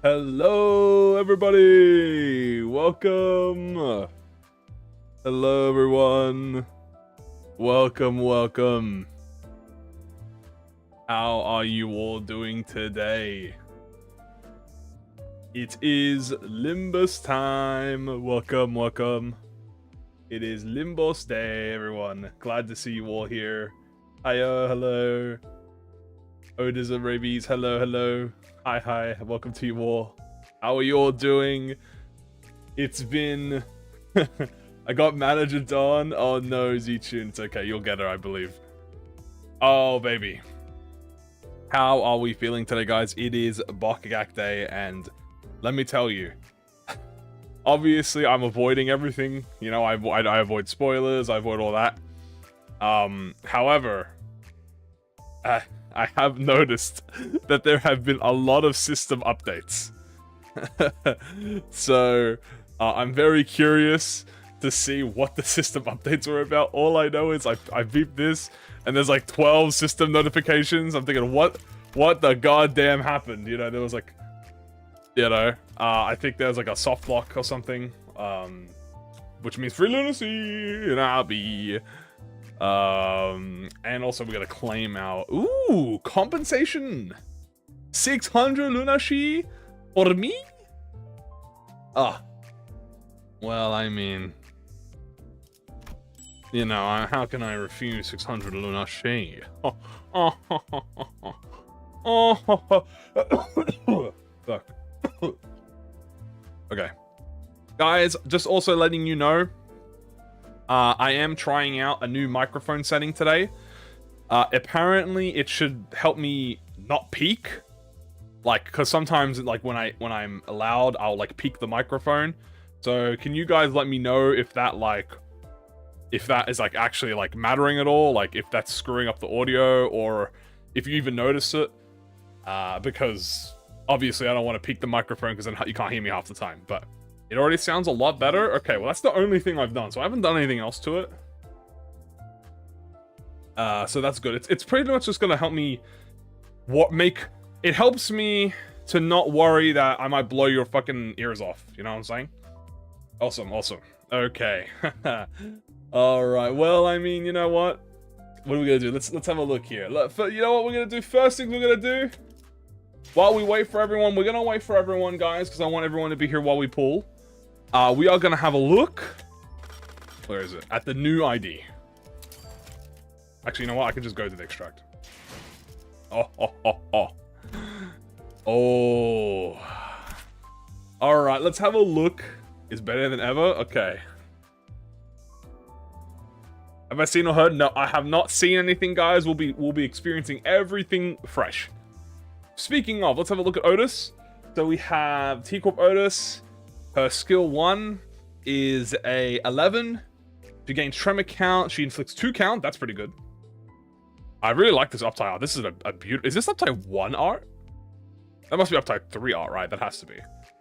Hello, everybody! Welcome! Hello, everyone! Welcome. How are you all doing today? It is Limbus time! Welcome. It is Limbus day, everyone. Glad to see you all here. Hiya, hello. Oders and Rabies, hello. Hi, welcome to you all. How are you all doing? It's been... I got Manager Dawn. Oh no, Zichun. It's okay, you'll get her, I believe. Oh, baby. How are we feeling today, guys? It is BOKGAK day, and let me tell you. Obviously, I'm avoiding everything. You know, I avoid spoilers, I avoid all that. However... I have noticed that there have been a lot of system updates. So, I'm very curious to see what the system updates were about. All I know is I beeped this, and there's like 12 system notifications. I'm thinking, what the goddamn happened? You know, there was like, you know, I think there's like a soft lock or something, which means free lunacy, and I'll be... and also we gotta claim our compensation 600 lunashi for me. Well, I mean, you know, how can I refuse 600 lunashi? Fuck. Okay, guys, just also letting you know, I am trying out a new microphone setting today. Apparently it should help me not peak. Like, cause sometimes like when I'm loud, I'll like peak the microphone. So can you guys let me know if that is like actually like mattering at all? Like if that's screwing up the audio, or if you even notice it. Because obviously I don't want to peak the microphone because then you can't hear me half the time, but it already sounds a lot better. Okay, well that's the only thing I've done, so I haven't done anything else to it. So that's good. It's pretty much just gonna help me it helps me to not worry that I might blow your fucking ears off. You know what I'm saying? Awesome. Okay. All right. Well, I mean, you know what? What are we gonna do? Let's have a look here. You know what we're gonna do? First thing we're gonna do, while we wait for everyone, we're gonna wait for everyone, guys, because I want everyone to be here while we pull. We are gonna have a look. Where is it? At the new ID. Actually, you know what? I can just go to the extract. Oh. All right, let's have a look. Is better than ever? Okay. Have I seen or heard? No, I have not seen anything, guys. We'll be experiencing everything fresh. Speaking of, let's have a look at Otis. So we have T-Corp Otis. Her skill 1 is a 11. She gains tremor count. She inflicts 2 count. That's pretty good. I really like this uptie art. This is a beautiful... Is this uptie 1 art? That must be uptie 3 art, right? That has to be.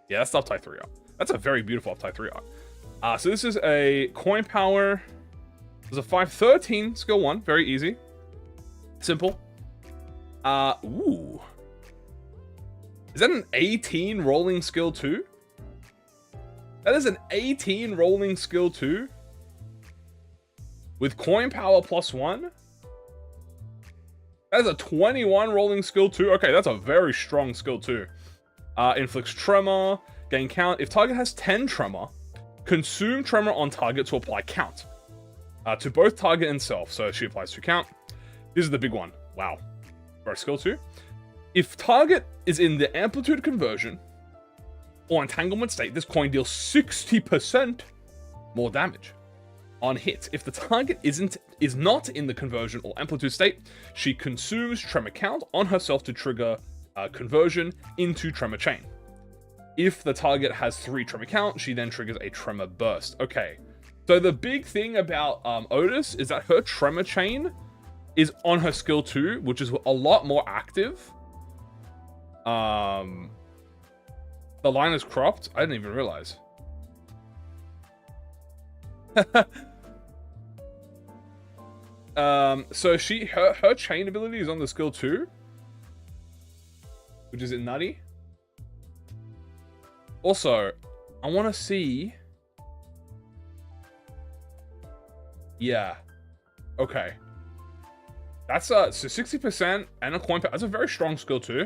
Yeah, that's uptie 3 art. That's a very beautiful uptie 3 art. So this is a coin power. There's a 513 skill 1. Very easy. Simple. Ooh. Is that an 18 rolling skill 2? That is an 18 rolling skill 2? With coin power +1? That is a 21 rolling skill 2. Okay, that's a very strong skill 2. Inflicts tremor, gain count. If target has 10 tremor, consume tremor on target to apply count. To both target and self, so she applies 2 count. This is the big one. Wow. For a skill 2. If target is in the amplitude conversion or entanglement state, this coin deals 60% more damage on hit. If the target is not in the conversion or amplitude state, she consumes tremor count on herself to trigger conversion into tremor chain. If the target has 3 tremor count, she then triggers a tremor burst. Okay, so the big thing about Otis is that her tremor chain is on her skill 2, which is a lot more active. The line is cropped. I didn't even realize. So her chain ability is on the skill 2, which is nutty. Also, I want to see... Yeah. Okay. That's so 60% and a coin. That's a very strong skill 2.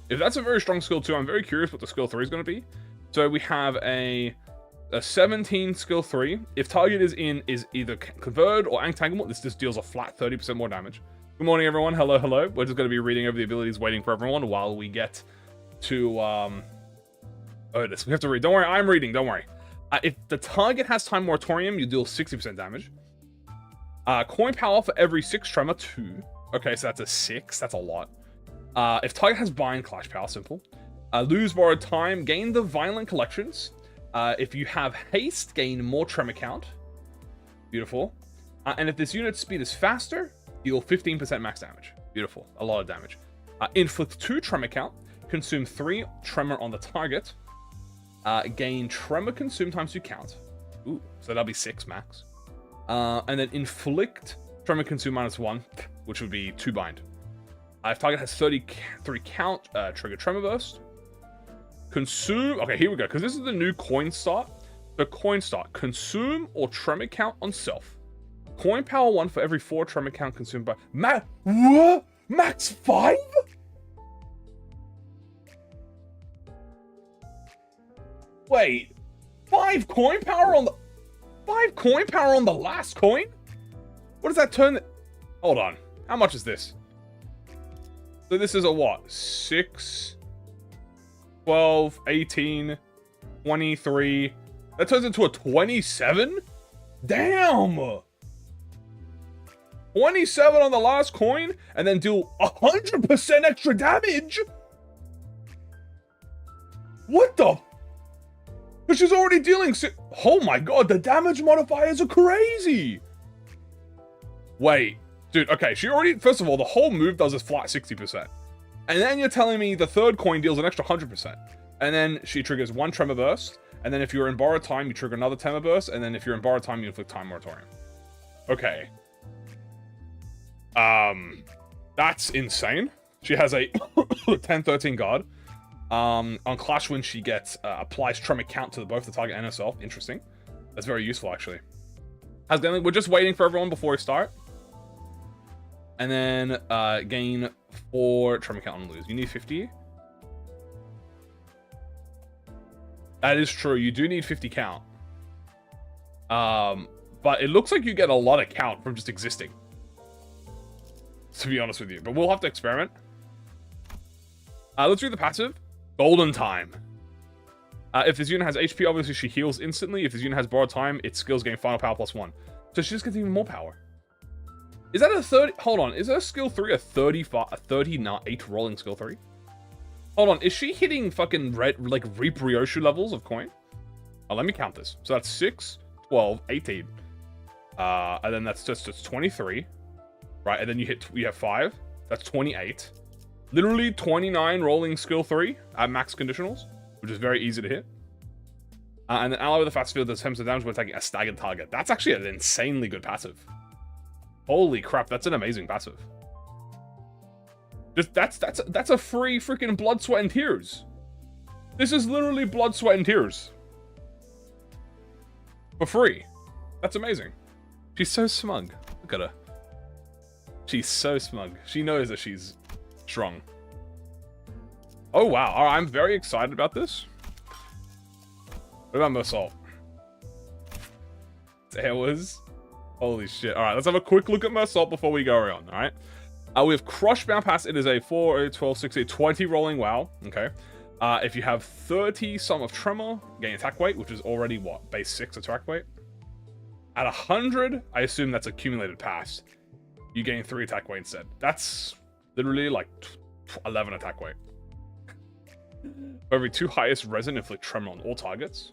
If that's a very strong skill 2, I'm very curious what the skill 3 is going to be. So we have a 17 skill 3. If target is either converted or entanglement, this just deals a flat 30% more damage. Good morning, everyone. Hello, hello. We're just going to be reading over the abilities, waiting for everyone while we get to Otis. We have to read. Don't worry, I'm reading. Don't worry. If the target has time moratorium, you deal 60% damage. Coin power for every 6 tremor, 2. Okay, so that's a 6. That's a lot. If target has bind, clash power, simple. Lose borrowed time, gain the violent collections. If you have haste, gain more tremor count. Beautiful. And if this unit's speed is faster, deal 15% max damage. Beautiful. A lot of damage. Inflict 2 tremor count. Consume 3 tremor on the target. Gain tremor consume times 2 count. Ooh, so that'll be 6 max. And then inflict tremor consume -1, which would be 2 bind. If target has 33 count, trigger tremor burst. Consume. Okay, here we go. Because this is the new coin start. The coin start. Consume or tremor count on self. Coin power 1 for every 4 tremor count consumed by. What? Max 5? Wait. 5 coin power on the. 5 coin power on the last coin? What does that turn? Hold on. How much is this? So this is a what? 6, 12, 18, 23. That turns into a 27? Damn! 27 on the last coin, and then deal 100% extra damage? What the? Because she's already dealing oh my god, the damage modifiers are crazy! Wait. Dude, okay, she already... First of all, the whole move does a flat 60%. And then you're telling me the third coin deals an extra 100%. And then she triggers 1 tremor burst. And then if you're in borrowed time, you trigger another tremor burst. And then if you're in borrowed time, you inflict time moratorium. Okay. That's insane. She has a 10-13 guard. On Clash when she gets... applies tremor count to both the target and herself. Interesting. That's very useful, actually. We're just waiting for everyone before we start. And then gain 4 tremor count and lose. You need 50. That is true. You do need 50 count. But it looks like you get a lot of count from just existing. To be honest with you. But we'll have to experiment. Let's read the passive. Golden time. If this unit has HP, obviously she heals instantly. If this unit has borrowed time, its skills gain final power +1. So she just gets even more power. Is that a 30? Hold on. Is her skill 3 a 38 rolling skill 3? Hold on. Is she hitting fucking red, like Reap Ryoshu levels of coin? Oh, let me count this. So that's 6, 12, 18. And then that's 23. Right. And then you have 5. That's 28. Literally 29 rolling skill 3 at max conditionals, which is very easy to hit. And then ally with a fast field does 10% damage when attacking a staggered target. That's actually an insanely good passive. Holy crap, that's an amazing passive. Just that's a free freaking blood, sweat, and tears. This is literally blood, sweat, and tears. For free. That's amazing. She's so smug. Look at her. She's so smug. She knows that she's strong. Oh wow, alright, I'm very excited about this. What about Mersault? There was... Holy shit. Alright, let's have a quick look at Mersault before we go on, alright? We have Crush Bound Pass. It is a 4, 8, 12, 16, 20 rolling WoW, okay? If you have 30 Sum of Tremor, gain attack weight, which is already, what, base 6 attack weight? At 100, I assume that's accumulated pass. You gain 3 attack weight instead. That's literally like 11 attack weight. For every 2 highest resin, inflict tremor on all targets.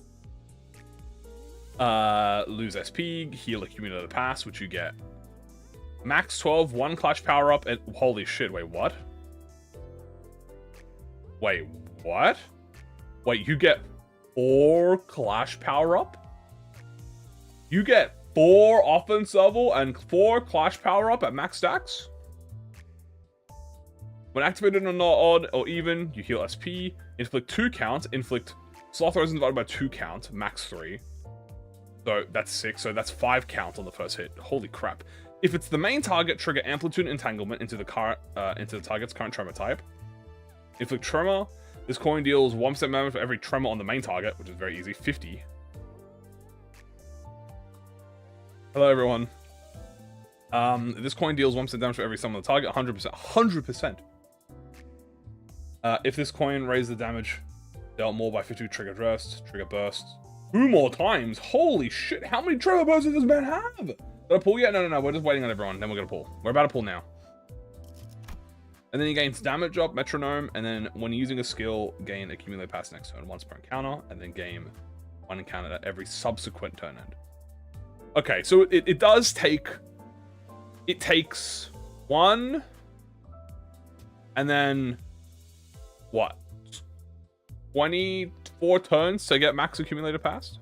Lose SP, heal accumulated pass, which you get. Max 12, 1 clash power up, and holy shit, wait, what? Wait, what? Wait, you get 4 clash power up? You get 4 offense level and 4 clash power up at max stacks? When activated on odd or even, you heal SP, inflict 2 count, inflict Sloth Rose is divided by 2 count, max 3. So that's 6, so that's 5 count on the first hit. Holy crap. If it's the main target, trigger Amplitude Entanglement into the target's current tremor type. Inflict Tremor. This coin deals 1% damage for every tremor on the main target, which is very easy. 50. Hello, everyone. This coin deals 1% damage for every summon on the target. 100%. 100%. If this coin raises the damage dealt more by 50, trigger burst. 2 more times. Holy shit. How many tremor bursts does this man have? Did I pull yet? No. We're just waiting on everyone. Then we're going to pull. We're about to pull now. And then he gains damage up, metronome, and then when using a skill, gain accumulate pass next turn once per encounter, and then gain 1 encounter at every subsequent turn end. Okay, so it does take... It takes 1, and then... What? 24 turns to get max accumulated pass?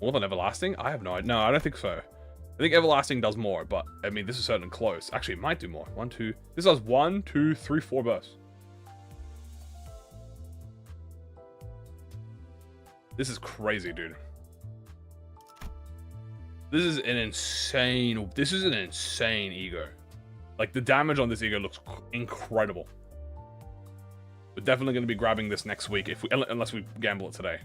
More than Everlasting? I have no idea. No, I don't think so. I think Everlasting does more, but I mean, this is certainly close. Actually, it might do more. 1, 2. This does 1, 2, 3, 4 bursts. This is crazy, dude. This is an insane. This is an insane ego. Like the damage on this ego looks incredible. We're definitely going to be grabbing this next week unless we gamble it today.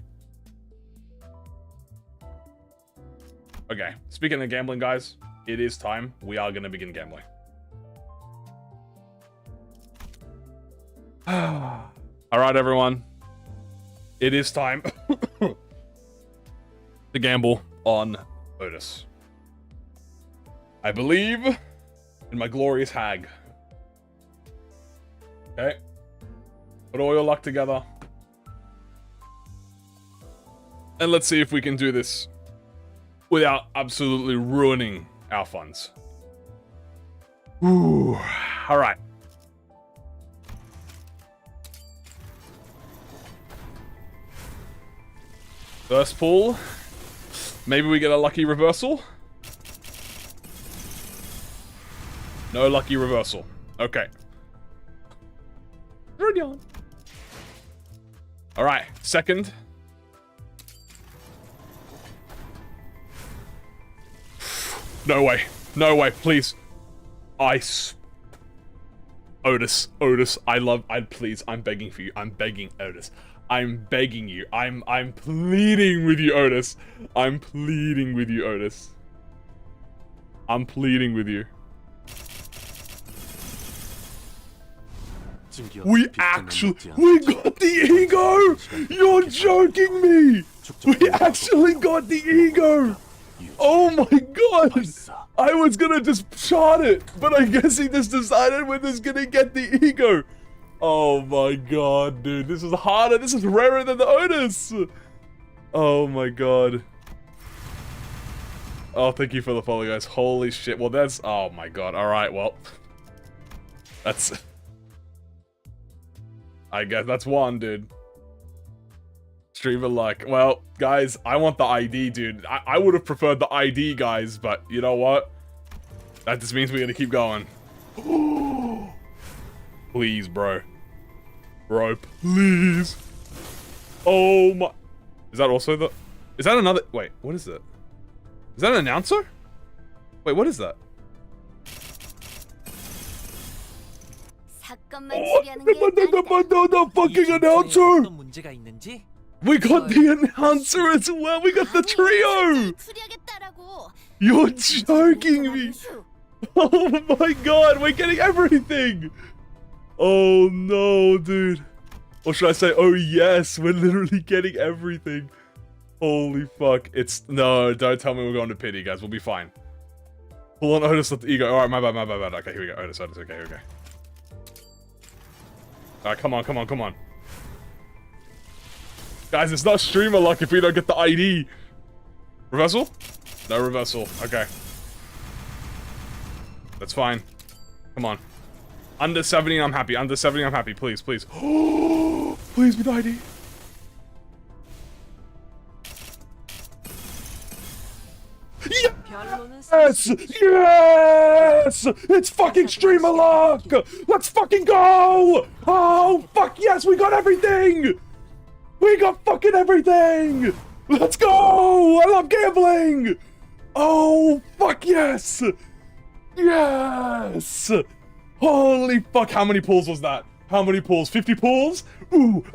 Okay, speaking of gambling, guys, it is time. We are going to begin gambling. All right, everyone. It is time to gamble on Otis. I believe in my glorious hag. Okay. Put all your luck together. And let's see if we can do this without absolutely ruining our funds. Ooh. All right. First pull. Maybe we get a lucky reversal. No lucky reversal. Okay. Ready on. All right. Second. No way. No way, please. Otis, please, I'm begging for you. I'm begging, Otis. I'm begging you. I'm pleading with you, Otis. I'm pleading with you, Otis. I'm pleading with you. We got the ego! You're joking me! We actually got the ego! Oh my god! I was gonna just chart it, but I guess he just decided we're just gonna get the ego. Oh my god, dude. This is harder. This is rarer than the Otis. Oh my god. Oh, thank you for the follow, guys. Holy shit. Well, that's... Oh my god. Alright, well. That's... I guess that's one, dude. Streamer luck. Well, guys, I want the ID, dude. I would have preferred the ID, guys, but you know what? That just means we're gonna keep going. Please, bro. Bro, please. Oh my... Is that also the... Is that another... Wait, what is it? Is that an announcer? Wait, what is that? Oh, the fucking announcer! We got the announcer as well! We got the trio! You're joking me! Oh my god, we're getting everything! Oh no, dude. Or should I say, oh yes, we're literally getting everything. Holy fuck. It's... No, don't tell me we're going to pity, guys. We'll be fine. Pull on Otis with the ego. Alright, my bad. Okay, here we go. Otis. Okay, here we go. Alright, come on. Guys, it's not streamer luck if we don't get the ID. Reversal? No reversal. Okay. That's fine. Come on. Under 70, I'm happy. Under 70, I'm happy. Please. Please be the ID. Yes! Yes! It's fucking streamer luck! Let's fucking go! Oh, fuck yes, we got everything! We got fucking everything! Let's go! I love gambling! Oh, fuck yes! Yes! Holy fuck, how many pulls was that? How many pulls? 50 pulls? Ooh,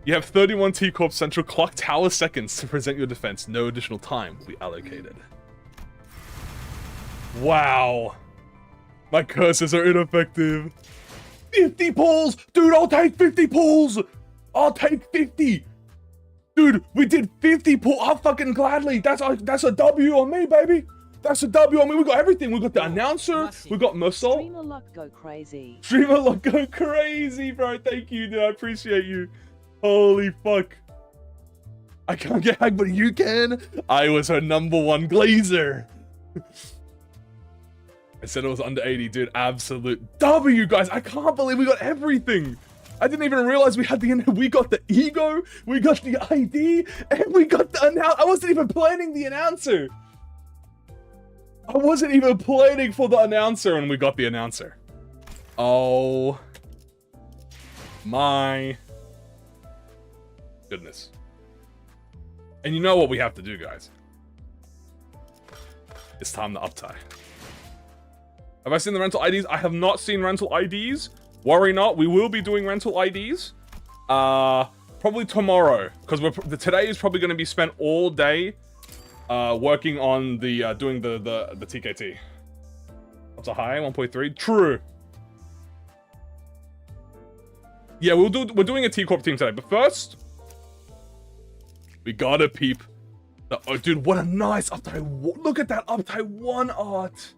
You have 31 T-Corp Central Clock Tower seconds to present your defense. No additional time will be allocated. Wow. My curses are ineffective. 50 pulls! Dude, I'll take 50 pulls! I'll take 50! Dude, we did 50 pulls. I'll fucking gladly. That's a W on me, baby. That's a W on me. We got everything. We got the announcer. We got Muscle. Streamer luck go crazy. Streamer luck go crazy, bro. Thank you, dude. I appreciate you. Holy fuck. I can't get hacked, but you can. I was her #1 glazer. I said it was under 80, dude. Absolute W, guys. I can't believe we got everything. I didn't even realize we got the ego, we got the ID, and we got the announcer. I wasn't even planning the announcer. I wasn't even planning for the announcer, and we got the announcer. Oh my goodness. And you know what we have to do, guys? It's time to uptie. Have I seen the rental IDs? I have not seen rental IDs. Worry not, we will be doing rental IDs. Probably tomorrow, because today is probably going to be spent all day working on the doing the TKT. What's a high? 1.3. True. Yeah, we're doing a T-Corp team today, but first we gotta peep. Oh, dude, what a nice uptie! Look at that uptie 1 art.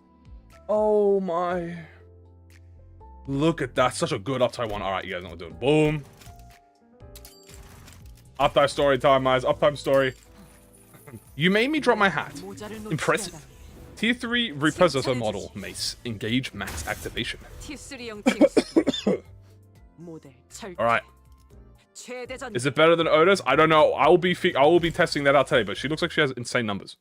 Oh my. Look at that. Such a good uptie 1. Alright, you guys know what we're doing. Boom. Uptie story time, guys. Uptime story. You made me drop my hat. Impressive. Tier 3 reprocessor model. Mace. Engage max activation. Alright. Is it better than Oda's? I don't know. I will be testing that out today, but she looks like she has insane numbers.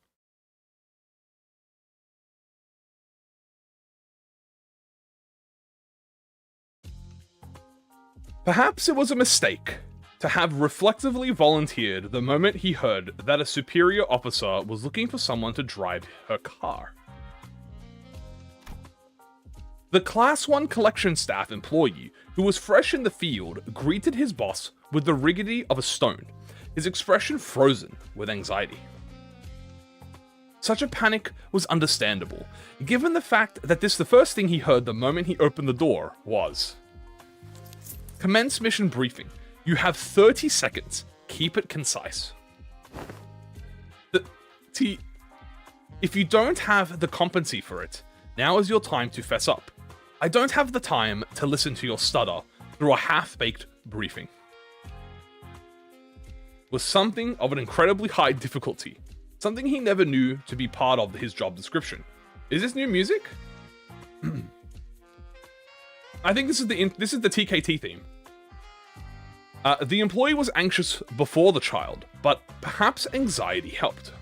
Perhaps it was a mistake to have reflectively volunteered the moment he heard that a superior officer was looking for someone to drive her car. The Class 1 collection staff employee, who was fresh in the field, greeted his boss with the rigidity of a stone, his expression frozen with anxiety. Such a panic was understandable, given the fact that the first thing he heard the moment he opened the door was, "Commence mission briefing. You have 30 seconds. Keep it concise." If you don't have the competency for it, now is your time to fess up. I don't have the time to listen to your stutter through a half-baked briefing. Was something of an incredibly high difficulty, something he never knew to be part of his job description. Is this new music? I think this is the TKT theme. The employee was anxious before the child, but perhaps anxiety helped.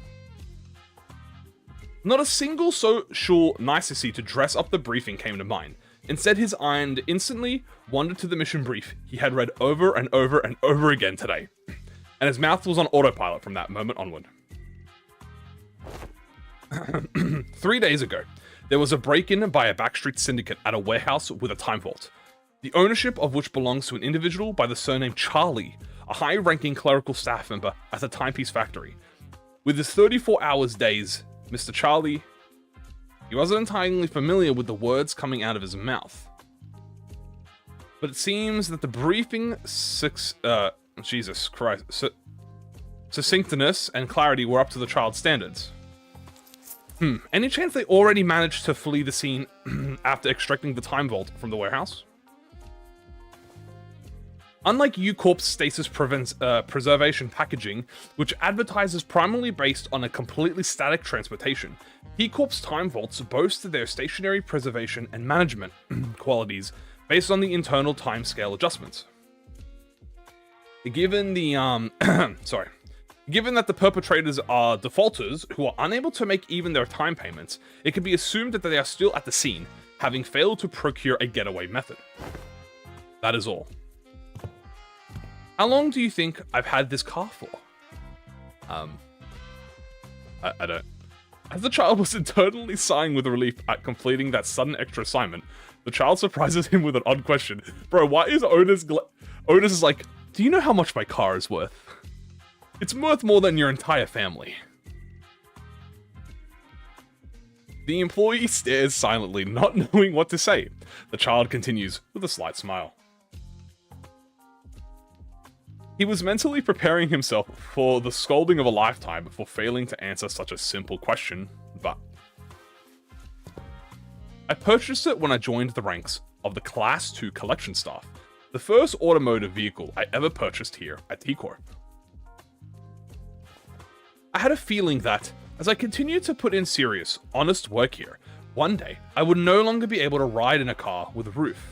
Not a single social nicety to dress up the briefing came to mind. Instead, his mind instantly wandered to the mission brief he had read over and over and over again today, and his mouth was on autopilot from that moment onward. 3 days ago, there was a break-in by a backstreet syndicate at a warehouse with a time vault, the ownership of which belongs to an individual by the surname Charlie, a high-ranking clerical staff member at the timepiece factory. With his 34 hours days, Mr. Charlie, he wasn't entirely familiar with the words coming out of his mouth. But it seems that the briefing Jesus Christ, succinctness and clarity were up to the child's standards. Any chance they already managed to flee the scene after extracting the time vault from the warehouse? Unlike U-Corp's stasis preservation packaging, which advertises primarily based on a completely static transportation, T-Corp's time vaults boast their stationary preservation and management qualities based on the internal timescale adjustments. Given that the perpetrators are defaulters who are unable to make even their time payments, it can be assumed that they are still at the scene, having failed to procure a getaway method. That is all. How long do you think I've had this car for? I don't. As the child was internally sighing with relief at completing that sudden extra assignment, the child surprises him with an odd question. Bro, why is Onus is like, do you know how much my car is worth? It's worth more than your entire family. The employee stares silently, not knowing what to say. The child continues with a slight smile. He was mentally preparing himself for the scolding of a lifetime for failing to answer such a simple question, but... I purchased it when I joined the ranks of the Class 2 collection staff, the first automotive vehicle I ever purchased here at T-Corp. I had a feeling that, as I continued to put in serious, honest work here, one day I would no longer be able to ride in a car with a roof.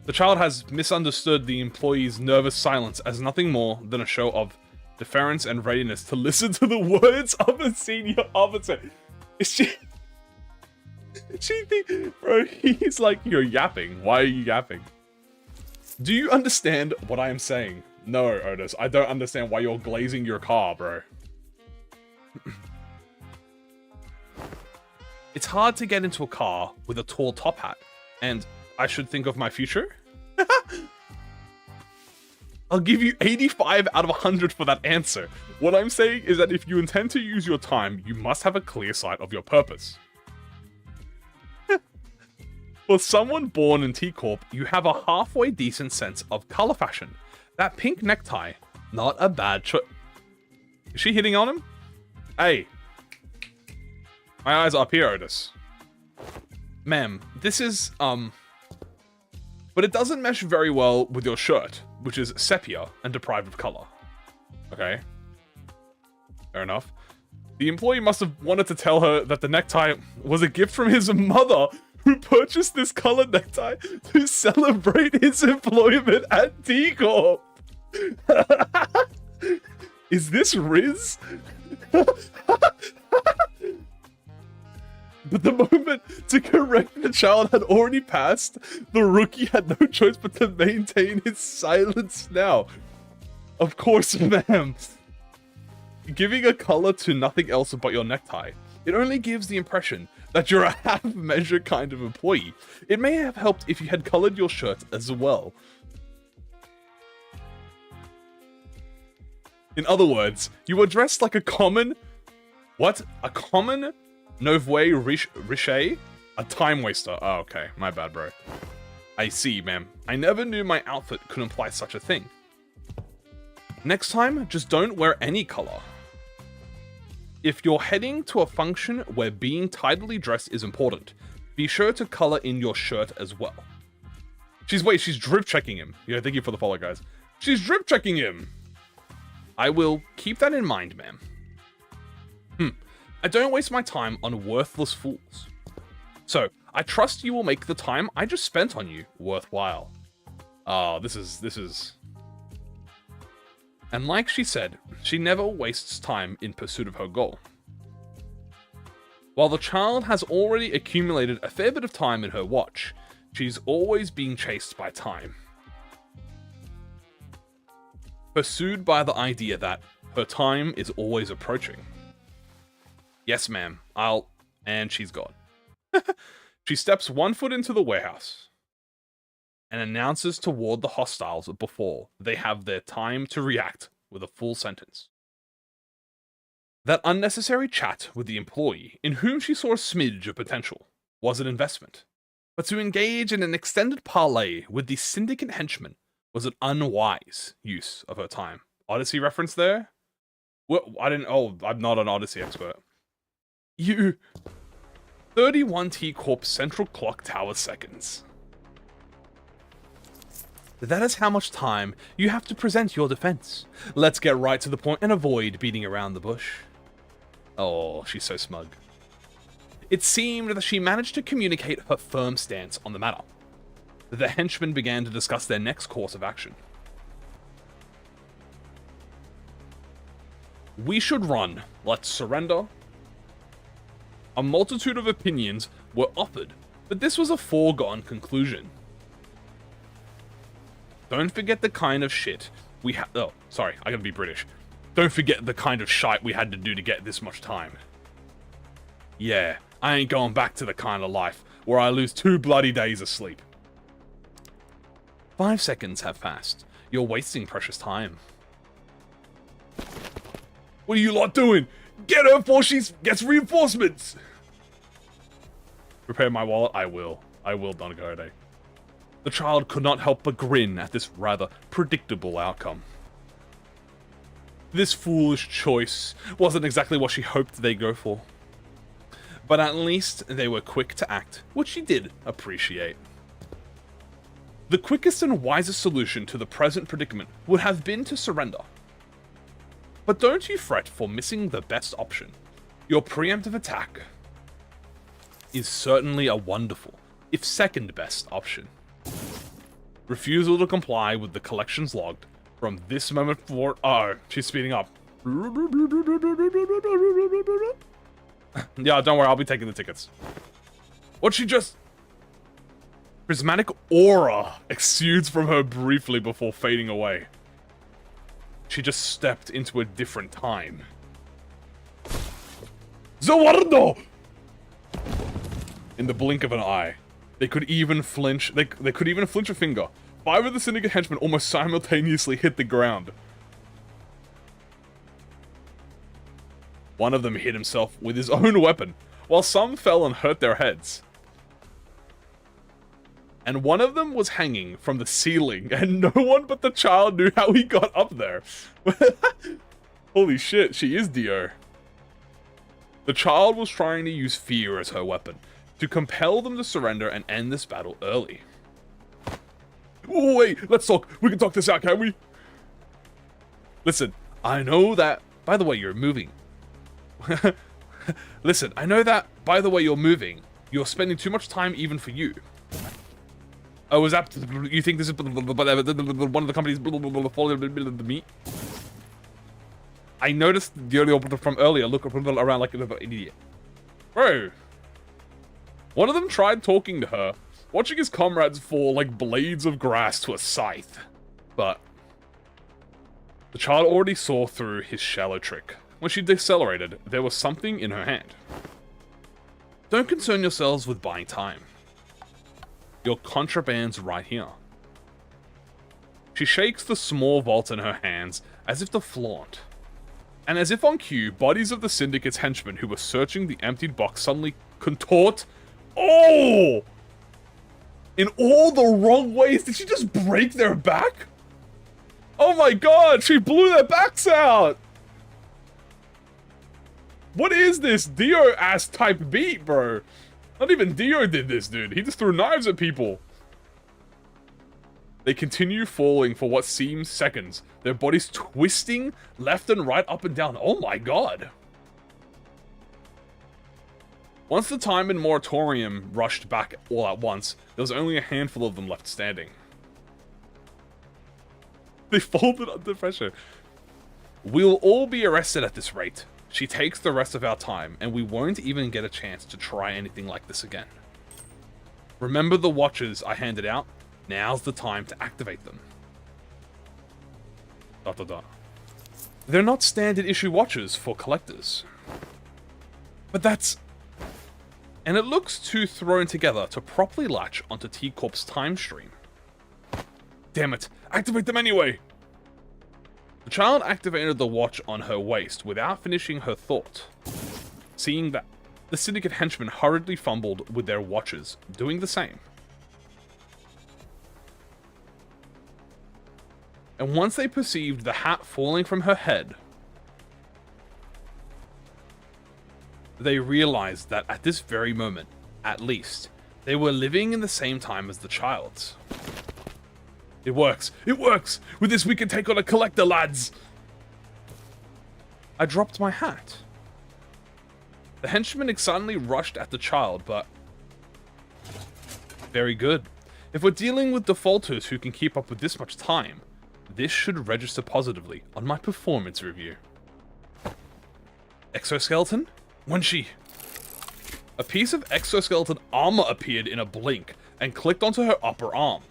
The child has misunderstood the employee's nervous silence as nothing more than a show of deference and readiness to listen to the words of a senior officer. She bro, he's like, you're yapping. Why are you yapping? Do you understand what I am saying? No, Otis, I don't understand why you're glazing your car, bro. It's hard to get into a car with a tall top hat, and I should think of my future? I'll give you 85 out of 100 for that answer. What I'm saying is that if you intend to use your time, you must have a clear sight of your purpose. For someone born in T-Corp, you have a halfway decent sense of color fashion. That pink necktie, not a bad choice. Is she hitting on him? Hey. My eyes are up here, Otis. Ma'am, this is, but it doesn't mesh very well with your shirt, which is sepia and deprived of color. Okay. Fair enough. The employee must have wanted to tell her that the necktie was a gift from his mother, who purchased this colored necktie to celebrate his employment at T-Corp. Is this Riz? But the moment to correct the child had already passed, the rookie had no choice but to maintain his silence now. Of course, ma'am. Giving a color to nothing else but your necktie, it only gives the impression that you're a half-measure kind of employee. It may have helped if you had colored your shirt as well. In other words, you were dressed like a common... What? A common Nouveau Riche? A time waster. Oh, okay. My bad, bro. I see, ma'am. I never knew my outfit could imply such a thing. Next time, just don't wear any color. If you're heading to a function where being tidily dressed is important, be sure to color in your shirt as well. She's drip checking him. Yeah, thank you for the follow, guys. She's drip checking him. I will keep that in mind, ma'am. I don't waste my time on worthless fools. So, I trust you will make the time I just spent on you worthwhile. Oh, this is... And like she said, she never wastes time in pursuit of her goal. While the child has already accumulated a fair bit of time in her watch, she's always being chased by time. Pursued by the idea that her time is always approaching. Yes, ma'am, and she's gone. She steps one foot into the warehouse and announces toward the hostiles before they have their time to react with a full sentence. That unnecessary chat with the employee, in whom she saw a smidge of potential, was an investment. But to engage in an extended parley with the syndicate henchman was an unwise use of her time. Odyssey reference there? Well, I'm not an Odyssey expert. 31 T-Corp Central Clock Tower seconds. That is how much time you have to present your defense. Let's get right to the point and avoid beating around the bush. Oh, she's so smug. It seemed that she managed to communicate her firm stance on the matter. The henchmen began to discuss their next course of action. We should run. Let's surrender. A multitude of opinions were offered, but this was a foregone conclusion. Don't forget the kind of shit we had. Oh, sorry, I gotta be British. Don't forget the kind of shite we had to do to get this much time. Yeah, I ain't going back to the kind of life where I lose 2 bloody days of sleep. 5 seconds have passed. You're wasting precious time. What are you lot doing? Get her before she gets reinforcements! Prepare my wallet? I will. I will, Don Gode. The child could not help but grin at this rather predictable outcome. This foolish choice wasn't exactly what she hoped they'd go for. But at least they were quick to act, which she did appreciate. The quickest and wisest solution to the present predicament would have been to surrender. But don't you fret for missing the best option. Your preemptive attack is certainly a wonderful, if second best option. Refusal to comply with the collections logged from this moment forward. Oh, she's speeding up. Yeah, don't worry, I'll be taking the tickets. What she just... Prismatic aura exudes from her briefly before fading away. She just stepped into a different time. Zawardo! In the blink of an eye, they could even flinch. They could even flinch a finger. 5 of the Syndicate henchmen almost simultaneously hit the ground. One of them hit himself with his own weapon, while some fell and hurt their heads. And one of them was hanging from the ceiling, and no one but the child knew how he got up there. Holy shit, she is Dio. The child was trying to use fear as her weapon, to compel them to surrender and end this battle early. Oh, wait, let's talk. We can talk this out, can't we? Listen, I know that... By the way, you're moving. Listen, I know that, by the way you're moving, you're spending too much time even for you. Oh, is that... You think this is one of the companies... me? I noticed the earlier from earlier look around like an idiot. Bro. One of them tried talking to her, watching his comrades fall like blades of grass to a scythe. But the child already saw through his shallow trick. When she decelerated, there was something in her hand. Don't concern yourselves with buying time. Your contraband's right here. She shakes the small vault in her hands as if to flaunt. And as if on cue, bodies of the Syndicate's henchmen who were searching the emptied box suddenly contort. Oh! In all the wrong ways. Did she just break their back? Oh my god, she blew their backs out! What is this Dio-ass type beat, bro? Not even Dio did this, dude. He just threw knives at people. They continue falling for what seems seconds, their bodies twisting left and right, up and down. Oh my god. Once the time and moratorium rushed back all at once, there was only a handful of them left standing. They folded under pressure. We'll all be arrested at this rate. She takes the rest of our time, and we won't even get a chance to try anything like this again. Remember the watches I handed out? Now's the time to activate them. ... They're not standard issue watches for collectors. But that's... And it looks too thrown together to properly latch onto T-Corp's time stream. Damn it, activate them anyway! The child activated the watch on her waist without finishing her thought. Seeing that, the Syndicate henchmen hurriedly fumbled with their watches, doing the same. And once they perceived the hat falling from her head, they realized that at this very moment, at least, they were living in the same time as the child's. It works! It works! With this we can take on a collector, lads! I dropped my hat. The henchman excitedly rushed at the child, but... Very good. If we're dealing with defaulters who can keep up with this much time, this should register positively on my performance review. Exoskeleton? When she... A piece of exoskeleton armor appeared in a blink and clicked onto her upper arm.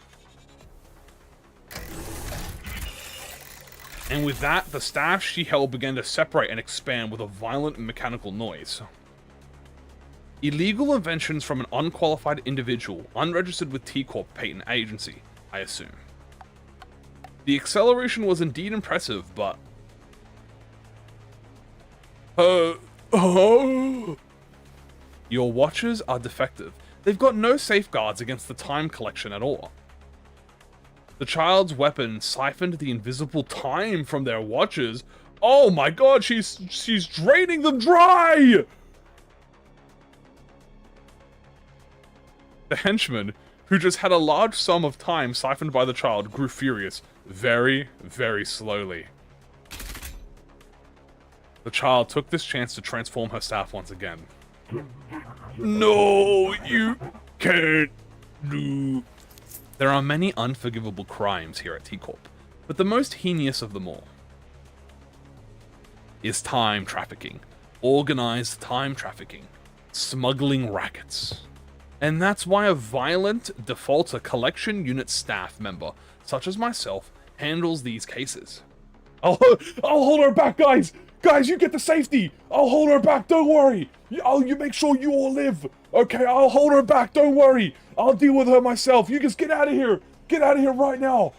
And with that, the staff she held began to separate and expand with a violent mechanical noise. Illegal inventions from an unqualified individual, unregistered with T-Corp Patent Agency, I assume. The acceleration was indeed impressive, but... Your watches are defective. They've got no safeguards against the time collection at all. The child's weapon siphoned the invisible time from their watches. Oh my god, she's draining them dry! The henchman, who just had a large sum of time siphoned by the child, grew furious, very, very slowly. The child took this chance to transform her staff once again. No, you can't do... There are many unforgivable crimes here at T-Corp, but the most heinous of them all is time trafficking, organized time trafficking, smuggling rackets. And that's why a violent defaulter collection unit staff member, such as myself, handles these cases. I'll hold her back, guys! Guys, you get the safety! I'll hold her back, don't worry! You make sure you all live! Okay, I'll hold her back, don't worry! I'll deal with her myself, you just get out of here! Get out of here right now!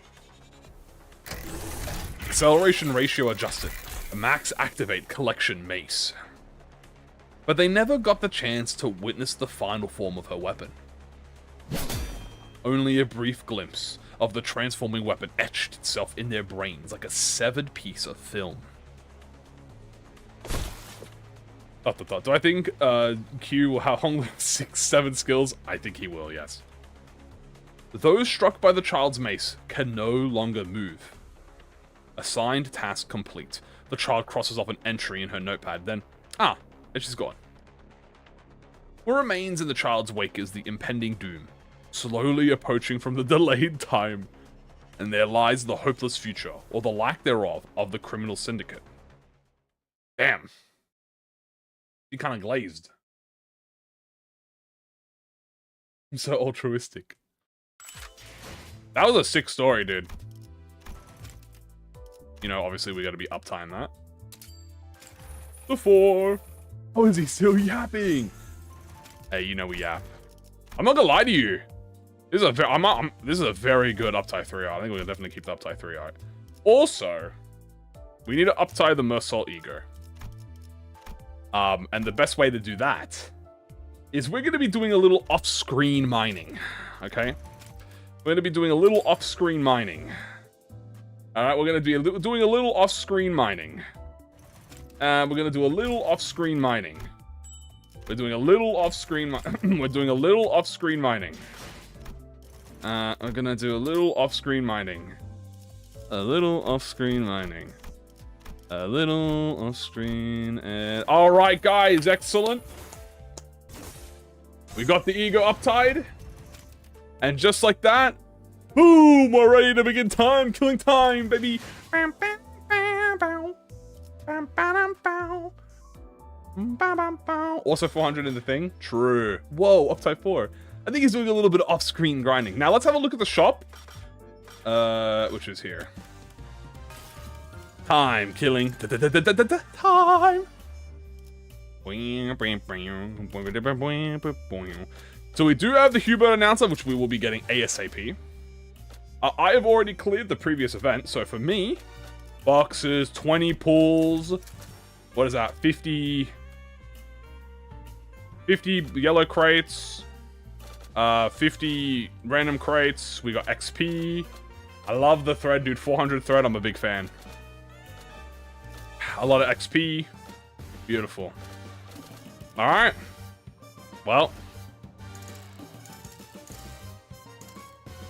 Acceleration ratio adjusted. Max activate collection mace. But they never got the chance to witness the final form of her weapon. Only a brief glimpse of the transforming weapon etched itself in their brains like a severed piece of film. Do I think Q will have Hong 6-7 skills? I think he will, yes. Those struck by the child's mace can no longer move. Assigned task complete. The child crosses off an entry in her notepad, then... and she's gone. What remains in the child's wake is the impending doom, slowly approaching from the delayed time. And there lies the hopeless future, or the lack thereof, of the criminal syndicate. Damn. She kind of glazed. I'm so altruistic. That was a sick story, dude. You know, obviously we gotta be uptime that. Before. Oh, is he still yapping? Hey, you know we yap. I'm not gonna lie to you. This is a very good uptie 3 art. I think we'll definitely keep the uptie 3 art. Also, we need to uptie the Mersault Ego. And the best way to do that is we're gonna be doing a little off-screen mining. Okay? We're gonna be doing a little off-screen mining. Alright, we're gonna be doing a little off-screen mining. We're gonna do a little off-screen mining. We're doing a little off-screen we're doing a little off-screen mining. We're gonna do a little off-screen mining. A little off-screen mining. A little off-screen and... Alright, guys, excellent. We got the ego uptied. And just like that, boom, we're ready to begin time, killing time, baby. Also 400 in the thing. True. Whoa, uptime 4. I think he's doing a little bit of off-screen grinding. Now let's have a look at the shop. Which is here. Time killing. Time. So we do have the Hubert announcer, which we will be getting ASAP. I have already cleared the previous event, so for me, boxes, 20 pulls. What is that? 50 yellow crates. 50 random crates. We got XP. I love the thread, dude. 400 thread. I'm a big fan. A lot of XP. Beautiful. All right. Well.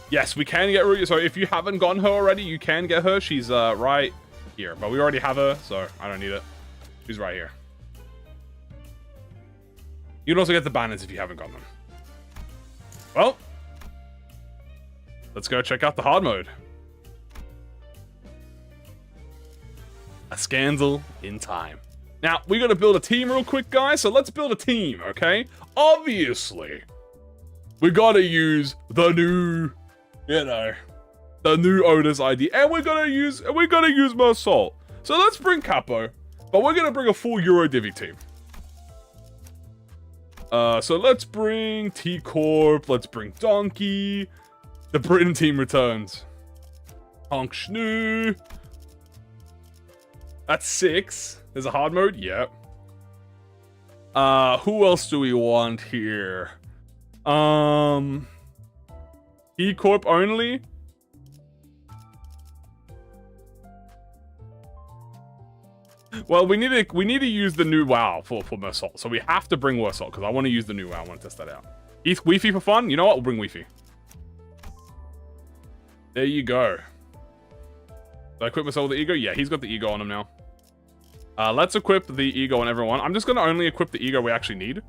Yes, we can get Ruby. So if you haven't gotten her already, you can get her. She's right here. But we already have her, so I don't need it. She's right here. You can also get the banners if you haven't gotten them. Well, let's go check out the hard mode. A scandal in time. Now, we gotta build a team real quick, guys, so let's build a team, okay? Obviously, we gotta use the new, you know, the new Otis ID, and we're gonna use more salt. So let's bring Capo, but we're gonna bring a full Euro Divi team. So let's bring T Corp. Let's bring Donkey. The Britain team returns. Honk Schnoo. That's 6. There's a hard mode. Yep. Who else do we want here? E Corp only. Well, we need to use the new WoW for Mersalt, so we have to bring Mersalt because I want to use the new WoW. I want to test that out. Wi-Fi for fun. You know what? We'll bring Wi-Fi. There you go. Did I equip myself with the ego? Yeah, he's got the ego on him now. Let's equip the ego on everyone. I'm just gonna only equip the ego we actually need.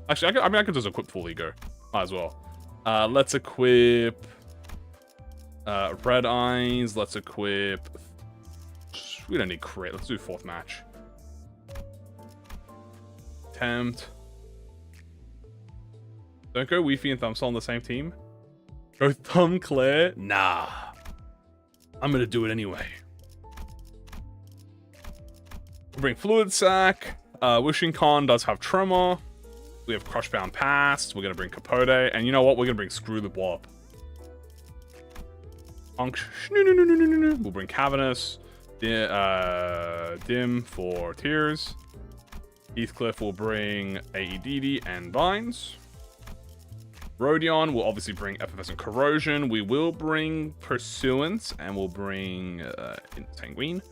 Actually, I can just equip full ego. Might as well. Let's equip Red Eyes. Let's equip. We don't need crit. Let's do 4th match. Tempt. Don't go Wi-Fi and Thumbsol on the same team. Go Thumb Claire. Nah. I'm gonna do it anyway. We'll bring Fluid Sack. Wishing Con does have Tremor. We have Crushbound Past. We're gonna bring Capote. And you know what? We're gonna bring Screw the Blob. We'll bring Cavernous. Dim for Tears. Heathcliff will bring AEDD and Binds. Rodion will obviously bring Effervescent Corrosion. We will bring Pursuance, and we'll bring Sanguine.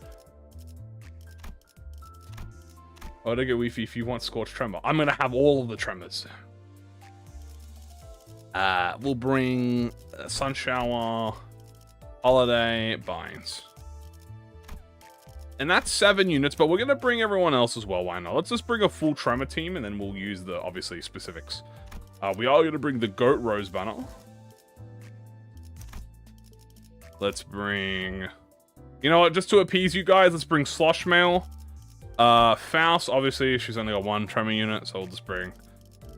Oh, don't get Wi-Fi if you want Scorched Tremor. I'm going to have all of the Tremors. We'll bring Sun Shower, Holiday, Binds. And that's 7 units, but we're going to bring everyone else as well. Why not? Let's just bring a full Tremor team, and then we'll use the, obviously, specifics. We are going to bring the Goat Rose banner. Let's bring... You know what? Just to appease you guys, let's bring Slosh Mail. Faust, obviously, she's only got 1 Tremor unit, so we'll just bring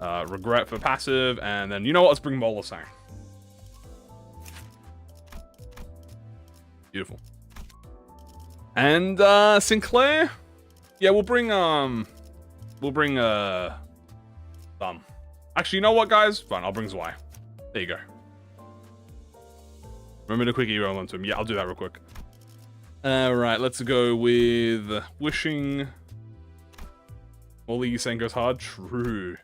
Regret for passive. And then, you know what? Let's bring Molasang. Beautiful. And Sinclair? Yeah, we'll bring Thumb. Actually, you know what, guys? Fine, I'll bring Zwei. There you go. Remember to quick roll onto him. Yeah, I'll do that real quick. Alright, let's go with Wishing. All you saying goes hard? True.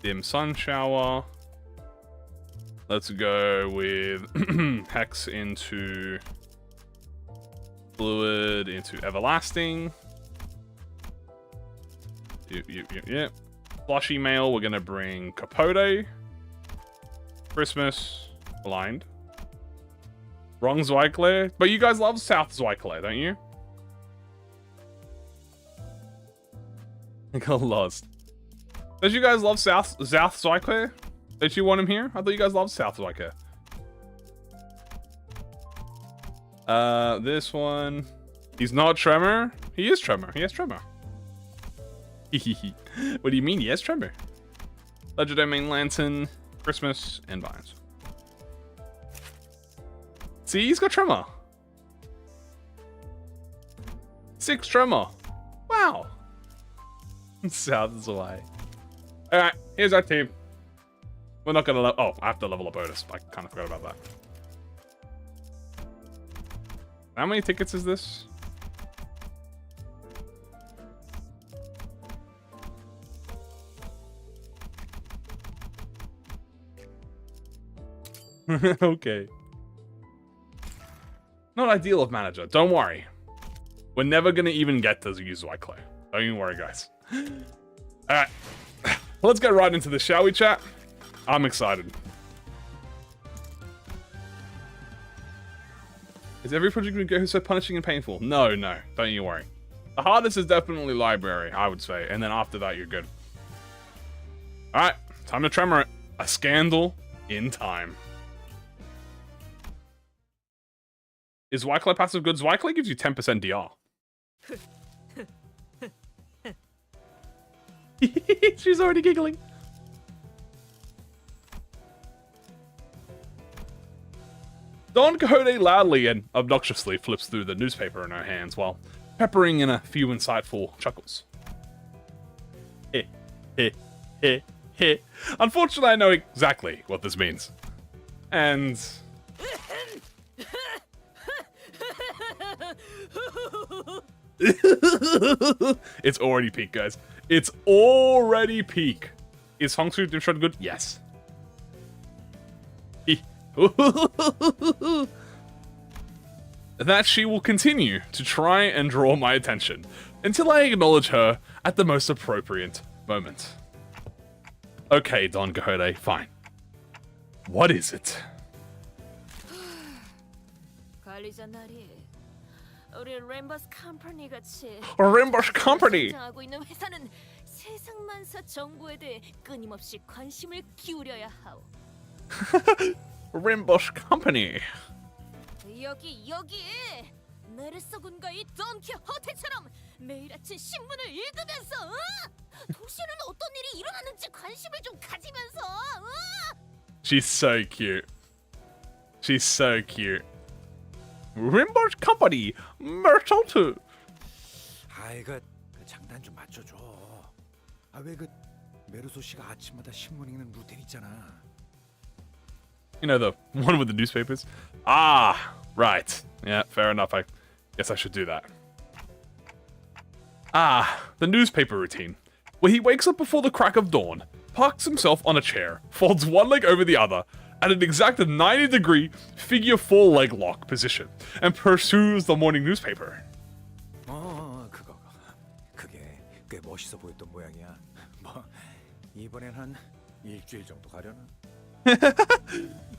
Dim Sun Shower. Let's go with Hex into Fluid into Everlasting. Yep. Flushy Mail, we're gonna bring Capote. Christmas, Blind. Wrong Zweikler. But you guys love South Zweikler, don't you? I got lost. Don't you guys love South Zweikler? Don't you want him here? I thought you guys loved South Zweikler. This one. He's not Tremor. He is Tremor. He has Tremor. What do you mean? Yes, Tremor. Legendary Main Lantern, Christmas, and Vines. See, he's got Tremor. 6 Tremor. Wow. Sounds away. Alright, here's our team. We're not gonna oh, I have to level up Otis. I kind of forgot about that. How many tickets is this? Okay. Not ideal of manager. Don't worry. We're never gonna even get to use Wyclay. Don't even worry, guys. Alright. Let's get right into this, shall we, chat? I'm excited. Is every project we go so punishing and painful? No, no. Don't you worry. The hardest is definitely library, I would say. And then after that, you're good. Alright. Time to Tremor it. A scandal in time. Is Wyclay passive good? Wyclay gives you 10% DR. She's already giggling. Don Quixote loudly and obnoxiously flips through the newspaper in her hands while peppering in a few insightful chuckles. Unfortunately, I know exactly what this means. And... it's already peak, guys. It's already peak. Is Hongsu demonstrated good? Yes. That she will continue to try and draw my attention until I acknowledge her at the most appropriate moment. Okay, Don Quixote, fine. What is it? Limbus Company 같이 Limbus Company. 하고 있는 회사는 세상만사 정보에 대해 끊임없이 관심을 기울여야 하오. Limbus Company. 여기 메르서군과 이 돈키호테처럼 매일 아침 신문을 읽으면서 도시에는 어떤 일이 일어나는지 관심을 좀 가지면서 She's so cute. She's so cute. Limbus Company, Mertaltu. 이거 장단 좀 맞춰줘. 왜 그 메르소 씨가 아침마다 신문 읽는 루틴 있잖아. You know, the one with the newspapers? Ah, right. Yeah, fair enough. I guess I should do that. Ah, the newspaper routine, where he wakes up before the crack of dawn, parks himself on a chair, folds one leg over the other, at an exact 90-degree figure 4-leg lock position, and pursues the morning newspaper. 그게 꽤 멋있어 보였던 모양이야. 뭐 이번엔 한 일주일 정도 가려나?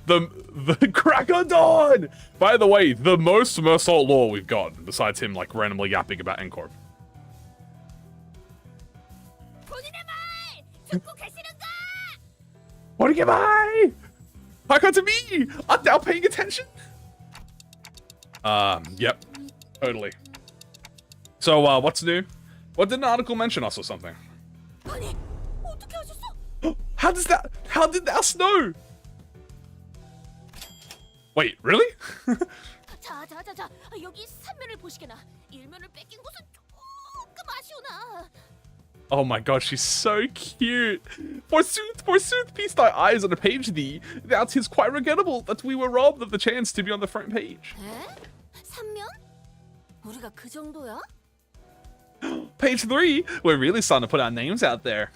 The crack of dawn! By the way, the most Mersault lore we've gotten, besides him like randomly yapping about Ncorp. What do you buy? How come to me? Aren't thou paying attention? Yep, totally. So, what's new? What did an article mention us or something? How did thou know? Wait, really? 자, 여기 3면을 보시게나. 1면을 뺏긴 것은 조금 아쉬우나. Oh my god, she's so cute. Forsooth, feast thy eyes on a page thee. That 'tis quite regrettable that we were robbed of the chance to be on the front page. 에? 3면? 우리가 그 정도야? Page 3, we're really starting to put our names out there.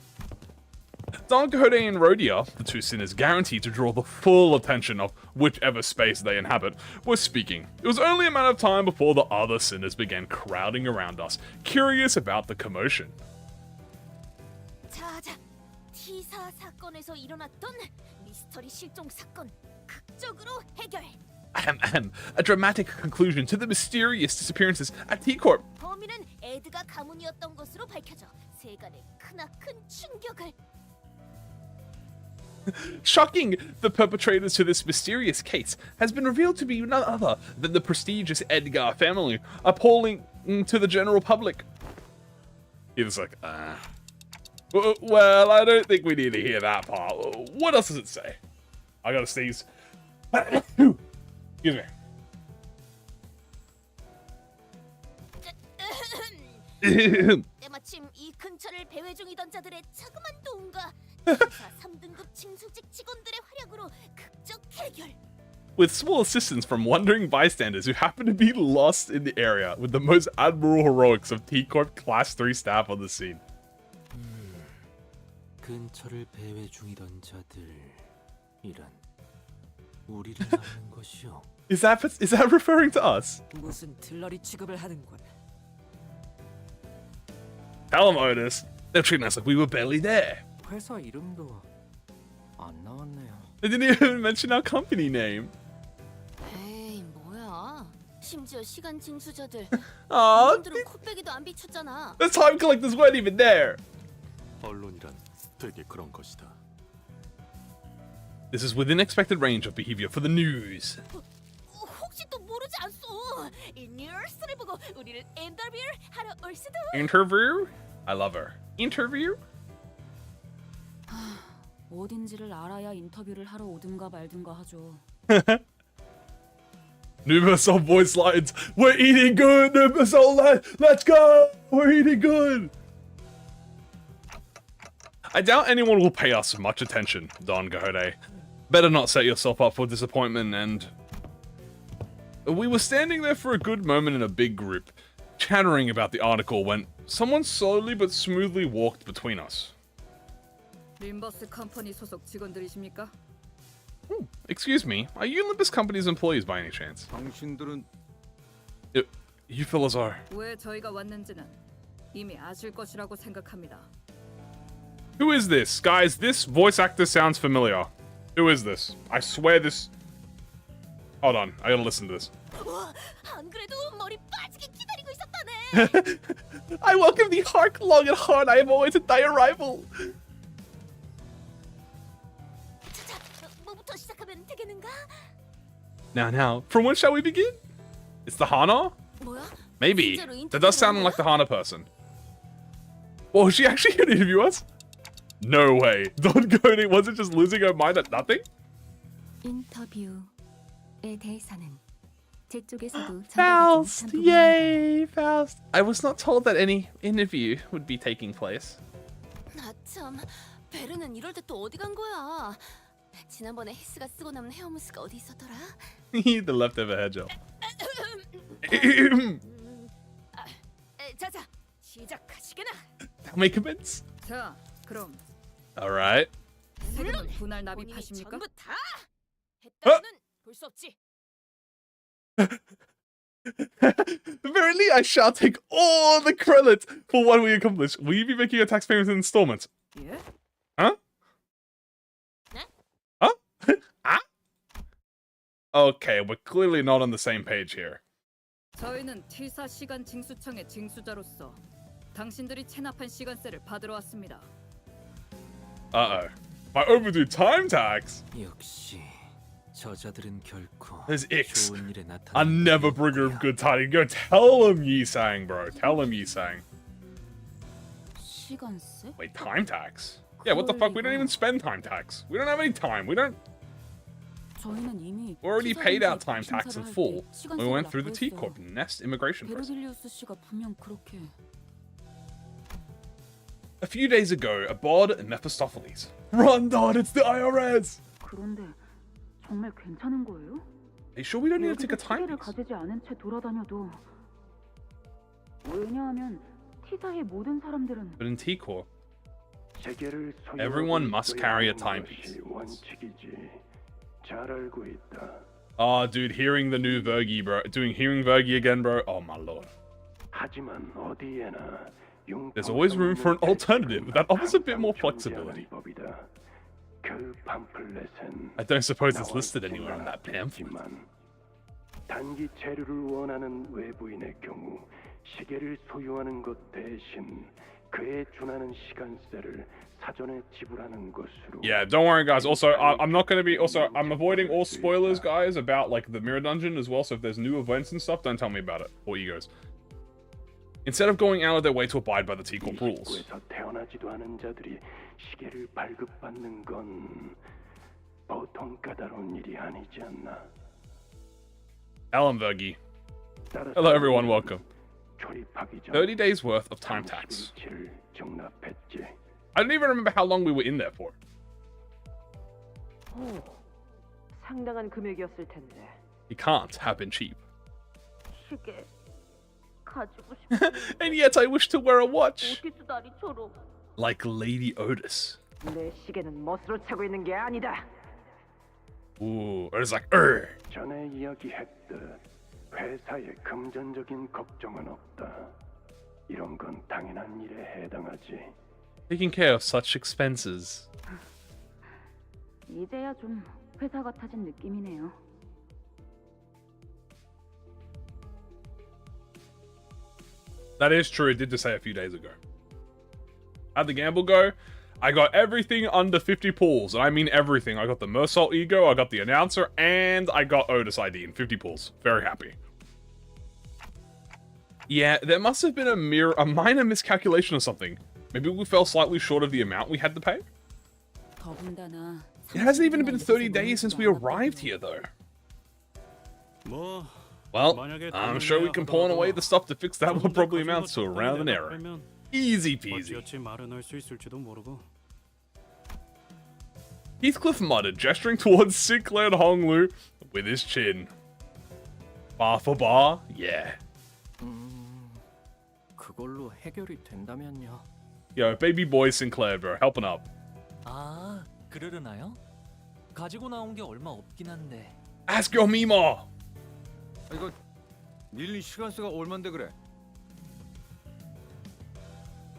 Don Quixote and Rhodia, the two sinners guaranteed to draw the full attention of whichever space they inhabit, were speaking. It was only a matter of time before the other sinners began crowding around us, curious about the commotion. 자, T사 사건에서 일어났던 미스터리 실종 사건 극적으로 해결. A dramatic conclusion to the mysterious disappearances at T-Corp. 범인은 에드가 가문이었던 것으로 밝혀져 세간에 크나큰 충격을. Shocking! The perpetrators to this mysterious case has been revealed to be none other than the prestigious Edgar family, appalling to the general public. He was like, well, I don't think we need to hear that part. What else does it say? I gotta sneeze. Excuse me. 때마침 이 근처를 배회 중이던 자들의 자그만 도움과 3등급 징수직 직원들의 활약으로 극적 해결. With small assistance from wondering bystanders who happen to be lost in the area, with the most admirable heroics of T-Corp Class 3 staff on the scene. 근처를 배회 중이던 자들이란 우리를 말하는 것이요. Is that referring to us? 무슨 들러리 취급을 하는 거야? Tell them, Otis. They're treating us like we were barely there. 회사 이름도 안 나왔네요. They didn't even mention our company name. 에이, 뭐야? 심지어 시간 징수자들. Aww, 이분들은 코빼기도 안 비쳤잖아. the time collectors weren't even there. 언론이란 되게 그런 것이다. This is within expected range of behavior for the news. 혹시 또 모르지 않소? 이 뉴스를 보고 우리를 인터뷰를 하러 올 수도. Interview? I love her. Interview? 어딘지를 알아야 인터뷰를 하러 오든가 말든가 하죠. Nuversol voice lines. We're eating good, Nuversol. Let's go. We're eating good. I doubt anyone will pay us much attention, Don Gode. Better not set yourself up for disappointment. And we were standing there for a good moment in a big group, chattering about the article when someone slowly but smoothly walked between us. 림버스 컴퍼니 소속 직원들이십니까? Excuse me, are you Limbus Company's employees by any chance? 당신들은 You fellas are. 왜 저희가 왔는지는 이미 아실 것이라고 생각합니다. Who is this? Guys, this voice actor sounds familiar. Who is this? I swear this... Hold on, I gotta listen to this. 와, 안 그래도 머리 빠지게 기다리고 있었다네. I welcome thee, hark long and hard, I have awaited thy arrival. 자, 뭐부터 시작하면 되겠는가? Now, from when shall we begin? It's the Hana? 뭐야? Maybe. 진짜로 That does sound like the Hana person. Well, is she actually gonna interview us? No way. Don Goni wasn't just losing her mind at nothing? 인터뷰에 대해서는 제 쪽에서도 Faust! Yay, Faust! I was not told that any interview would be taking place. 나 참, 베르는 이럴 때 또 어디 간 거야? 지난번에 헤스가 쓰고 남은 헤어무스가 어디 있었더라? The leftover hair gel. 자자, 시작하시게나. May commence? 자, 그럼 Alright. 세금을 분할 본인이 납입하십니까? 전부 다 했다고는 볼 수 없지. Verily, I shall take all the credit for what we accomplished. Will you be making your tax payments in installments? 예? Huh? 네? Huh? Ah? Okay, we're clearly not on the same page here. 저희는 T사 시간 징수청의 징수자로서 당신들이 체납한 시간세를 받으러 왔습니다. Uh-oh. My overdue time tax? 역시 저자들은 결코 There's Ix. 좋은 일에 A 나타나는 never bringer of good tidings. Go tell him Yi sang, bro. Tell him Yi sang. 시간세? Wait, time tax? Yeah, what the fuck? We don't even spend time tax. We don't have any time. We 저희는 이미 already paid out time tax in full when we went through the T Corp Nest immigration process. 베르딜리우스 씨가 분명 그렇게. A few days ago, Abod and Mephistopheles. Run, Dad, it's the IRS! 그런데 정말 괜찮은 거예요? Are you sure we don't need to take a 여기서 time 시계를 piece? 가지지 않은 채 돌아다녀도 왜냐하면 T사의 모든 사람들은 But in T Corp, 세계를 everyone must carry a timepiece. Oh, dude, hearing the new Vergi, bro. Hearing Vergi again, bro. Oh, my lord. There's always room for an alternative that offers a bit more flexibility. I don't suppose it's listed anywhere on that pamphlet. 단기 체류를 원하는 외부인의 경우 시계를 소유하는 것 대신 그에 준하는 시간세를 사전에 지불하는 것으로. Yeah, don't worry, guys. Also, I'm not going to be... Also, I'm avoiding all spoilers, guys, about, like, the Mirror Dungeon as well. So if there's new events and stuff, don't tell me about it. Or egos. Instead of going out of their way to abide by the T Corp rules. 태어나지도 않은 자들이 시계를 발급받는 건 보통 까다로운 일이 아니지 않나. Alan Vergi. Hello, everyone. Welcome. 30 days worth of time tax. I don't even remember how long we were in there for. 오, 상당한 금액이었을 텐데. It can't have been cheap. 시계 가지고 싶어. And yet I wish to wear a watch. 오티스 다리처럼. Like Lady Otis. 내 시계는 멋으로 차고 있는 게 아니다. Ooh, or it's like, 전에 이야기했듯 회사에 금전적인 걱정은 없다. 이런 건 당연한 일에 해당하지. Taking care of such expenses. 이제야 좀 회사 같아진 느낌이네요. That is true. It did just say a few days ago. How'd the gamble go? I got everything under 50 pulls. And I mean everything. I got the Mersault Ego, I got the Announcer, and I got Otis ID in 50 pulls. Very happy. Yeah, there must have been a minor miscalculation or something. Maybe we fell slightly short of the amount we had to pay? It hasn't even been 30 days since we arrived here, though. 뭐 Well, I'm sure we can pawn away the stuff to fix that what probably amounts to around an error. Easy peasy. Heathcliff muttered, gesturing towards Sinclair Honglu with his chin. Bar for bar? Yeah. 그걸로 해결이 된다면요. Yo, baby boy Sinclair, bro, helping up. 아, 그러려나요? 가지고 나온 게 얼마 없긴 한데. Ask your Mima! 이거 밀린 시간수가 얼만데 그래?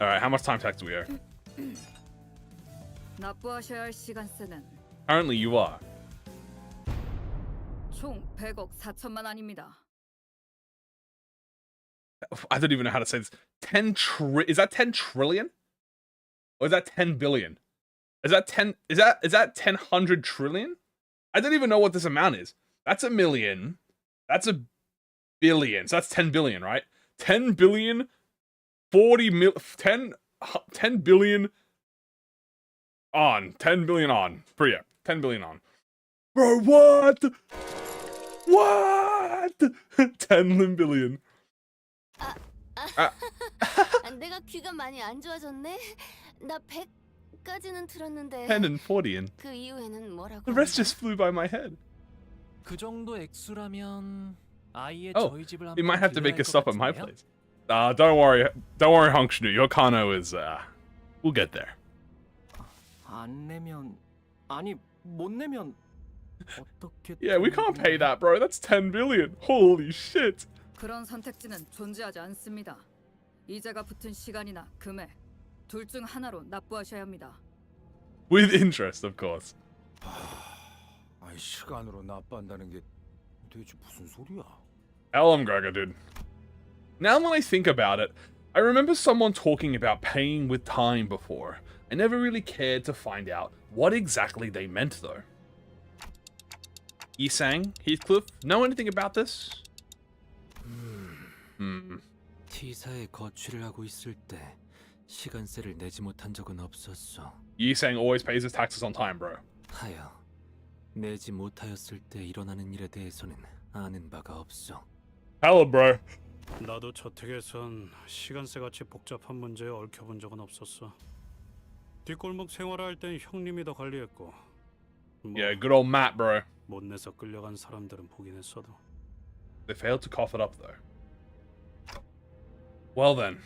Alright, how much time tax do we owe? 납부하셔야 할 시간세는 Currently you are. 총 100억 4천만 원입니다. I don't even know how to say this. Is that 10 trillion? Or is that 10 billion? Is that 10 100 trillion? I don't even know what this amount is. That's a million. That's a billion. So that's 10 billion, right? 10 billion 10 billion on. 10 billion on. Yeah, 10 billion on. Bro, what? What? 10 billion. 내가 귀가 많이 안 좋아졌네. 나 100까지는 들었는데 10 and 40 and 그 이후에는 뭐라고? the rest just flew by my head. 그 정도 액수라면 아예 Oh, 저희 집을 we might have to make a 빌려야 할 stop 것 at my 같은데요? place. Don't worry, Hunkshnu. Your Kano is, we'll get there. 안 내면 아니 못 내면 어떻게? Yeah, we can't pay that, bro. That's 10 billion. Holy shit. 그런 선택지는 존재하지 않습니다. 이자가 붙은 시간이나 금액 둘 중 하나로 납부하셔야 합니다. With interest, of course. 아이 시간으로 납부한다는 게 대체 무슨 소리야? Tell him, Gregor, dude. Now when I think about it, I remember someone talking about paying with time before. I never really cared to find out what exactly they meant, though. Yisang, Heathcliff, know anything about this? T사에 거취를 하고 있을 때 시간세를 내지 못한 적은 없었어. Yisang always pays his taxes on time, bro. 하여 내지 못하였을 때 일어나는 일에 대해서는 아는 바가 없어. Hello, bro. 나도 저택에선 시간세 같이 복잡한 문제에 얽혀본 적은 없었어. 뒷골목 생활할 땐 형님이 더 관리했고. Yeah, good old Matt, bro. 못 내서 끌려간 사람들은 보긴 했어도. They failed to cough it up, though. Well then.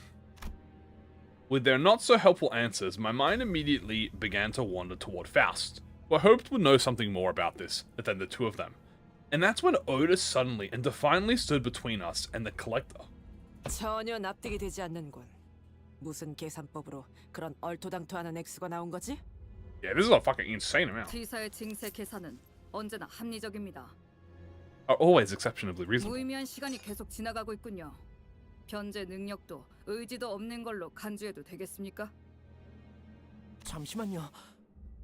With their not-so-helpful answers, my mind immediately began to wander toward Faust, who I hoped would know something more about this than the two of them. And that's when Otis suddenly and defiantly stood between us and the collector. 전혀 납득이 되지 않는군. 무슨 계산법으로 그런 얼토당토하는 액수가 나온 거지? Yeah, this is a fucking insane amount. T사의 징세 계산은 언제나 합리적입니다. Are always exceptionally reasonable. 무의미한 시간이 계속 지나가고 있군요. 현재 능력도 의지도 없는 걸로 간주해도 되겠습니까? 잠시만요.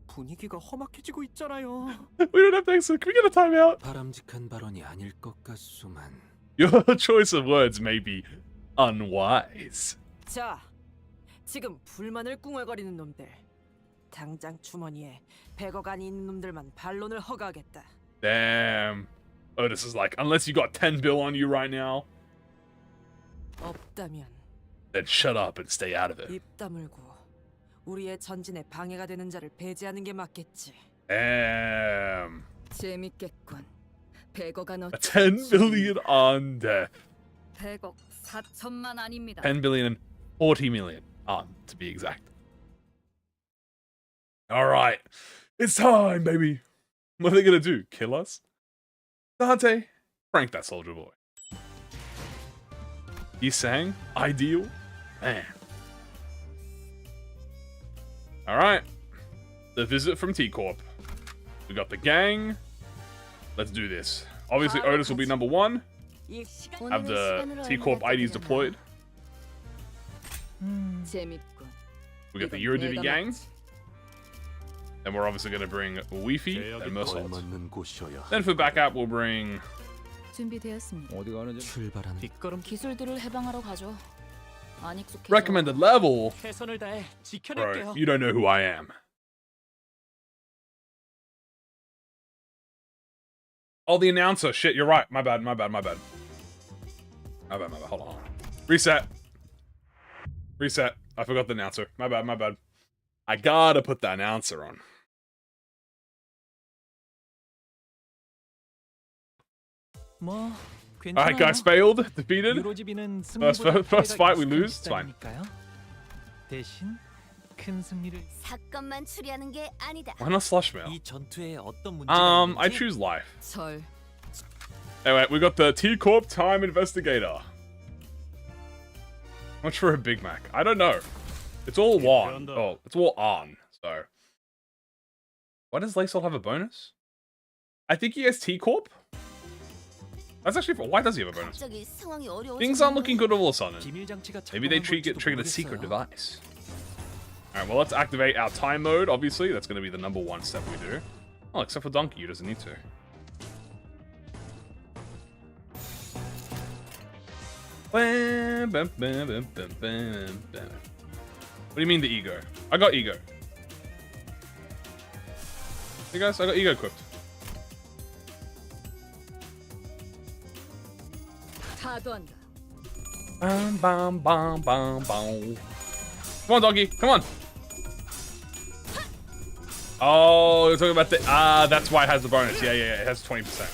분위기가 험악해지고 있잖아요. We don't have to exit. Can we get a timeout? 바람직한 발언이 아닐 것 같소만. Your choice of words may be unwise. 자, 지금 불만을 꿍얼거리는 놈들. 당장 주머니에 100억 안이 있는 놈들만 반론을 허가하겠다. Damn. Otis is like, unless you got 10 bill on you right now, 없다면 then shut up and stay out of it. 입 다물고 우리의 전진에 방해가 되는 자를 배제하는 게 맞겠지. Damn. 재밌겠군. 100억 안 A 어치. 10 billion on death. 100억 4천만 아닙니다. 10 billion and 40 million on, to be exact. Alright. It's time, baby. What are they gonna do? Kill us? Dante, prank that soldier boy. He sang ideal? Man. Alright. The visit from T-Corp. We got the gang. Let's do this. Obviously, Otis will be number one. Have the T-Corp IDs deployed. 재밌군. We got the Eurodivi gang. Then we're obviously going to bring Wi-Fi and Mersault. 걸맞는 곳이어야. Then for backup, we'll bring... 준비되었습니다. 어디 가는지 출발하는 뒷걸음 기술들을 해방하러 가죠. 안 익숙해서 Recommended level. 최선을 다해 Bro, 지켜낼게요. you don't know who I am. Oh, the announcer. Shit, you're right. My bad. My bad. Hold on. Reset. I forgot the announcer. My bad. I gotta put the announcer on. Alright, guys, failed. Defeated. First fight, we lose. It's fine. 사건만 추리하는 게 아니다. Why not slush mail? I choose life. 절. Anyway, we got the T Corp Time Investigator. Much for a Big Mac. I don't know. It's all on. Oh, it's all on. So, why does Lae'zel have a bonus? I think he has T Corp. That's actually. Why does he have a bonus? 갑자기 상황이 어려워져. Things aren't looking good all of a sudden. Maybe they triggered a secret device. Alright, well, let's activate our time mode, obviously. That's going to be the #1 step we do. Oh, except for Donkey, who doesn't need to. What do you mean the ego? I got ego. Hey guys, I got ego equipped. Bam. Come on, Donkey. Come on. Oh, you're talking about the... that's why it has the bonus. Yeah. It has 20%.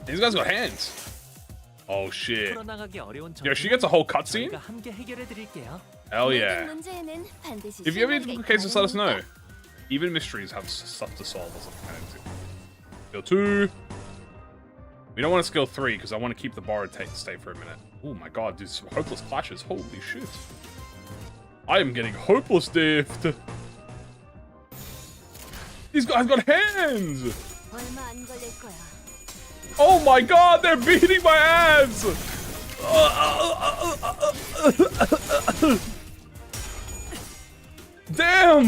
These guys got hands. Oh, shit. Yo, she gets a whole cutscene? Hell yeah. If you have any difficult cases, let us know. Even mysteries have stuff to solve or something. Skill 2. We don't want to skill 3 because I want to keep the borrowed state for a minute. Oh my god, dude, some hopeless clashes. Holy shit. I am getting hopeless diffed. These guys got hands! Oh my god, they're beating my ass! Damn!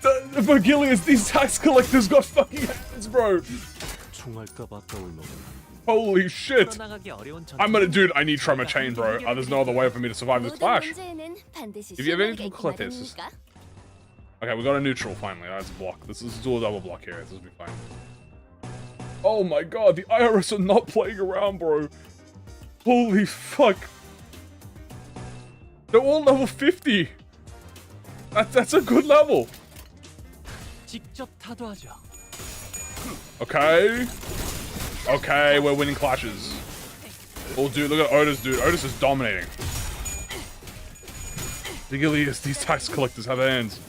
The Vergilius, these tax collectors got fucking hands, bro! Holy shit! Dude, I need Tremor Chain, bro. There's no other way for me to survive this clash. If you have any difficult collect this. Okay, we got a neutral finally. That's a block. Let's do a double block here. This will be fine. Oh my god, the IRS are not playing around, bro. Holy fuck. They're all level 50. That's a good level. Okay, we're winning clashes. Oh, dude, look at Otis, dude. Otis is dominating. Vergilius, these tax collectors have hands.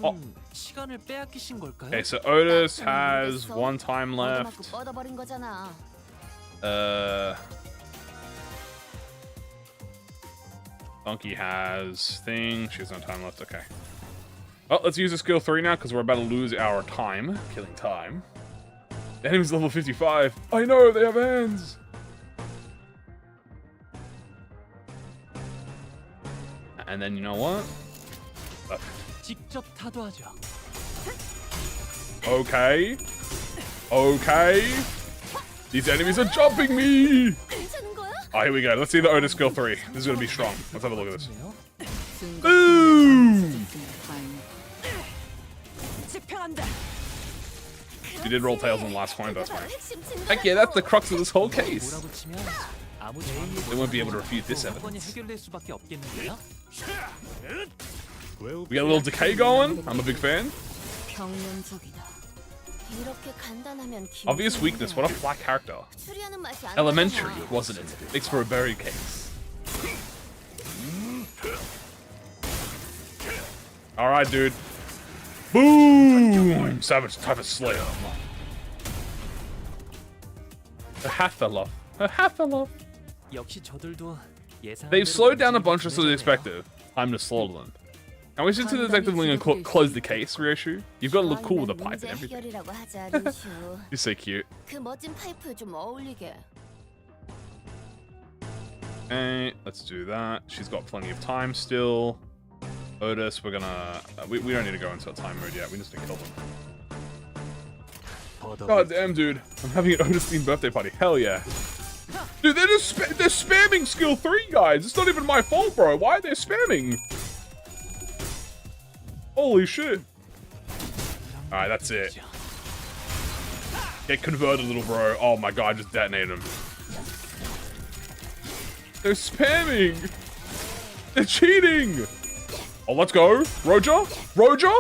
Oh. Okay, so Otis has 1 time left. Donkey has thing. She has no time left. Okay. Well, let's use the skill 3 now because we're about to lose our time. Killing time. The enemy's level 55. I know, they have hands. And then you know what? Okay. These enemies are jumping me. Oh, here we go. Let's see the Otis skill 3. This is going to be strong. Let's have a look at this. Boom! She did roll tails on the last coin, that's fine. Heck yeah, that's the crux of this whole case. They won't be able to refute this evidence. We got a little decay going. I'm a big fan. Obvious weakness. What a flat character. Elementary, wasn't it? Makes for a berry case. Alright, dude. Boom! Savage type of slayer. A half fell off. They've slowed down a bunch just as expected. Time to slaughter them. Can we sit to the detective wing and close the case, Ryoshu? You've got to look cool with a pipe and everything. You're so cute. Okay, let's do that. She's got plenty of time still. Otis, we're gonna... we don't need to go into a time mode yet. We just need to kill them. God damn, dude. I'm having an Otis-themed birthday party. Hell yeah. Dude, they're spamming skill 3, guys. It's not even my fault, bro. Why are they spamming? Holy shit. Alright, that's it. Get converted, little bro. Oh my god, I just detonated him. They're spamming. They're cheating. Oh, let's go. Roger? Roger?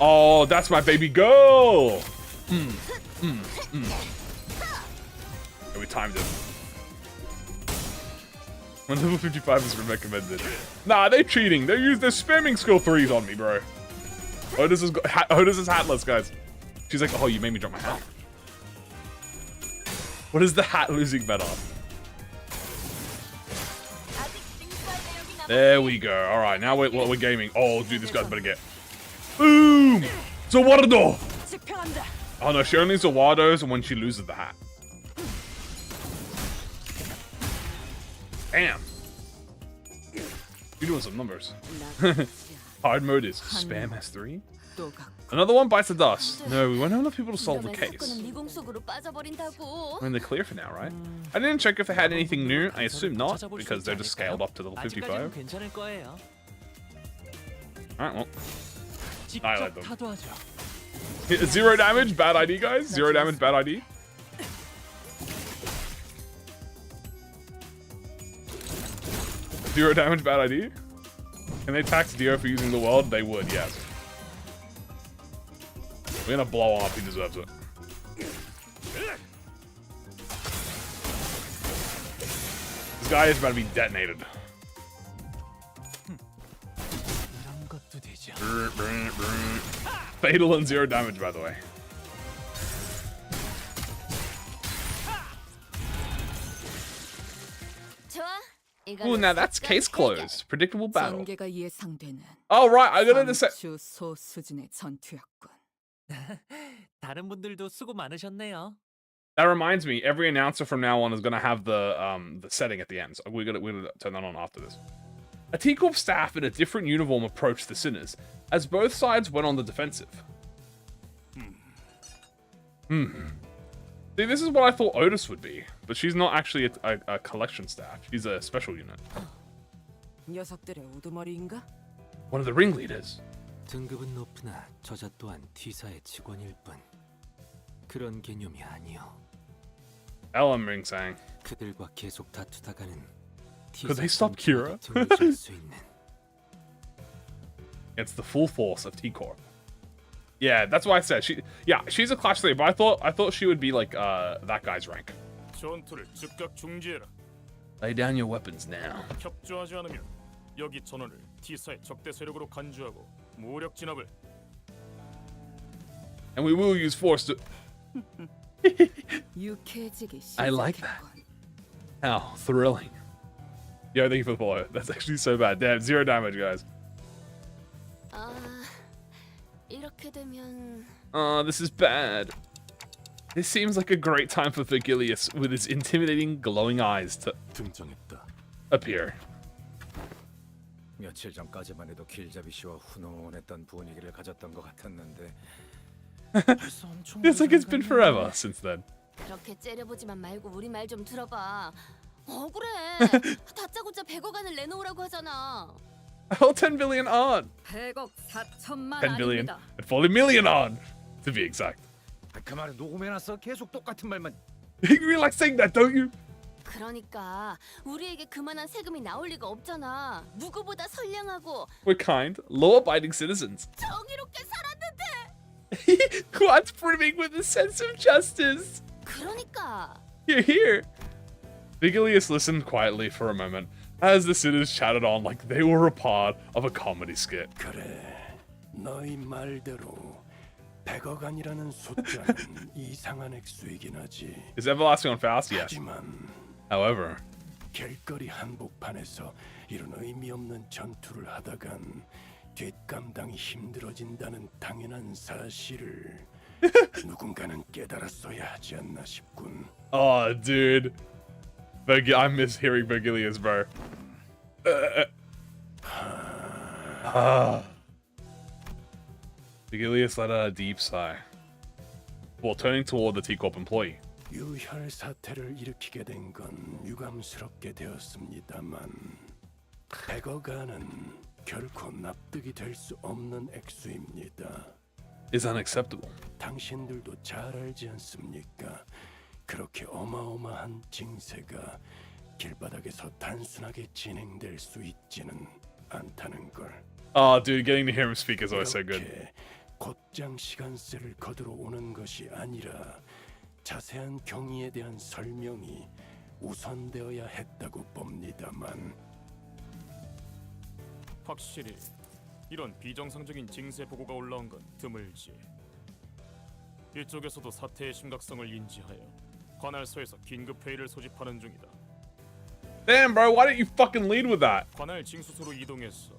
Oh, that's my baby girl. Okay, we timed it. When level 55 has been recommended. Nah, they're cheating. They're spamming skill 3s on me, bro. Otis is hatless, guys. She's like, oh, you made me drop my hat. What is the hat losing better? There we go. All right, now we're gaming. Oh, dude, this guy's better get. Boom! Zawardo! Oh no, she only Zawardos when she loses the hat. Damn. You're doing some numbers. Hard mode is spam S3. Another one bites the dust. No, we won't have enough people to solve the case. I mean, they're clear for now, right? I didn't check if they had anything new. I assume not, because they're just scaled up to level 55. Alright, well. Annihilate them. 0 damage, bad ID, guys. 0 damage, bad ID. Zero damage, bad ID. Can they tax Dio for using the world? They would, yes. We're gonna blow him up, he deserves it. This guy is about to be detonated. Fatal and 0 damage, by the way. Ooh, now that's case closed. Predictable battle. Oh, right, I gotta say. That reminds me, every announcer from now on is gonna have the setting at the end. So we're gonna turn that on after this. A T-Corp staff in a different uniform approached the Sinners, as both sides went on the defensive. See, this is what I thought Otis would be, but she's not actually a collection staff. She's a special unit. One of the ringleaders. 등급은 높으나 저자 또한 T사의 직원일 뿐. 그런 개념이 아니요. Ellen Ring sang. 그들과 계속 다투다가는 Could they stop Kira? It's the full force of T-Corp. Yeah, that's why I said she's a Clash 3, but I thought she would be like that guy's rank. Lay down your weapons now. 협조하지 않으면 여기 전원을 T사의 적대 세력으로 간주하고 무력 진압을. And we will use force to. I like that. How thrilling. Yo, thank you for the follow. That's actually so bad. Damn, 0 damage, guys. This is bad. This seems like a great time for Vergilius with his intimidating glowing eyes to appear. 며칠 전까지만 해도 길잡이 씨와 훈훈했던 분위기를 가졌던 것 같았는데 It's like it's been forever since then. 그렇게 째려보지만 말고 우리 말 좀 들어봐. 억울해. 다짜고짜 100억 원을 내놓으라고 하잖아. Oh, 10 billion on. 100억 4천만 10 billion 아닙니다. and 40 million on, to be exact. 그 말은 녹음해놨어. 계속 똑같은 말만. You like saying that, don't you? 그러니까 우리에게 그만한 세금이 나올 리가 없잖아. 누구보다 선량하고 We're kind, law-abiding citizens. 정의롭게 살았는데. Quite brimming with a sense of justice. 그러니까. Here. Vigilius listened quietly for a moment as the sinners chatted on like they were a part of a comedy skit. 그래, 너희 말대로 100억 원이라는 숫자는 이상한 액수이긴 하지. Is everlasting on fast? Yes. 하지만 However, 길거리 한복판에서 이런 의미 없는 전투를 하다간 뒷감당이 힘들어진다는 당연한 사실을 누군가는 깨달았어야 하지 않나 싶군. Oh, dude. I miss hearing Vergilius, bro. Vergilius let out a deep sigh, while turning toward the T-Corp employee. 유혈 사태를 일으키게 된 건 유감스럽게 되었습니다만 100억 원은 결코 납득이 될 수 없는 액수입니다. Is unacceptable. 당신들도 잘 알지 않습니까? 그렇게 어마어마한 징세가 길바닥에서 단순하게 진행될 수 있지는 않다는 걸. Oh, dude, getting to hear him speak is always so good. 이렇게 곧장 시간세를 거두러 오는 것이 아니라 자세한 경위에 대한 설명이 우선되어야 했다고 봅니다만. 확실히 이런 비정상적인 징세 보고가 올라온 건 드물지. 이쪽에서도 사태의 심각성을 인지하여 관할소에서 긴급 회의를 소집하는 중이다. Damn, bro, why didn't you fucking lead with that? 관할 징수소로 이동해서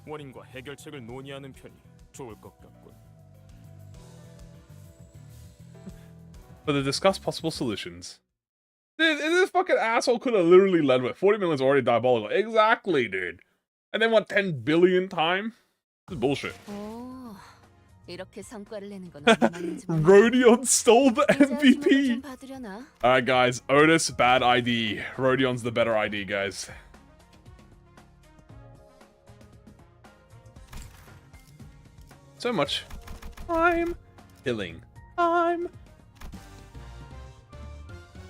원인과 해결책을 논의하는 편이 좋을 것 같군. But to discuss possible solutions. Dude, this fucking asshole could have literally led with 40 million is already diabolical. Exactly, dude. And then what, 10 billion time? This is bullshit. 오, 이렇게 성과를 내는 건 얼마만인지 몰라. Rodion stole the 이제야 주목을 MVP. 좀 받으려나? Alright, guys. Otis, bad ID. Rodion's the better ID, guys. So much. I'm killing. I'm.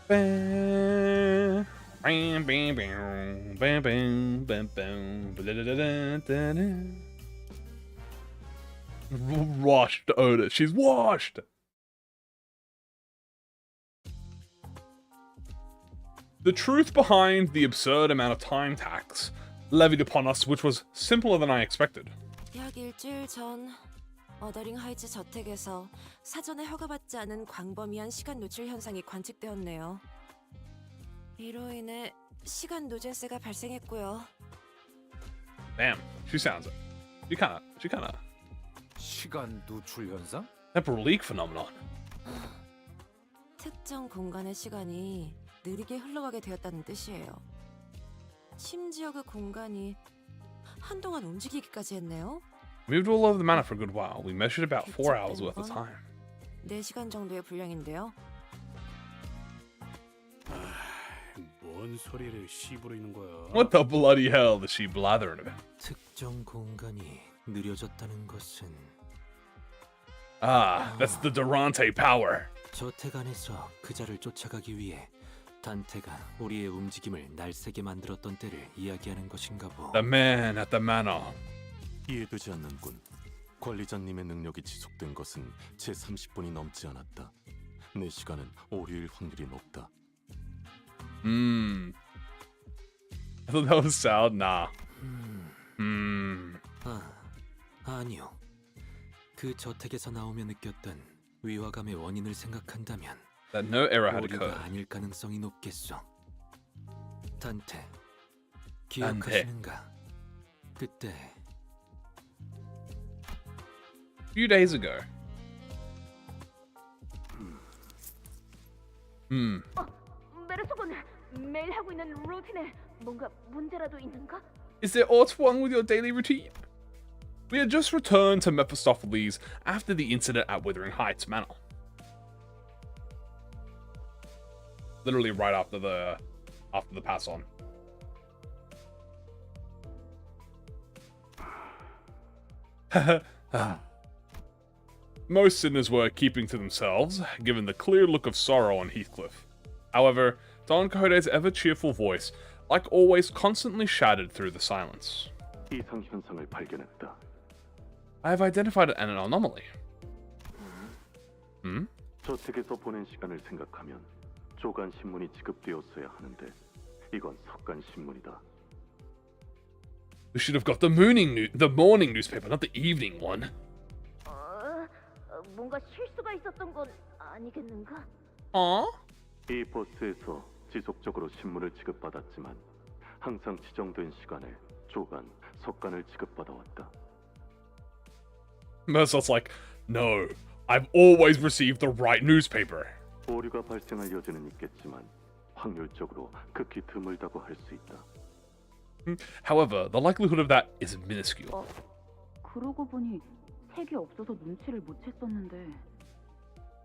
Bam. Bam, bam, bam, bam, bam, bam, bam, ba-da-da-da-da-da. Washed Otis. She's washed. The truth behind the absurd amount of time tax levied upon us, which was simpler than I expected. 약 일주일 전 어더링 하이츠 저택에서 사전에 허가받지 않은 광범위한 시간 노출 현상이 관측되었네요. 이로 인해 시간 누진세가 발생했고요. Damn, she sounds it. She kinda. 시간 누출 현상? Temporal leak phenomenon. 특정 공간의 시간이 느리게 흘러가게 되었다는 뜻이에요. 심지어 그 공간이 한동안 움직이기까지 했네요. Moved all over the manor for a good while. We measured about 4 hours worth of time. 4시간 정도의 분량인데요. 뭔 소리를 씨부리는 거야? What the bloody hell is she blathering about? 특정 공간이 느려졌다는 것은 That's the Durante power. 저택 안에서 그자를 쫓아가기 위해 단테가 우리의 움직임을 날새게 만들었던 때를 이야기하는 것인가 보. The man at the manor. 이해되지 않는군. 관리자님의 능력이 지속된 것은 제 30분이 넘지 않았다. 내 시간은 오류일 확률이 높다. I thought that was sound. Nah. 아니요. 그 저택에서 나오며 느꼈던 위화감의 원인을 생각한다면 That no error had 오류가 occurred. 아닐 가능성이 높겠어. 단테, 기억하시는가? 그때 Few days ago. 메르소군 매일 하고 있는 루틴에 뭔가 문제라도 있는가? Is there aught wrong with your daily routine? We had just returned to Mephistopheles after the incident at Withering Heights Manor. Literally right after the pass on. Most sinners were keeping to themselves, given the clear look of sorrow on Heathcliff. However, Don Quixote's ever-cheerful voice, like always, constantly shattered through the silence. 이상 현상을 발견했다. I have identified an anomaly. 저택에서 보낸 시간을 생각하면 조간 신문이 지급되었어야 하는데 이건 석간 신문이다. We should have got the morning newspaper, not the evening one. 뭔가 실수가 있었던 건 아니겠는가? 이 버스에서 지속적으로 신문을 지급받았지만 항상 지정된 시간에 조간, 석간을 지급받아왔다. Mercer's like, no, I've always received the right newspaper. 오류가 발생할 여지는 있겠지만 확률적으로 극히 드물다고 할 수 있다. However, the likelihood of that is minuscule. 그러고 보니 색이 없어서 눈치를 못 챘었는데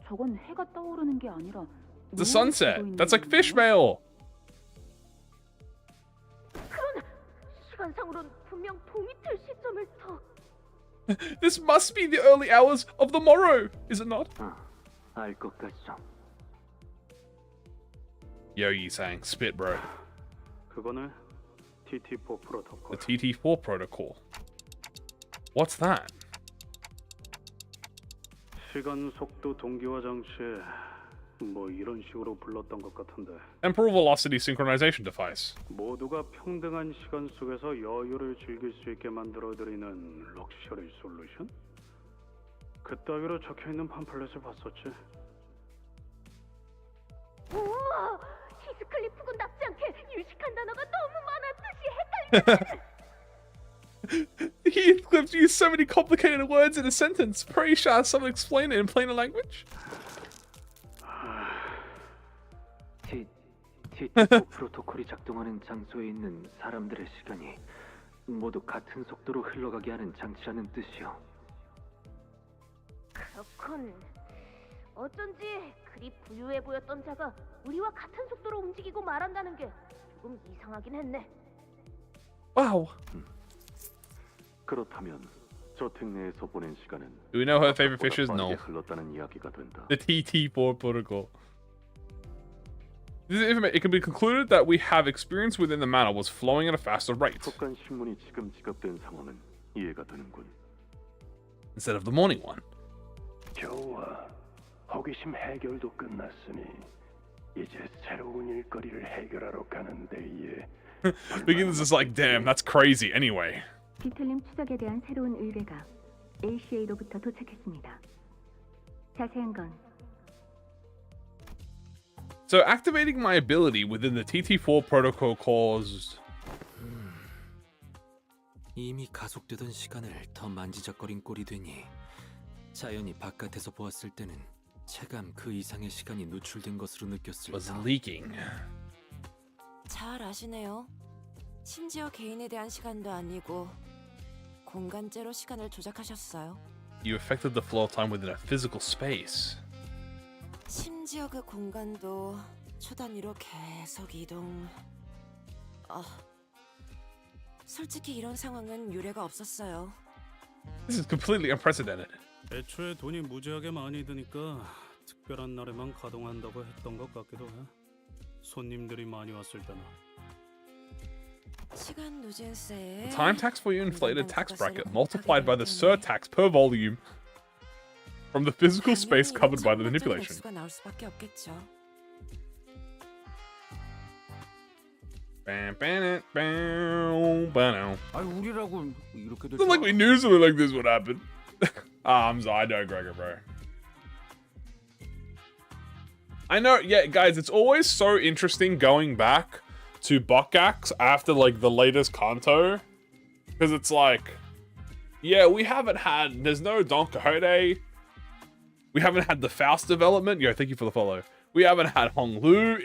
저건 해가 떠오르는 게 아니라 The sunset. That's like fish mail. 그런 시간상으론 분명 동이 틀 시점을 더. This must be the early hours of the morrow, is it not? 알 것 같죠. Yo, you saying spit, bro. 그거는 TT4 프로토콜. The TT4 protocol. What's that? 시간 속도 동기화 장치 뭐 이런 식으로 불렀던 것 같은데. Temporal velocity synchronization device. 모두가 평등한 시간 속에서 여유를 즐길 수 있게 만들어드리는 럭셔리 솔루션? 그따위로 적혀있는 팜플렛을 봤었지. 우와, 히스클리프군답지 않게 유식한 단어가 너무 많아 뜻이 헷갈려. Heathcliff used so many complicated words in a sentence. Pray shall someone explain it in plainer language? TT4 프로토콜이 작동하는 장소에 있는 사람들의 시간이 모두 같은 속도로 흘러가게 하는 장치라는 뜻이요. 그렇군. 어쩐지 그리 부유해 보였던 자가 우리와 같은 속도로 움직이고 말한다는 게 조금 이상하긴 했네. Wow. 그렇다면 저택 내에서 보낸 시간은 Do we know her favorite fishes? No. 흘렀다는 이야기가 된다. The TT4 protocol. It can be concluded that we have experience within the manor was flowing at a faster rate. 속간 신문이 지금 지급된 상황은 이해가 되는군. Instead of the morning one. 좋아. 호기심 해결도 끝났으니 이제 새로운 일거리를 해결하러 가는 데에 Begins is like, damn, that's crazy. Anyway. 비틀림 추적에 대한 새로운 의뢰가 ACA로부터 도착했습니다. 자세한 건 So activating my ability within the TT4 protocol caused... 이미 가속되던 시간을 더 만지작거린 꼴이 되니 자연히 바깥에서 보았을 때는 체감 그 이상의 시간이 누출된 것으로 느꼈을 was 터. leaking. 잘 아시네요. 심지어 개인에 대한 시간도 아니고 공간제로 시간을 조작하셨어요. You affected the flow of time within a physical space. 심지어 그 공간도 초단위로 계속 이동. 솔직히 이런 상황은 유례가 없었어요. This is completely unprecedented. 애초에 돈이 무지하게 많이 드니까 특별한 날에만 가동한다고 했던 것 같기도 해. 손님들이 많이 왔을 때나. 시간 누진세에 The time tax for your inflated tax bracket multiplied by the surtax per volume from the physical space covered by the manipulation. 액수가 나올 수밖에 없겠죠. 아, 우리라고 이렇게 It's not like we knew something like this would happen. I'm sorry, I know, Gregor, bro. I know, yeah, guys, it's always so interesting going back to BOKGAK after, like, the latest Kanto. Because it's like, yeah, we haven't had, there's no Don Quixote. We haven't had the Faust development. Yo, thank you for the follow. We haven't had Hong Lu,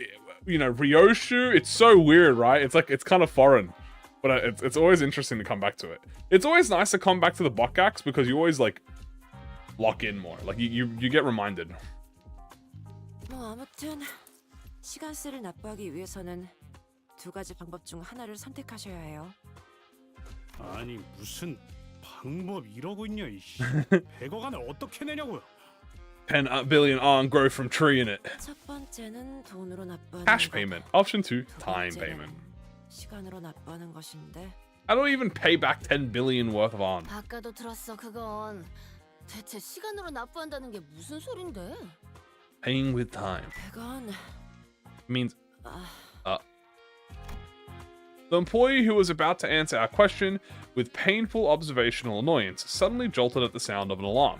you know, Ryoshu. It's so weird, right? It's like, it's kind of foreign. But it's always interesting to come back to it. It's always nice to come back to the BOKGAKs because you always, like, lock in more. Like, you get reminded. 뭐 아무튼 시간세를 납부하기 위해서는 두 가지 방법 중 하나를 선택하셔야 해요. 아니 무슨 방법 이러고 있냐 이씨. 100억 안에 어떻게 내냐고요. 10 billion on grow from tree in it. 첫 번째는 돈으로 납부하는 Cash 것. payment. Option 2, 두 time 번째는 payment. 시간으로 납부하는 것인데. I don't even pay back 10 billion worth of on. 아까도 들었어 그건. 대체 시간으로 납부한다는 게 무슨 소린데? Paying with time 그건 means the employee who was about to answer our question with painful observational annoyance suddenly jolted at the sound of an alarm.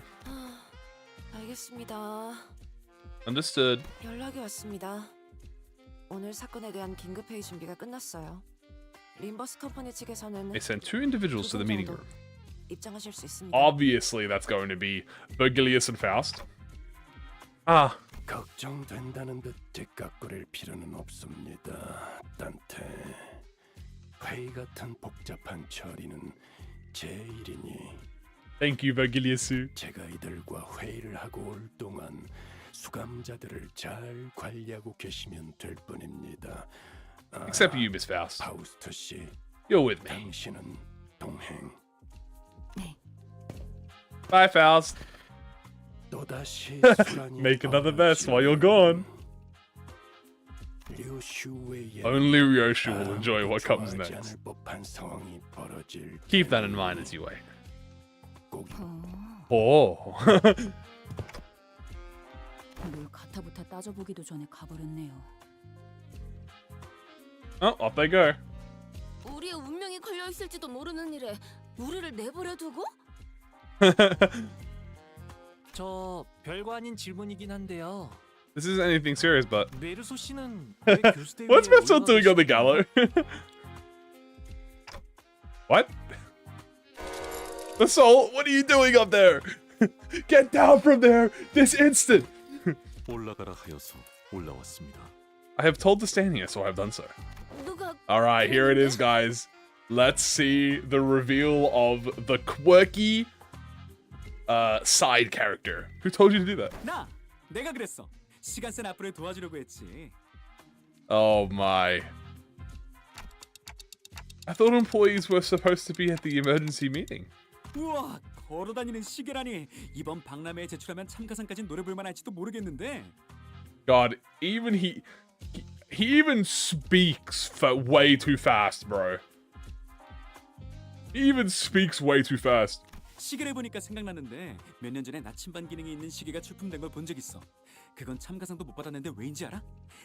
알겠습니다. Understood. 연락이 왔습니다. 오늘 사건에 대한 긴급 회의 준비가 끝났어요. 림버스 컴퍼니 측에서는 They sent 2 individuals to the meeting room. 입장하실 수 있습니다. Obviously, that's going to be Virgilius and Faust. Ah, 걱정된다는 듯 뒷깎거릴 필요는 없습니다. 단테. 회의 같은 복잡한 처리는 제 일이니 thank you, Virgilius. 제가 이들과 회의를 하고 올 동안 수감자들을 잘 관리하고 계시면 될 뿐입니다. Except you, Miss Faust. 파우스트 씨, You're with me. 당신은 동행. Bye, Faust. 또다시 Make another mess while you're gone. Only Ryoshu will enjoy what comes next. Keep that in mind as you wait. Oh. 뭘 가타부타 따져보기도 전에 가버렸네요. Oh, off they go. 우리의 운명이 걸려 있을지도 모르는 일에 우리를 내버려 두고? 저 별거 아닌 질문이긴 한데요. This isn't anything serious, but 메르소 씨는 왜 교수대 what's 위에 Mephisto doing on the gallows? What? The soul, what are you doing up there? Get down from there this instant! 올라가라 하여서 올라왔습니다. I have told to stand here, so I have done so. 누가 Alright, here it is, guys. Let's see the reveal of the quirky side character. Who told you to do that? 나 내가 그랬어. 시간새 납부를 도와주려고 했지. Oh my. I thought employees were supposed to be at the emergency meeting. 우와, 걸어다니는 시계라니. 이번 박람회에 제출하면 참가상까지 노려볼 만할지도 모르겠는데. God, even he even speaks way too fast, bro. He even speaks way too fast. 시계를 보니까 생각났는데 몇 년 전에 나침반 기능이 있는 시계가 출품된 걸 본 적 있어. 그건 참가상도 못 받았는데 왜인지 알아?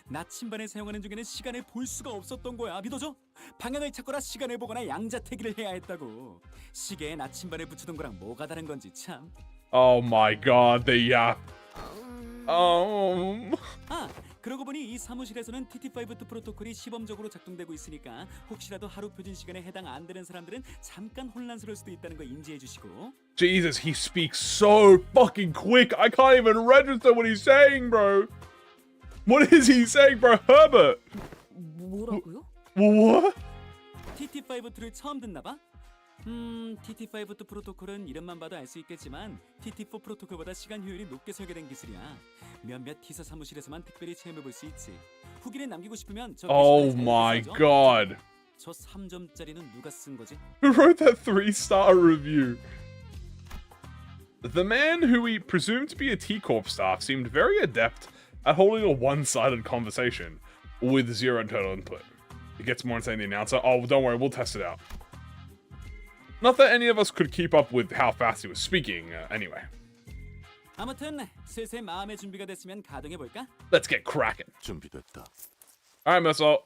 나침반을 사용하는 중에는 시간을 볼 수가 없었던 거야. 믿어줘? 방향을 찾거나 시간을 보거나 양자태기를 해야 했다고. 시계에 나침반을 붙이던 거랑 뭐가 다른 건지 참. Oh my god, the yap. 아, 그러고 보니 이 사무실에서는 TT5 프로토콜이 시범적으로 작동되고 있으니까 혹시라도 하루 표준 시간에 해당 안 되는 사람들은 잠깐 혼란스러울 수도 있다는 거 인지해 주시고. Jesus, he speaks so fucking quick. I can't even register what he's saying, bro. What is he saying, bro? Herbert. 뭐라고요? What? TT5를 처음 듣나 봐? TT5 프로토콜은 이름만 봐도 알 수 있겠지만 TT4 프로토콜보다 시간 효율이 높게 설계된 기술이야. 몇몇 T사 사무실에서만 특별히 체험해 볼 수 있지. 후기를 남기고 싶으면 저 Oh my god. 저 3점짜리는 누가 쓴 거지? Who wrote that 3-star review? The man who we presume to be a T-Corp staff seemed very adept at holding a one-sided conversation with zero total input. It gets more insane, the announcer. Oh, don't worry, we'll test it out. Not that any of us could keep up with how fast he was speaking, anyway. 아무튼 슬슬 마음의 준비가 됐으면 가동해 볼까? Let's get cracking. 준비됐다. Alright, Missile.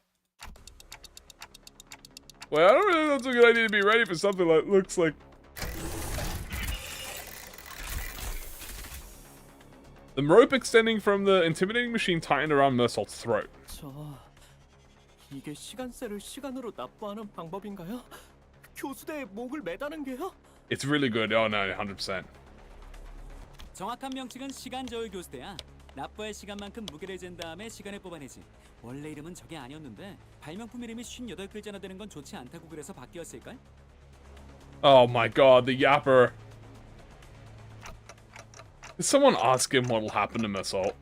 Well, I don't really know if it's a good idea to be ready for something that looks like... The rope extending from the intimidating machine tightened around Mersault's throat. 이게 시간세를 시간으로 납부하는 방법인가요? 교수대에 목을 매다는 게요? It's really good. Oh no, 100%. 정확한 명칭은 시간 저울 교수대야. 납부할 시간만큼 무게를 잰 다음에 시간을 뽑아내지. 원래 이름은 저게 아니었는데 발명품 이름이 58글자나 되는 건 좋지 않다고 그래서 바뀌었을걸? Oh my god, the yapper. Did someone ask him what will happen to Mersault?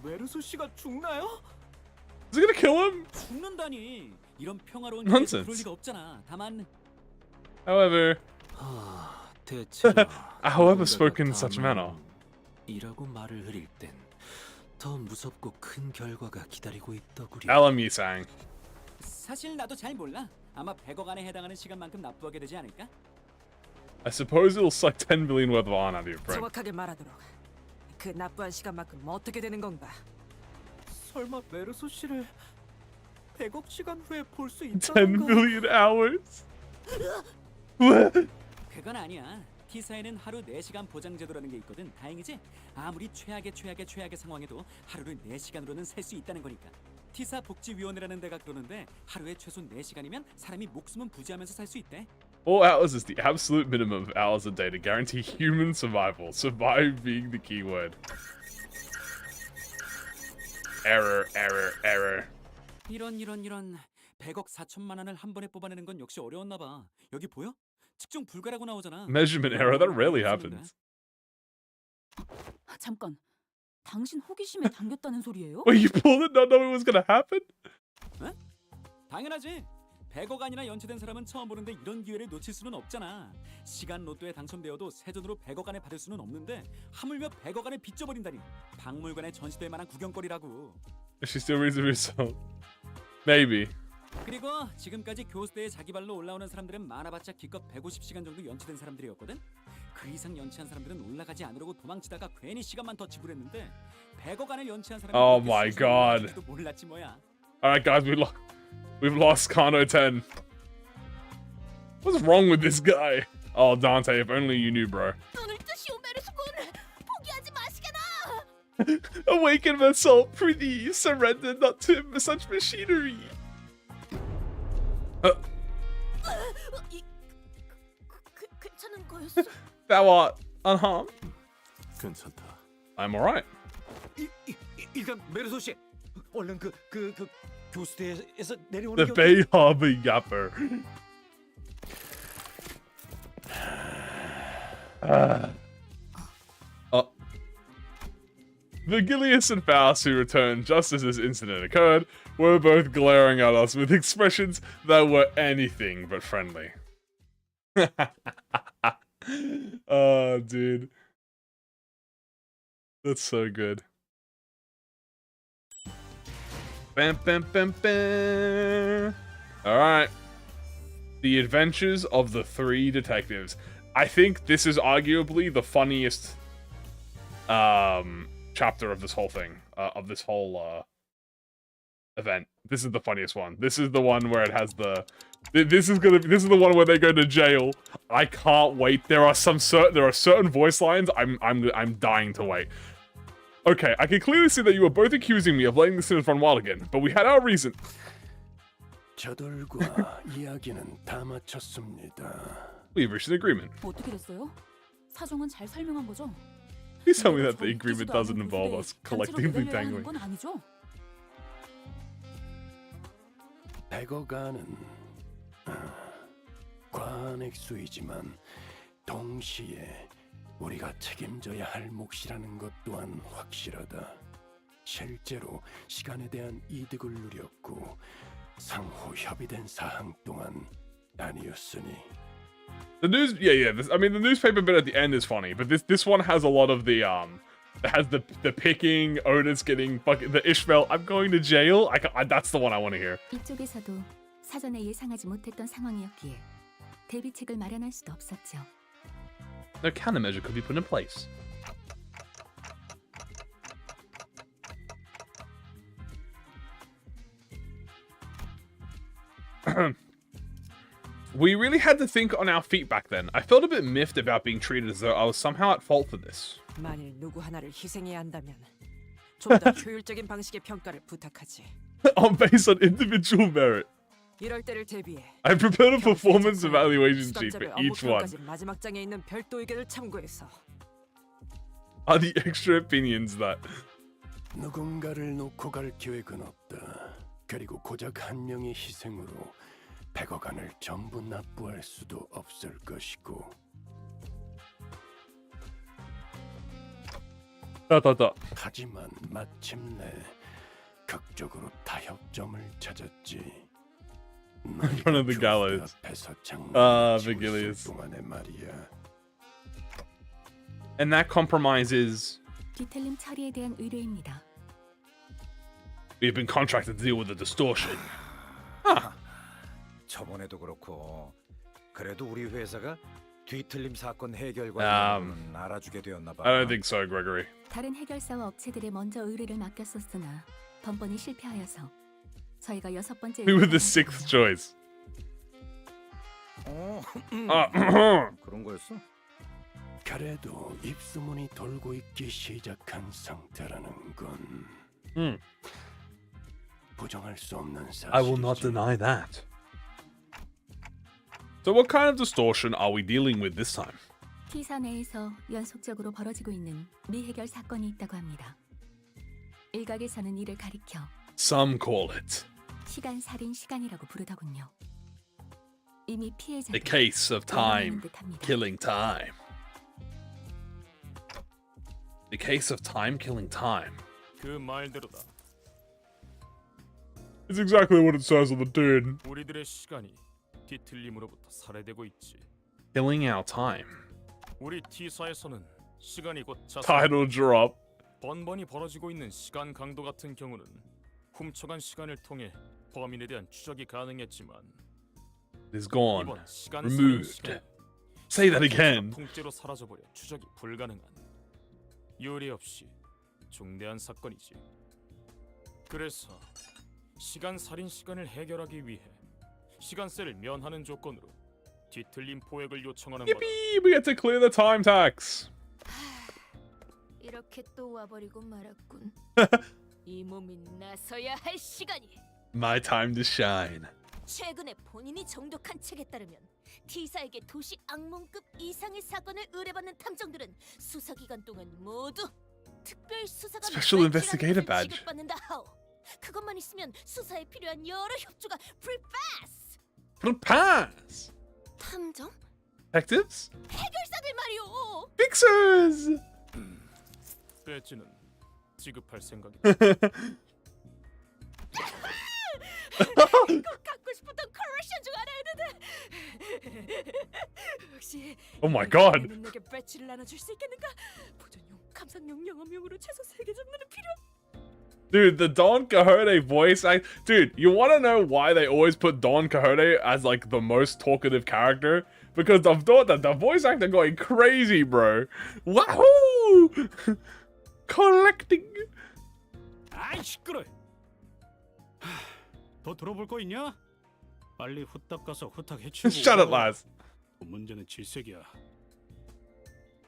메르소 씨가 죽나요? Is it gonna kill him? 죽는다니. 이런 평화로운 Nonsense. 그럴 리가 없잖아. 다만 However, however spoken in such manner. 이라고 말을 흐릴 땐 더 무섭고 큰 결과가 기다리고 있더구려. Alamyang. 사실 나도 잘 몰라. 아마 100억 안에 해당하는 시간만큼 납부하게 되지 않을까? I suppose it'll suck 10 billion worth of iron out of your brain. 정확하게 말하도록. 그 납부한 시간만큼 어떻게 되는 건가? 설마 메르소 씨를 100억 시간 후에 볼 수 10 billion hours? What? 그건 아니야. T사에는 하루 4시간 보장 제도라는 게 있거든. 다행이지? 아무리 최악의 상황에도 하루를 4시간으로는 살 수 있다는 거니까. T사 복지위원회라는 데가 그러는데 하루에 최소 4시간이면 사람이 목숨은 부지하면서 살 수 있대. 4 hours is the absolute minimum of hours a day to guarantee human survival. Survive being the key word. Error, error, error. 이런 100억 4천만 원을 한 번에 뽑아내는 건 역시 어려웠나 봐. 여기 보여? 측정 불가라고 나오잖아. Measurement error, that rarely happens. 잠깐. 당신 호기심에 당겼다는 소리예요? Wait, you pulled it not knowing it was gonna happen? 응? 당연하지. 100억 안이나 연체된 사람은 처음 보는데 이런 기회를 놓칠 수는 없잖아. 시간 로또에 당첨되어도 세전으로 100억 안에 받을 수는 없는데 하물며 100억 안에 빚져버린다니. 박물관에 전시될 만한 구경거리라고. She still reads it herself. Maybe. 그리고 지금까지 교수대에 자기 발로 올라오는 사람들은 많아봤자 기껏 150시간 정도 연체된 사람들이었거든. 그 이상 연체한 사람들은 올라가지 않으려고 도망치다가 괜히 시간만 더 지불했는데 100억 안을 연체한 사람이 Oh my god. 몰랐지 뭐야. Alright guys, we've lost Kano 10. What's wrong with this guy? Oh Dante, if only you knew, bro. 눈을 뜨시오 메르스군. 포기하지 마시게나. Awaken my soul, prithee, surrender not to such machinery. 괜찮은 거였어? Thou art unharmed? 괜찮다. I'm alright. 일단 메르소 씨, 얼른 그 교수대에서 내려오는 The Bay Harbor Yapper. Vigilius and Faust, who returned just as this incident occurred, were both glaring at us with expressions that were anything but friendly. Oh, dude. That's so good. Bam, bam, bam, bam. Alright. The Adventures of the Three Detectives. I think this is arguably the funniest chapter of this whole thing. Of this whole event. This is the funniest one. This is the one where it has the this is the one where they go to jail. I can't wait. There are certain voice lines I'm dying to wait. Okay, I can clearly see that you were both accusing me of letting the sinners run wild again, but we had our reason. 저들과 이야기는 다 마쳤습니다. We've reached an agreement. 어떻게 됐어요? 사정은 잘 설명한 거죠? Please tell me that the agreement doesn't involve us collectively dangling. 건 아니죠? 100억 안은 관액수이지만 동시에 우리가 책임져야 할 몫이라는 것 또한 확실하다. 실제로 시간에 대한 이득을 누렸고 상호 협의된 사항 또한 아니었으니. The news, yeah. I mean, the newspaper bit at the end is funny, but this one has a lot of the it has the picking, Otis getting fucking the Ishmael. I'm going to jail. That's the one I want to hear. 이쪽에서도 사전에 예상하지 못했던 상황이었기에 대비책을 마련할 수도 없었죠. No countermeasure could be put in place. We really had to think on our feet back then. I felt a bit miffed about being treated as though I was somehow at fault for this. 만일 누구 하나를 희생해야 한다면 좀 더 효율적인 방식의 평가를 부탁하지. Based on individual merit. 이럴 때를 대비해 I prepared a performance evaluation sheet for each one. 마지막 장에 있는 별도 의견을 참고해서. Are the extra opinions that 누군가를 놓고 갈 계획은 없다. 그리고 고작 한 명의 희생으로 100억 안을 전부 납부할 수도 없을 것이고. 하지만 마침내 극적으로 타협점을 찾았지. in front of the gallows? Vigilius. And that compromise is 디텔림 처리에 대한 의뢰입니다. we've been contracted to deal with the distortion. 저번에도 그렇고 그래도 우리 회사가 뒤틀림 사건 해결과는 알아주게 되었나 봐. I don't think so, Gregory. 다른 해결사와 업체들에 먼저 의뢰를 맡겼었으나 번번이 실패하여서 저희가 6번째 We were the 6th choice. 그런 거였어? 그래도 입소문이 돌고 있기 시작한 상태라는 건 부정할 수 없는 사실이지. I will not deny that. So what kind of distortion are we dealing with this time? T사 내에서 연속적으로 벌어지고 있는 미해결 사건이 있다고 합니다. 일각에서는 이를 가리켜 Some call it 시간 살인 시간이라고 부르더군요. 이미 피해자들 the case of time killing time. The case of time killing time. 그 말대로다. It's exactly what it says on the tin. 우리들의 시간이 뒤틀림으로부터 살해되고 있지. Killing our time. 우리 T사에서는 시간이 곧 Title drop. 번번이 벌어지고 있는 시간 강도 같은 경우는 훔쳐간 시간을 통해 범인에 대한 추적이 가능했지만 It is gone. 이번 시간 Removed. Say that again. 통째로 사라져버려 추적이 불가능한 유례 없이 중대한 사건이지. 그래서 시간 살인 시간을 해결하기 위해 시간세를 면하는 조건으로 뒤틀림 포획을 요청하는 바다. Yippee! We get to clear the time tax. 이렇게 또 와버리고 말았군. 이 몸이 나서야 할 시간이. My time to shine. 최근에 본인이 정독한 책에 따르면 T사에게 도시 악몽급 이상의 사건을 의뢰받는 탐정들은 수사기간 동안 모두 특별 수사관 Special Investigator Badge. 지급받는다 하오. 그것만 있으면 수사에 필요한 여러 협조가 프리패스. Pass. 탐정? Detectives? 해결사들 말이오. Fixers. 배지는 지급할 생각이다. 꼭 갖고 싶었던 컬렉션 중 하나였는데. 혹시 Oh my god. 내게 배지를 나눠줄 수 있겠는가? 보존용, 감상용, 영업용으로 최소 3개 정도는 필요. Dude, the Don Quixote voice act. Dude, you want to know why they always put Don Quixote as like the most talkative character? Because I've thought that the voice actor going crazy, bro. Wahoo! Collecting. 아이 시끄러. 더 들어볼 거 있냐? 빨리 후딱 가서 후딱 해치우고. Shut up, lads. 문제는 질색이야.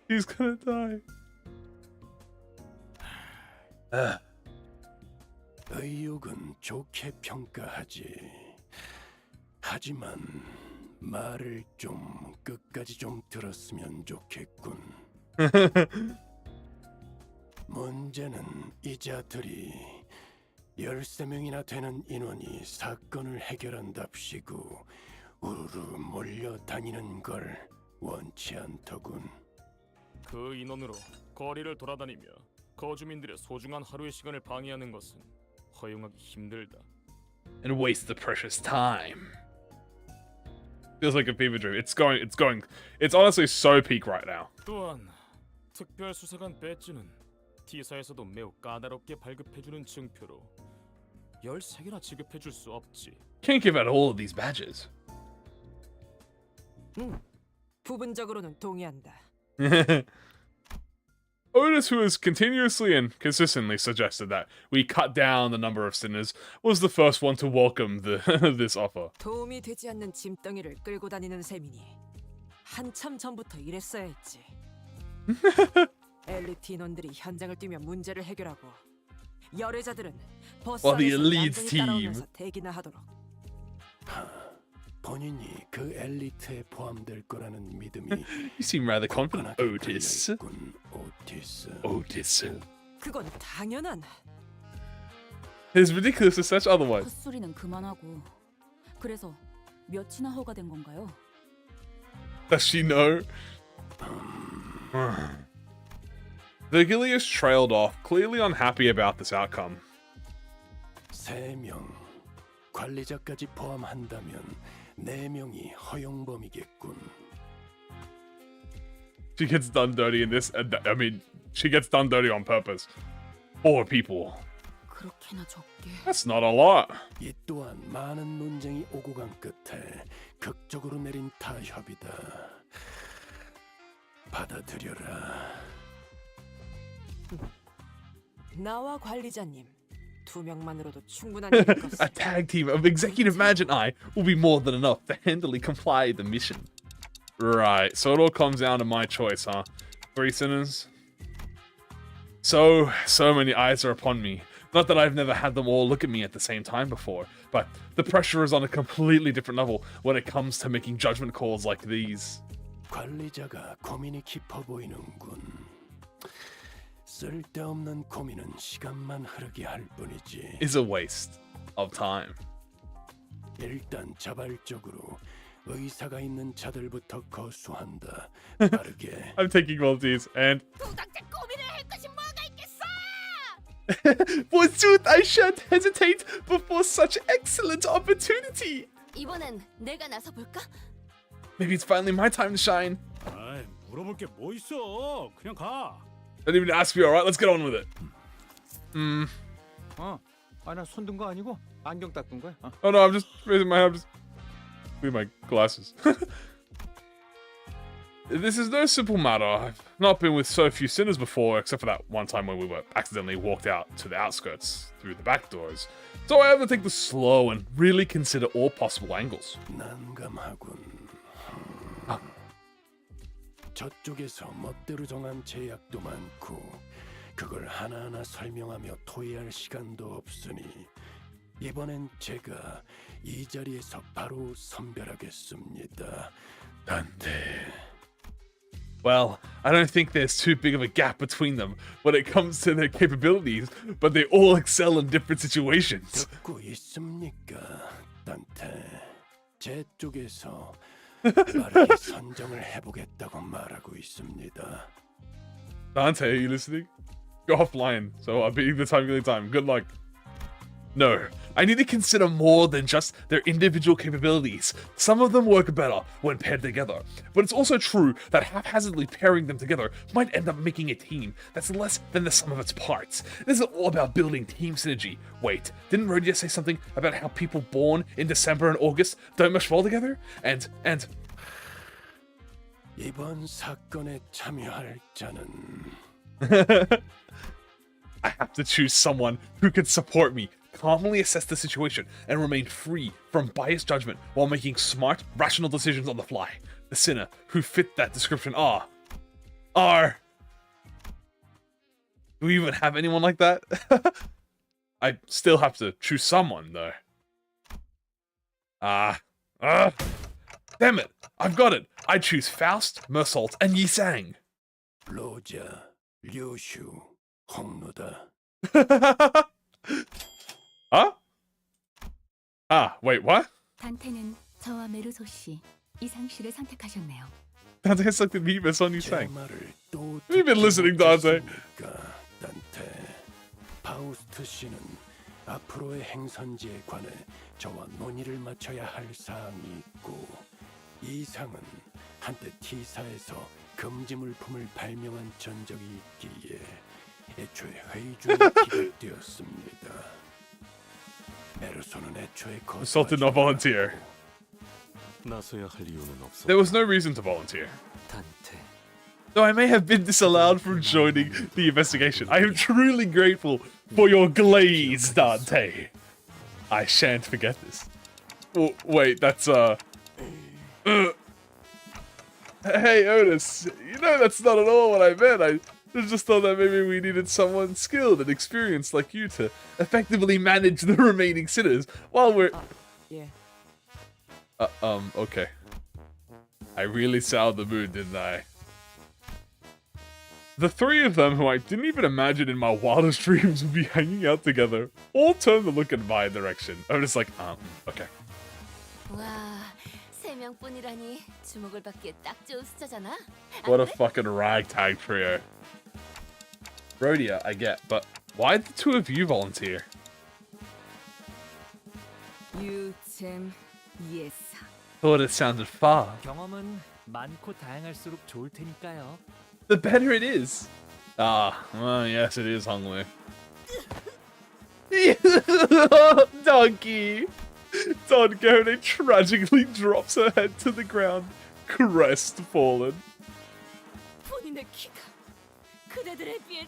He's gonna die. 의욕은 좋게 평가하지. 하지만 말을 좀 끝까지 좀 들었으면 좋겠군. 문제는 이 자들이 13명이나 되는 인원이 사건을 해결한답시고 우르르 몰려다니는 걸 원치 않더군. 그 인원으로 거리를 돌아다니며 거주민들의 소중한 하루의 시간을 방해하는 것은 허용하기 힘들다. And waste the precious time. Feels like a fever dream. It's honestly so peak right now. 또한 특별 수사관 배지는 T사에서도 매우 까다롭게 발급해주는 증표로 13개나 지급해줄 수 없지. Can't give out all of these badges. 부분적으로는 동의한다. Otis, who has continuously and consistently suggested that we cut down the number of sinners, was the first one to welcome this offer. 도움이 되지 않는 짐덩이를 끌고 다니는 셈이니 한참 전부터 이랬어야 했지. 엘리트 인원들이 현장을 뛰며 문제를 해결하고 열애자들은 버스 While the 안에서 elite 얌전히 team. 따라오면서 대기나 하도록. 본인이 그 엘리트에 포함될 거라는 믿음이 You seem rather confident, Otis. Otis. 그건 당연한. It's ridiculous to such otherwise. 헛소리는 그만하고. 그래서 몇이나 허가된 건가요? Does she know? Virgilius trailed off, clearly unhappy about this outcome. 3명, 관리자까지 포함한다면 4명이 허용범이겠군. She gets done dirty in this. I mean, she gets done dirty on purpose. 4 people. 그렇게나 적게. That's not a lot. 이 또한 많은 논쟁이 오고 간 끝에 극적으로 내린 타협이다. 받아들여라. 나와 관리자님 2명만으로도 충분한 일일 것을. A tag team of Executive Mage and I will be more than enough to handily comply the mission. Right, so it all comes down to my choice, huh? 3 sinners. So many eyes are upon me. Not that I've never had them all look at me at the same time before, but the pressure is on a completely different level when it comes to making judgment calls like these. 관리자가 고민이 깊어 보이는군. 쓸데없는 고민은 시간만 흐르게 할 뿐이지. Is a waste of time. 일단 자발적으로 의사가 있는 자들부터 거수한다. 빠르게. I'm taking volunteers and 도당체 고민을 할 것이 뭐가 있겠어? forsooth I shan't hesitate before such excellent opportunity. 이번엔 내가 나서 볼까? Maybe it's finally my time to shine. 아이, 물어볼 게 뭐 있어? 그냥 가. Don't even ask me. All right, let's get on with it. 나 손 든 거 아니고 안경 닦은 거야. Oh no, I'm just raising my hand. I'm just with my glasses. This is no simple matter. I've not been with so few sinners before, except for that one time when we were accidentally walked out to the outskirts through the back doors. So I have to take this slow and really consider all possible angles. 난감하군. 저쪽에서 멋대로 정한 제약도 많고 그걸 하나하나 설명하며 토의할 시간도 없으니 이번엔 제가 이 자리에서 바로 선별하겠습니다. 단테. Well, I don't think there's too big of a gap between them when it comes to their capabilities, but they all excel in different situations. 듣고 있습니까, 단테? 제 쪽에서 빠르게 선정을 해보겠다고 말하고 있습니다. Dante, are you listening? Go offline, so I'll be the time. Good luck. No, I need to consider more than just their individual capabilities. Some of them work better when paired together, but it's also true that haphazardly pairing them together might end up making a team that's less than the sum of its parts. This is all about building team synergy. Wait, didn't Rhodia say something about how people born in December and August don't much fall together? And... 이번 사건에 참여할 자는 I have to choose someone who can support me, calmly assess the situation, and remain free from biased judgment while making smart, rational decisions on the fly. The sinner who fit that description are... Do we even have anyone like that? I still have to choose someone, though. Damn it! I've got it! I choose Faust, Mersault, and Yi Sang. 로자, 류슈, 홍루다. Huh? Wait, what? 단테는 저와 메르소 씨, 이상 씨를 선택하셨네요. Dante selected me based on Yi Sang. 말을 또 Have you been listening, Dante? 단테. 파우스트 씨는 앞으로의 행선지에 관해 저와 논의를 마쳐야 할 사항이 있고 이상은 한때 T사에서 금지 물품을 발명한 전적이 있기에 애초에 회의 중에 기각되었습니다. 메르소는 애초에 Assault did not volunteer. 나서야 할 이유는 없어. There was no reason to volunteer. 단테. Though I may have been disallowed from joining the investigation, I am truly grateful for your glaze, Dante. I shan't forget this. Oh, wait, that's, Hey, Otis, you know that's not at all what I meant. I just thought that maybe we needed someone skilled and experienced like you to effectively manage the remaining sinners while we're... Yeah. Okay. I really soured the mood, didn't I? The three of them, who I didn't even imagine in my wildest dreams would be hanging out together, all turned to look in my direction. I'm just like, okay. 와, 세 명뿐이라니 주목을 받기에 딱 좋은 숫자잖아. What a fucking ragtag trio. Rhodia, I get, but why did the two of you volunteer? 유잼 예사. Thought it sounded far. 경험은 많고 다양할수록 좋을 테니까요. The better it is. Well, yes, it is, Hongwei. Donkey! Don Gode tragically drops her head to the ground, crestfallen. 본인의 키가 그대들에 비해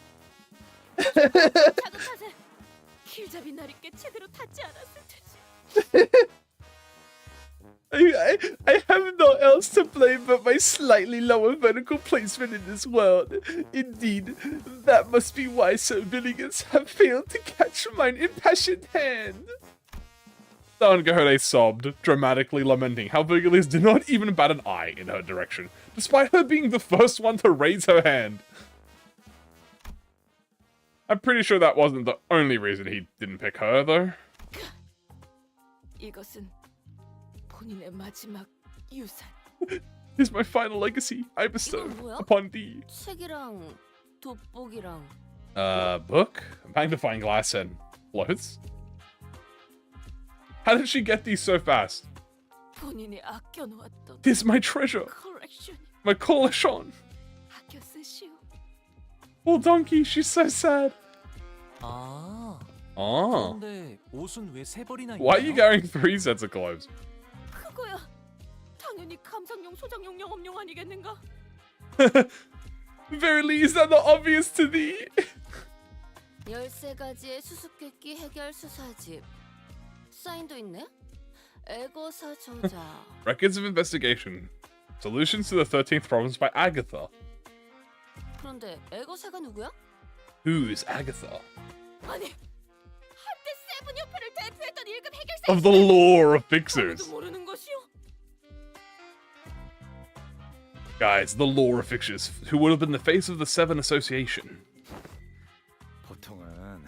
작은 탓에 길잡이 나리께 제대로 닿지 않았을 테지. I have no else to blame but my slightly lower vertical placement in this world. Indeed, that must be why Sir Villiers have failed to catch mine impassioned hand. Don Gahode sobbed, dramatically lamenting how Villiers did not even bat an eye in her direction, despite her being the first one to raise her hand. I'm pretty sure that wasn't the only reason he didn't pick her, though. 이것은 본인의 마지막 유산. Here's my final legacy I bestow 이건 뭐야? upon thee. 책이랑 돋보기랑. Book, magnifying glass, and clothes. How did she get these so fast? 본인이 아껴놓았던 This is my treasure, 컬렉션. my collection. 아껴 쓰시오. Poor donkey, she's so sad. 아. Oh. 그런데 옷은 왜 세 벌이나 Why are you 입나요? carrying 3 sets of clothes? 그거야. 당연히 감상용, 소장용, 영업용 아니겠는가? Verily, is that not obvious to thee? 13가지의 수수께끼 해결 수사집. 사인도 있네. 에고사 저자. Records of investigation. Solutions to the 13th problems by Agatha. 그런데 에고사가 누구야? Who's Agatha? 아니, 한때 세븐 협회를 대표했던 1급 해결사. Of the lore of fixers. 아무도 모르는 것이오. Guys, the lore of fixers, who would have been the face of the Seven Association. 보통은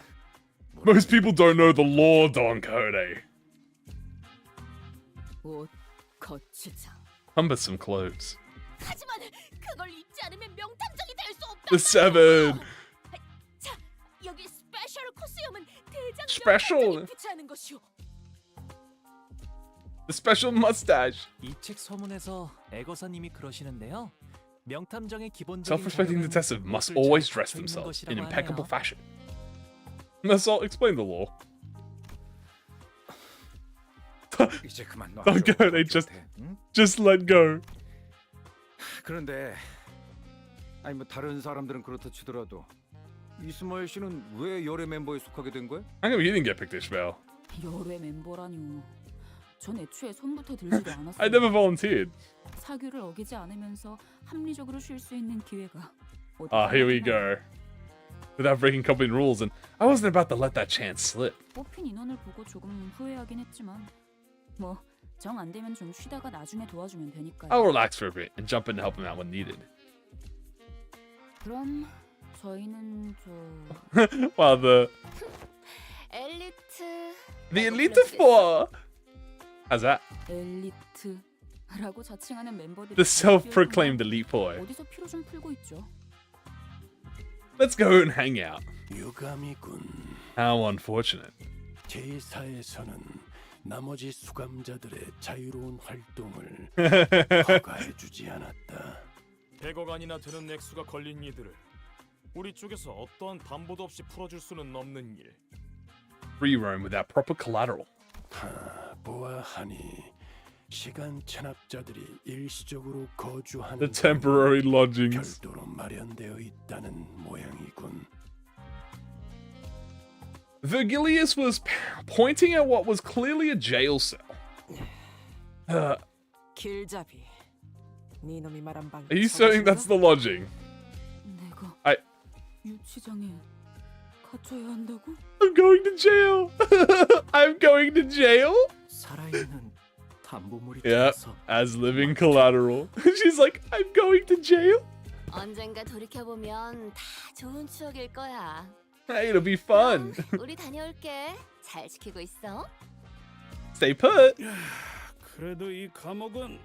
Most people don't know the lore, Don Code. 옷 거치장. Cumbersome clothes. 하지만 그걸 입지 않으면 명탐정이 될 수 없다. The Seven. 자, 여기 스페셜 코스염은 대장 Special. 명탐정이 부채하는 것이오. The special mustache. 이 책 서문에서 에거사님이 그러시는데요. 명탐정의 기본적인 Self-respecting 자격은 detective must 옷을 잘 always dress 갖춰 입는 themselves 것이라고 in impeccable 하네요. fashion. Let's all explain the law. 이제 그만 놔. Don't go. They just let go. 그런데 아니 뭐 다른 사람들은 그렇다 치더라도 이스마일 씨는 왜 열애 멤버에 속하게 된 거야? How come you didn't get picked, Ishmael? 열애 멤버라뇨. 전 애초에 손부터 들지도 않았어요. I never volunteered. 사규를 어기지 않으면서 합리적으로 쉴 수 있는 기회가. Ah, here we go. Without breaking company rules, and I wasn't about to let that chance slip. 뽑힌 인원을 보고 조금 후회하긴 했지만 뭐 정 안 되면 좀 쉬다가 나중에 도와주면 되니까요. I'll relax for a bit and jump in to help him out when needed. 그럼 저희는 저 Well, the 엘리트. Elite Four. How's that? 엘리트라고 자칭하는 멤버들이 The self-proclaimed Elite Four. 어디서 피로 좀 풀고 있죠. Let's go and hang out. 유감이군. How unfortunate. 제4에서는 나머지 수감자들의 자유로운 활동을 허가해주지 않았다. 100억 원이나 되는 액수가 걸린 이들을 우리 쪽에서 어떠한 담보도 없이 풀어줄 수는 없는 일. Free roam without proper collateral. 보아하니 시간 체납자들이 일시적으로 거주하는 The temporary lodgings. 별도로 마련되어 있다는 모양이군. Virgilius was pointing at what was clearly a jail cell. 길잡이. 네 놈이 말한 방. Are you saying that's the lodging? 내가 유치장에 갇혀야 한다고? I'm going to jail. I'm going to jail. 살아있는 담보물이 Yeah, 들어서 as living collateral. She's like, I'm going to jail. 언젠가 돌이켜 보면 다 좋은 추억일 거야. Hey, it'll be fun. 우리 다녀올게. 잘 지키고 있어. Stay put. 그래도 이 감옥은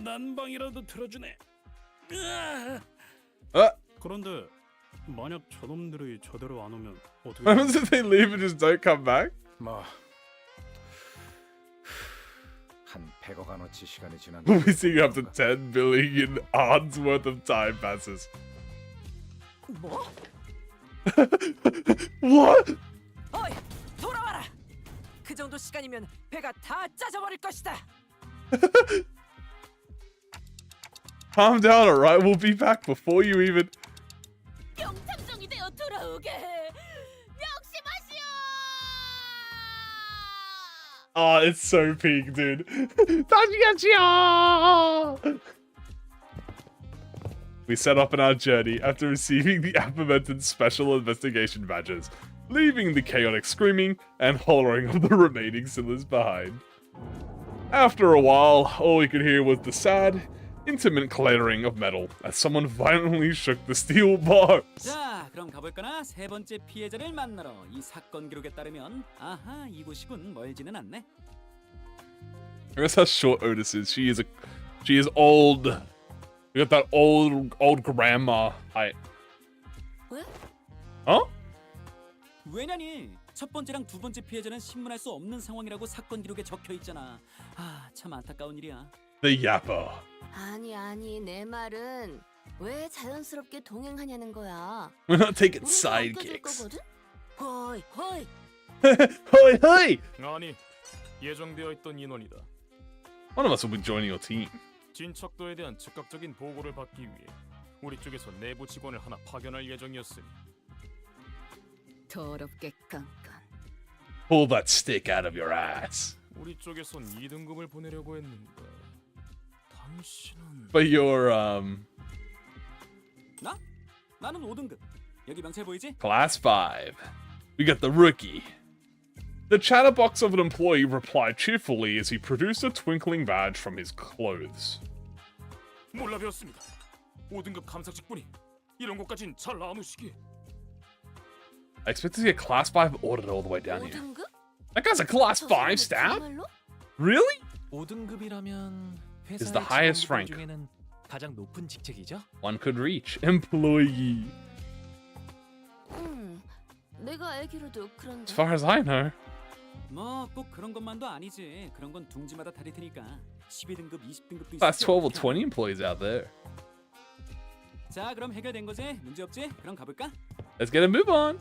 난방이라도 틀어주네. 그런데 만약 저놈들이 저대로 안 오면 어떻게? What happens if they leave and just don't come back? 뭐 한 100억 원어치 시간이 지난. We'll be seeing up to 10 billion odds worth of time passes. 뭐? What? 어이, 돌아와라. 그 정도 시간이면 배가 다 짜져버릴 것이다. Calm down, alright? We'll be back before you even. 명탐정이 되어 돌아오게. 명심하시오. Oh, it's so peak, dude. We set off on our journey after receiving the aforementioned special investigation badges, leaving the chaotic screaming and hollering of the remaining sailors behind. After a while, all we could hear was the sad, intimate clattering of metal as someone violently shook the steel bars. 자, 그럼 가볼까나? 세 번째 피해자를 만나러. 이 사건 기록에 따르면 아하, 이곳이군. 멀지는 않네. I guess how short Otis is. She is a She is old. You got that old grandma height. 왜? Huh? 왜냐니? 첫 번째랑 두 번째 피해자는 신문할 수 없는 상황이라고 사건 기록에 적혀 있잖아. 아, 참 안타까운 일이야. The yapper. 아니 내 말은 왜 자연스럽게 동행하냐는 거야. We're not taking 우리가 sidekicks. 거거든? 호이 호이. Hoi hoi! 아니, 예정되어 있던 인원이다. One of us will be joining your team. 진척도에 대한 즉각적인 보고를 받기 위해 우리 쪽에서 내부 직원을 하나 파견할 예정이었으니 더럽게 깐깐. Pull that stick out of your ass. 우리 쪽에선 2등급을 보내려고 했는데 당신은 But you're 나? 나는 5등급. 여기 명찰 보이지? class 5. We got the rookie. The chatterbox of an employee replied cheerfully as he produced a twinkling badge from his clothes. 몰라 배웠습니다. 5등급 감사 직분이 이런 것까진 잘 나누시기. I expect to see a class 5 audit all the way down here. 5등급? That guy's a class 5 stab? Really? 5등급이라면 Is the highest rank 중에는 가장 높은 직책이죠? one could reach. Employee. 내가 알기로도 그런데. As far as I know. 뭐 꼭 그런 것만도 아니지. 그런 건 둥지마다 다를 테니까. 12등급, 20등급도 Class 있어. 12 or 20 employees out there. 자, 그럼 해결된 거지? 문제 없지? 그럼 가볼까? Let's get a move on.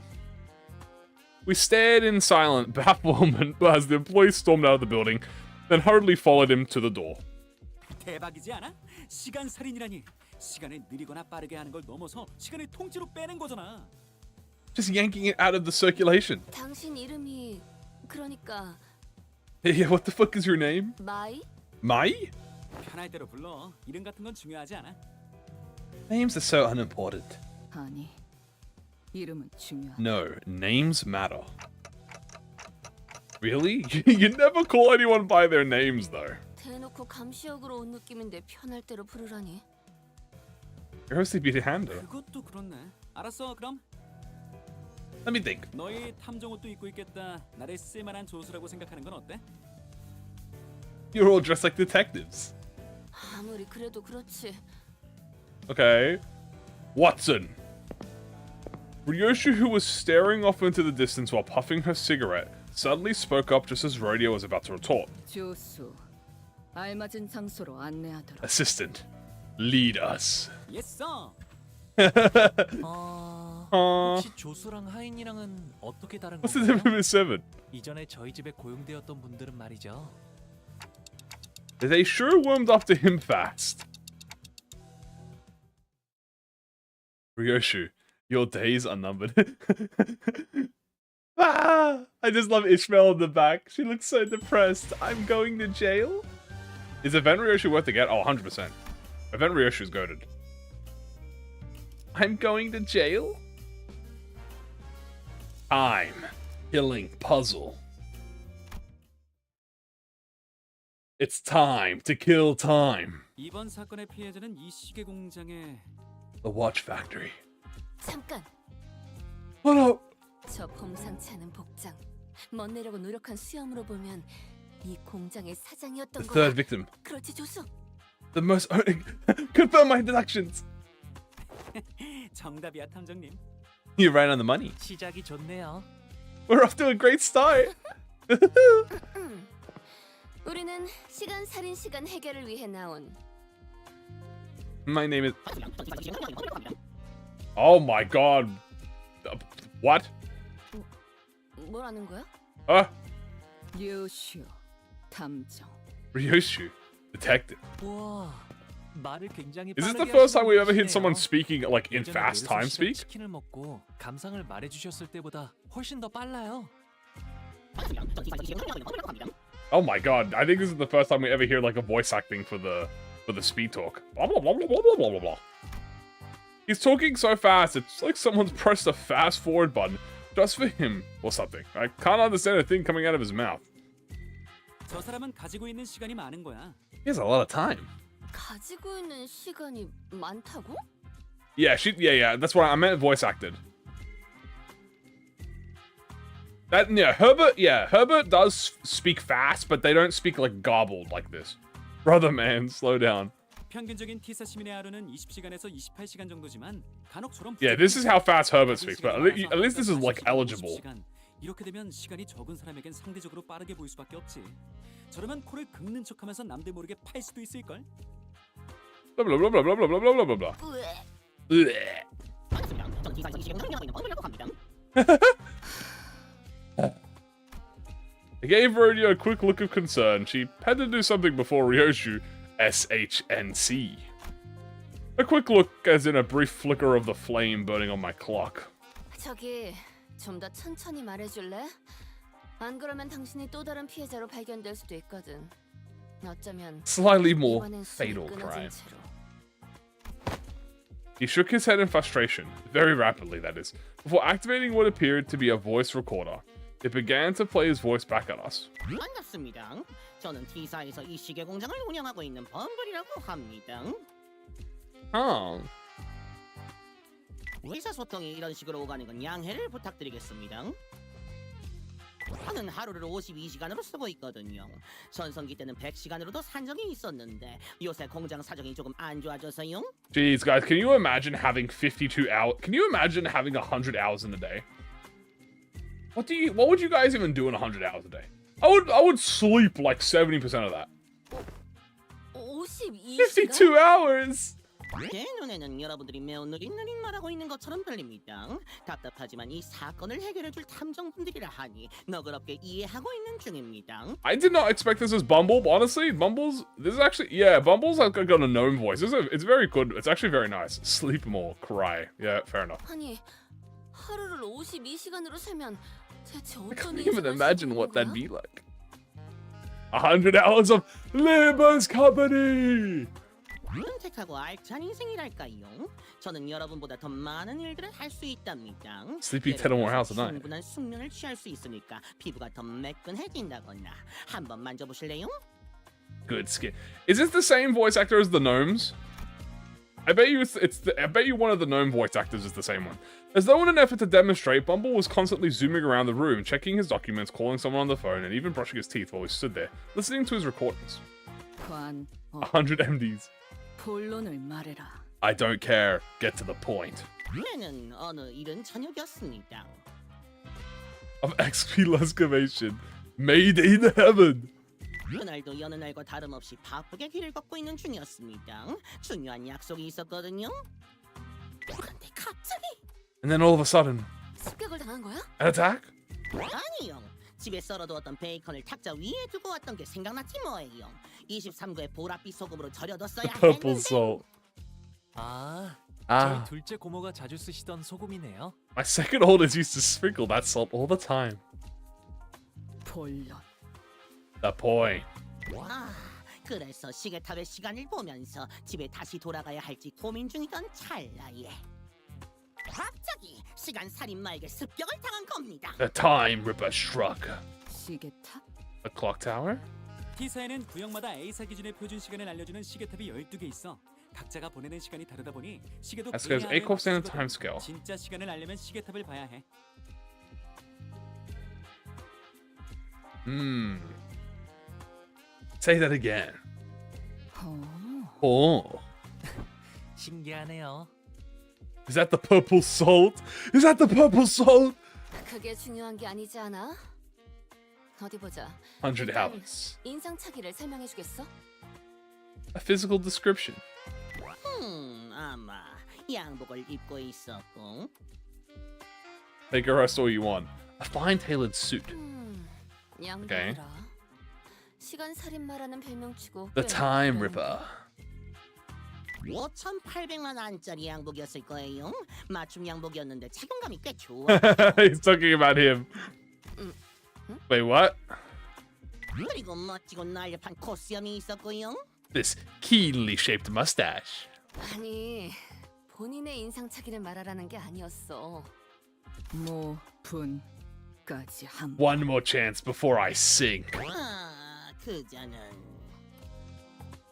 We stared in silent bafflement as the employee stormed out of the building, then hurriedly followed him to the door. 대박이지 않아? 시간 살인이라니. 시간을 느리거나 빠르게 하는 걸 넘어서 시간을 통째로 빼는 거잖아. Just yanking it out of the circulation. 당신 이름이 그러니까 Yeah, what the fuck is your name? 마이? Mai? 편할 대로 불러. 이름 같은 건 중요하지 않아. Names are so unimportant. 아니, 이름은 중요하다. No, names matter. Really? You never call anyone by their names, though. 대놓고 감시역으로 온 느낌인데 편할 대로 부르라니. You're supposed to be the hander. 그것도 그렇네. 알았어, 그럼. Let me think. 너희 탐정 옷도 입고 있겠다. 나를 쓸만한 조수라고 생각하는 건 어때? You're all dressed like detectives. 아무리 그래도 그렇지. Okay. Watson. Ryoshi, who was staring off into the distance while puffing her cigarette, suddenly spoke up just as Radio was about to retort. 조수, 알맞은 장소로 안내하도록. Assistant, lead us. Yes, sir. 혹시 조수랑 하인이랑은 어떻게 다른 What's the 건가요? difference with 7? 이전에 저희 집에 고용되었던 분들은 말이죠. They sure warmed up to him fast. Ryoshu, your days are numbered. I just love Ishmael in the back. She looks so depressed. I'm going to jail? Is Event Ryoshu worth the get? Oh, 100%. Event Ryoshu is goated. I'm going to jail? Time. Killing puzzle. It's time to kill time. 이번 사건의 피해자는 이 시계 공장에 The watch factory. 잠깐. What up? 저 범상치 않은 복장, 멋내려고 노력한 수염으로 보면 이 공장의 사장이었던 The 거야. third victim. 그렇지 조수. The most... Confirm my deductions. 정답이야, 탐정님. You ran on the money. 시작이 좋네요. We're off to a great start. 우리는 시간 살인 시간 해결을 위해 나온. My name is... Oh my god. What? 뭐라는 거야? 요슈, 탐정. Ryoshu, detective. 우와, 말을 굉장히 Is this the 빠르게 first time we ever 하시는 heard someone 분이시네요. speaking like in 예전에 fast time 내려서 speak? 치킨을 먹고 감상을 말해주셨을 때보다 훨씬 더 빨라요. Oh my god, I think this is the first time we ever hear like a voice acting for the speed talk. Blah blah blah blah blah blah blah blah. He's talking so fast, it's like someone's pressed a fast forward button just for him or something. I can't understand a thing coming out of his mouth. 저 사람은 가지고 있는 시간이 많은 거야. He has a lot of time. 가지고 있는 시간이 많다고? Yeah, yeah, that's what I meant voice acted. Herbert does speak fast, but they don't speak like garbled like this. Brother man, slow down. 평균적인 T사 시민의 하루는 20시간에서 28시간 정도지만 간혹 저런 Yeah, this is how fast Herbert speaks, but at least this is like eligible. 이렇게 되면 시간이 적은 사람에겐 상대적으로 빠르게 보일 수밖에 없지. 저러면 코를 긁는 척하면서 남들 모르게 팔 수도 있을 걸. Blah blah blah blah blah blah blah blah blah blah. I gave Rodeo a quick look of concern. She had to do something before Ryoshu SHNC. A quick look as in a brief flicker of the flame burning on my clock. 저기 좀 더 천천히 말해줄래? 안 그러면 당신이 또 다른 피해자로 발견될 수도 있거든. 어쩌면 Slightly more 이번엔 숨이 fatal 끊어진 crime. 채로. He shook his head in frustration, very rapidly that is, before activating what appeared to be a voice recorder. It began to play his voice back at us. 반갑습니다. 저는 T사에서 이 시계 공장을 운영하고 있는 범블이라고 합니다. Oh. 의사소통이 이런 식으로 오가는 건 양해를 부탁드리겠습니다. 저는 하루를 52시간으로 쓰고 있거든요. 전성기 때는 100시간으로도 산 적이 있었는데 요새 공장 사정이 조금 안 좋아져서요. Jeez, guys, can you imagine having 52 hours? Can you imagine having 100 hours in a day? What would you guys even do in 100 hours a day? I would sleep like 70% of that. 52시간? 52 hours! 제 눈에는 여러분들이 매우 느릿느릿 말하고 있는 것처럼 들립니다. 답답하지만 이 사건을 해결해줄 탐정분들이라 하니 너그럽게 이해하고 있는 중입니다. I did not expect this as Bumble, but honestly, Bumble's... This is actually... Yeah, Bumble's like got a gnome voice. It's very good. It's actually very nice. Sleep more, cry. Yeah, fair enough. 아니, 하루를 52시간으로 살면 대체 I 어떤 can't even 인생을 imagine 살고 what that'd 있는 be 거야? like. 100 hours of Limbus company! 선택하고 알찬 인생이랄까요? 저는 여러분보다 더 많은 일들을 할 수 있답니다. Sleeping 10 or more hours a night. 충분한 숙면을 취할 수 있으니까 피부가 더 매끈해진다거나 한번 만져보실래요? Good skin. Is this the same voice actor as the gnomes? I bet you I bet you one of the gnome voice actors is the same one. As though in an effort to demonstrate, Bumble was constantly zooming around the room, checking his documents, calling someone on the phone, and even brushing his teeth while he stood there, listening to his recordings. 100 MDs. 본론을 말해라. I don't care. Get to the point. 내는 어느 이른 저녁이었습니다. Of XP exclamation. Made in heaven. 그날도 여느 날과 다름없이 바쁘게 길을 걷고 있는 중이었습니다. 중요한 약속이 있었거든요. 그런데 갑자기 And then all of a sudden, 습격을 당한 거야? an attack? 아니요. 집에 썰어두었던 베이컨을 탁자 위에 두고 왔던 게 생각났지 뭐예요. 23구의 보랏빛 소금으로 절여뒀어야 Purple 했는데 salt. 저희 둘째 고모가 자주 쓰시던 소금이네요. My second oldest used to sprinkle that salt all the time. 본론. The point. 그래서 시계탑의 시간을 보면서 집에 다시 돌아가야 할지 고민 중이던 찰나에 갑자기 시간 살인마에게 습격을 당한 겁니다. The time ripper struck. 시계탑? The clock tower? T사에는 구역마다 A사 기준의 표준 시간을 알려주는 시계탑이 12개 있어. 각자가 보내는 시간이 다르다 보니 시계도 That's because A corps standard time scale. 진짜 시간을 알려면 시계탑을 봐야 해. Say that again. Oh. 신기하네요. Is that the purple salt? Is that the purple salt? 그게 중요한 게 아니지 않아? 어디 보자. 100 일단 hours. 인상착의를 설명해 주겠어? A physical description. 아마 양복을 입고 있었고. Take a rest all you want. A fine tailored suit. 양복이라. 시간 살인마라는 별명치고. The time ripper. 5,800만 원짜리 양복이었을 거예요. 맞춤 양복이었는데 착용감이 꽤 좋아. He's talking about him. Wait, what? 그리고 멋지고 날렵한 코수염이 있었고요. This keenly shaped mustache. 아니, 본인의 인상착의를 말하라는 게 아니었어. 모분까지 한. One more chance before I sink. 그자는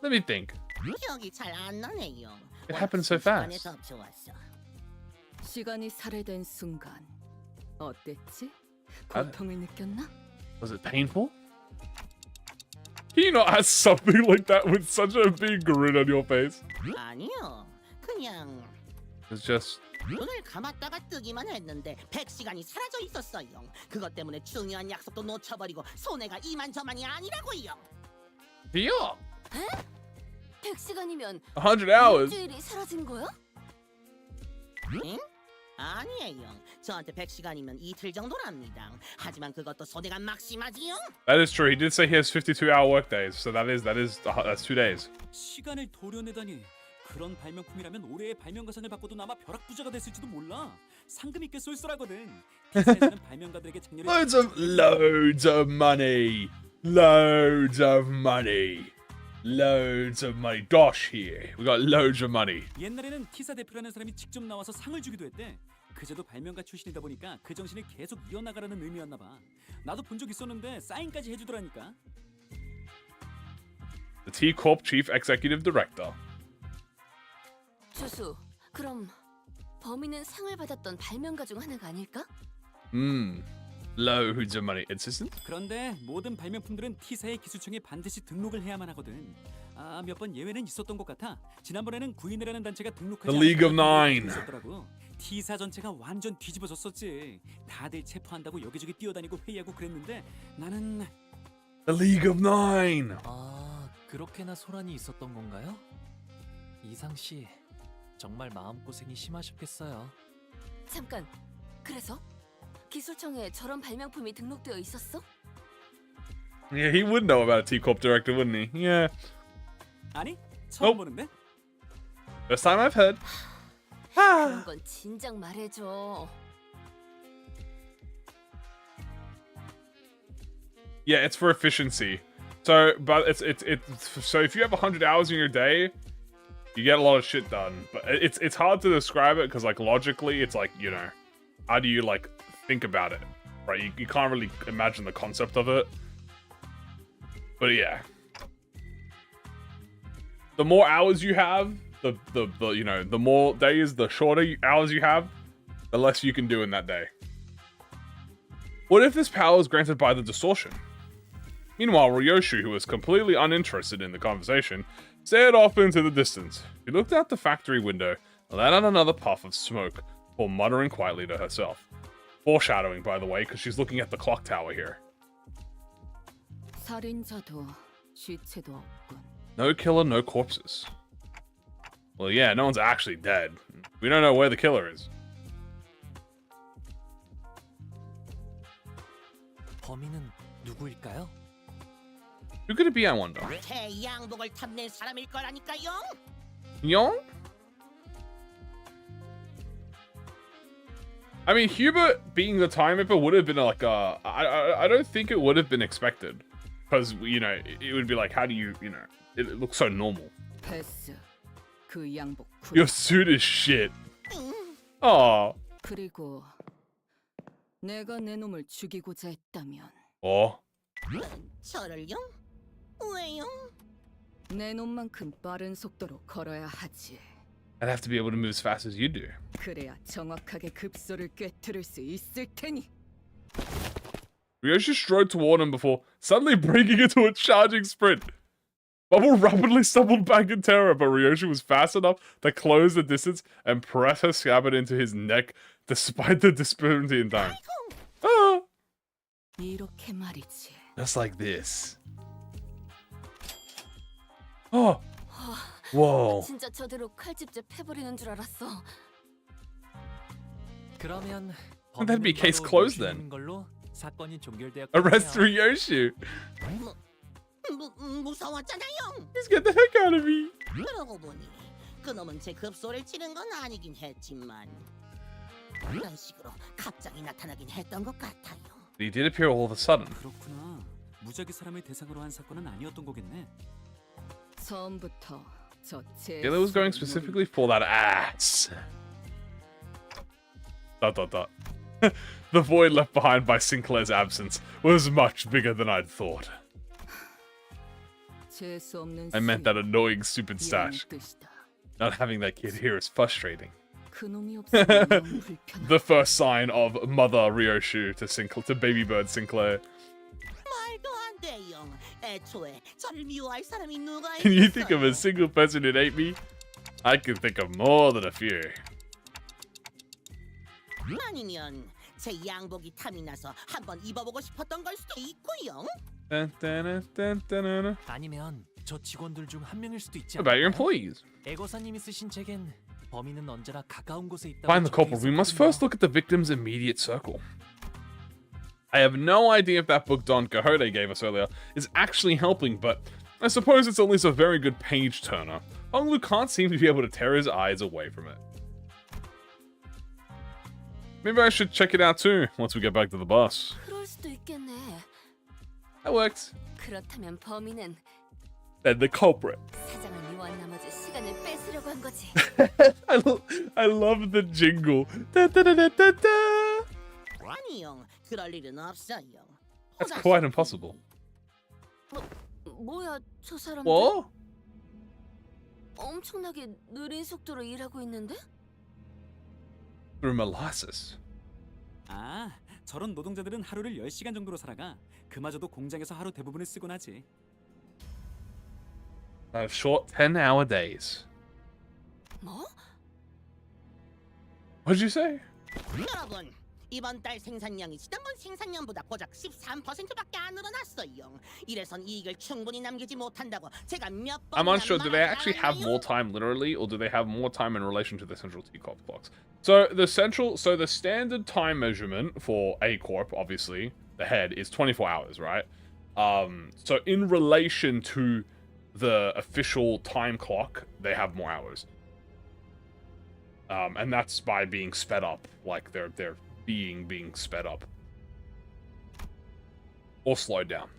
Let me think. 기억이 잘 안 나네요. It happened so fast. 더 좋았어. 시간이 살해된 순간 어땠지? 고통을 느꼈나? Was it painful? Can you not ask something like that with such a big grin on your face? 아니요. 그냥 It's just... 눈을 감았다가 뜨기만 했는데 100시간이 사라져 있었어요. 그것 때문에 중요한 약속도 놓쳐버리고 손해가 이만저만이 아니라고요. Yeah. 에? 100시간이면 100 hours. 일주일이 사라진 거야? 응? 아니에요. 저한테 100시간이면 이틀 정도랍니다. 하지만 그것도 손해가 막심하지요. That is true. He did say he has 52-hour work days, so that's 2 days. 시간을 도려내다니. 그런 발명품이라면 올해의 발명가상을 받고도 아마 벼락부자가 됐을지도 몰라. 상금 있게 쏠쏠하거든. 티사에서는 발명가들에게 작년에 Loads of money. Loads of money. Loads of money. Dosh here. We got loads of money. 옛날에는 티사 대표라는 사람이 직접 나와서 상을 주기도 했대. 그제도 발명가 출신이다 보니까 그 정신을 계속 이어나가라는 의미였나 봐. 나도 본 적 있었는데 사인까지 해주더라니까. The T Corp Chief Executive Director. 조수, 그럼 범인은 상을 받았던 발명가 중 하나가 아닐까? Loads of money. Insistent? 그런데 모든 발명품들은 T사의 기술청에 반드시 등록을 해야만 하거든. 아, 몇 번 예외는 있었던 것 같아. 지난번에는 구인이라는 단체가 등록하지 The League of Nine. 있었더라고. T사 전체가 완전 뒤집어졌었지. 다들 체포한다고 여기저기 뛰어다니고 회의하고 그랬는데 나는 The League of Nine. 아, 그렇게나 소란이 있었던 건가요? 이상 씨, 정말 마음고생이 심하셨겠어요. 잠깐, 그래서? 기술청에 저런 발명품이 등록되어 있었어? Yeah, he would know about a T Corp director, wouldn't he? Yeah. 아니, 처음 보는데? First time I've heard. 그런 건 진작 말해줘. Yeah, it's for efficiency. So, but it's so if you have 100 hours in your day, you get a lot of shit done. But it's hard to describe it because like logically, it's like, you know, how do you like think about it, right? You can't really imagine the concept of it. But yeah, the more hours you have, the you know, the more days, the shorter hours you have, the less you can do in that day. What if this power is granted by the distortion? Meanwhile, Ryoshu, who was completely uninterested in the conversation, stared off into the distance. She looked out the factory window and let out another puff of smoke before muttering quietly to herself. Foreshadowing, by the way, because she's looking at the clock tower here. 살인자도 시체도 없군. No killer, no corpses. Well, yeah, no one's actually dead. We don't know where the killer is. 범인은 누구일까요? Who could it be, I wonder? 제 양복을 탐낸 사람일 거라니까요. Young? I mean, Hubert being the time ripper would have been like I don't think it would have been expected. Because, you know, it would be like, how do you, you know, it looks so normal. 패스. 그 양복. Your suit is shit. Aw. 그리고 내가 내 놈을 죽이고자 했다면. Oh. 저를요? 왜요? 내 놈만큼 빠른 속도로 걸어야 하지. I'd have to be able to move as fast as you do. 그래야 정확하게 급소를 꿰뚫을 수 있을 테니. Ryoshi strode toward him before suddenly breaking into a charging sprint. Bubble rapidly stumbled back in terror, but Ryoshi was fast enough to close the distance and press her scabbard into his neck despite the disparity in time. Ah. 이렇게 말이지. Just like this. Oh. Whoa. 진짜 저대로 칼집제 패버리는 줄 알았어. 그러면 That'd be case closed then. 걸로 사건이 종결되었군요. Arrest Ryoshi. 무서웠잖아요. Please get the heck out of me. 그러고 보니 그놈은 제 급소를 치는 건 아니긴 했지만 그런 식으로 갑자기 나타나긴 했던 것 같아요. He did appear all of a sudden. 그렇구나. 무작위 사람을 대상으로 한 사건은 아니었던 거겠네. 처음부터 저 제. Taylor was going specifically for that ass. ... The void left behind by Sinclair's absence was much bigger than I'd thought. I meant that annoying stupid stash. Not having that kid here is frustrating. The first sign of Mother Ryoshu to baby bird Sinclair. 말도 안 돼요. 애초에 저를 미워할 사람이 누가 Can you think of 있겠어요? a single person who'd hate me? I can think of more than a few. 아니면 제 양복이 탐이 나서 한번 입어보고 싶었던 걸 수도 있고요. 아니면 저 직원들 중 한 명일 수도 있지 What about your 않을까요? employees? 애거사님이 쓰신 책엔 범인은 언제나 가까운 곳에 있다고 Find the culprit. We must first look at the victim's immediate circle. I have no idea if that book Don Quixote gave us earlier is actually helping, but I suppose it's at least a very good page turner. Honglu can't seem to be able to tear his eyes away from it. Maybe I should check it out too once we get back to the bus. 그럴 수도 있겠네. That works. 그렇다면 범인은 Then the culprit. 사장을 미워한 나머지 시간을 뺏으려고 한 거지. I love the jingle. Da-da-da-da-da-da. 아니요, 그럴 일은 없어요. That's quite impossible. 뭐야 저 사람들? What? 엄청나게 느린 속도로 일하고 있는데? Through molasses. 아, 저런 노동자들은 하루를 10시간 정도로 살아가. 그마저도 공장에서 하루 대부분을 쓰곤 하지. I have short 10-hour days. 뭐? What did you say? 여러분, 이번 달 생산량이 지난번 생산량보다 고작 13%밖에 안 늘어났어요. 이래선 이익을 충분히 남기지 못한다고 제가 몇 I'm 번이나 unsure. Do they actually have 말하잖아요. more time literally, or do they have more time in relation to the central T Corp clocks? So the standard time measurement for A Corp, obviously, the head is 24 hours, right? So in relation to the official time clock, they have more hours. And that's by being sped up, like they're being sped up. Or slowed down.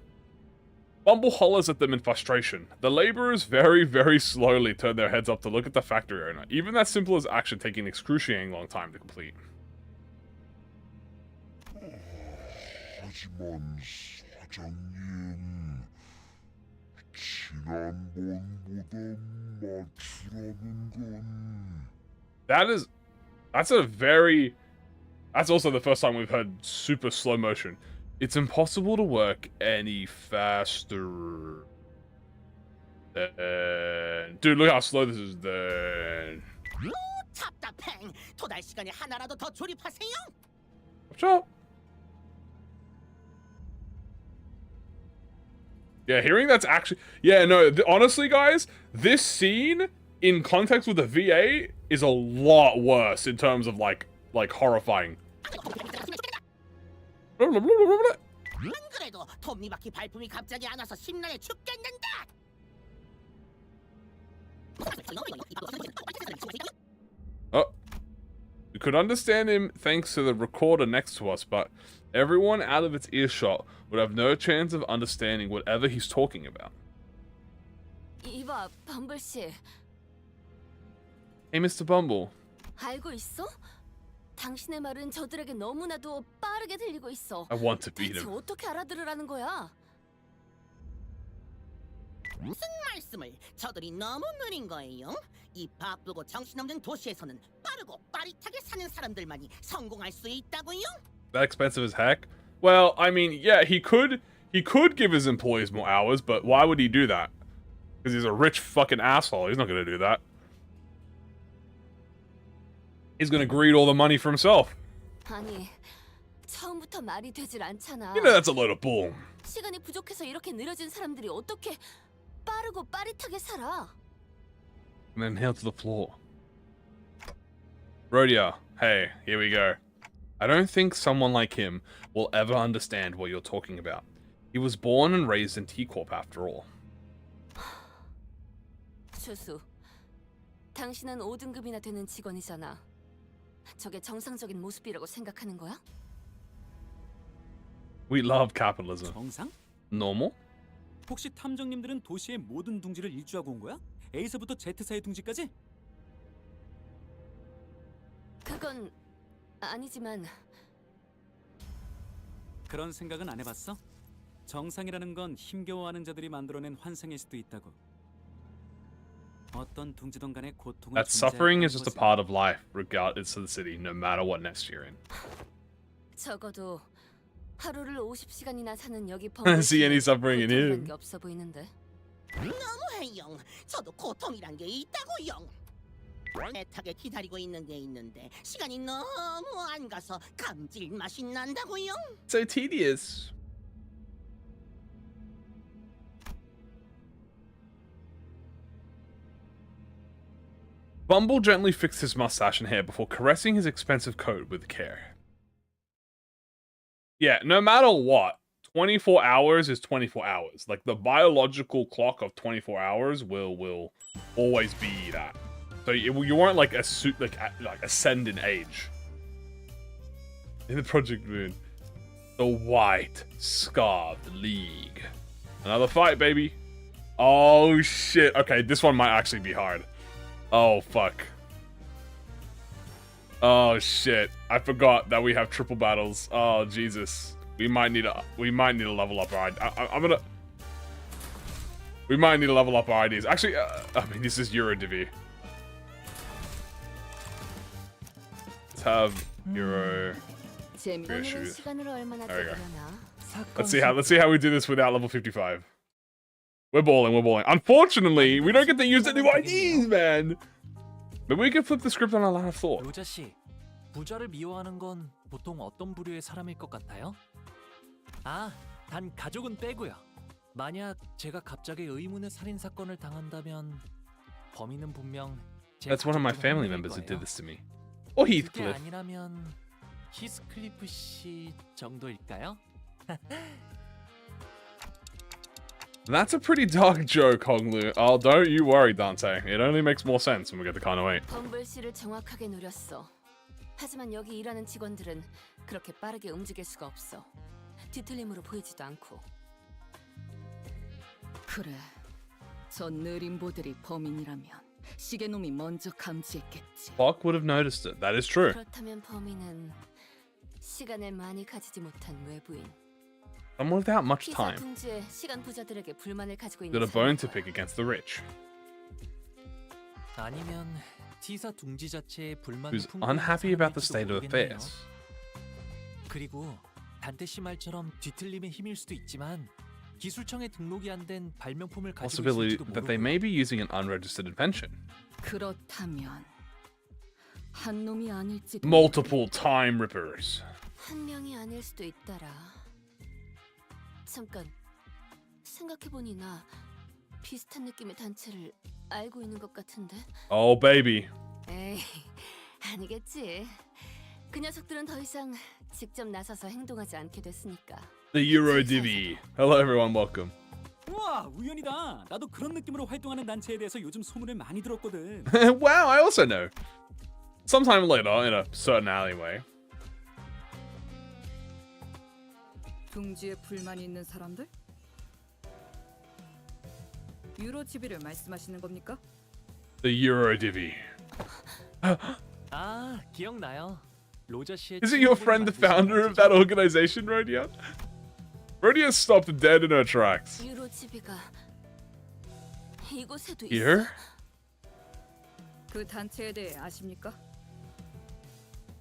Bumble hollers at them in frustration. The laborers very, very slowly turn their heads up to look at the factory owner. Even that simple as action taking an excruciating long time to complete. 하지만 사장님, 지난번보다 맞추라는 건... That's also the first time we've heard super slow motion. It's impossible to work any faster. Dude, look how slow this is. 답답해. 도달 시간에 하나라도 더 조립하세요. Sure. Yeah, hearing that's actually... Yeah, no, honestly, guys, this scene, in context with the VA, is a lot worse in terms of, like horrifying. 안 그래도 톱니바퀴 발품이 갑자기 안 와서 심란해 죽겠는데. Oh. We could understand him thanks to the recorder next to us, but everyone out of its earshot would have no chance of understanding whatever he's talking about. 이봐, 범블 씨. Hey, Mr. Bumble. 알고 있어? 당신의 말은 저들에게 너무나도 빠르게 들리고 있어. I want to beat 대체 him. 어떻게 알아들으라는 거야? 무슨 말씀을? 저들이 너무 느린 거예요. 이 바쁘고 정신없는 도시에서는 빠르고 빠릿하게 사는 사람들만이 성공할 수 있다고요? That expensive as heck? Well, I mean, yeah, he could give his employees more hours, but why would he do that? Because he's a rich fucking asshole. He's not gonna do that. He's gonna greed all the money for himself. 아니, 처음부터 말이 되질 않잖아. You know that's a load of bull. 시간이 부족해서 이렇게 느려진 사람들이 어떻게 빠르고 빠릿하게 살아? And then hail to the floor. Rhodia, hey, here we go. I don't think someone like him will ever understand what you're talking about. He was born and raised in T-Corp after all. 주수, 당신은 5등급이나 되는 직원이잖아. 저게 정상적인 모습이라고 생각하는 거야? We love capitalism. 정상? Normal? 혹시 탐정님들은 도시의 모든 둥지를 일주하고 온 거야? A서부터 Z사의 둥지까지? 그건 아니지만 그런 생각은 안 해봤어? 정상이라는 건 힘겨워하는 자들이 만들어낸 환상일 수도 있다고. 어떤 둥지든 간에 고통은 That suffering is just a part of life, regardless of the city, no matter what nest you're in. 적어도 하루를 50시간이나 사는 여기 See any suffering in him. 게 없어 보이는데. 너무해요. 저도 고통이란 게 있다고요. 애타게 기다리고 있는 게 있는데 시간이 너무 안 가서 감질맛이 난다고요. So tedious. Bumble gently fixed his mustache and hair before caressing his expensive coat with care. Yeah, no matter what, 24 hours is 24 hours. Like, the biological clock of 24 hours will always be that. So you weren't like ascend in age. In the ProjectMoon, the White Scarved League. Another fight, baby. Oh shit. Okay, this one might actually be hard. Oh fuck. Oh shit. I forgot that we have triple battles. Oh Jesus. We might need to level up our we might need to level up our IDs. Actually, I mean, this is Eurodivi. Let's have Euro. 오늘은 시간을 얼마나 There we go. 때리려나? Let's see how we do this without level 55. We're balling. Unfortunately, we don't get to use any IDs, man. Maybe we can flip the script on a line of thought. 로자 씨, 부자를 미워하는 건 보통 어떤 부류의 사람일 것 같아요? 아, 단 가족은 빼고요. 만약 제가 갑자기 의문의 살인 사건을 당한다면 범인은 분명 제 That's one of my 가족 중 family 한 members 명일 that did 거예요. this to me. Or 그게 Heathcliff. 아니라면 히스클리프 씨 정도일까요? That's a pretty dark joke, Honglu. Oh, don't you worry, Dante. It only makes more sense when we get to Kano 8. 범블 씨를 정확하게 노렸어. 하지만 여기 일하는 직원들은 그렇게 빠르게 움직일 수가 없어. 뒤틀림으로 보이지도 않고. 그래. 저 느림보들이 범인이라면 시계놈이 먼저 감지했겠지. Spock would have noticed it. That is true. 그렇다면 범인은 시간을 많이 가지지 못한 외부인. Someone without much 기사 time. 둥지에 시간 부자들에게 불만을 가지고 Got 있는 a bone to pick against the rich. 아니면 T사 둥지 자체에 불만을 Who's 품고 unhappy 있는 about the 사람일지도 state of 모르겠네요. affairs. 그리고 단테 씨 말처럼 뒤틀림의 힘일 수도 있지만 기술청에 등록이 안 된 발명품을 가지고 Possibility 있을지도 that they 모르고요. may be using an unregistered invention. 그렇다면 한 놈이 아닐지도. Multiple time rippers. 한 명이 아닐 수도 있더라. 잠깐 생각해보니 나 비슷한 느낌의 단체를 알고 있는 것 같은데. Oh, baby. 에이, 아니겠지. 그 녀석들은 더 이상 직접 나서서 행동하지 않게 됐으니까. The Eurodivi. Hello, everyone. Welcome. 우와, 우연이다. 나도 그런 느낌으로 활동하는 단체에 대해서 요즘 소문을 많이 들었거든. Wow, I also know. Sometime later, in a certain alleyway. 둥지에 불만이 있는 사람들? 유로 지비를 말씀하시는 겁니까? The Eurodivi. 아, 기억나요. 로자 씨의 Is it your friend, the founder of that organization, Rodion? Rodion stopped dead in her tracks. 유로 지비가 이곳에도 Here? 있어? 그 단체에 대해 아십니까?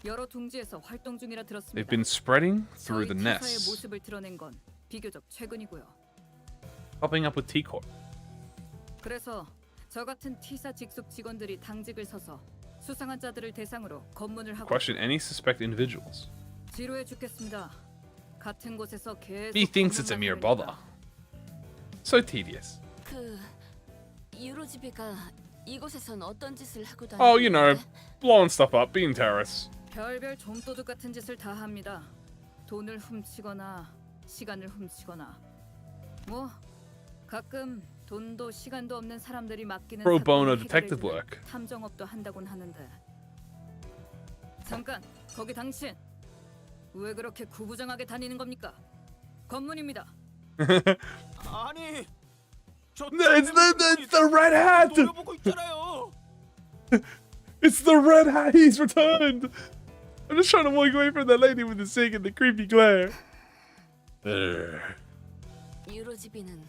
여러 둥지에서 활동 중이라 들었습니다. They've been spreading through the 저희 T사의 nests, 모습을 드러낸 건 비교적 최근이고요. popping up with T-Corp. 그래서 저 같은 T사 직속 직원들이 당직을 서서 수상한 자들을 대상으로 검문을 하고 Question any suspect individuals. 지루해 죽겠습니다. 같은 곳에서 계속 He thinks it's a mere bother. So tedious. 그 유로 지비가 이곳에선 어떤 짓을 하고 다니는데? Oh, you know, blowing stuff up, being terrorists. 별별 좀도둑 같은 짓을 다 합니다. 돈을 훔치거나 시간을 훔치거나 뭐 가끔 돈도 시간도 없는 사람들이 맡기는 Pro bono 사건을 detective 해결해주는 work. 탐정업도 한다곤 하는데 잠깐 거기 당신 왜 그렇게 구부정하게 다니는 겁니까? 검문입니다. 아니, It's the red hat! 노려보고 있잖아요. It's the red hat! He's returned! I'm just trying to walk away from that lady with the sing and the creepy glare. 유로 지비는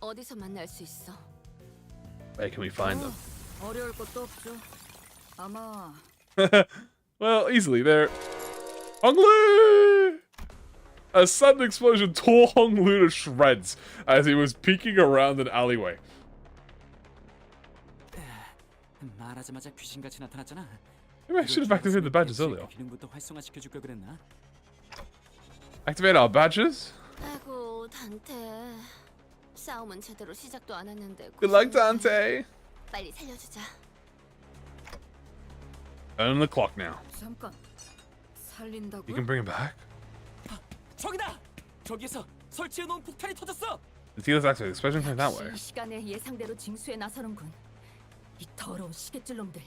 어디서 만날 수 있어? Where can we find them? 어려울 것도 없죠. 아마 Well, easily. They're... Honglu! A sudden explosion tore Hong Lu to shreds as he was peeking around an alleyway. 말하자마자 귀신같이 나타났잖아. Maybe I should have activated the badges earlier. 기능부터 활성화시켜줄 걸 그랬나? Activate our badges? 아이고 단테. 싸움은 제대로 시작도 안 했는데. Good luck, Dante. 빨리 살려주자. Earn the clock now. 잠깐. 살린다고? You can bring him back? 저기다! 저기에서 설치해놓은 폭탄이 터졌어! The dealer's activated. Explosion came that way. 이 시간에 예상대로 징수에 나서는군. 이 더러운 시계줄놈들.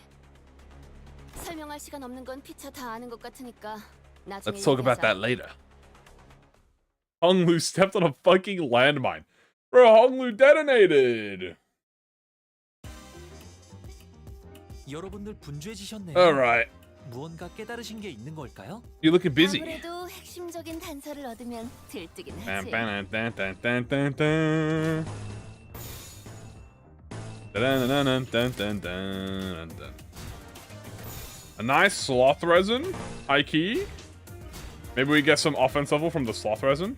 설명할 시간 없는 건 피차 다 아는 것 같으니까 나중에 Let's talk about 얘기하자. that later. Hong Lu stepped on a fucking landmine. Bro, Hong Lu detonated. 여러분들 분주해지셨네요. Alright. 무언가 깨달으신 게 있는 걸까요? You're looking busy. 아무래도 핵심적인 단서를 얻으면 들뜨긴 Dun, 하지. dun, dun, dun, dun, dun, dun. Dun, dun, dun, dun, dun, dun, dun. A nice sloth resin, high key. Maybe we get some offense level from the sloth resin.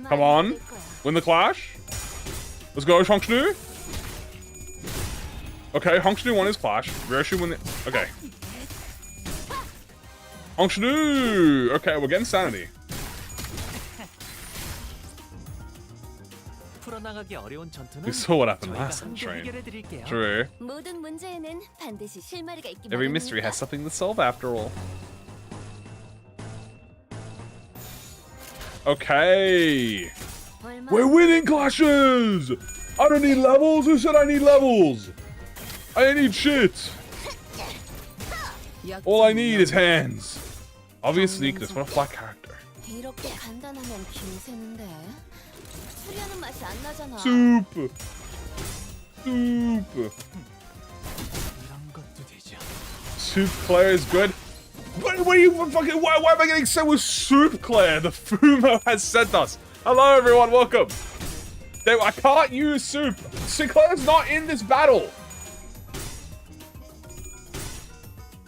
Come on, win the clash. Let's go, Hongshu. Okay, Hongshu won his clash. Ryoshu win the. Okay. Hongshu. Okay, we're getting sanity. 풀어나가기 어려운 전투는 We saw what happened 저희가 last time, 함께 Train. 해결해 드릴게요. True. 모든 문제에는 반드시 실마리가 있기 Every 마련이니까. mystery has something to solve after all. Okay. We're winning clashes! I don't need levels. Who said I need levels? I need shit. All I need is hands. Obviously, because what a flat character. 이렇게 간단하면 김새는데 추리하는 맛이 안 나잖아. Soup. Soup. 이런 것도 되죠. Soup Claire is good. What are you fucking? Why am I getting sent with Soup Claire? The Fumo has sent us. Hello, everyone. Welcome. I can't use Soup. Sinclair's not in this battle.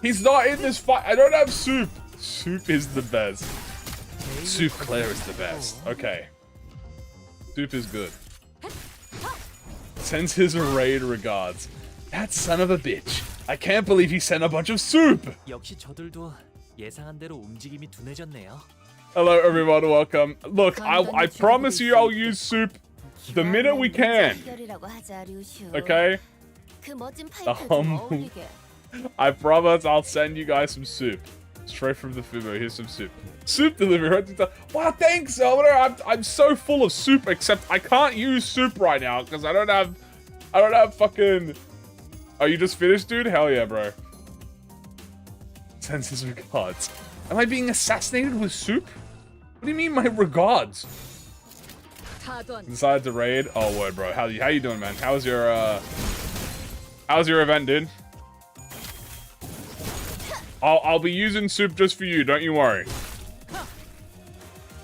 He's not in this fight. I don't have Soup. Soup is the best. Soup Claire is the best. Okay. Soup is good. Sends his raid regards. That son of a bitch. I can't believe he sent a bunch of soup. 역시 저들도 예상한 대로 움직임이 둔해졌네요. Hello everyone, welcome. Look, I promise you I'll use soup the minute we can. Okay? 그 멋진 The 파이터 좀 humble. 어울리게. I promise I'll send you guys some soup. Straight from the Fubo, here's some soup. Soup delivery. Wow, thanks, Elder. I'm so full of soup, except I can't use soup right now because I don't have fucking. Oh, you just finished, dude? Hell yeah, bro. Sends his regards. Am I being assassinated with soup? What do you mean my regards? Decided to raid. Oh word, bro. How you doing, man? How's your event, dude? I'll be using soup just for you. Don't you worry.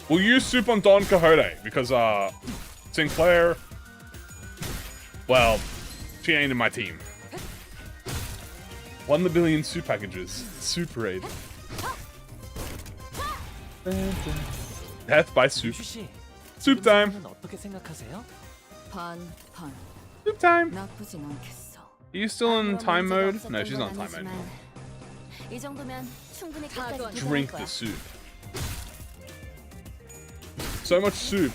We'll use soup on Don Quixote because Sinclair. Well, she ain't in my team. 1 billion soup packages. Soup raid. Death by soup. Soup time. 어떻게 생각하세요? 반. Soup time. 나쁘진 않겠어. Are you still in time mode? No, she's not in time mode. 이 정도면 충분히 끝까지 Drink the soup. So much soup.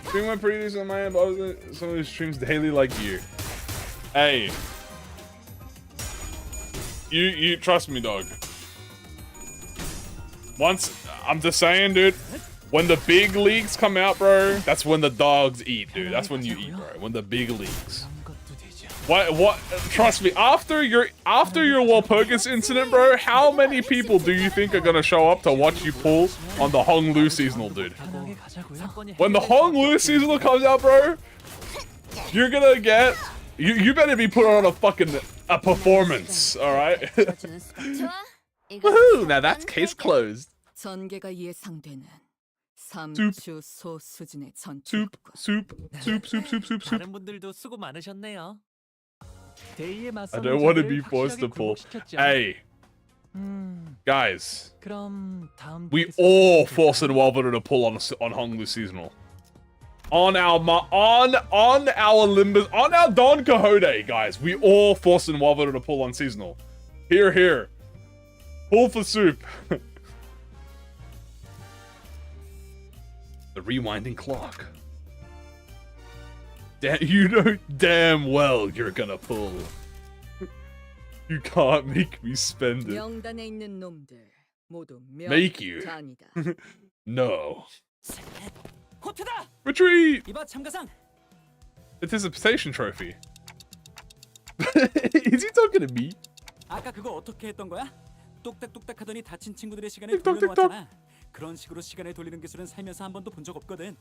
Stream went pretty decent on my end, but I was some of these streams daily like you. Hey. You trust me, dog. Once, I'm just saying, dude. When the big leagues come out, bro, that's when the dogs eat, dude. That's when you eat, bro. When the big leagues. What? Trust me. After your Walpurgis incident, bro, how many people do you think are gonna show up to watch you pull on the Hong Lu seasonal, dude? When the Hong Lu seasonal comes out, bro, you're gonna get. You better be putting on a performance, all right? Woohoo! Now that's case closed. 전개가 예상되는 수준의 Soup. 다른 분들도 수고 많으셨네요. 대의에 I 맞서는 don't want to be 자들을 forced to 확실하게 pull. 굴복시켰죠. Hey, Guys, 그럼 다음 we all forced Wolverine to pull on Honglu seasonal. On our Limbus, on our Don Quixote, guys, we all forced Wolverine to pull on seasonal. Here, here. Pull for soup. The rewinding clock. You know damn well you're gonna pull. You can't make me spend it. 명단에 있는 놈들 모두 Make you. 명단이다. No. 호트다. Retreat! 이봐 참가상. Anticipation trophy. Is he talking to me? 아까 그거 어떻게 했던 거야? 똑딱똑딱 하더니 다친 친구들의 시간을 돌려놓았잖아. 그런 식으로 시간을 돌리는 기술은 살면서 한 번도 본 적 없거든.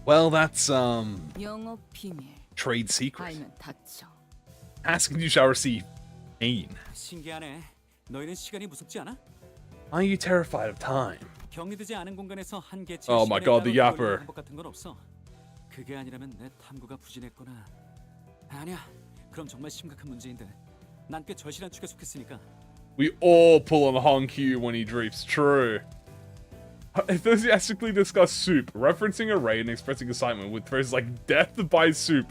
Well, that's 영업 비밀. trade secret. 알면 닥쳐. Ask and you shall receive. Pain. 신기하네. 너희는 시간이 무섭지 않아? Are you terrified of time? 격리되지 않은 공간에서 한 개체 Oh my god, the yapper. 방법 같은 건 없어. 그게 아니라면 내 탐구가 부진했구나. 아니야. 그럼 정말 심각한 문제인데. 난 꽤 절실한 축에 속했으니까. We all pull on Hong Q when he drapes. True. Enthusiastically discuss soup, referencing a raid and expressing excitement with phrases like "death by soup."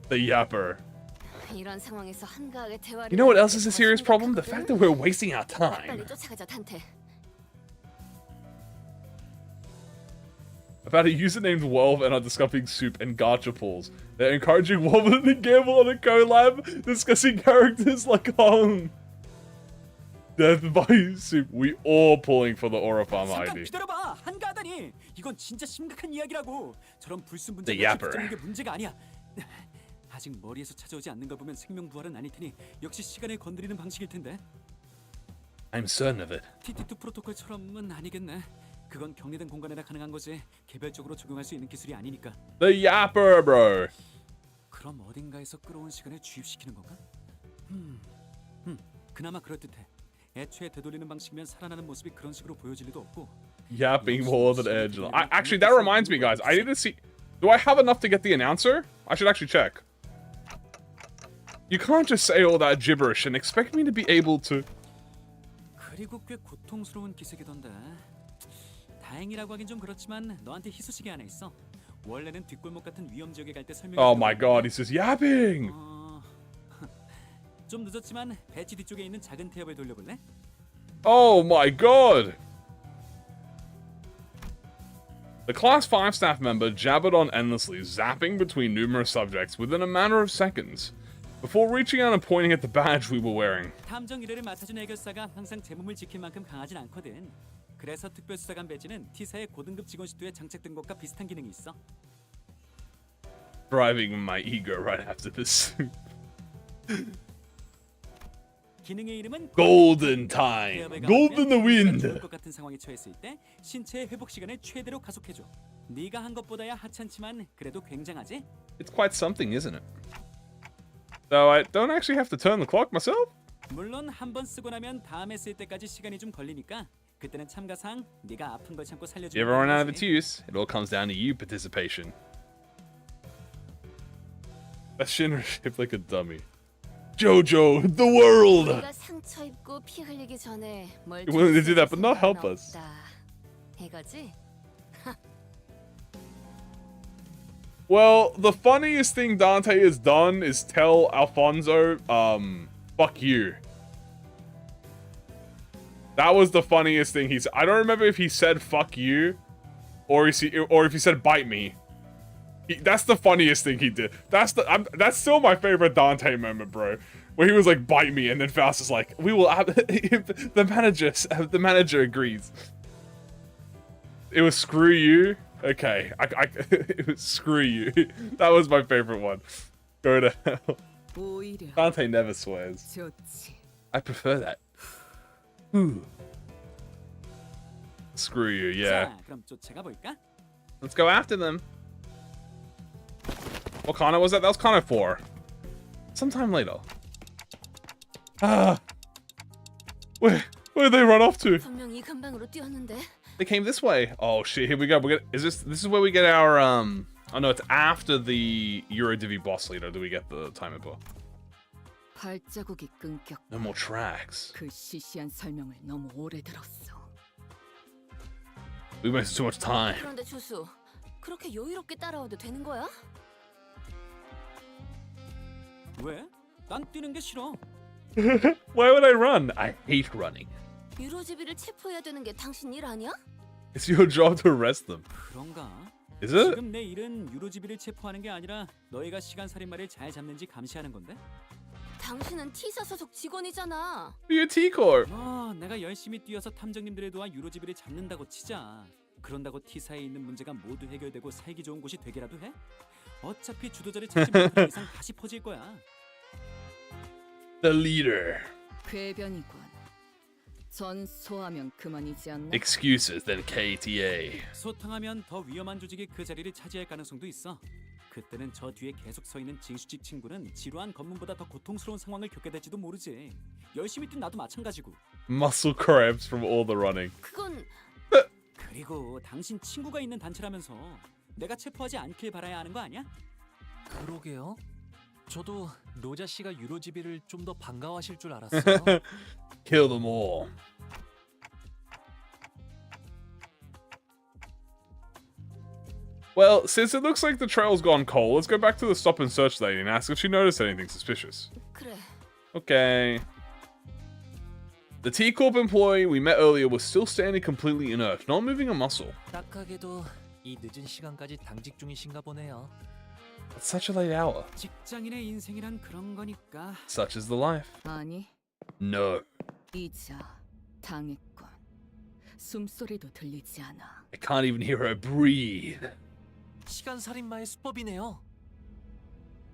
The yapper. 이런 상황에서 한가하게 대화를. You know what else is a serious problem? The fact that we're wasting our time. 빨리 쫓아가자, 단테. About a user named Wolf and are discussing soup and gacha pulls. They're encouraging Wolf to gamble on a collab, discussing characters like Hong. Death by soup. We all pulling for the Aura Farm 잠깐 ID. 기다려봐. 한가하다니. 이건 진짜 심각한 이야기라고. 저런 불순 The 문제가 yapper. 깊어지는 게 문제가 아니야. 아직 머리에서 찾아오지 않는 거 보면 생명 부활은 아닐 테니 역시 시간을 건드리는 방식일 텐데. I'm certain of it. TT2 프로토콜처럼은 아니겠네. 그건 격리된 공간에나 가능한 거지. 개별적으로 적용할 수 있는 기술이 아니니까. The yapper, bro. 그럼 어딘가에서 끌어온 시간을 주입시키는 건가? 그나마 그럴듯해. 애초에 되돌리는 방식이면 살아나는 모습이 그런 식으로 보여질 리도 없고. Yapping more than edge. Actually, that reminds me, guys. I need to see. Do I have enough to get the announcer? I should actually check. You can't just say all that gibberish and expect me to be able to. 그리고 꽤 고통스러운 기색이던데. 다행이라고 하긴 좀 그렇지만 너한테 희소식이 하나 있어. 원래는 뒷골목 같은 위험 지역에 갈 때 설명해. Oh my god, he's just yapping. 좀 늦었지만 배치 뒤쪽에 있는 작은 태엽을 돌려볼래? Oh my god. The Class 5 staff member jabbered on endlessly, zapping between numerous subjects within a matter of seconds, before reaching out and pointing at the badge we were wearing. 탐정 일회를 맡아준 해결사가 항상 제 몸을 지킬 만큼 강하진 않거든. 그래서 특별수사관 배지는 T사의 고등급 직원 시도에 장착된 것과 비슷한 기능이 있어. Driving my ego right after this. 기능의 이름은 Golden time. Golden the wind. 죽을 것 같은 상황에 처했을 때 신체의 회복 시간을 최대로 가속해줘. 네가 한 것보다야 하찮지만 그래도 굉장하지? It's quite something, isn't it? Though I don't actually have to turn the clock myself. 물론 한 번 쓰고 나면 다음에 쓸 때까지 시간이 좀 걸리니까 그때는 참가상 네가 아픈 걸 참고 살려주는 You ever run out of its use, it all comes down to you participation. That Shinra shaped like a dummy. Jojo, the world! 우리가 상처 입고 피 흘리기 전에 뭘 You're willing to do that, but not help us. 이거지? Well, the funniest thing Dante has done is tell Alfonso, fuck you. That was the funniest thing he said. I don't remember if he said fuck you, or if he said bite me. That's the funniest thing he did. That's still my favorite Dante moment, bro. Where he was like, bite me, and then Faust is like, we will have, the manager agrees. It was screw you. Okay, it was screw you. That was my favorite one. Go to hell. Dante never swears. I prefer that. Ooh. Screw you, yeah. 자, 그럼 쫓아가 볼까? Let's go after them. What Kana was that? That was Kana 4. Sometime later. Where did they run off to? 분명 이 근방으로 뛰었는데. They came this way. Oh shit, here we go. This is where we get our oh no, it's after the Eurodivi boss leader that we get the timer book. 발자국이 끊겼고 No more tracks. 그 시시한 설명을 너무 오래 들었어. We wasted too much time. 그런데 조수, 그렇게 여유롭게 따라와도 되는 거야? 왜? 난 뛰는 게 싫어. Why would I run? I hate running. 유로지비를 체포해야 되는 게 당신 일 아니야? It's your job to arrest them. 그런가? Is it? 지금 내 일은 유로지비를 체포하는 게 아니라 너희가 시간 살인마를 잘 잡는지 감시하는 건데? 당신은 T사 소속 직원이잖아. You're T-Corp. 내가 열심히 뛰어서 탐정님들을 도와 유로지비를 잡는다고 치자. 그런다고 T사에 있는 문제가 모두 해결되고 살기 좋은 곳이 되게라도 해? 어차피 주도자를 찾지 못하는 이상 다시 퍼질 거야. The leader. 궤변이군. 전소하면 그만이지 않나? Excuses, then KTA. 소탕하면 더 위험한 조직이 그 자리를 차지할 가능성도 있어. 그때는 저 뒤에 계속 서 있는 징수직 친구는 지루한 검문보다 더 고통스러운 상황을 겪게 될지도 모르지. 열심히 뛴 나도 마찬가지고. Muscle cramps from all the running. 그건 그리고 당신 친구가 있는 단체라면서 내가 체포하지 않길 바라야 하는 거 아니야? 그러게요. 저도 로자 씨가 유로지비를 좀 더 반가워하실 줄 알았어요. Kill them all. Well, since it looks like the trail's gone cold, let's go back to the stop and search lady and ask if she noticed anything suspicious. 그래. Okay. The T-Corp employee we met earlier was still standing completely inert, not moving a muscle. 딱하게도 이 늦은 시간까지 당직 중이신가 보네요. It's such a late hour. 직장인의 인생이란 그런 거니까. Such is the life. 아니, No. 이자 당했군. 숨소리도 들리지 않아. I can't even hear her breathe. 시간 살인마의 수법이네요.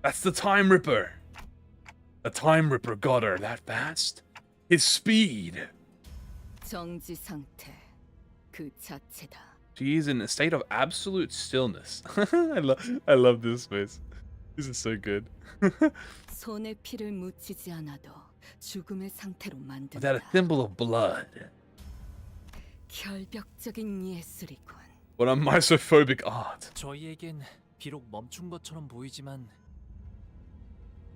That's the Time Ripper. The Time Ripper got her that fast. His speed. 정지 상태 그 자체다. She is in a state of absolute stillness. I love this space. This is so good. 손에 피를 묻히지 않아도 죽음의 상태로 만든다. Without a thimble of blood. 결벽적인 예술이군. What a misophobic art. 저희에겐 비록 멈춘 것처럼 보이지만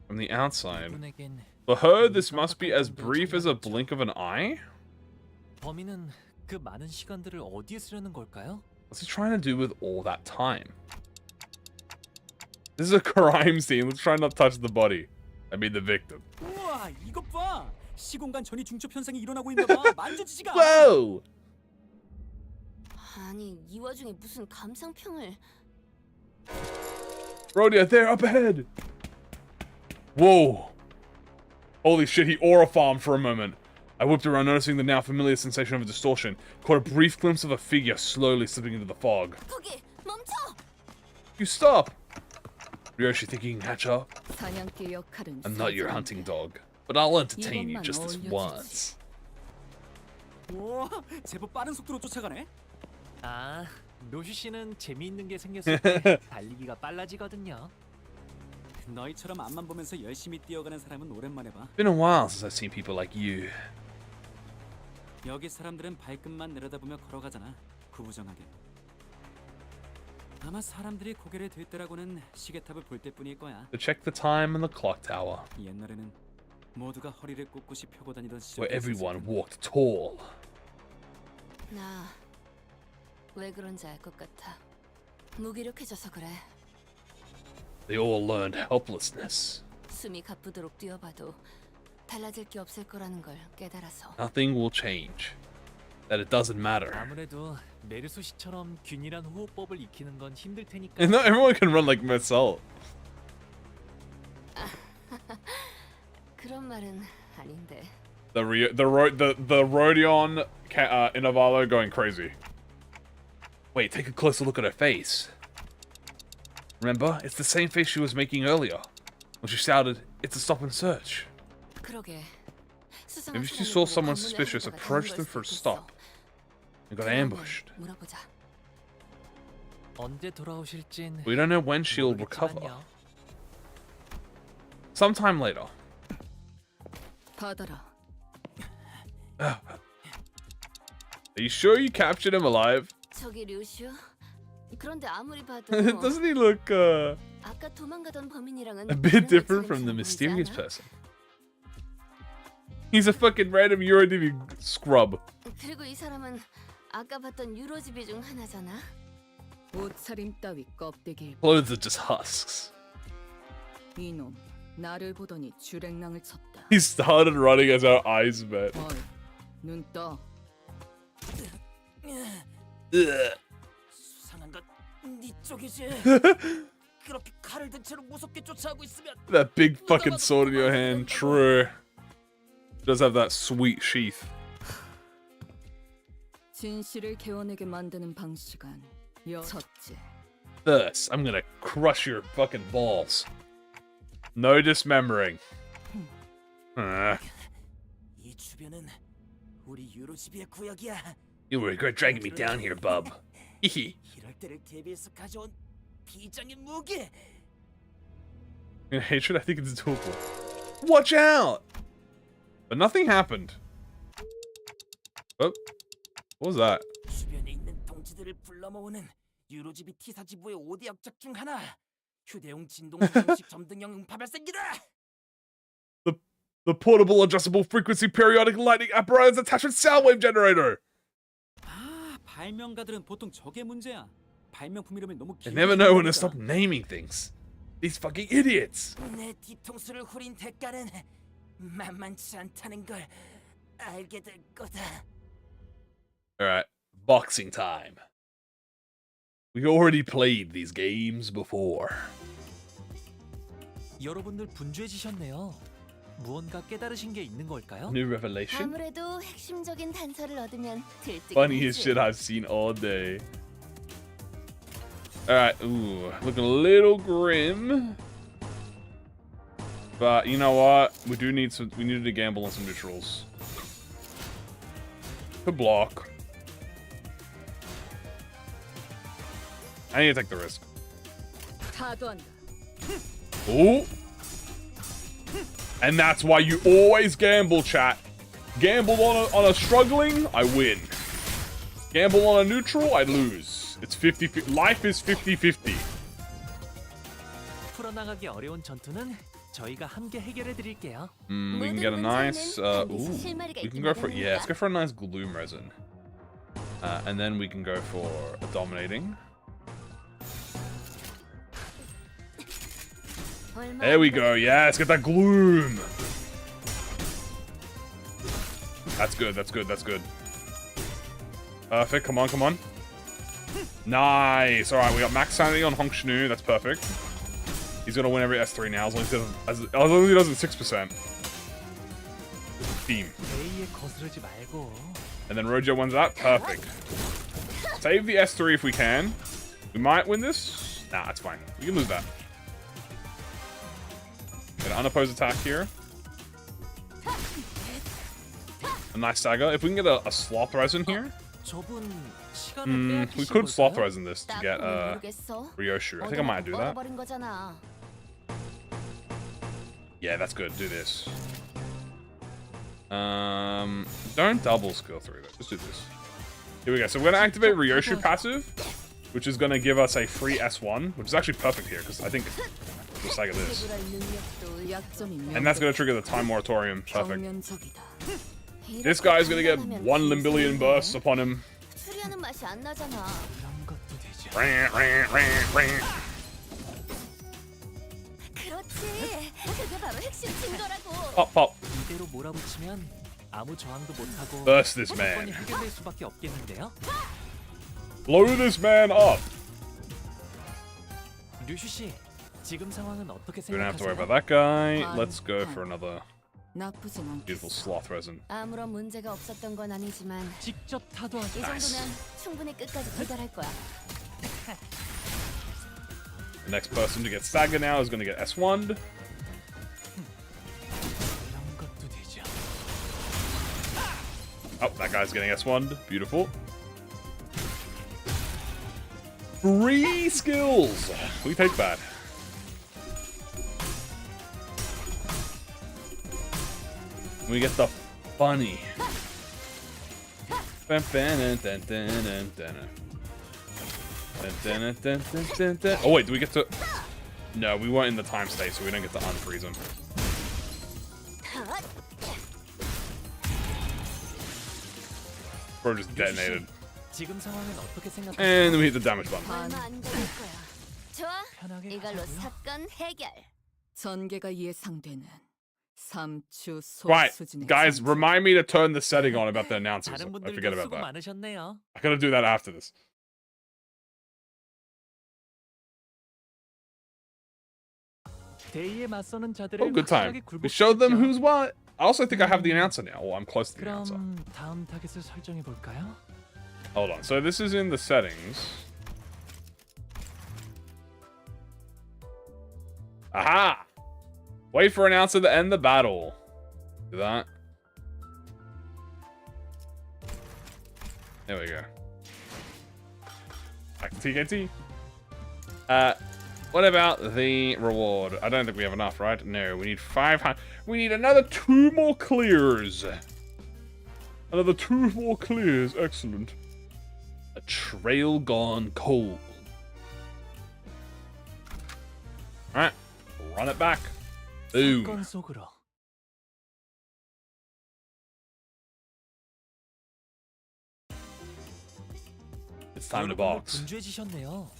From the outside. 이분에겐 For her, this must be as brief as a blink of an eye? 범인은 그 많은 시간들을 어디에 쓰려는 걸까요? What's he trying to do with all that time? This is a crime scene. Let's try not to touch the body. I mean the victim. 우와, 이것 봐. 시공간 전이 중첩 현상이 일어나고 있나 봐. 만져지지가 않아. Whoa! 아니, 이 와중에 무슨 감상평을... Rhodia, there up ahead! Whoa! Holy shit, he aura farmed for a moment. I whipped around, noticing the now familiar sensation of a distortion. Caught a brief glimpse of a figure slowly slipping into the fog. 거기, 멈춰! You stop! Ryoshi thinking you can catch up? 사냥개 역할은 I'm not your hunting dog, but I'll entertain you just this once. 우와, 제법 빠른 속도로 쫓아가네. 아, 로슈 씨는 재미있는 게 생겼을 때 달리기가 빨라지거든요. 너희처럼 앞만 보면서 열심히 뛰어가는 사람은 오랜만에 봐. Been a while since I've seen people like you. 여기 사람들은 발끝만 내려다보며 걸어가잖아. 구부정하게. 아마 사람들이 고개를 들 때라고는 시계탑을 볼 때뿐일 거야. To check the time on the clock tower, 옛날에는 모두가 허리를 꼿꼿이 펴고 다니던 시절. where everyone walked tall. 나 왜 그런지 알 것 같아. 무기력해져서 그래. They all learned helplessness. 숨이 가쁘도록 뛰어봐도 달라질 게 없을 거라는 걸 깨달아서. Nothing will change. That it doesn't matter. 아무래도 메르소 씨처럼 균일한 호흡법을 익히는 건 힘들 테니까. And not everyone can run like Marcel. 그런 말은 아닌데. The Rodion Inavalo going crazy. Wait, take a closer look at her face. Remember, it's the same face she was making earlier when she shouted, "It's a stop and search." 그러게. Maybe she saw someone suspicious, approached them for a stop, and got ambushed. 물어보자. 언제 돌아오실진 We don't know when she'll recover. Sometime later. 받아라. Are you sure you captured him alive? 저기 류슈. 그런데 아무리 봐도 Doesn't he look 아까 도망가던 범인이랑은 a bit different from the mysterious person? He's a fucking random EuroDB scrub. 그리고 이 사람은 아까 봤던 유로집이 중 하나잖아. 옷차림 따위 껍데기. Clothes are just husks. 이놈 나를 보더니 주랭랑을 쳤다. He started running as our eyes met. 어이, 눈 떠. 수상한 건 네 쪽이지. 그렇게 칼을 든 채로 무섭게 쫓아오고 있으면 That big fucking sword in your hand. True. Does have that sweet sheath. 진실을 개워내게 만드는 방식은 첫째. First, I'm gonna crush your fucking balls. No dismembering. 이 주변은 우리 유로집의 구역이야. You were good dragging me down here, bub. 이럴 때를 대비해서 가져온 비장의 무기. In hatred, I think it's doable. Watch out! But nothing happened. Oh, what was that? 주변에 있는 동지들을 불러 모으는 유로집이 T사지부의 5대 역작 중 하나. 휴대용 진동 방식 점등형 음파 발생기다. The portable adjustable frequency periodic lightning apparatus attached with sound wave generator. 아, 발명가들은 보통 저게 문제야. 발명품 이름을 너무 They never know when to stop naming things. These fucking idiots. 내 뒤통수를 후린 대가는 만만치 않다는 걸 알게 될 거다. Alright, boxing time. We already played these games before. 여러분들 분주해지셨네요. 무언가 깨달으신 게 있는 걸까요? New revelation? 아무래도 핵심적인 단서를 얻으면 들뜨긴 Funniest shit I've seen all day. Alright, ooh, looking a little grim. But you know what? We needed to gamble on some neutrals. Could block. I need to take the risk. Ooh. And that's why you always gamble, chat. Gamble on a struggling, I win. Gamble on a neutral, I lose. It's 50-50. Life is 50-50. 풀어나가기 어려운 전투는 저희가 함께 해결해 드릴게요. We can get a nice, ooh, we can go for, yeah, let's go for a nice gloom resin. And then we can go for a dominating. There we go, yeah, let's get that gloom. That's good, that's good, that's good. Perfect, come on, come on. Nice, alright, we got max sanity on Hong Shinu, that's perfect. He's gonna win every S3 now, as long as he does it 6%. Team. And then Rojo wins that, perfect. Save the S3 if we can. We might win this. Nah, that's fine. We can lose that. Get an unopposed attack here. A nice stagger. If we can get a sloth resin here. We could sloth resin this to get Ryoshu. I think I might do that. Yeah, that's good. Do this. Don't double skill 3 though. Just do this. Here we go. So we're gonna activate Ryoshu passive, which is gonna give us a free S1, which is actually perfect here because I think we'll stagger this. And that's gonna trigger the time moratorium. Perfect. This guy's gonna get 1 Limbillion bursts upon him. Pop, pop. Burst this man. Blow this man up. We don't have to worry about that guy. Let's go for another beautiful sloth resin. 아무런 문제가 없었던 건 아니지만 이 정도면 충분히 끝까지 기다릴 거야. The next person to get staggered now is going to get S1'd. Oh, that guy's getting S1'd. Beautiful. 3 skills. We take that. We get the funny. Oh wait, do we get to... No, we weren't in the time state, so we don't get to unfreeze him. Bro just detonated. 지금 상황은 어떻게 생각하세요? And then we hit the damage button. 얼마 안 걸릴 거야. 좋아. 이걸로 사건 해결. 전개가 예상되는 3주 Right, 소수진의 guys, 전투. remind me to turn the setting on about the announcers. 다른 I forget 분들도 about 수고 that. 많으셨네요. I gotta do that after this. 대의에 맞서는 자들을 Oh, good time. 확실하게 We showed them 굴복시켰죠. who's what. I also think I have the announcer now. Well, I'm close to the announcer. 그럼 다음 타겟을 설정해 볼까요? Hold on. So this is in the settings. Aha! Wait for announcer to end the battle. Do that. There we go. Back to TKT. What about the reward? I don't think we have enough, right? No, we need 500. We need another 2 more clears. Another 2 more clears. Excellent. A trail gone cold. Alright. Run it back. Boom. 사건 속으로. It's time to 여러분들 box. 분주해지셨네요.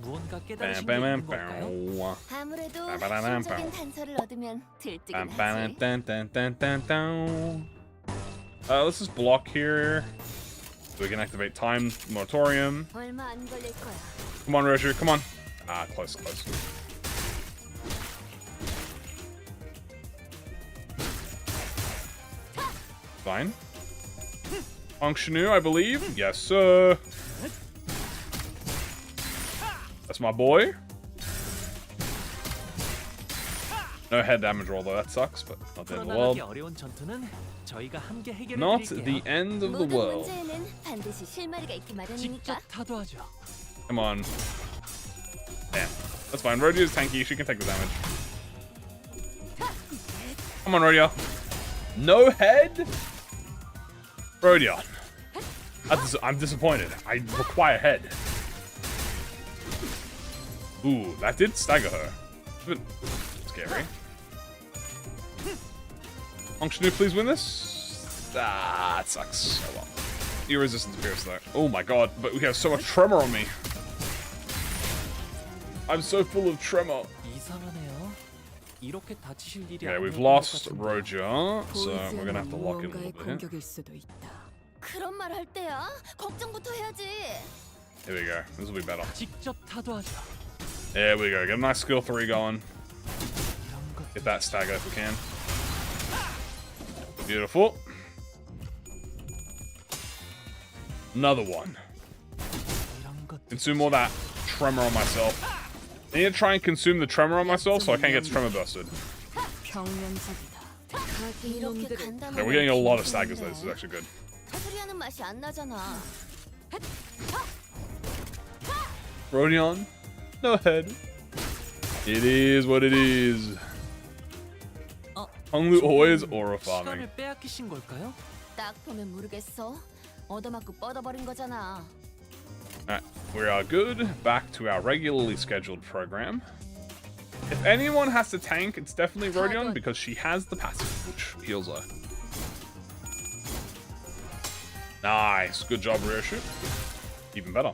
무언가 Bam, 깨달으신 게 bam, 있는 bam, 걸까요? bam. 아무래도 Bam, bam, bam, 핵심적인 bam. 단서를 얻으면 들뜨긴 Bam, bam, 하지. dun, dun, dun, dun, dun. Let's just block here. So we can activate time moratorium. 얼마 안 걸릴 거야. Come on, Roger. Come on. Ah, close, close. Fine. Functionu, I believe. Yes, sir. That's my boy. No head damage roll though, that sucks, but not the end of the world. 풀어나가기 어려운 전투는 저희가 함께 해결해 Not 드릴게요. the end of the 모든 world. 문제에는 반드시 실마리가 있기 마련이니까. 직접 타도하죠. Come on. Damn. That's fine. Rhodio's tanky. She can take the damage. Come on, Rhodio. No head? Rhodio. I'm disappointed. I require head. Ooh, that did stagger her. It's a bit scary. Functionu, please win this. Ah, it sucks. Oh well. Irresistance pierce though. Oh my god, but we have so much tremor on me. I'm so full of tremor. 이상하네요. 이렇게 다치실 일이 Okay, we've 아니었던 것 lost 같은데. Roger, so we're gonna have to lock in a 무언가의 little bit. 공격일 수도 있다. 그런 말 할 때야. 걱정부터 해야지. Here we go. This will be better. 직접 타도하죠. There we go. Get a nice skill 3 going. Get that stagger if we can. Beautiful. Another one. Consume all that tremor on myself. I need to try and consume the tremor on myself so I can't get tremor bursted. 평면적이다. 가진 이렇게 놈들을 간단한 Okay, we're getting a lot of staggers though. This is actually good. 소리하는 맛이 안 나잖아. Rodion, no head. It is what it is. Honglu always aura farming. 시간을 빼앗기신 걸까요? 딱 보면 모르겠어. 얻어맞고 뻗어버린 거잖아. Alright, we are good. Back to our regularly scheduled program. If anyone has to tank, it's definitely Rodion because she has the passive, which heals her. Nice, good job, rear shoot. Even better.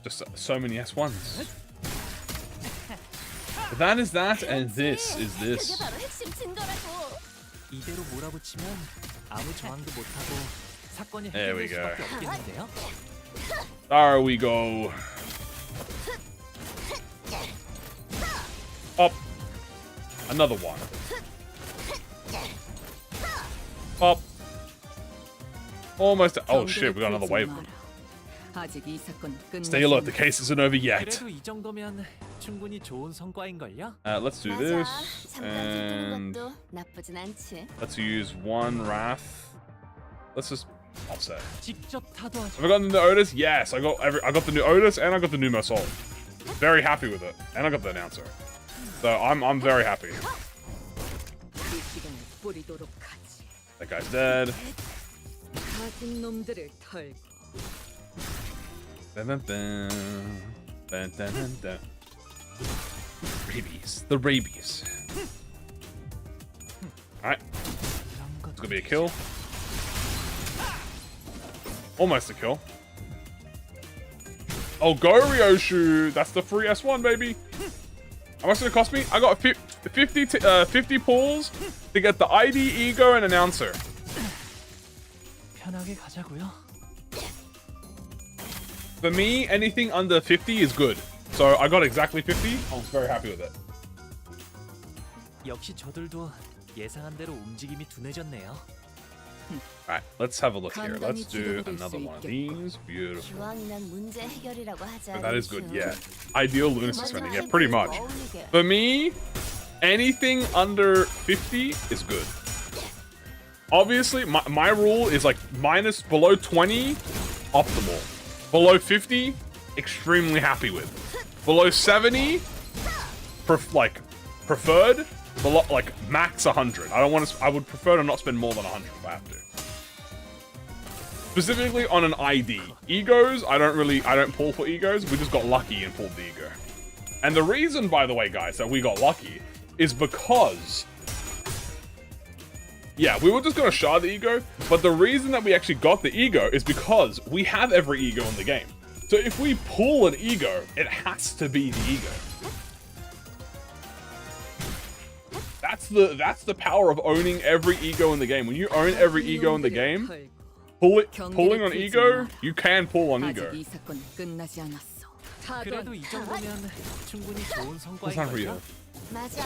Just so many S1s. That is that, and this is 그게 this. 바로 핵심 증거라고. 이대로 몰아붙이면 아무 저항도 못하고 사건이 There we 해결될 go. 수밖에 없겠는데요. There we go. Up. Another one. Up. Almost. Oh shit, we got another wave. 아직 이 사건 Stay alert, the case isn't over yet. 그래도 이 정도면 충분히 좋은 성과인걸요? Let's do 맞아. this. 잠깐 And 들뜨는 것도 나쁘진 않지. let's use one Wrath. Let's just offset. 직접 타도하죠. Have I got the new Otis? Yes, I got the new Otis and I got the new Mersault. Very happy with it. And I got the announcer. So I'm very happy. 이 시간을 뿌리도록 하지. That guy's dead. 가진 놈들을 털고. Dun, dun, dun. Dun, dun, dun, dun. Rabies. The rabies. Alright. It's gonna be a kill. Almost a kill. Oh, go Ryoshu. That's the free S1, baby. How much did it cost me? I got 50 pulls to get the ID, ego, and announcer. 편하게 가자고요. For me, anything under 50 is good. So I got exactly 50. I was very happy with it. 역시 저들도 예상한 대로 움직임이 둔해졌네요. Alright, let's have a look here. Let's do another one of these. Beautiful. 기왕이면 문제 해결이라고 하자. That is good, yeah. Ideal lunacy spending, yeah, pretty much. For me, anything under 50 is good. Obviously, my rule is like below 20, optimal. Below 50, extremely happy with. Below 70, preferred. Below, like max 100. I would prefer to not spend more than 100 if I have to. Specifically on an ID. Egos, I don't pull for egos. We just got lucky and pulled the ego. And the reason, by the way, guys, that we got lucky is because, yeah, we were just gonna shard the ego, but the reason that we actually got the ego is because we have every ego in the game. So if we pull an ego, it has to be the ego. That's the power of owning every ego in the game. When you own every ego in the game, pulling on ego, you can pull on ego. 그래도 이 정도면 충분히 좋은 What's time for you? 성과일걸요? 맞아.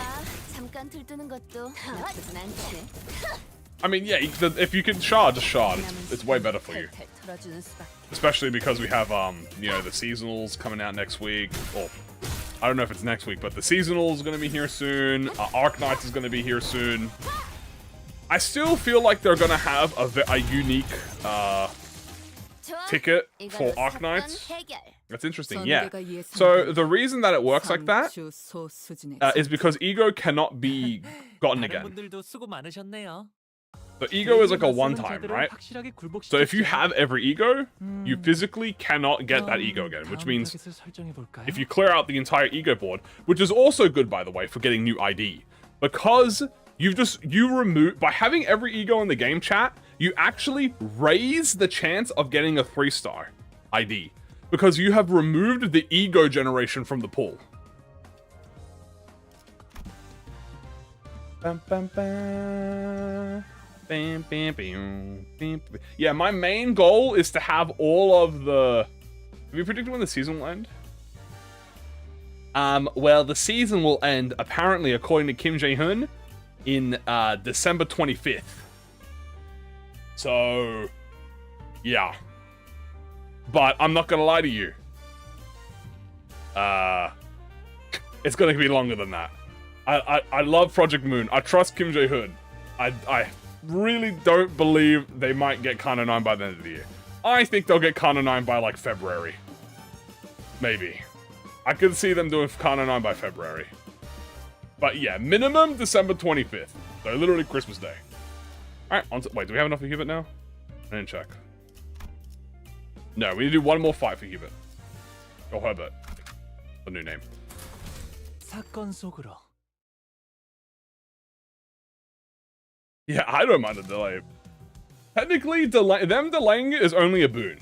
잠깐 들뜨는 것도 나쁘진 않지. I mean, yeah, if you can shard, just shard. It's way better for you. 털어주는 수밖에. Especially because we have, you know, the seasonals coming out next week. Or, I don't know if it's next week, but the seasonal is going to be here soon. Arc Knights is going to be here soon. I still feel like they're going to have a unique ticket for Arc Knights. That's interesting, yeah. So the reason that it works like that is because ego cannot be gotten again. 분들도 수고 많으셨네요. The ego is like a one-time, right? So if you have every ego, you physically cannot get that ego again, which means if you clear out the entire ego board, which is also good, by the way, for getting new ID, because you remove, by having every ego in the game chat, you actually raise the chance of getting a 3-star ID, because you have removed the ego generation from the pool. Bam, bam, bam. Bam, bam, bam, bam, bam. Yeah, my main goal is to have all of the... Have you predicted when the season will end? Well, the season will end, apparently, according to Kim Jae-hoon, in December 25th. So, yeah. But I'm not gonna lie to you. It's gonna be longer than that. I love Project Moon. I trust Kim Jae-hoon. I really don't believe they might get Kana 9 by the end of the year. I think they'll get Kana 9 by like February. Maybe. I could see them doing Kana 9 by February. But yeah, minimum December 25th. So literally Christmas Day. Alright, wait, do we have enough for Hubert now? I didn't check. No, we need to do one more fight for Hubert. Or Herbert. The new name. 사건 속으로. Yeah, I don't mind the delay. Technically, them delaying it is only a boon.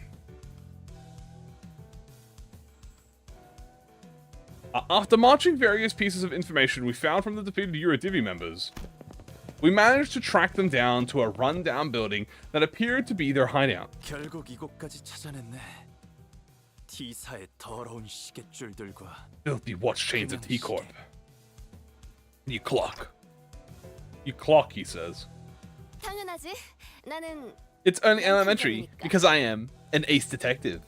After marching various pieces of information we found from the defeated Eurodivi members, we managed to track them down to a run-down building that appeared to be their hideout. 결국 이곳까지 찾아냈네. T사의 더러운 시계줄들과 Filthy watch chains of T-Corp. You clock. You clock, he says. 당연하지. 나는 It's only elementary, because I am an ace detective.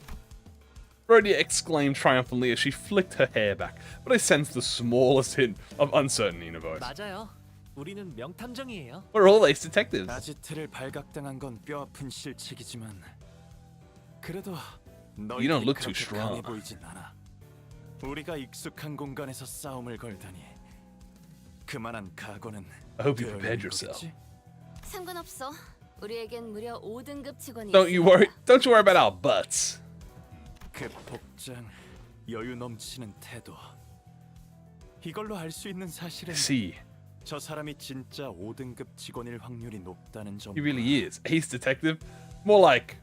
Rhodia exclaimed triumphantly as she flicked her hair back, but I sensed the smallest hint of uncertainty in her voice. 맞아요. 우리는 명탐정이에요. We're all ace detectives. 아지트를 발각당한 건 뼈아픈 실책이지만 그래도 You don't look too 그렇게 strong. 강해 보이진 않아. 우리가 익숙한 공간에서 싸움을 걸다니 그만한 각오는 I hope you 되어 prepared 있는 yourself. 거겠지? 상관없어. 우리에겐 무려 5등급 직원이 Don't you worry about our butts. 그 복장, 여유 넘치는 태도. 이걸로 알 수 있는 사실은 See, 저 사람이 진짜 5등급 직원일 확률이 높다는 점. He really is. Ace detective? More like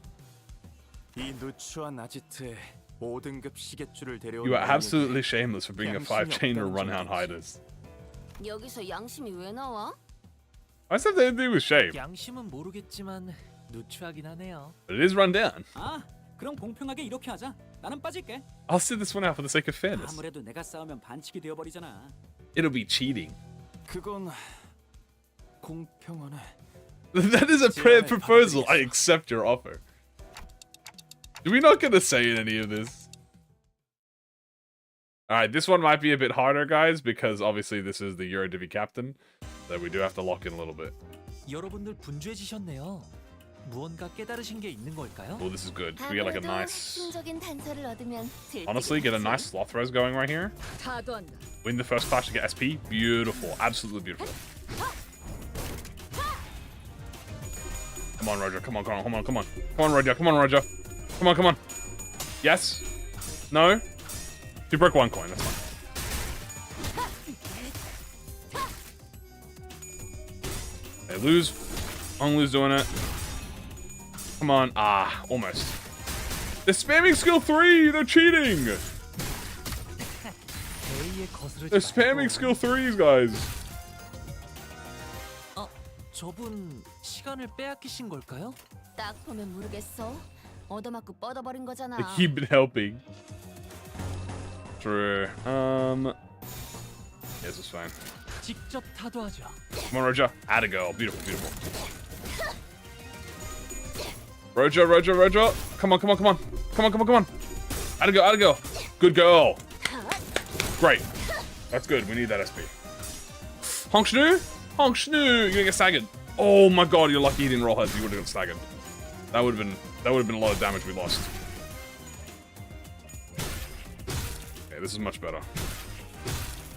이 누추한 아지트에 5등급 시계줄을 데려온 you are 너에게 absolutely shameless for being a 양심이 5-chain to 없다는 run-out 점이지. hiders. 여기서 양심이 왜 나와? I said they do with shame. 양심은 모르겠지만 누추하긴 하네요. But it is run down. 아, 그럼 공평하게 이렇게 하자. 나는 빠질게. I'll sit this one out for the sake of fairness. 아무래도 내가 싸우면 반칙이 되어버리잖아. It'll be cheating. 그건 공평하네. That is a proposal. I accept your offer. We're not gonna say any of this. Alright, this one might be a bit harder, guys, because obviously this is the Eurodivi captain. So we do have to lock in a little bit. 여러분들 분주해지셨네요. 무언가 깨달으신 게 있는 걸까요? Oh, this is good. We get like a nice... 핵심적인 단서를 얻으면 Honestly, get a nice sloth res going right here. 다도 한다. Win the first clash to get SP. Beautiful. Absolutely beautiful. Come on, Roger. Come on, come on, come on, come on. Come on, Roger. Come on, Roger. Come on, come on. Yes? No? You broke one coin. That's fine. They lose. Onglu's doing it. Come on. Ah, almost. They're spamming skill 3! They're cheating! They're spamming skill 3s, guys. 저분 시간을 빼앗기신 걸까요? 딱 보면 모르겠어. 얻어맞고 뻗어버린 거잖아. They keep helping. True. Yes, it's fine. 직접 타도하죠. Come on, Roger. Atta girl. Beautiful, beautiful. Roger, Roger, Roger. Come on, come on, come on. Come on, come on, come on. Atta girl, atta girl. Good girl. Great. That's good. We need that SP. Honk Shnu? Honk Shnu! You're gonna get staggered. Oh my god, you're lucky he didn't roll heads. You would have got staggered. That would have been a lot of damage we lost. Okay, this is much better.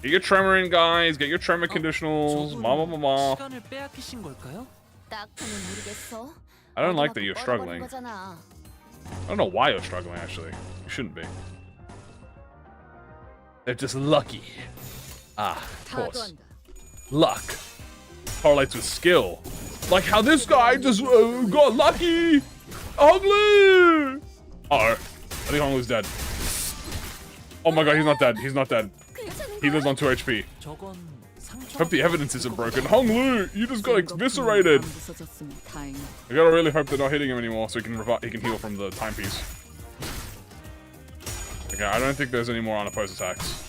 Get your tremor in, guys. Get your tremor conditionals. Blah, blah, blah, blah. 시간을 빼앗기신 걸까요? 딱 보면 모르겠어. I don't like that you're 얻어맞고 struggling. 뻗어버린 거잖아. I don't know why you're struggling, actually. You shouldn't be. They're just lucky. Ah, of 다도 course. 한다. Luck correlates with skill. Like how this guy just got lucky! Honglu! Uh-oh. I think Honglu's dead. Oh my god, he's not dead. He's not dead. He lives on 2 HP. Hope the evidence isn't broken. Honglu, you just got eviscerated. 부서졌으면 다행이야. I gotta really hope they're not hitting him anymore so he can heal from the timepiece. Okay, I don't think there's any more unopposed attacks.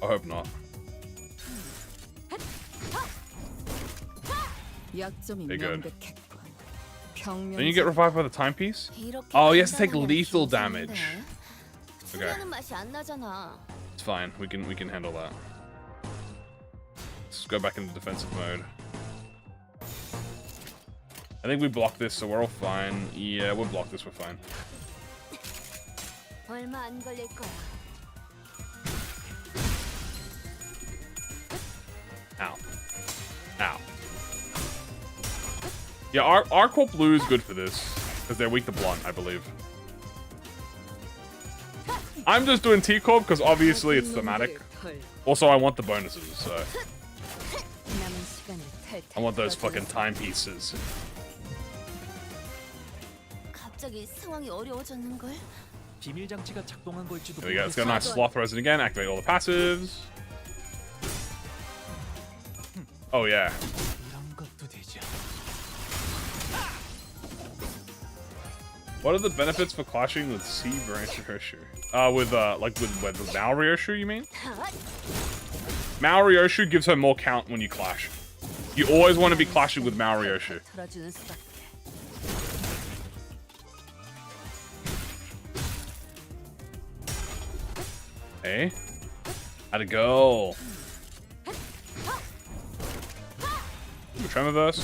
I hope not. 약점이 Okay, good. 명백했군. Then you get revived by the timepiece? Oh, he has to take lethal damage. Okay, 수많은 맛이 안 나잖아. it's fine. We can handle that. Let's go back into defensive mode. I think we blocked this, so we're all fine. Yeah, we'll block this. We're fine. 얼마 안 걸릴 거야. Ow. Ow. Yeah, our Corp Blue is good for this, because they're weak to blunt, I believe. I'm just doing T-Corp because obviously it's thematic. Also, I want the bonuses, so... I want those fucking timepieces. 갑자기 상황이 어려워졌는 걸? 비밀 장치가 작동한 걸지도 There we go, let's get a nice Sloth Resin again, activate all the passives. Oh yeah. 이런 것도 되죠. What are the benefits for clashing with C branch Ryoshu? With Mao Ryoshu, you mean? Mao Ryoshu gives her more count when you clash. You always want to be clashing with Mao Ryoshu. 들어주는 수밖에. Hey? How'd it go? Tremorverse?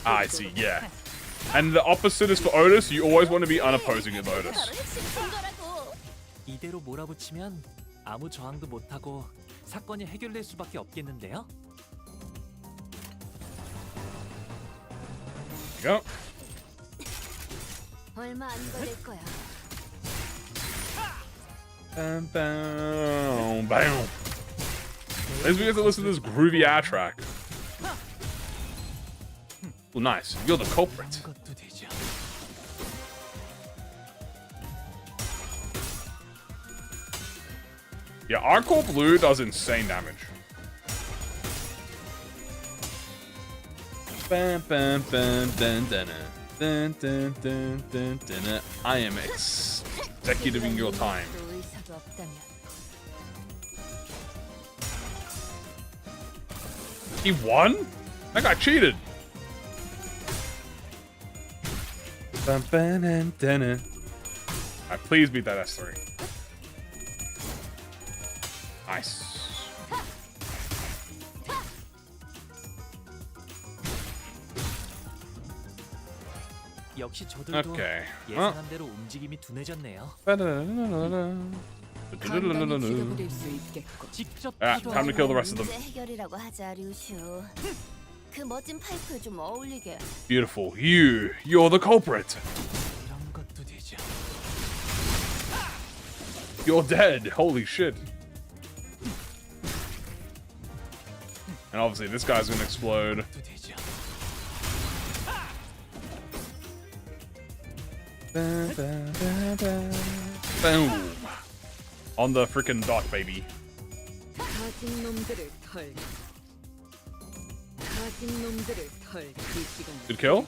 Ah, I see, yeah. And the opposite is for Otis. You always want to be unopposing with Otis. 이대로 몰아붙이면 아무 저항도 못하고 사건이 해결될 수밖에 없겠는데요? There you go. 얼마 안 걸릴 거야. Bam, bam, bam. As we get to listen to this groovy ad track. Oh, nice. You're the culprit. Yeah, Arcor Blue does insane damage. Bam, bam, bam, dun, dun, dun, dun, dun, dun, dun. I am executing your time. He won? That guy cheated. Bam, bam, dun, dun, dun. Alright, please beat that S3. Nice. 역시 저들도 Okay. 예상한 대로 움직임이 둔해졌네요. Time to kill the rest of them. 해결이라고 하자, 류슈. 그 멋진 파이프에 좀 어울리게. Beautiful. You're the culprit. 이런 것도 되죠. You're dead. Holy shit. And obviously this guy's gonna explode. Boom. On the freaking dot, baby. Good kill?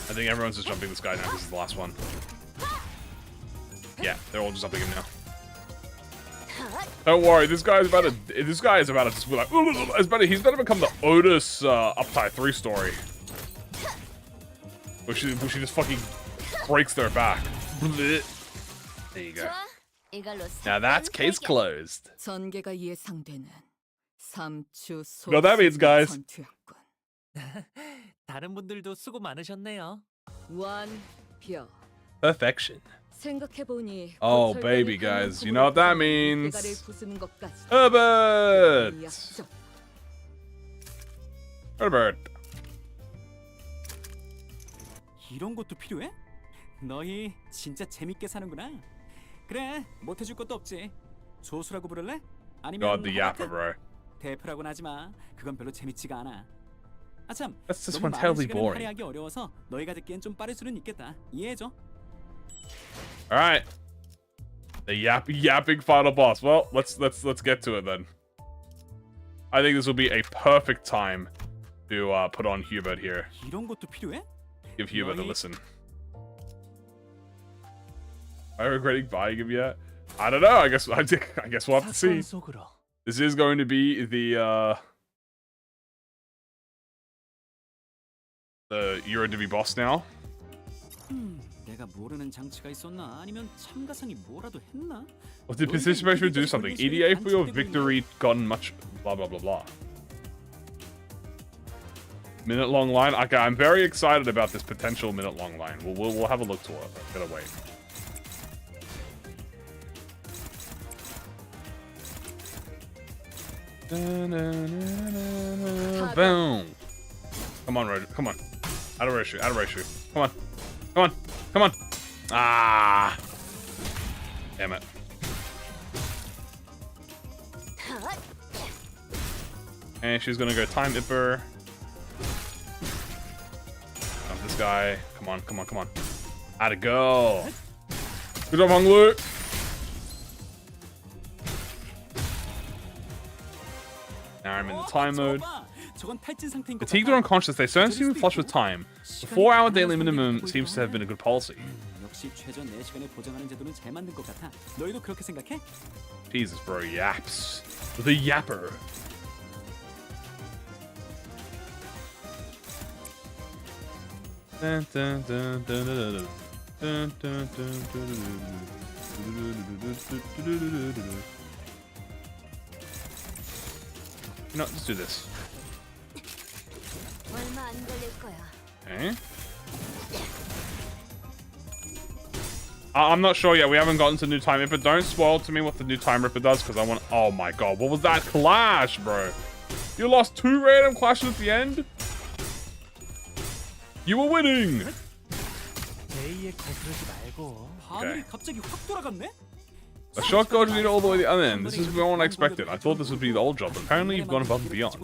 I think everyone's just jumping this guy now because he's the last one. Yeah, they're all just jumping him now. Don't worry, this guy is about to just be like, he's about to become the Otis Uptie 3 story. Where she just fucking breaks their back. There you go. Now that's case closed. 전개가 예상되는 3주 You know what that means, guys. 다른 분들도 수고 많으셨네요. 완벽. Perfection. 생각해보니 Oh, baby, guys. You know what that means. 대가를 부수는 것까지 Herbert! 약속. Herbert. 이런 것도 필요해? 너희 진짜 재밌게 사는구나. 그래, 못 해줄 것도 없지. 조수라고 부를래? 아니면 God, the yapper, bro. 대표라고는 하지 마. 그건 별로 재밌지가 않아. 아참, That's just 너무 one 많은 terribly 시간을 boring. 할애하기 어려워서 너희가 듣기엔 좀 빠를 수는 있겠다. 이해해줘. All right. The yapping final boss. Well, let's get to it then. I think this will be a perfect time to put on Hubert here. 이런 것도 필요해? Give Hubert a listen. Am I regretting buying him yet? I don't know. I guess we'll have to see. This is going to be the Eurodivi boss now. 내가 모르는 장치가 있었나? 아니면 참가상이 뭐라도 했나? Well, did participation do something? EDA for your victory gotten much blah blah blah blah. Minute long line. Okay, I'm very excited about this potential minute long line. We'll have a look to it. Gotta wait. Boom. Come on, Roger. Come on. Out of ratio. Out of ratio. Come on. Come on. Come on. Ah. Damn it. And she's gonna go time Ipper. This guy. Come on, come on, come on. How'd it go? Good job, Hong Lu. Now I'm in the time mode. Fatigued or unconscious, they certainly seem flush with time. The 4-hour daily minimum seems to have been a good policy. 역시 최전 4시간을 보장하는 제도는 잘 만든 것 같아. 너희도 그렇게 생각해? Jesus, bro, yaps. The yapper. Dun, dun, dun, dun, dun, dun, dun, dun, dun. You know, let's do this. 얼마 안 걸릴 거야. Okay. I'm not sure yet. We haven't gotten to new time ripper. Don't spoil to me what the new time ripper does, because I want. Oh my god, what was that clash, bro? You lost 2 random clashes at the end. You were winning. 제이에 거스르지 말고. 하늘이 갑자기 확 돌아갔네? A short gorge lead all the way to the other end. This is more unexpected. I thought this would be the old job, but apparently you've gone above and beyond.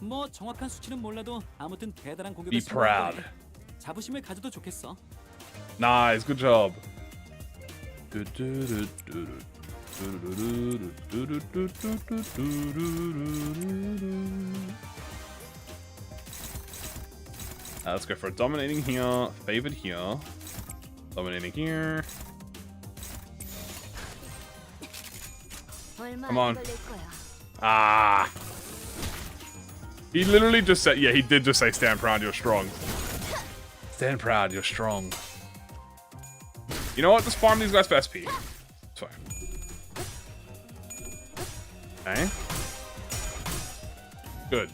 뭐 정확한 수치는 몰라도 아무튼 대단한 공격을 Be proud. 자부심을 가져도 좋겠어. Nice, good job. Let's go for dominating here, favored here, dominating here. Come on. Ah. He literally just said, yeah, he did just say, stand proud, you're strong. Stand proud, you're strong. You know what? Just farm these guys for SP. It's fine. Okay. Good.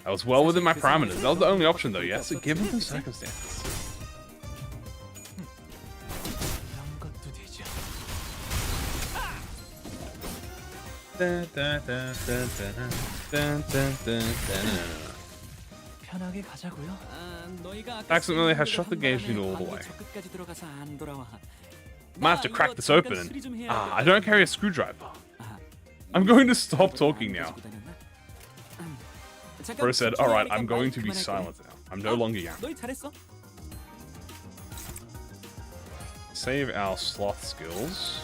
That was well within my parameters. That was the only option, though, yes? Given the circumstances. 편하게 가자고요. Accidentally has shot the gauge needle all the way. Might have to crack this open. Ah, I don't carry a screwdriver. I'm going to stop talking now. Bro said, alright, I'm going to be silent now. I'm no longer young. Save our sloth skills.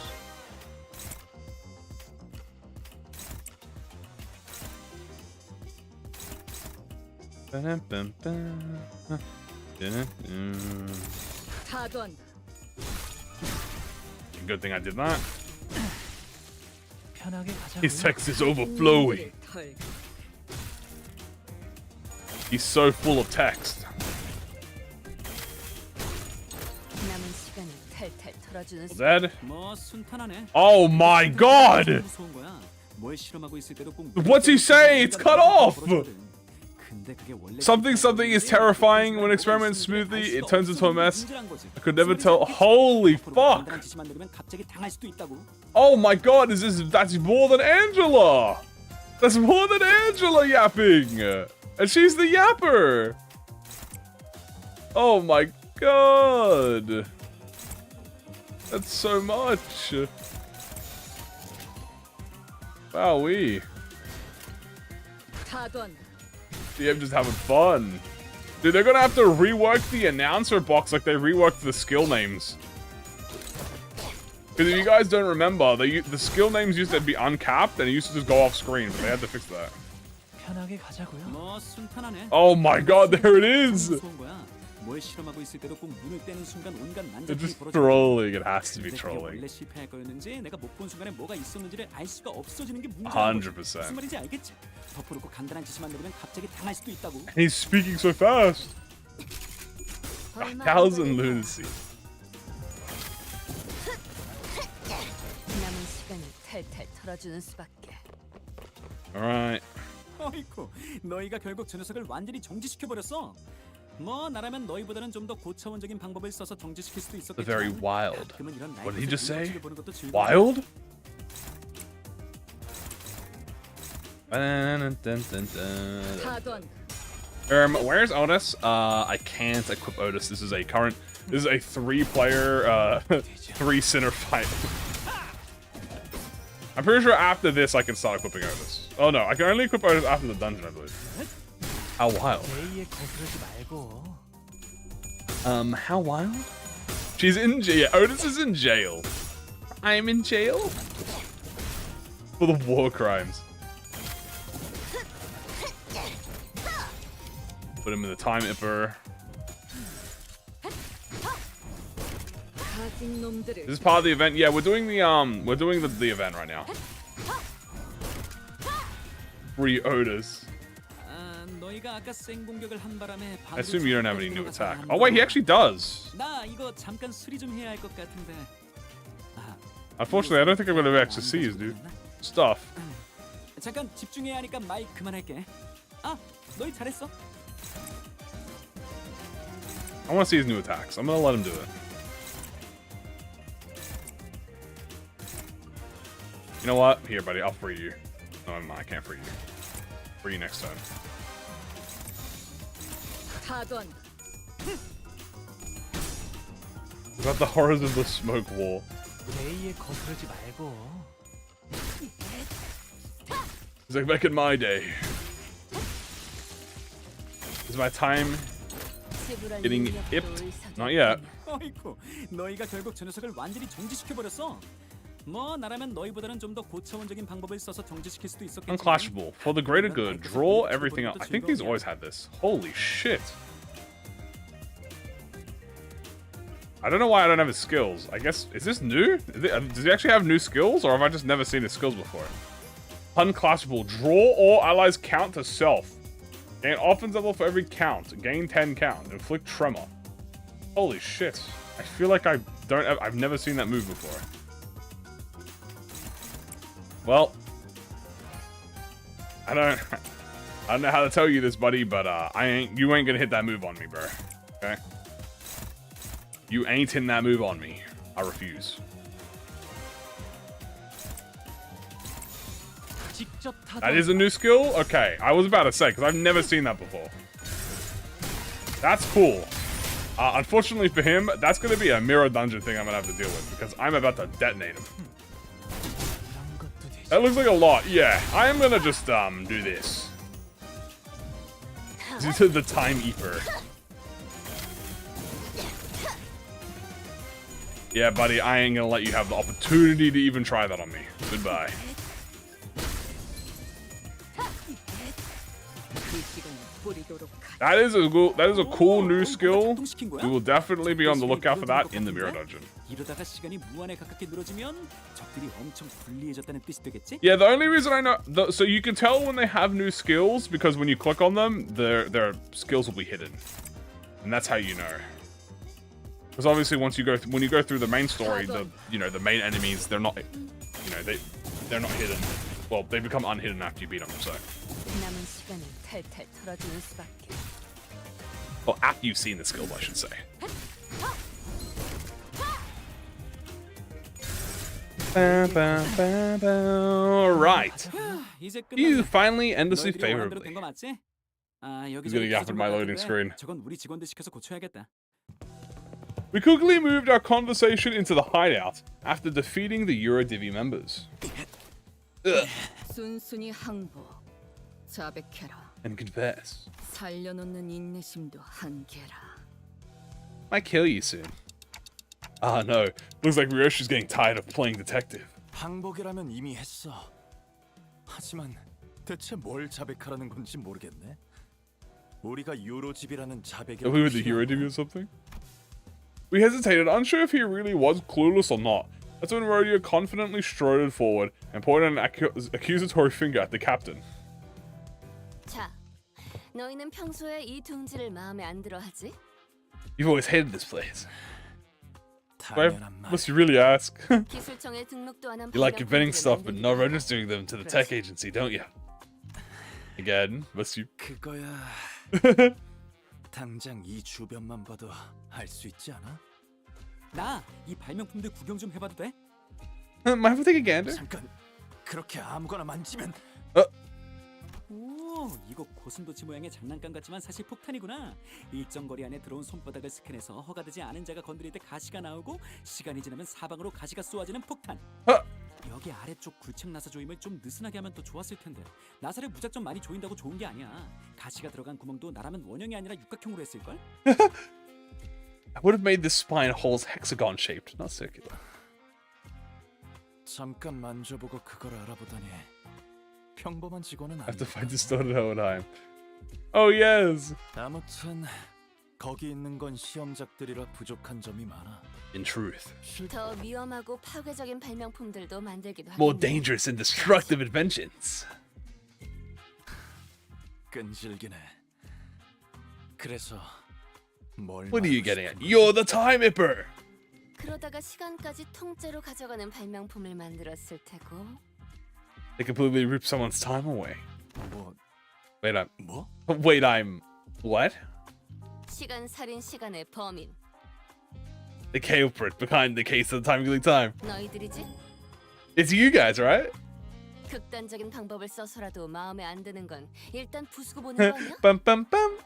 Good thing I did that. His text is overflowing. He's so full of text. Dead? Oh my god! What's he saying? It's cut off! Something is terrifying. When experiments smoothly, it turns into a mess. I could never tell. Holy fuck! Oh my god, that's more than Angela! That's more than Angela yapping! And she's the yapper! Oh my god! That's so much! Wowee. I'm just having fun. Dude, they're gonna have to rework the announcer box like they reworked the skill names. Because if you guys don't remember, the skill names used to be uncapped and it used to just go off screen, but they had to fix that. Oh my god, there it is! They're just trolling, it has to be trolling. 100%. He's speaking so fast! 1,000 lunacy. Alright. 어이쿠, 너희가 결국 저 녀석을 완전히 정지시켜버렸어. 뭐 나라면 너희보다는 좀 더 고차원적인 방법을 써서 정지시킬 수도 있었겠지만. Very wild. What did he just say? Wild? Where's Otis? I can't equip Otis. This is a 3-player, 3-sinner fight. I'm pretty sure after this I can start equipping Otis. Oh no, I can only equip Otis after the dungeon, I believe. How wild? How wild? She's in jail. Otis is in jail. I'm in jail? For the war crimes. Put him in the time emperor. This is part of the event. Yeah, we're doing the event right now. Free Otis. I assume you don't have any new attack. Oh wait, he actually does. Unfortunately, I don't think I'm gonna actually see his dude stuff. 잠깐 집중해야 하니까 마이크 그만할게. 아, 너희 잘했어. I want to see his new attacks. I'm gonna let him do it. You know what? Here, buddy, I'll free you. No, I can't free you. Free you next time. About the horrors of the smoke wall. 레이에 거스르지 말고. It's like back in my day. Is my time getting ipped? Not yet. 어이쿠, 너희가 결국 저 녀석을 완전히 정지시켜 버렸어. 뭐 나라면 너희보다는 좀 더 고차원적인 방법을 써서 정지시킬 수도 있었겠지. Unclashable. For the greater good, draw everything up. I think these always had this. Holy shit. I don't know why I don't have his skills. I guess, is this new? Does he actually have new skills, or have I just never seen his skills before? Unclashable. Draw all allies count to self. Gain offense level for every count. Gain 10 count. Inflict tremor. Holy shit. I feel like I've never seen that move before. Well, I don't know how to tell you this, buddy, but you ain't gonna hit that move on me, bro. Okay? You ain't hitting that move on me. I refuse. That is a new skill? Okay, I was about to say, because I've never seen that before. That's cool. Unfortunately for him, that's going to be a mirror dungeon thing I'm going to have to deal with, because I'm about to detonate him. That looks like a lot. Yeah, I am going to just do this. This is the Time Eater. Yeah, buddy, I ain't going to let you have the opportunity to even try that on me. Goodbye. That is a cool new skill. We will definitely be on the lookout for that in the mirror dungeon. Yeah, the only reason I know, so you can tell when they have new skills because when you click on them, their skills will be hidden, and that's how you know. Because obviously, when you go through the main story, the main enemies, they're not, they're not hidden. Well, they become unhidden after you beat them. So. Well, after you've seen the skills, I should say. Right. You finally endlessly favorably. He's gonna yap at my loading screen. We quickly moved our conversation into the hideout after defeating the Eurodivi members. 순순히 항복, 자백해라. And confess. 살려놓는 인내심도 한계라. Might kill you soon. Ah no, looks like Ryoshi's getting tired of playing detective. 항복이라면 이미 했어. 하지만 대체 뭘 자백하라는 건지 모르겠네. 우리가 유로집이라는 자백이. Are we with the Eurodivi or something? We hesitated, unsure if he really was clueless or not. That's when Rodeo confidently strode forward and pointed an accusatory finger at the captain. 자, 너희는 평소에 이 둥지를 마음에 안 들어하지? You've always hated this place. Must you really ask? 기술청에 등록도 안 한 You like inventing stuff but not registering them to the tech agency, don't you? Again, must you? 그거야. 당장 이 주변만 봐도 알 수 있지 않아? 나 이 발명품들 구경 좀 해봐도 돼? Mind if I take a gander? 잠깐, 그렇게 아무거나 만지면. 오, 이거 고슴도치 모양의 장난감 같지만 사실 폭탄이구나. 일정 거리 안에 들어온 손바닥을 스캔해서 허가되지 않은 자가 건드릴 때 가시가 나오고 시간이 지나면 사방으로 가시가 쏘아지는 폭탄. 여기 아래쪽 굴착 나사 조임을 좀 느슨하게 하면 더 좋았을 텐데. 나사를 무작정 많이 조인다고 좋은 게 아니야. 가시가 들어간 구멍도 나라면 원형이 아니라 육각형으로 했을걸? I would have made this spine holes hexagon shaped, not circular. 잠깐 만져보고 그걸 알아보다니. 평범한 직원은 I have to 아니야. find this started all the time. Oh yes. 아무튼 거기 있는 건 시험작들이라 부족한 점이 많아. In truth, 더 위험하고 파괴적인 발명품들도 만들기도 more 하겠네. dangerous and destructive inventions. 끈질기네. 그래서 뭘? What are you getting at? You're the time Ipper. 그러다가 시간까지 통째로 가져가는 발명품을 만들었을 테고. They completely rip someone's time away. 뭐? Wait, 뭐? Wait, I'm what? 시간 살인 시간의 범인. The culprit behind the case of the time-killing time. 너희들이지? It's you guys, right? 극단적인 방법을 써서라도 마음에 안 드는 건 일단 부수고 보는 거 아니야? Bum bum bum.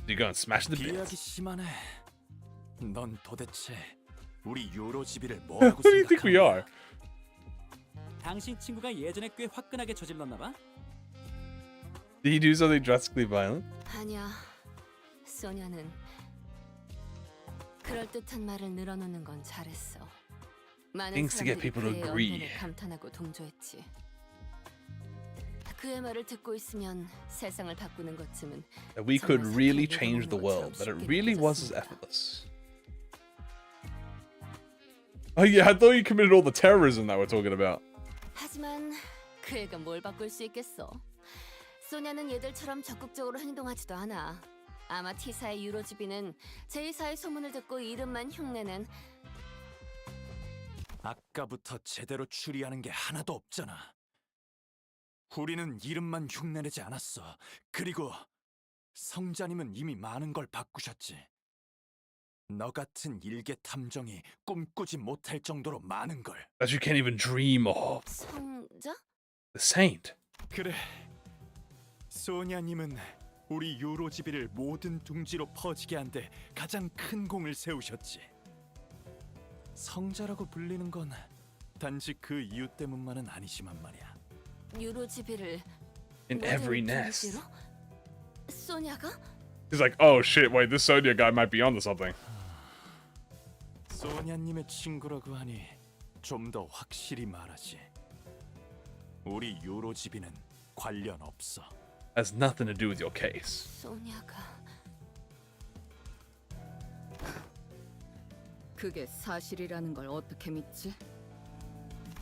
You gonna smash the bits. 비약이 심하네. 넌 도대체 우리 요로지비를 Who 뭐라고 do you think we 생각하는 are? 당신 친구가 예전에 꽤 화끈하게 저질렀나 봐. Did he do something drastically violent? 아니야. 소냐는 그럴듯한 말을 늘어놓는 건 잘했어. 많은 Things to get 사람들이 people to 그의 agree. 언변에 감탄하고 동조했지. 그의 말을 듣고 있으면 세상을 바꾸는 것쯤은 That we could 정말 really 사탕 change the 먹는 것처럼 world. That it 쉽게 really was as 느껴졌습니다. effortless. Oh yeah, I thought you committed all the terrorism that we're talking about. 하지만 그 애가 뭘 바꿀 수 있겠어? 소냐는 얘들처럼 적극적으로 행동하지도 않아. 아마 T사의 유로지비는 제2사의 소문을 듣고 이름만 흉내낸 아까부터 제대로 추리하는 게 하나도 없잖아. 우리는 이름만 흉내내지 않았어. 그리고 성자님은 이미 많은 걸 바꾸셨지. 너 같은 일개 탐정이 꿈꾸지 못할 정도로 많은 걸. That you can't even dream of. 성자? The saint. 그래. 소냐님은 우리 요로지비를 모든 둥지로 퍼지게 한 데 가장 큰 공을 세우셨지. 성자라고 불리는 건 단지 그 이유 때문만은 아니지만 말이야. 유로지비를 In 모든 every nest. 둥지로? 소냐가? He's like, oh shit, wait, this Sonia guy might be onto something. 소냐님의 친구라고 하니 좀 더 확실히 말하지. 우리 요로지비는 관련 없어. Has nothing to do with your case. 소냐가 그게 사실이라는 걸 어떻게 믿지?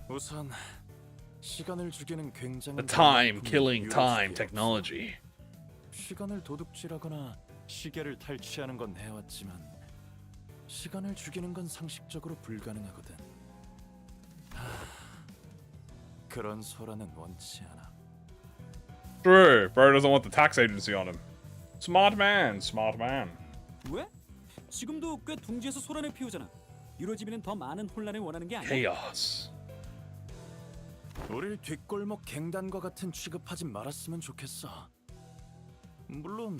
우선 시간을 죽이는 굉장한 The time 전략품이 killing time 요로지비에 technology. 시간을 도둑질하거나 시계를 탈취하는 건 해왔지만 시간을 죽이는 건 상식적으로 불가능하거든. 그런 소라는 원치 않아. True, bro doesn't want the tax agency on him. Smart man, smart man. 왜? 지금도 꽤 둥지에서 소란을 피우잖아. 유로지비는 더 많은 혼란을 원하는 게 아니야? Chaos. 우릴 뒷골목 갱단과 같은 취급하지 말았으면 좋겠어. 물론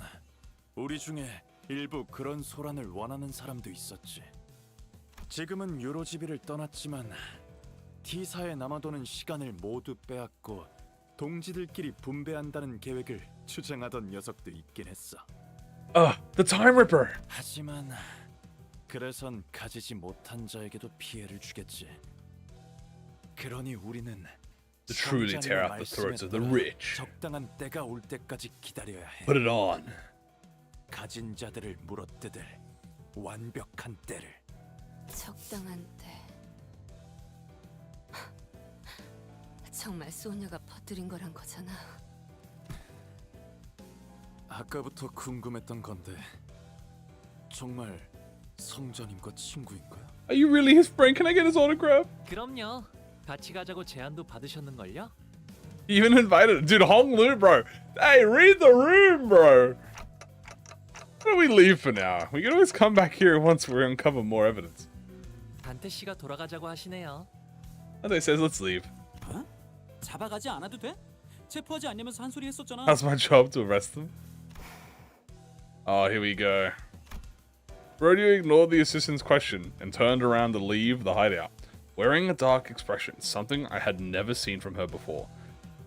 우리 중에 일부 그런 소란을 원하는 사람도 있었지. 지금은 유로지비를 떠났지만 T사에 남아도는 시간을 모두 빼앗고 동지들끼리 분배한다는 계획을 주장하던 녀석도 있긴 했어. The Time Ripper. 하지만 그래선 가지지 못한 자에게도 피해를 주겠지. 그러니 우리는 To truly tear out the throats of the rich. 적당한 때가 올 때까지 기다려야 해. Put it on. 가진 자들을 물어뜯을 완벽한 때를. 적당한 때. 정말 소냐가 퍼뜨린 거란 거잖아. 아까부터 궁금했던 건데 정말 성자님과 친구인 거야? Are you really his friend? Can I get his autograph? 그럼요. 같이 가자고 제안도 받으셨는걸요? He even invited, dude, Hong Lu, bro. Hey, read the room, bro. Why don't we leave for now? We can always come back here once we uncover more evidence. 단테 씨가 돌아가자고 하시네요. And they says, let's leave. 어? 잡아가지 않아도 돼? 체포하지 않냐면서 한 소리 했었잖아. That's my job to arrest them. Oh, here we go. Rodeo ignored the assistant's question and turned around to leave the hideout, wearing a dark expression, something I had never seen from her before.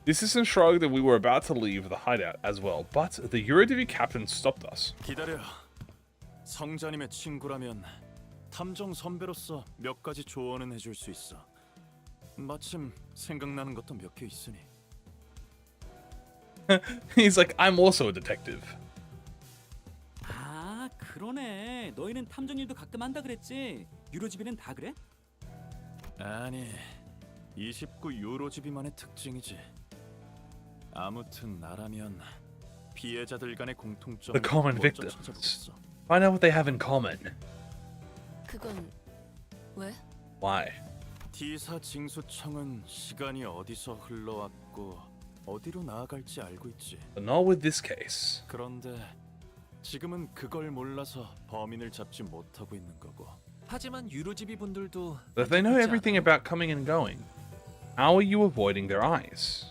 The assistant shrugged and we were about to leave the hideout as well, but the EuroDV captain stopped us. 기다려. 성자님의 친구라면 탐정 선배로서 몇 가지 조언은 해줄 수 있어. 마침 생각나는 것도 몇 개 있으니. He's like, I'm also a detective. 아, 그러네. 너희는 탐정 일도 가끔 한다 그랬지. 유로지비는 다 그래? 아니, 29 유로지비만의 특징이지. 아무튼 나라면 피해자들 간의 공통점을 The common 먼저 victims. 찾아보겠어. Find out what they have in common. 그건 왜? Why? T사 징수청은 시간이 어디서 흘러왔고 어디로 나아갈지 알고 있지. But not with this case. 그런데 지금은 그걸 몰라서 범인을 잡지 못하고 있는 거고. 하지만 유로지비 분들도 But if they know everything about coming and going, how are you avoiding their eyes?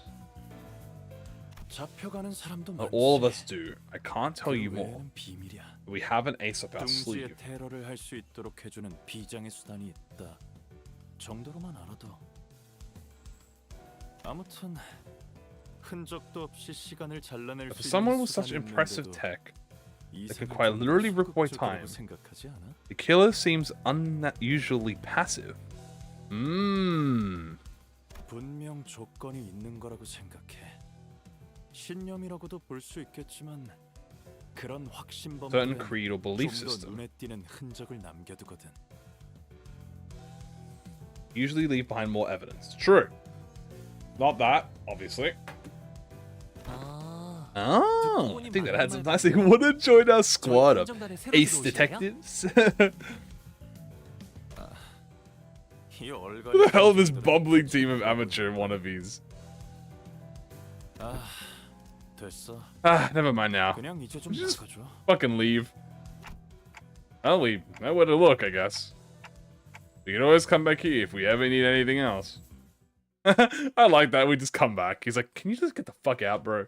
잡혀가는 사람도 But 많지. all of us do. I can't tell you 그 more. 외에는 비밀이야. We have an ace up our 둥지의 sleeve. 테러를 할 수 있도록 해주는 비장의 수단이 있다. 정도로만 알아도. 아무튼 흔적도 없이 시간을 잘라낼 But for 수 someone 있는 with such 수단이 impressive 있는데도 tech 이 that can 생각은 quite literally rip away 소극적이라고 time, 생각하지 않아? the killer seems unusually passive. 분명 조건이 있는 거라고 생각해. 신념이라고도 볼 수 있겠지만 그런 Certain 확신범들은 creed or belief 좀 더 system. 눈에 띄는 흔적을 남겨두거든. Usually leave behind more evidence. True. Not that, obviously. Oh, I think that had some nice thing. Wanna join our squad of ace detectives? Who the hell is this bumbling team of amateur wannabes? 됐어. Never mind now. 그냥 이제 좀 Just 나가줘. fucking leave. Well, we know where to look, I guess. We can always come back here if we ever need anything else. I like that. We just come back. He's like, can you just get the fuck out, bro?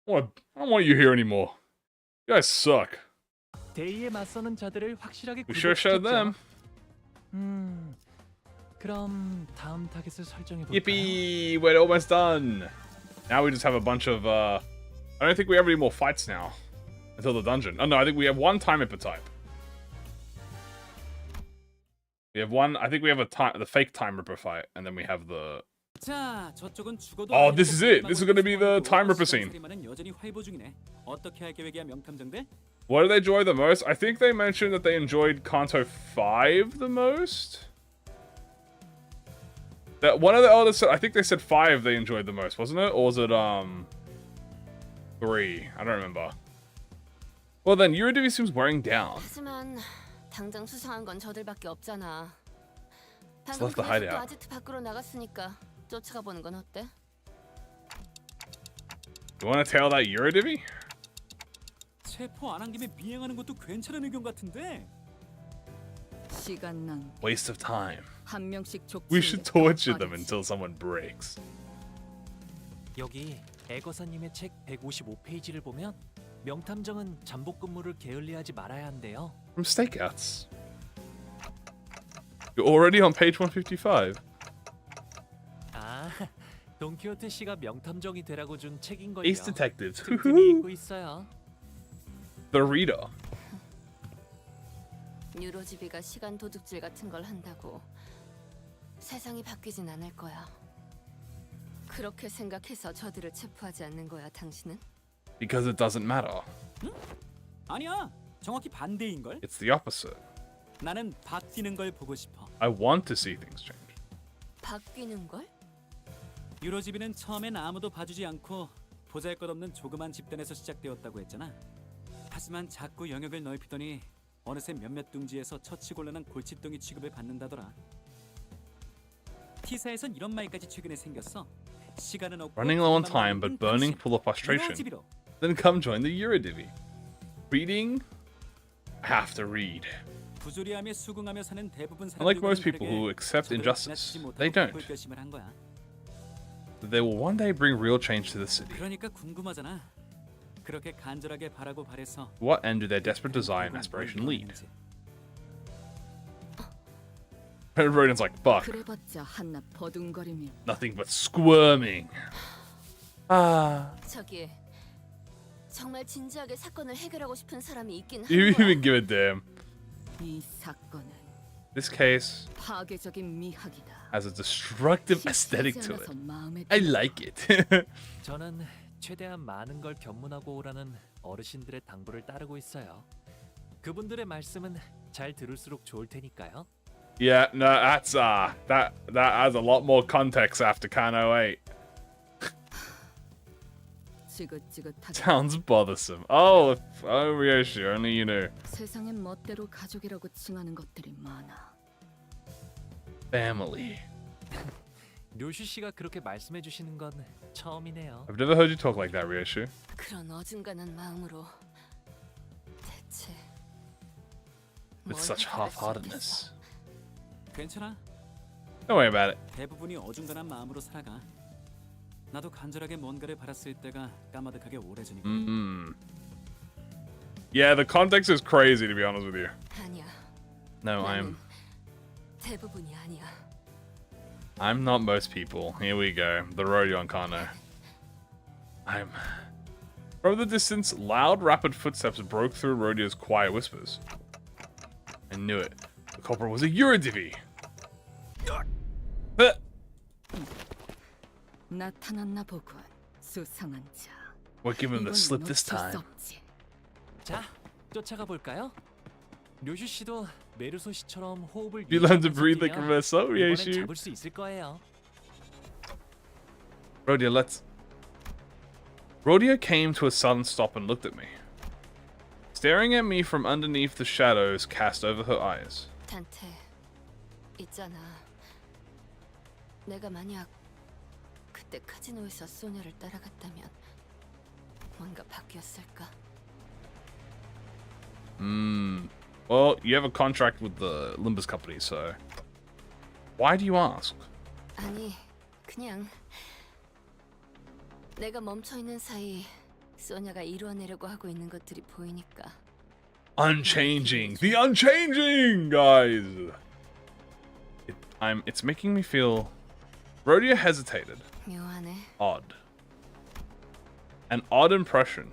I don't want you here anymore. You guys suck. 대의에 맞서는 자들을 확실하게 We sure showed them. 그럼 다음 타겟을 설정해 볼까요? Yippee! We're almost done. Now we just have a bunch of, I don't think we have any more fights now. Until the dungeon. Oh no, I think we have one time input type. We have one, I think we have the fake time ripper fight, and then we have the... 자, 저쪽은 죽어도 Oh, this is it! This is gonna be the time ripper scene. 여전히 활보 중이네. 어떻게 할 계획이야, 명탐정들? What do they enjoy the most? I think they mentioned that they enjoyed Kanto 5 the most? That one of the elders said, I think they said 5 they enjoyed the most, wasn't it? Or was it, 3? I don't remember. Well then, Yuridivi seems wearing down. 하지만 당장 수상한 건 저들밖에 없잖아. It's 방금 left the 그 녀석도 hideout. 아지트 밖으로 나갔으니까 쫓아가 보는 건 어때? You wanna tail that Yuridivi? 체포 안 한 김에 미행하는 것도 괜찮은 의견 같은데. 시간 낭비. Waste of time. 한 명씩 족치는 We should torture them until someone breaks. 여기 애거사님의 책 155페이지를 보면 명탐정은 잠복 근무를 게을리하지 말아야 한대요. From stakeouts. You're already on page 155. 아, 돈키호테 씨가 명탐정이 되라고 준 책인걸요. Ace Detectives. 틈틈이 읽고 있어요. The Reader. 뉴로지비가 시간 도둑질 같은 걸 한다고 세상이 바뀌진 않을 거야. 그렇게 생각해서 저들을 체포하지 않는 거야, 당신은? Because it doesn't matter. 아니야, 정확히 반대인 걸. It's the opposite. 나는 바뀌는 걸 보고 싶어. I want to see things change. 바뀌는 걸? 유로지비는 처음엔 아무도 봐주지 않고 보잘것없는 조그만 집단에서 시작되었다고 했잖아. 하지만 자꾸 영역을 넓히더니 어느새 몇몇 둥지에서 처치곤란한 골칫덩이 취급을 받는다더라. T사에선 이런 말까지 최근에 생겼어. 시간은 없고 Running low on time but burning full of frustration. 유로지비로. Then come join the Eurodivi. Reading? I have to read. 부조리함에 수긍하며 사는 대부분 Unlike most 사람들과는 people 다르게 who accept 저들은 injustice, 지나치지 they 못하고 don't. 기쁠 결심을 한 거야. They will one day bring real change to the city. 그러니까 궁금하잖아. 그렇게 간절하게 바라고 바래서 What end do their desperate desire and aspiration lead? And Rodin's like, fuck. 그래봤자 한낱 버둥거림이. Nothing but squirming. Ah. 저기 정말 진지하게 사건을 해결하고 싶은 사람이 있긴 You 한 거야. even give a damn. 이 사건은 This case 파괴적인 미학이다. has a destructive aesthetic to it. 마음에 I like it. 저는 최대한 많은 걸 견문하고 오라는 어르신들의 당부를 따르고 있어요. 그분들의 말씀은 잘 들을수록 좋을 테니까요. Yeah, no, that's that adds a lot more context after Kano 8. 지긋지긋하게. Sounds bothersome. Oh, Ryoshi, only you knew. 세상엔 멋대로 가족이라고 칭하는 것들이 많아. Family. 료슈 씨가 그렇게 말씀해 주시는 건 처음이네요. I've never heard you talk like that, Ryoshi. 그런 어중간한 마음으로 대체 With such half-heartedness. 괜찮아. Don't worry about it. 대부분이 어중간한 마음으로 살아가. 나도 간절하게 뭔가를 바랐을 때가 까마득하게 오래전이고. Yeah, the context is crazy to be honest with you. 아니야. No, I'm 대부분이 아니야. I'm not most people. Here we go. The Rodion Kano. From the distance, loud, rapid footsteps broke through Rodio's quiet whispers. I knew it. The culprit was a Eurodivi. 나타났나 보군. 수상한 자. We're giving him the slip this time. 자, 쫓아가 볼까요? 료슈 씨도 메르소 씨처럼 호흡을 You learn to breathe like Reverso, 이번엔 Rieshu. 잡을 수 있을 거예요. Rodio, let's... Rodio came to a sudden stop and looked at me. Staring at me from underneath the shadows cast over her eyes. 단테, 있잖아. 내가 만약 그때 카지노에서 소녀를 따라갔다면 뭔가 바뀌었을까? Well, you have a contract with the Limbus company, so... Why do you ask? 아니, 그냥 내가 멈춰 있는 사이 소녀가 이루어내려고 하고 있는 것들이 보이니까. Unchanging! The unchanging, guys! It's making me feel... Rodio hesitated. 묘하네. Odd. An odd impression.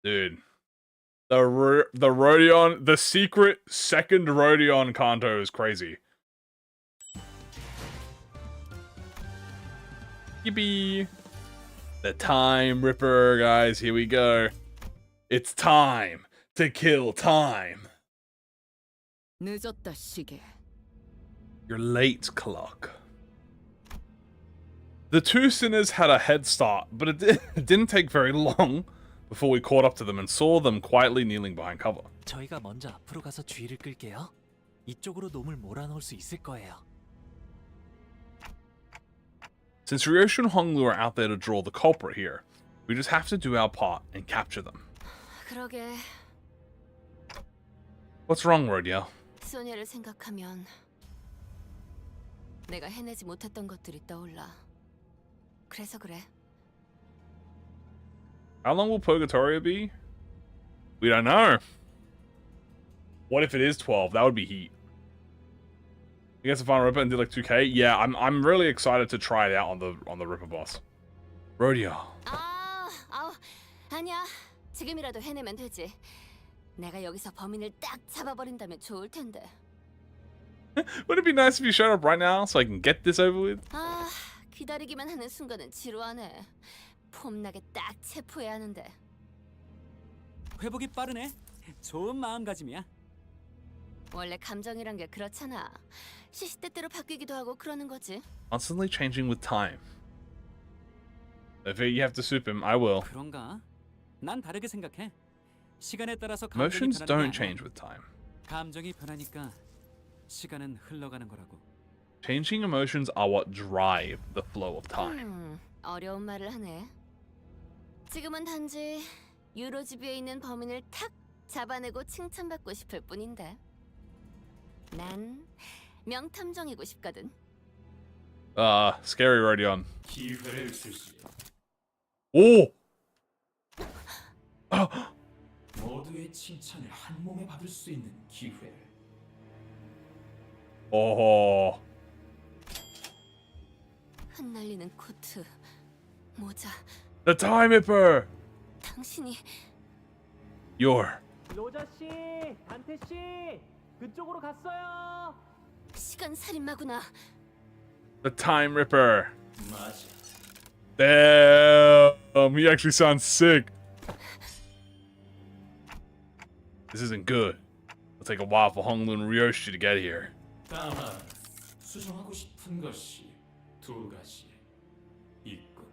Dude. The Rodion... The secret second Rodion Kanto is crazy. Yippee! The Time Ripper, guys. Here we go. It's time to kill time. 늦었다 시계. You're late, clock. The two sinners had a head start, but it didn't take very long before we caught up to them and saw them quietly kneeling behind cover. 저희가 먼저 앞으로 가서 주의를 끌게요. 이쪽으로 놈을 몰아넣을 수 있을 거예요. Since Ryoshi and Honglu are out there to draw the culprit here, we just have to do our part and capture them. 그러게. What's wrong, Rodio? 소녀를 생각하면 내가 해내지 못했던 것들이 떠올라. 그래서 그래. How long will Purgatorio be? We don't know. What if it is 12? That would be heat. You guess the final Ripper and did like 2k? Yeah, I'm really excited to try it out on the Ripper boss. Rodio. 아니야. 지금이라도 해내면 되지. 내가 여기서 범인을 딱 잡아버린다면 좋을 텐데. Wouldn't it be nice if you showed up right now so I can get this over with? 아, 기다리기만 하는 순간은 지루하네. 폼나게 딱 체포해야 하는데. 회복이 빠르네. 좋은 마음가짐이야. 원래 감정이란 게 그렇잖아. 시시때때로 바뀌기도 하고 그러는 거지. Constantly changing with time. If you have to soup him, I will. 그런가? 난 다르게 생각해. 시간에 따라서 Emotions 감정이 don't 변하는 게 change 아니야. with time. 감정이 변하니까 시간은 흘러가는 거라고. Changing emotions are what drive the flow of time. 어려운 말을 하네. 지금은 단지 유로지비에 있는 범인을 탁 잡아내고 칭찬받고 싶을 뿐인데. 난 명탐정이고 싶거든. Scary Rodion. 기회를 주시오. 오! 모두의 칭찬을 한 몸에 받을 수 있는 기회를. Oh. 흩날리는 코트, 모자. The Time Ripper! 당신이 You're... 로자 씨, 단테 씨, 그쪽으로 갔어요. 시간 살인마구나. The Time Ripper. 맞아. Damn, he actually sounds sick. This isn't good. It'll take a while for Honglu and Ryoshi to get here. 다만 수정하고 싶은 것이 두 가지 있군.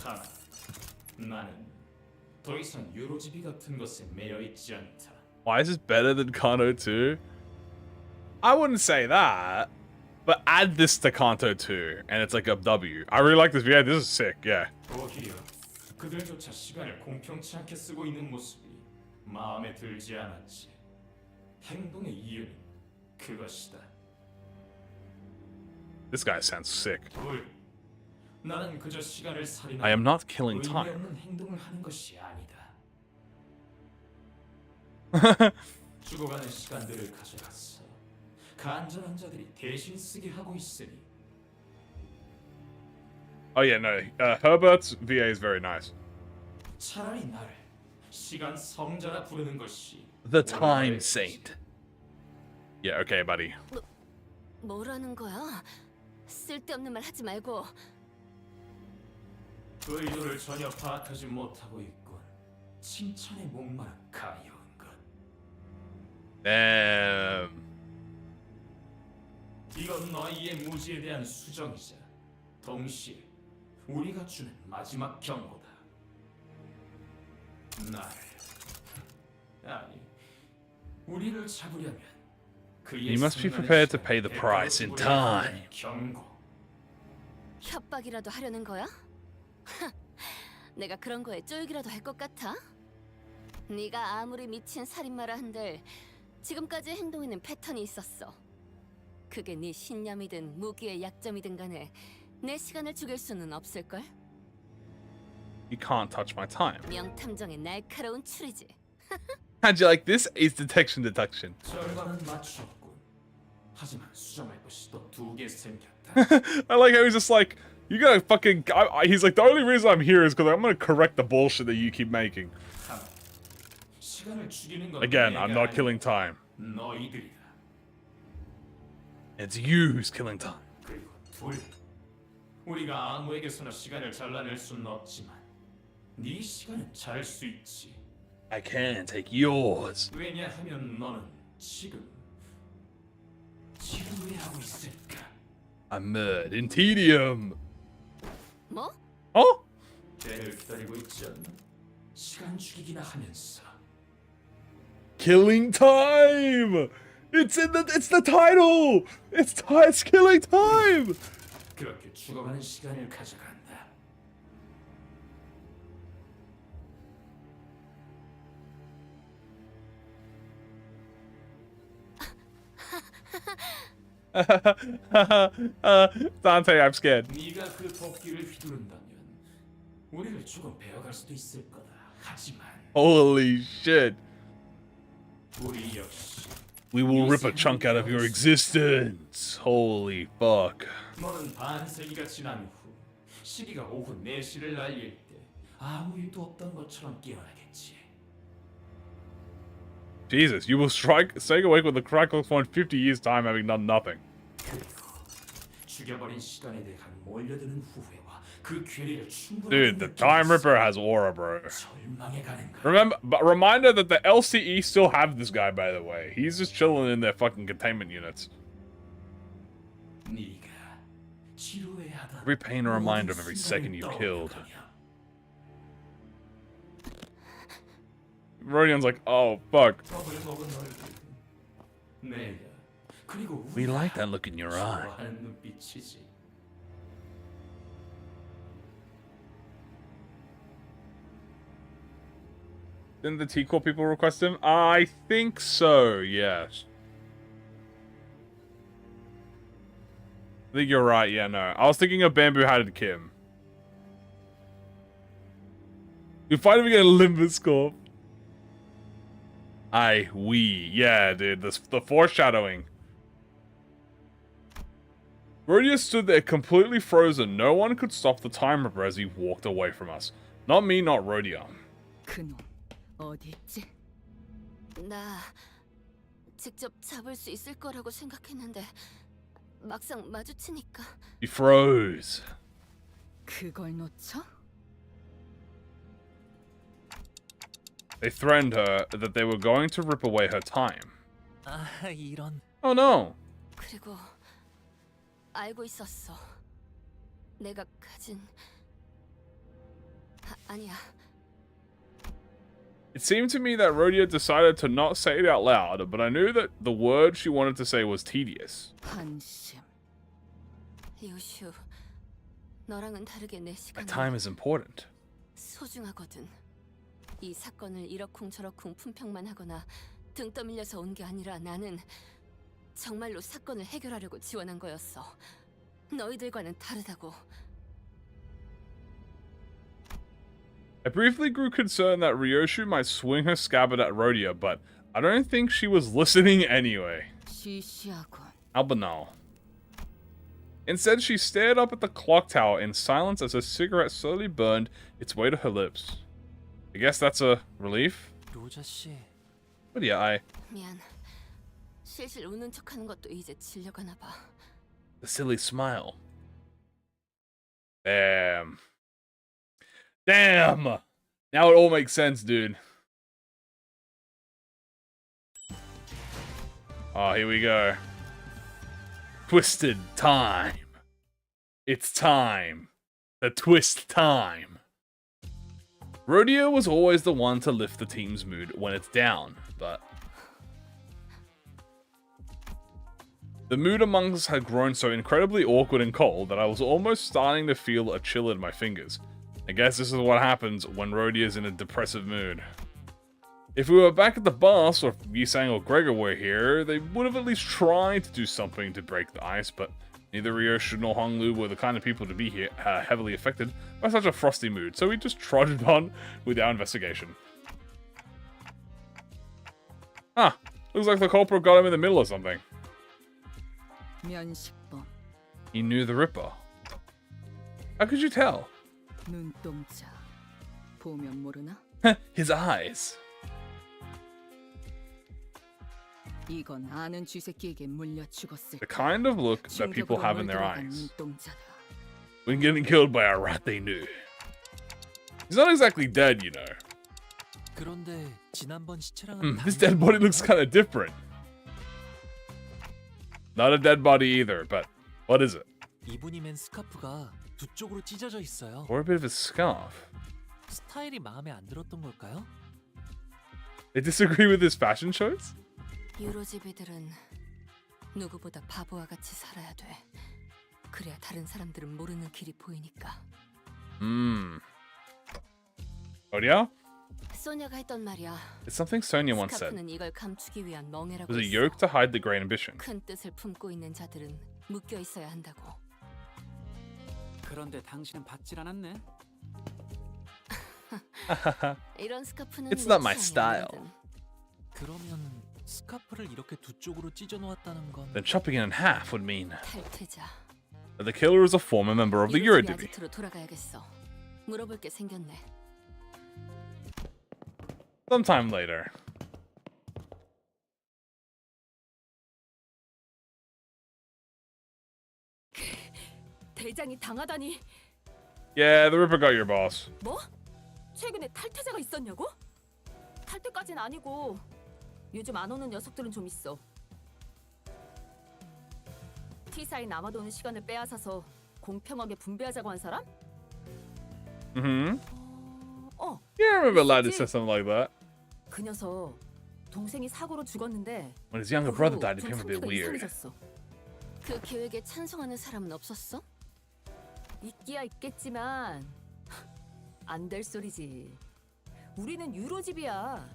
하나, 나는 더 이상 유로지비 같은 것에 매여 있지 않다. Why is this better than Kanto 2? I wouldn't say that, but add this to Kanto 2, and it's like a W. I really like this video. This is sick, yeah. 오히려 그들조차 시간을 공평치 않게 쓰고 있는 모습이 마음에 들지 않았지. 행동의 이유는 그것이다. This guy sounds sick. 나는 그저 시간을 살인하고 I am not killing 의미 time. 없는 행동을 하는 것이 아니다. 죽어가는 시간들을 가져갔어. 간절한 자들이 대신 쓰게 하고 있으니. Oh yeah, no. Herbert's VA is very nice. 차라리 나를 시간 성자라 부르는 것이 The Time Saint. Yeah, okay, buddy. 뭐라는 거야? 쓸데없는 말 하지 말고. 의도를 전혀 파악하지 못하고 있군. 칭찬에 목마른 가여운 것. Damn. 이건 너희의 무지에 대한 수정이자 동시에 우리가 주는 마지막 경고다. 아니, 우리를 잡으려면 You must be prepared to pay the price in time. 경고. 협박이라도 하려는 거야? 내가 그런 거에 쫄기라도 할 것 같아? 네가 아무리 미친 살인마라 한들 지금까지의 행동에는 패턴이 있었어. 그게 네 신념이든 무기의 약점이든 간에 내 시간을 죽일 수는 없을걸? You can't touch my time. 명탐정의 날카로운 추리지. How'd you like this? Ace detection deduction. 절반은 맞췄군. 하지만 수정할 것이 또 2개 생겼다. I like how he's just like, you gotta fucking. He's like, the only reason I'm here is because I'm gonna correct the bullshit that you keep making. 시간을 죽이는 건 Again, I'm 내가 not 아니야. killing time. 너희들이다. It's you who's killing time. 그리고 둘, 우리가 아무에게서나 시간을 잘라낼 수는 없지만 네 시간은 자를 수 있지. I can take yours. 왜냐하면 너는 지금 지루해하고 있으니까. I'm murdered in tedium. 뭐? Oh? 때를 기다리고 있지 않나? 시간 죽이기나 하면서. Killing time. It's the title. It's killing time. 그렇게 죽어가는 시간을 가져간다. Dante, I'm scared. 네가 그 도끼를 휘두른다면 우리를 조금 베어갈 수도 있을 거다. 하지만 Holy shit. 우리 역시 We will rip a chunk out of your existence. Holy fuck. 너는 반세기가 지난 후 시기가 오후 4시를 날릴 때 아무 일도 없던 것처럼 깨어나겠지. Jesus, you will stay awake with the crack clock for 50 years' time having done nothing. 죽여버린 시간에 대한 몰려드는 후회와 그 괴리를 충분히 Dude, the Time Ripper has aura, bro. 절망해가는 거야. Remember, but reminder that the LCE still have this guy, by the way. He's just chilling in their fucking containment units. 네가 지루해하다. Every pain a reminder of every second you've killed. Rodion's like, oh, fuck. 겁을 먹은 얼굴. 내가 그리고 We like that look in your eye. 좋아하는 눈빛이지. Didn't the T-Core people request him? I think so, yes. I think you're right, yeah, no. I was thinking of Bamboo-Hatted Kim. You finally get a Limbus Corp. Yeah, dude, the foreshadowing. Rodia stood there completely frozen. No one could stop the Time Ripper as he walked away from us. Not me, not Rodia. 그놈 어디 있지? 나 직접 잡을 수 있을 거라고 생각했는데 막상 마주치니까 He froze. 그걸 놓쳐? They threatened her that they were going to rip away her time. 아, 이런. Oh no. 그리고 알고 있었어. 내가 가진 아니야. It seemed to me that Rodia decided to not say it out loud, but I knew that the word she wanted to say was tedious. 한심. 유슈, 너랑은 다르게 내 My 시간은 time is important. 소중하거든. 이 사건을 이러쿵저러쿵 품평만 하거나 등 떠밀려서 온 게 아니라 나는 정말로 사건을 해결하려고 지원한 거였어. 너희들과는 다르다고. I briefly grew concerned that Ryoshu might swing her scabbard at Rhodia, but I don't think she was listening anyway. 시시하군. How banal. Instead, she stared up at the clock tower in silence as her cigarette slowly burned its way to her lips. I guess that's a relief? 로자 씨. But yeah, 미안. 실실 웃는 척하는 것도 이제 질려가나 봐. The silly smile. Damn. Damn! Now it all makes sense, dude. Oh, here we go. Twisted time. It's time. The twist time. Rhodia was always the one to lift the team's mood when it's down, but the mood among us had grown so incredibly awkward and cold that I was almost starting to feel a chill in my fingers. I guess this is what happens when Rhodia's in a depressive mood. If we were back at the boss, or if Yisang or Gregor were here, they would have at least tried to do something to break the ice, but neither Ryoshu nor Honglu were the kind of people to be here heavily affected by such a frosty mood, so we just trotted on with our investigation. Huh, looks like the culprit got him in the middle of something. 면식범. He knew the Ripper. How could you tell? 눈동자. 보면 모르나? His eyes. 이건 아는 쥐새끼에게 물려 죽었을 The kind of look that people have in their 충격으로 eyes 눈동자다. when getting killed by a rat they knew. He's not exactly dead, you know. 그런데 지난번 시체랑은 This dead body looks kind of different. Not a dead body either, but what is it? 이분이 맨 스카프가 두 쪽으로 찢어져 있어요. Or a bit of a scarf. 스타일이 마음에 안 들었던 걸까요? They disagree with his fashion choice? 유로집이들은 누구보다 바보와 같이 살아야 돼. 그래야 다른 사람들은 모르는 길이 보이니까. Odia? 소녀가 했던 말이야. It's something Sonia once said. 스카프는 이걸 감추기 위한 It 멍해라고 was a 했어. yoke to hide the great ambition. 큰 뜻을 품고 있는 자들은 묶여 있어야 한다고. 그런데 당신은 받질 않았네. 이런 스카프는 It's 내 not my 취향이 style. 아니거든. 그러면 스카프를 이렇게 두 쪽으로 찢어 놓았다는 건 Then chopping it in half would mean 탈퇴자. that the killer is a former member of the 유로집이 Eurodivi. 아지트로 돌아가야겠어. 물어볼 게 생겼네. Sometime later. 대장이 당하다니. Yeah, the Ripper got your boss. 뭐? 최근에 탈퇴자가 있었냐고? 탈퇴까진 아니고 요즘 안 오는 녀석들은 좀 있어. T사에 남아도는 시간을 빼앗아서 공평하게 분배하자고 한 사람? Mm-hmm. 어. Yeah, I remember a lad who said something like that. 그 녀석 동생이 사고로 죽었는데 When his younger brother died, it became a bit 상태가 weird. 이상해졌어. 그 계획에 찬성하는 사람은 없었어? 있기야 있겠지만 안 될 소리지. 우리는 유로집이야.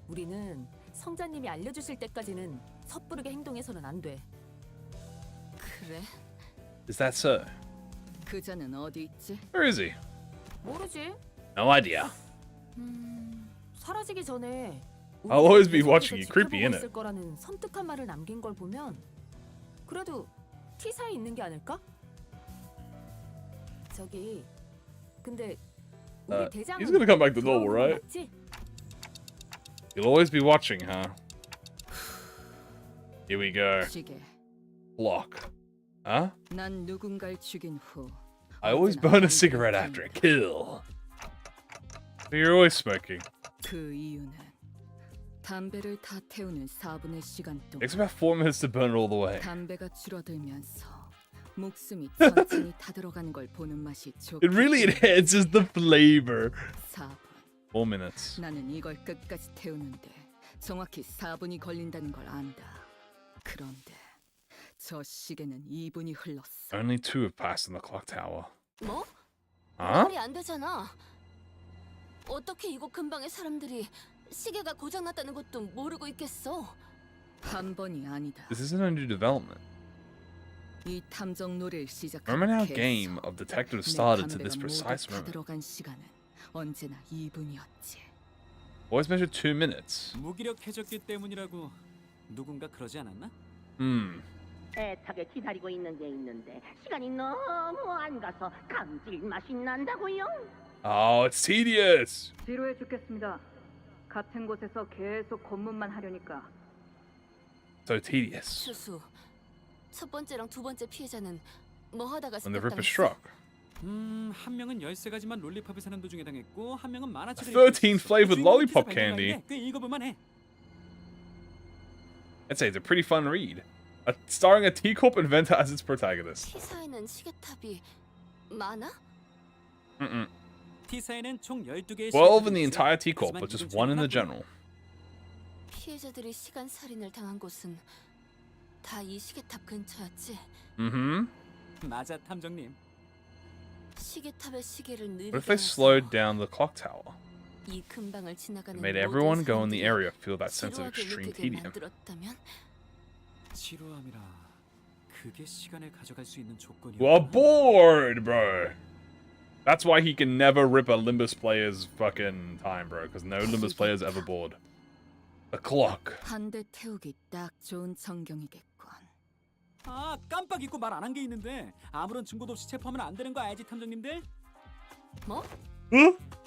우리는 성자님이 알려주실 때까지는 섣부르게 행동해서는 안 돼. 그래? Is that so? 그자는 어디 있지? Where is he? 모르지. No idea. 사라지기 전에 I'll always be watching you. Creepy, innit? 있을 거라는 섬뜩한 말을 남긴 걸 보면 그래도 T사에 있는 게 아닐까? 저기 근데 우리 대장은 He's gonna come back to normal, right? 맞지? You'll always be watching, huh? Here we go. 시계. Block. Huh? 난 누군가를 죽인 후 I always burn a cigarette after a kill. So you're always smoking. 그 이유는 담배를 다 태우는 4분의 시간 동안 Takes about 4 minutes to burn it all the way. 담배가 줄어들면서 목숨이 천천히 타들어가는 걸 보는 맛이 좋고 It really enhances the flavor. 4분 4 minutes. 나는 이걸 끝까지 태우는데 정확히 4분이 걸린다는 걸 안다. 그런데 저 시계는 2분이 흘렀어. Only 2 have passed in the clock tower. 뭐? Huh? 말이 안 되잖아. 어떻게 이곳 근방의 사람들이 시계가 고장났다는 것도 모르고 있겠어? 한 번이 아니다. This isn't a new development. 이 탐정놀이를 시작한 Remember how 개수. game of detective 내 started to 담배가 this 모두 precise 다 moment. 들어간 시간은 언제나 2분이었지. Always measured 2 minutes. 무기력해졌기 때문이라고 누군가 그러지 않았나? 애타게 기다리고 있는 게 있는데 시간이 너무 안 가서 감질맛이 난다고요. Oh, it's tedious. 지루해 죽겠습니다. 같은 곳에서 계속 검문만 하려니까. So tedious. 추수. 첫 번째랑 두 번째 피해자는 뭐 하다가 When the Ripper 습격당했어? struck. 한 명은 13가지만 롤리팝을 사는 도중에 당했고 한 명은 만화책을 13 flavored lollipop candy. 꽤 읽어볼만 해. I'd say it's a pretty fun read. Starring a T-Corp inventor as its protagonist. T사에는 시계탑이 많아? T사에는 총 12개의 12 in the entire T-Corp, but just 1 in the general. 피해자들이 시간 살인을 당한 곳은 다 이 시계탑 근처였지. 맞아, 탐정님. 시계탑의 시계를 What if 느리게 they 해서 slowed down the clock tower? 이 근방을 지나가는 Made 모든 everyone go in the 사람들이 area feel that sense of 지루하게 extreme 느끼게 tedium. 만들었다면 지루함이라 그게 시간을 가져갈 수 있는 조건이야. You are bored, bro. That's why he can never rip a Limbus player's fucking time, bro. Because no Limbus player's ever bored. The clock. 한 대 태우기 딱 좋은 전경이겠군. 아, 깜빡 잊고 말 안 한 게 있는데 아무런 증거도 없이 체포하면 안 되는 거 알지, 탐정님들? 뭐?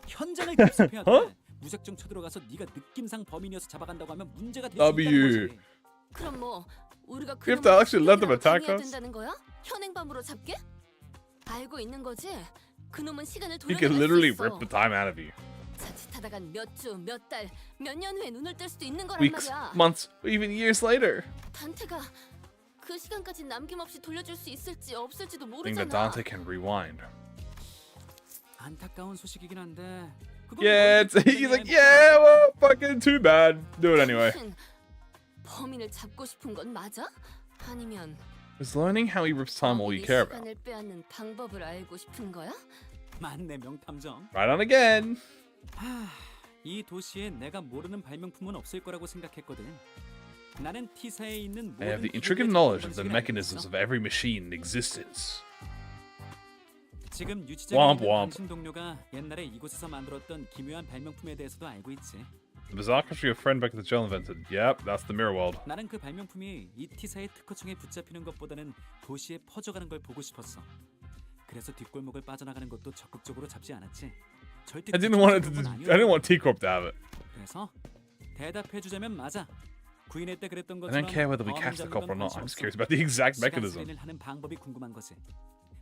현장을 급습해야 돼. 무작정 쳐들어가서 네가 느낌상 범인이어서 잡아간다고 하면 문제가 될 수 있다는 W. 거지. 그럼 뭐 우리가 We have to actually let them attack 해야 us. 된다는 거야? 현행범으로 잡게? 알고 있는 거지? 그놈은 시간을 He can 돌려낼 수 literally 있어. rip the time out of you. 자칫하다간 몇 주, 몇 달, 몇 년 후에 눈을 뜰 수도 있는 거란 Weeks, 말이야. months, even years later. 단테가 그 시간까지 남김없이 돌려줄 수 있을지 없을지도 Think that 모르잖아. Dante can rewind. 안타까운 소식이긴 한데. Yeah, he's like, yeah, well, fucking too bad. Do it anyway. 당신 범인을 잡고 싶은 건 맞아? 아니면 Is learning how he rips time all you care about. 시간을 빼앗는 방법을 알고 싶은 거야? 맞네, 명탐정. Right on again. 이 도시에 내가 모르는 발명품은 없을 거라고 생각했거든. 나는 T사에 있는 I have the 모든 intricate 기술의 knowledge of the 방식을 mechanisms 알고 of every machine in existence. 지금 유치장에 Womp 있는 womp. 당신 동료가 옛날에 이곳에서 만들었던 기묘한 발명품에 대해서도 알고 있지. The bizarre country your friend back at the jail invented. Yep, that's the mirror world. 나는 그 발명품이 이 T사의 특허청에 붙잡히는 것보다는 도시에 퍼져가는 걸 보고 싶었어. 그래서 뒷골목을 빠져나가는 것도 적극적으로 잡지 않았지. 절대 I didn't want it to. 그런 건 I didn't want T-Corp to have it. 그래서 대답해주자면 맞아. 구인회 때 그랬던 I don't 것처럼 care whether we 범인 catch the 잡는 cop or 건 not. 관심 I'm just 없어. curious about the exact 시간 mechanism. 살인을 하는 방법이 궁금한 거지.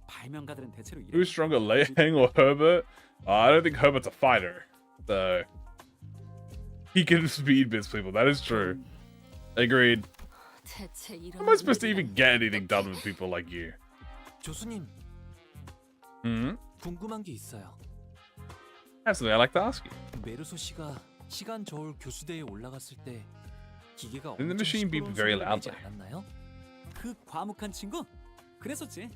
발명가들은 대체로 이래. Who's stronger, Leiheng or Herbert? I don't think Herbert's a fighter. So he can speed bits people. That is true. Agreed. 대체 How 이런 am I supposed to even get anything done with people like you? 교수님, 궁금한 게 있어요. I have something I'd like to ask you. 메르소 씨가 시간 저울 교수대에 올라갔을 때 기계가 Didn't the 엄청 machine beep 시끄러운 very 소리를 내지 loudly? 않았나요? 그 과묵한 친구? 그랬었지.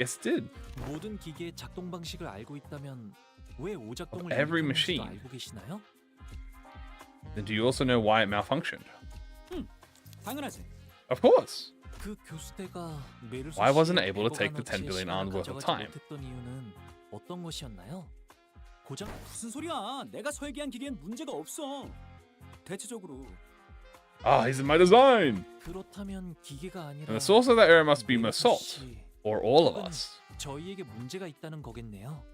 Yes, it did. 모든 기계의 작동 방식을 알고 있다면 왜 오작동을 Of every 일으켰는지도 machine. 알고 계시나요? Then do you also know why it malfunctioned? 당연하지. Of course. 그 교수대가 메르소 Why wasn't 씨의 it able to take the 10 백억 원어치의 billion 시간을 on worth of 가져가지 time? 못했던 이유는 어떤 것이었나요? 고작 무슨 소리야? 내가 설계한 기계엔 문제가 없어. 대체적으로 Ah, he's in my design. 그렇다면 기계가 아니라 And the source of that error must be Massault, or all of 혹은 us. 저희에게 문제가 있다는 거겠네요.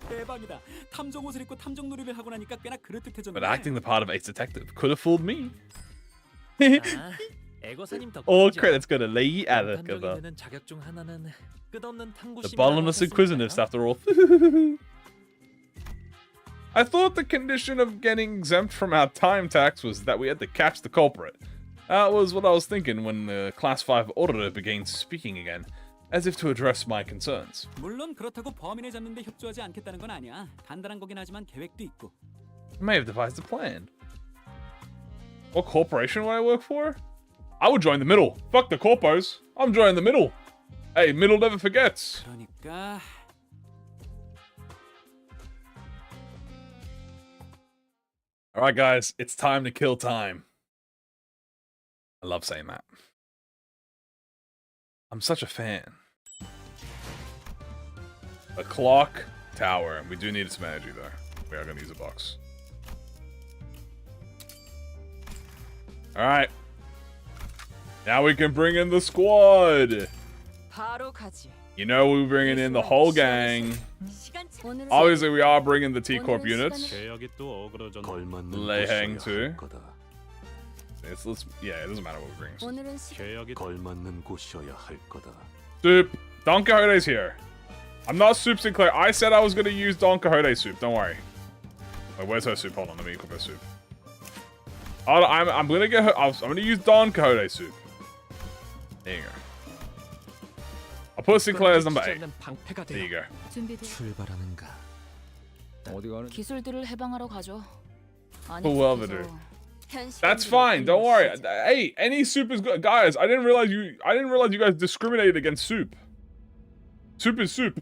대박이다. 탐정 옷을 입고 탐정 놀이를 하고 나니까 꽤나 그럴듯해졌네. But acting the part of Ace Detective could have fooled me. 아, 에거사님 All 덕분이죠. credit's gonna lay at it. 탐정이 되는 자격 중 하나는 끝없는 탐구 The 심리라고 bottomless inquisitiveness, 하셨으니까요. after all. I thought the condition of getting exempt from our time tax was that we had to catch the culprit. That was what I was thinking when the Class 5 auditor began speaking again, as if to address my concerns. 물론 그렇다고 범인을 잡는 데 협조하지 않겠다는 건 아니야. 간단한 거긴 하지만 계획도 있고. I may have devised a plan. What corporation would I work for? I would join the middle. Fuck the corpos. I'm joining the middle. Hey, middle never forgets. 그러니까 Alright guys, it's time to kill time. I love saying that. I'm such a fan. A clock tower. We do need some energy though. We are gonna use a box. Alright. Now we can bring in the squad. You know we're bringing in the whole gang. Obviously we are bringing the T-Corp units. Leiheng too. Yeah, it doesn't matter what we bring. Soup. Don Quixote's here. I'm not Soup Sinclair. I said I was going to use Don Quixote Soup. Don't worry. Wait, where's her soup? Hold on, let me equip her soup. I'm going to get her. I'm going to use Don Quixote Soup. There you go. I'll put Sinclair as number 8. There you go. 기술들을 해방하러 가죠. Whoever do. That's fine. Don't worry. Hey, any soup is good, guys. I didn't realize you guys discriminated against soup. Soup is soup.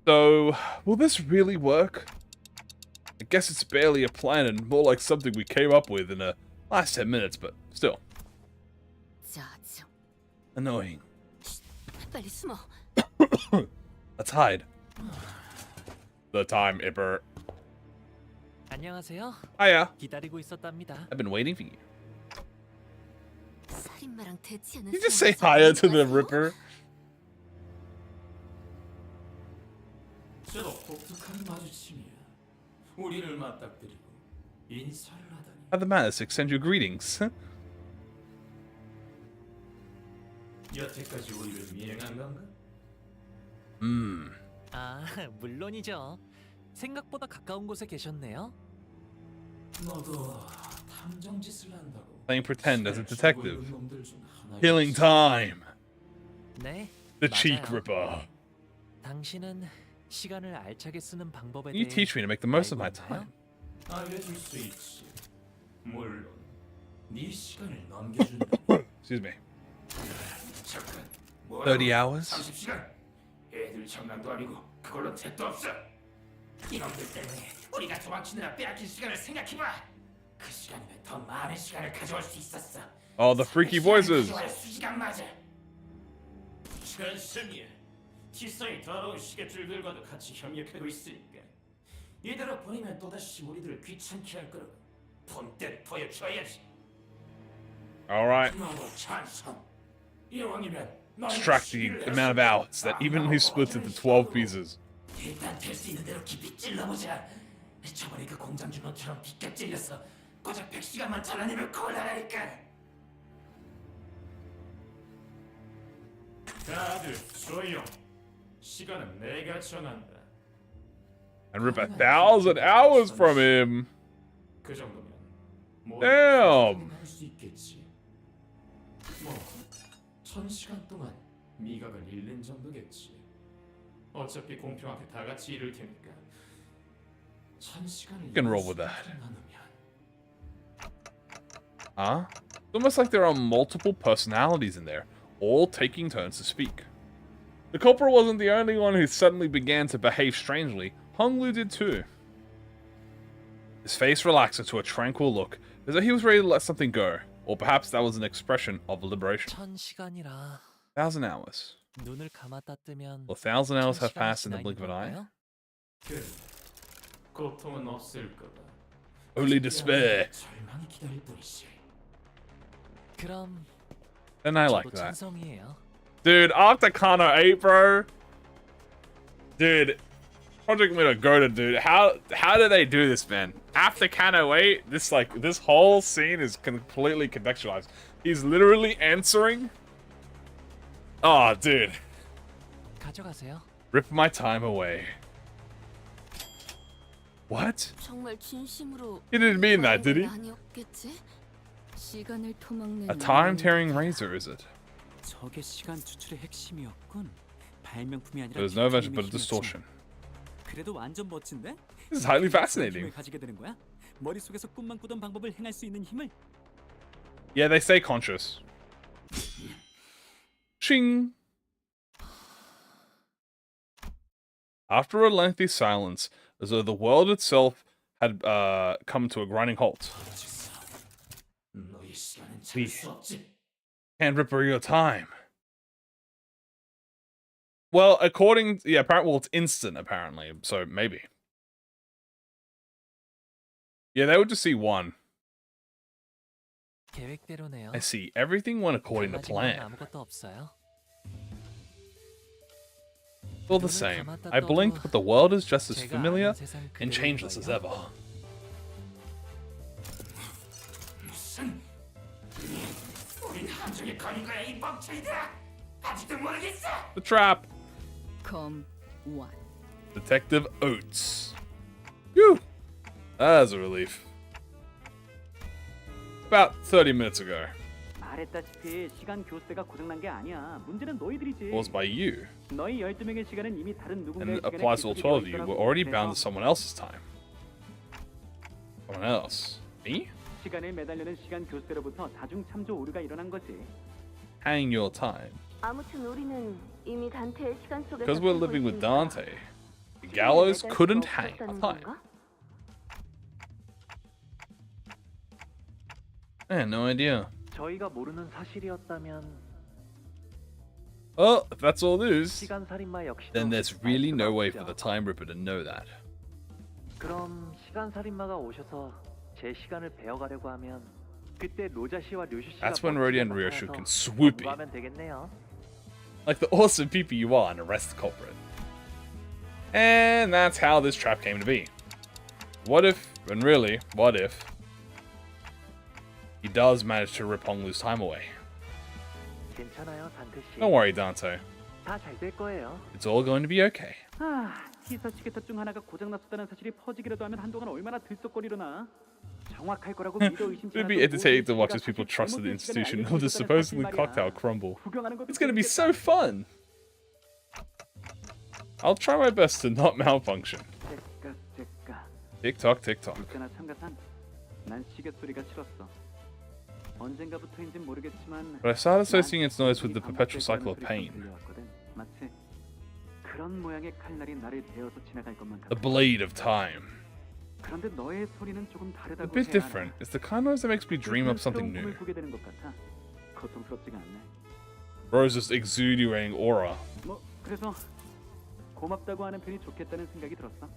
So, will this really work? I guess it's barely a plan and more like something we came up with in the last 10 minutes, but still. Annoying. Let's hide. The time, Ipper. 안녕하세요. Hiya. 기다리고 있었답니다. I've been waiting for you. Did you just say hiya to the Ripper? How the manners extend your greetings. 아, 물론이죠. 생각보다 가까운 곳에 계셨네요. Playing pretend as a detective. Killing time. 네. The cheek ripper. 당신은 시간을 알차게 쓰는 방법에 Can you teach me to make the most of my time? Excuse me. 30 hours? 애들 장난도 아니고 그걸로 택도 없어. 이놈들 때문에 우리가 도망치느라 빼앗긴 시간을 생각해봐. 그 시간이면 더 많은 시간을 가져올 수 있었어. Oh, the freaky voices. 수시간 맞아. 시간 승리야. 티서의 더러운 시계줄들과도 같이 협력하고 있으니까 이대로 보내면 또다시 우리들을 귀찮게 할 거라고. 본때를 보여줘야지. All right. 찬성. 이왕이면 Extract the amount of hours that evenly splits into 12 pieces. 일단 될 수 있는 대로 깊이 찔러보자. 저번에 그 공장 주놈처럼 빗겨 찔려서 고작 100시간만 잘라내면 곤란하니까. 다들 조용. 시간은 내가 정한다. And rip 1,000 hours from him. 그 정도면 Damn. 할수 있겠지. 뭐 1000시간 동안 미각을 잃는 정도겠지. 어차피 공평하게 다 같이 이룰 테니까. 1000시간을 You can roll with that. Huh? It's almost like there are multiple personalities in there, all taking turns to speak. The culprit wasn't the only one who suddenly began to behave strangely. Hong Lu did too. His face relaxed into a tranquil look, as though he was ready to let something go. Or perhaps that was an expression of liberation. 1000시간이라 1,000 hours. 눈을 감았다 뜨면 Will 1,000 hours have passed in the blink of an eye? 고통은 없을 거다. Only despair. 절망이 기다릴 뿐이지. 그럼 Then I like 저도 that. 찬성이에요. Dude, after Kano 8, bro. Dude, ProjectMoon go to dude. How do they do this, man? After Kano 8, this whole scene is completely contextualized. He's literally answering. Oh, dude. 가져가세요. Rip my time away. What? 정말 진심으로 He didn't mean that, did he? 아니었겠지? 시간을 토막내는 A time-tearing razor, is it? 저게 시간 추출의 핵심이었군. 발명품이 아니라 There's no invention but a 힘이었지. distortion. 그래도 완전 멋진데? This is highly fascinating. 힘을 가지게 되는 거야? 머릿속에서 꿈만 꾸던 방법을 행할 수 있는 힘을? Yeah, they stay conscious. Shing. After a lengthy silence, as though the world itself had come to a grinding halt. Please, can't rip your time. Well, according... Yeah, apparently... Well, it's instant, apparently. So, maybe. Yeah, they would just see one. 계획대로네요. I see. Everything went according to plan. 아무것도 없어요. All the same, I blinked, but the world is just as familiar and changeless as ever. 무슨? 우린 함정에 걸린 거야 이 멍청이들아. 아직도 모르겠어. The trap. Come one. Detective Oates. Phew. That's a relief. About 30 minutes ago. 말했다시피 시간 교수대가 고장난 게 아니야. 문제는 너희들이지. Caused by you. 너희 12명의 시간은 이미 다른 누군가의 And it 시간에 applies to all 12 of you. 있더라고. We're already bound 그래서 to someone else's time. Someone else. Me? 시간에 매달리는 시간 교수대로부터 다중 참조 오류가 일어난 거지. Hang your time. 아무튼 우리는 이미 단테의 시간 속에서 Because we're living with Dante, the gallows couldn't hang our time. I had no idea. 저희가 모르는 사실이었다면 Well, if that's all it is, 시간 살인마 역시 then there's really no way for the Time Ripper to know that. 그럼 시간 살인마가 오셔서 제 시간을 베어가려고 하면 그때 로자 씨와 류슈 씨가 That's when Rodi and 멋지게 Ryoshu can 나타나서 swoop in, 검거하면 되겠네요. like the awesome people you are, and arrest the culprit. And that's how this trap came to be. What if, and really, what if, he does manage to rip Honglu's time away? 괜찮아요, 단테 씨. Don't worry, Dante. 다 잘 될 거예요. It's all going to be okay. 티사 시계탑 중 하나가 고장났었다는 사실이 퍼지기라도 하면 한동안 얼마나 들썩거리려나. 정확할 거라고 믿어 의심치 It'd be entertaining to watch as people trusted the institution will just supposedly cocktail crumble. It's going to be so fun. I'll try my best to not malfunction. Tick tock, tick tock. 있잖아 참가상. 난 시계 소리가 싫었어. 언젠가부터인진 모르겠지만 But I started associating its noise with the perpetual cycle of pain. 마치 그런 모양의 칼날이 나를 베어서 지나갈 것만 같아. The blade of time. 그런데 너의 소리는 조금 A 다르다고 bit 해야 different. It's the kind of noise that makes me dream up something new. 꿈을 꾸게 되는 것 같아. 고통스럽지가 않네. Rose just exuding aura. 뭐 그래서 고맙다고 하는 편이 좋겠다는 생각이 들었어.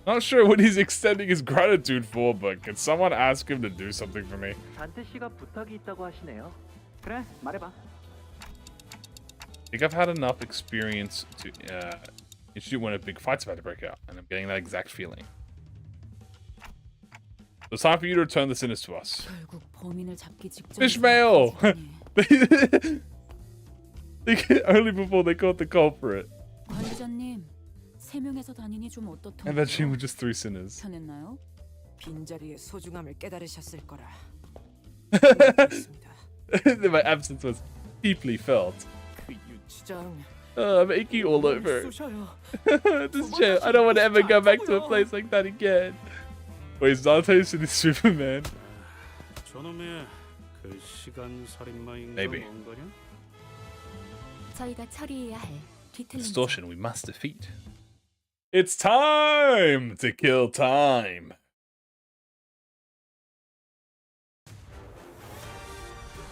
Not sure what he's extending his gratitude for, but can someone ask him to do something for me? 단테 씨가 부탁이 있다고 하시네요. 그래, 말해봐. I think I've had enough experience to institute when a big fight's about to break out, and I'm getting that exact feeling. So it's time for you to return the sinners to us. 결국 범인을 잡기 직전. Fishmail! Only before they caught the culprit. 관리자님, 세 명에서 다니니 좀 어떻던가요? And that she was just 3 sinners. 편했나요? 빈자리의 소중함을 깨달으셨을 거라. My absence was deeply felt. 그 유치장. I'm aching all over. This jail. I don't want to ever go back to a place like that again. Wait, is Dante in this Superman? 저놈의 그 시간 살인마인가 Maybe. 뭔가냐? 저희가 처리해야 할 뒤틀린 Distortion we must defeat. It's time to kill time.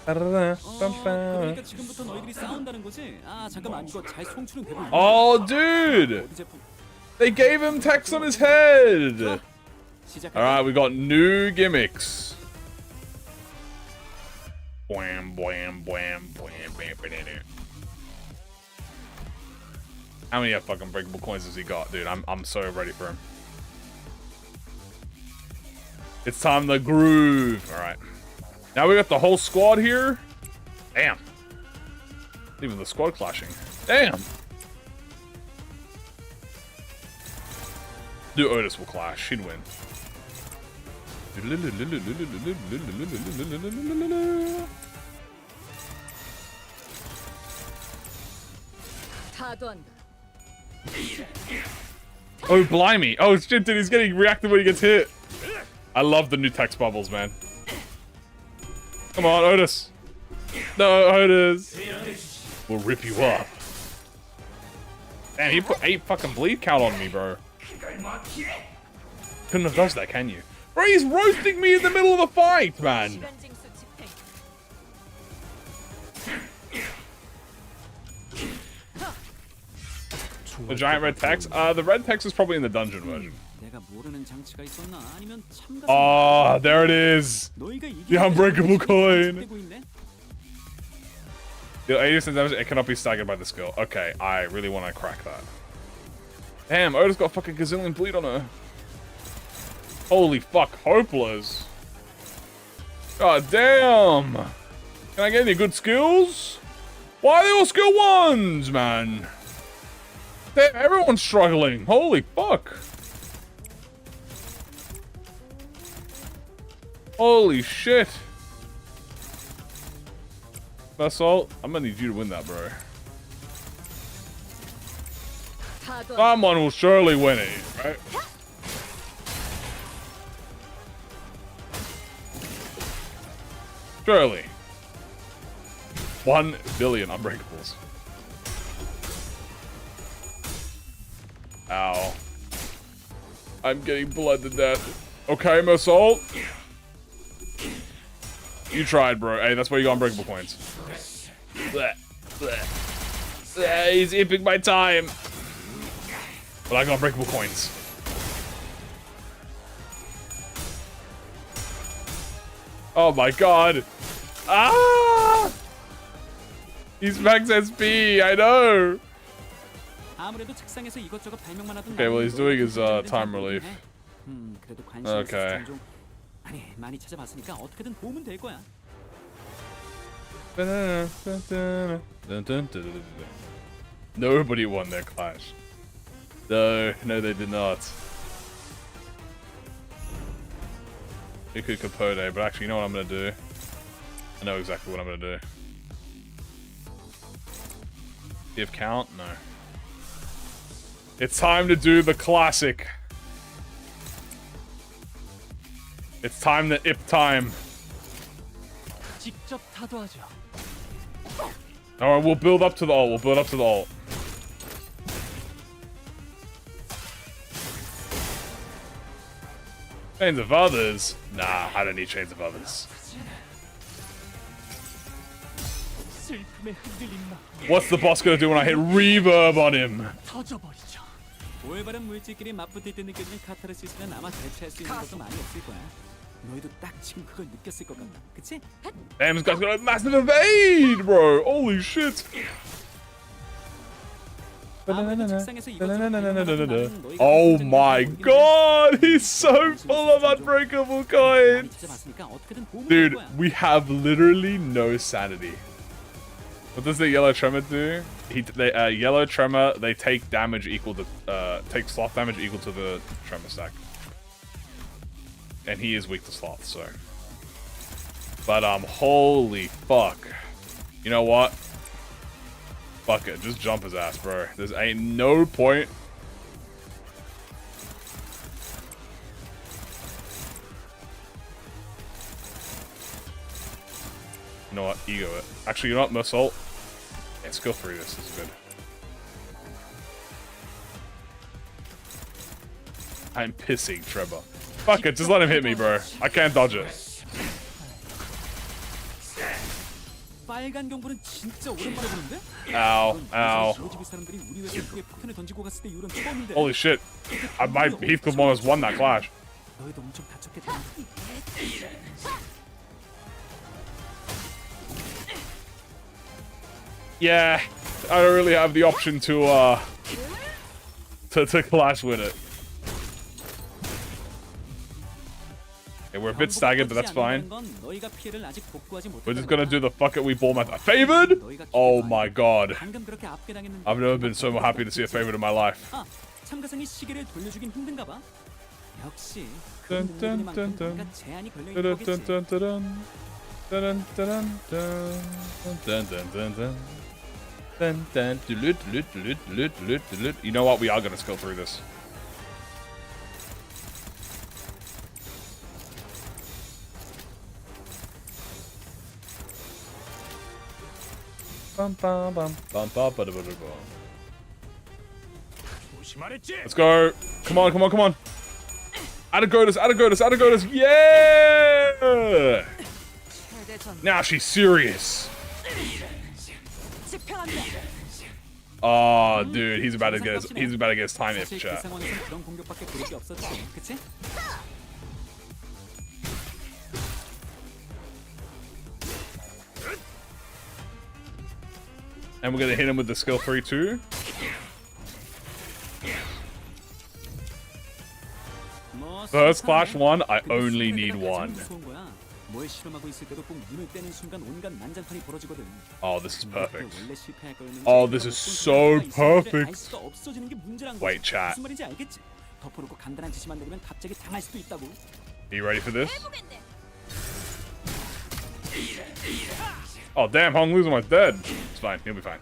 그러니까 지금부터 너희들이 싸운다는 거지? 아 잠깐만 이거 잘 송출은 되고 있는 Oh, dude! They gave him tax on his head! Alright, we got new gimmicks. Bwam, bwam, bwam, bwam, bwam, bwam. How many fucking breakable coins has he got, dude? I'm so ready for him. It's time to groove. Alright. Now we got the whole squad here. Damn. Even the squad clashing. Damn. Dude, Otis will clash. He'd win. 다도 한다. Oh, blimey. Oh, shit, dude, he's getting reactive when he gets hit. I love the new text bubbles, man. Come on, Otis. No, Otis. We'll rip you up. Damn, he put 8 fucking bleed count on me, bro. Couldn't have dodged that, can you? Bro, he's roasting me in the middle of a fight, man. The giant red text? The red text is probably in the dungeon version. 내가 모르는 장치가 있었나? 아니면 참가. Oh, there it is. The unbreakable coin. Deal 80% damage, it cannot be staggered by the skill. Okay, I really want to crack that. Damn, Oda's got fucking gazillion bleed on her. Holy fuck, hopeless. God damn. Can I get any good skills? Why are they all skill 1s, man? Damn, everyone's struggling. Holy fuck. Holy shit. Basalt, I'm gonna need you to win that, bro. Someone will surely win it, right? Surely. 1 billion unbreakables. Ow. I'm getting bled to death. Okay, Basalt. You tried, bro. Hey, that's why you got unbreakable coins. Bleh, bleh. Bleh, he's imping my time. But I got unbreakable coins. Oh my god. Ah! He's max SP, I know. Okay, well he's doing his time relief. Okay. 아니, 많이 찾아봤으니까 어떻게든 도움은 될 거야. Nobody won their clash. No, they did not. It could Capote, but actually, you know what I'm gonna do? I know exactly what I'm gonna do. Give count? No. It's time to do the classic. It's time to ip time. 직접 타도하죠. Alright, we'll build up to the ult. We'll build up to the ult. Chains of others? Nah, I don't need chains of others. What's the boss gonna do when I hit reverb on him? 터져버리죠. 올바른 물질끼리 맞붙을 때 느껴지는 카타르시스는 아마 대체할 수 있는 것도 많이 없을 거야. 너희도 딱 지금 그걸 느꼈을 것 같다. 그치? Damn, this guy's got a massive evade, bro. Holy shit. Oh my god, he's so full of unbreakable coins. Dude, we have literally no sanity. What does the yellow tremor do? Yellow tremor, they take damage equal to take sloth damage equal to the tremor stack. And he is weak to sloth, so. But holy fuck. You know what? Fuck it, just jump his ass, bro. There's ain't no point. You know what? Ego it. Actually, you know what? Muscle. Yeah, skill 3. This is good. I'm pissing Trevor. Fuck it, just let him hit me, bro. I can't dodge it. 빨간 경보는 진짜 오랜만에 보는데? Ow, ow. Holy shit. My Heathcliff almost won that clash. 너희도 엄청 다쳤겠다. Yeah, I don't really have the option to clash with it. Okay, we're a bit staggered, but that's fine. We're just gonna do the fuck it, we ball method. Favored? Oh my god. I've never been so happy to see a favored in my life. 참가상이 시계를 돌려주긴 힘든가 봐. 역시 Dun, dun, dun, dun. 제한이 걸려 Dun, 있는 dun, 거겠지. dun, dun, dun, dun, dun, dun, dun, dun, dun. Dun, dun, doot, doot, doot, doot, doot, doot. You know what? We are gonna skill through this. Bum, bum, bum, bum, bum, bum, bum, bum. Let's go. Come on, come on, come on. Adagotus, Adagotus, Adagotus. Yeah! Now she's serious. Oh, dude, he's about to get his time if 사실 그 chat. 상황에선 그런 공격밖에 부를 게 없었지, 그치? And we're gonna hit him with the skill 3 too. First clash 1, I only need 1. 뭐에 실험하고 있을 때도 꼭 눈을 떼는 순간 온갖 난장판이 벌어지거든. Oh, this is perfect. 원래 실패할 거였는지 Oh, this is so 알 perfect. 수가 없어지는 게 문제란 Wait, 거지. chat. 무슨 말인지 알겠지? 덮어놓고 간단한 지시만 내리면 갑자기 당할 수도 있다고. Are you ready for this? Oh damn, Hong Lu's almost dead. It's fine, he'll be fine.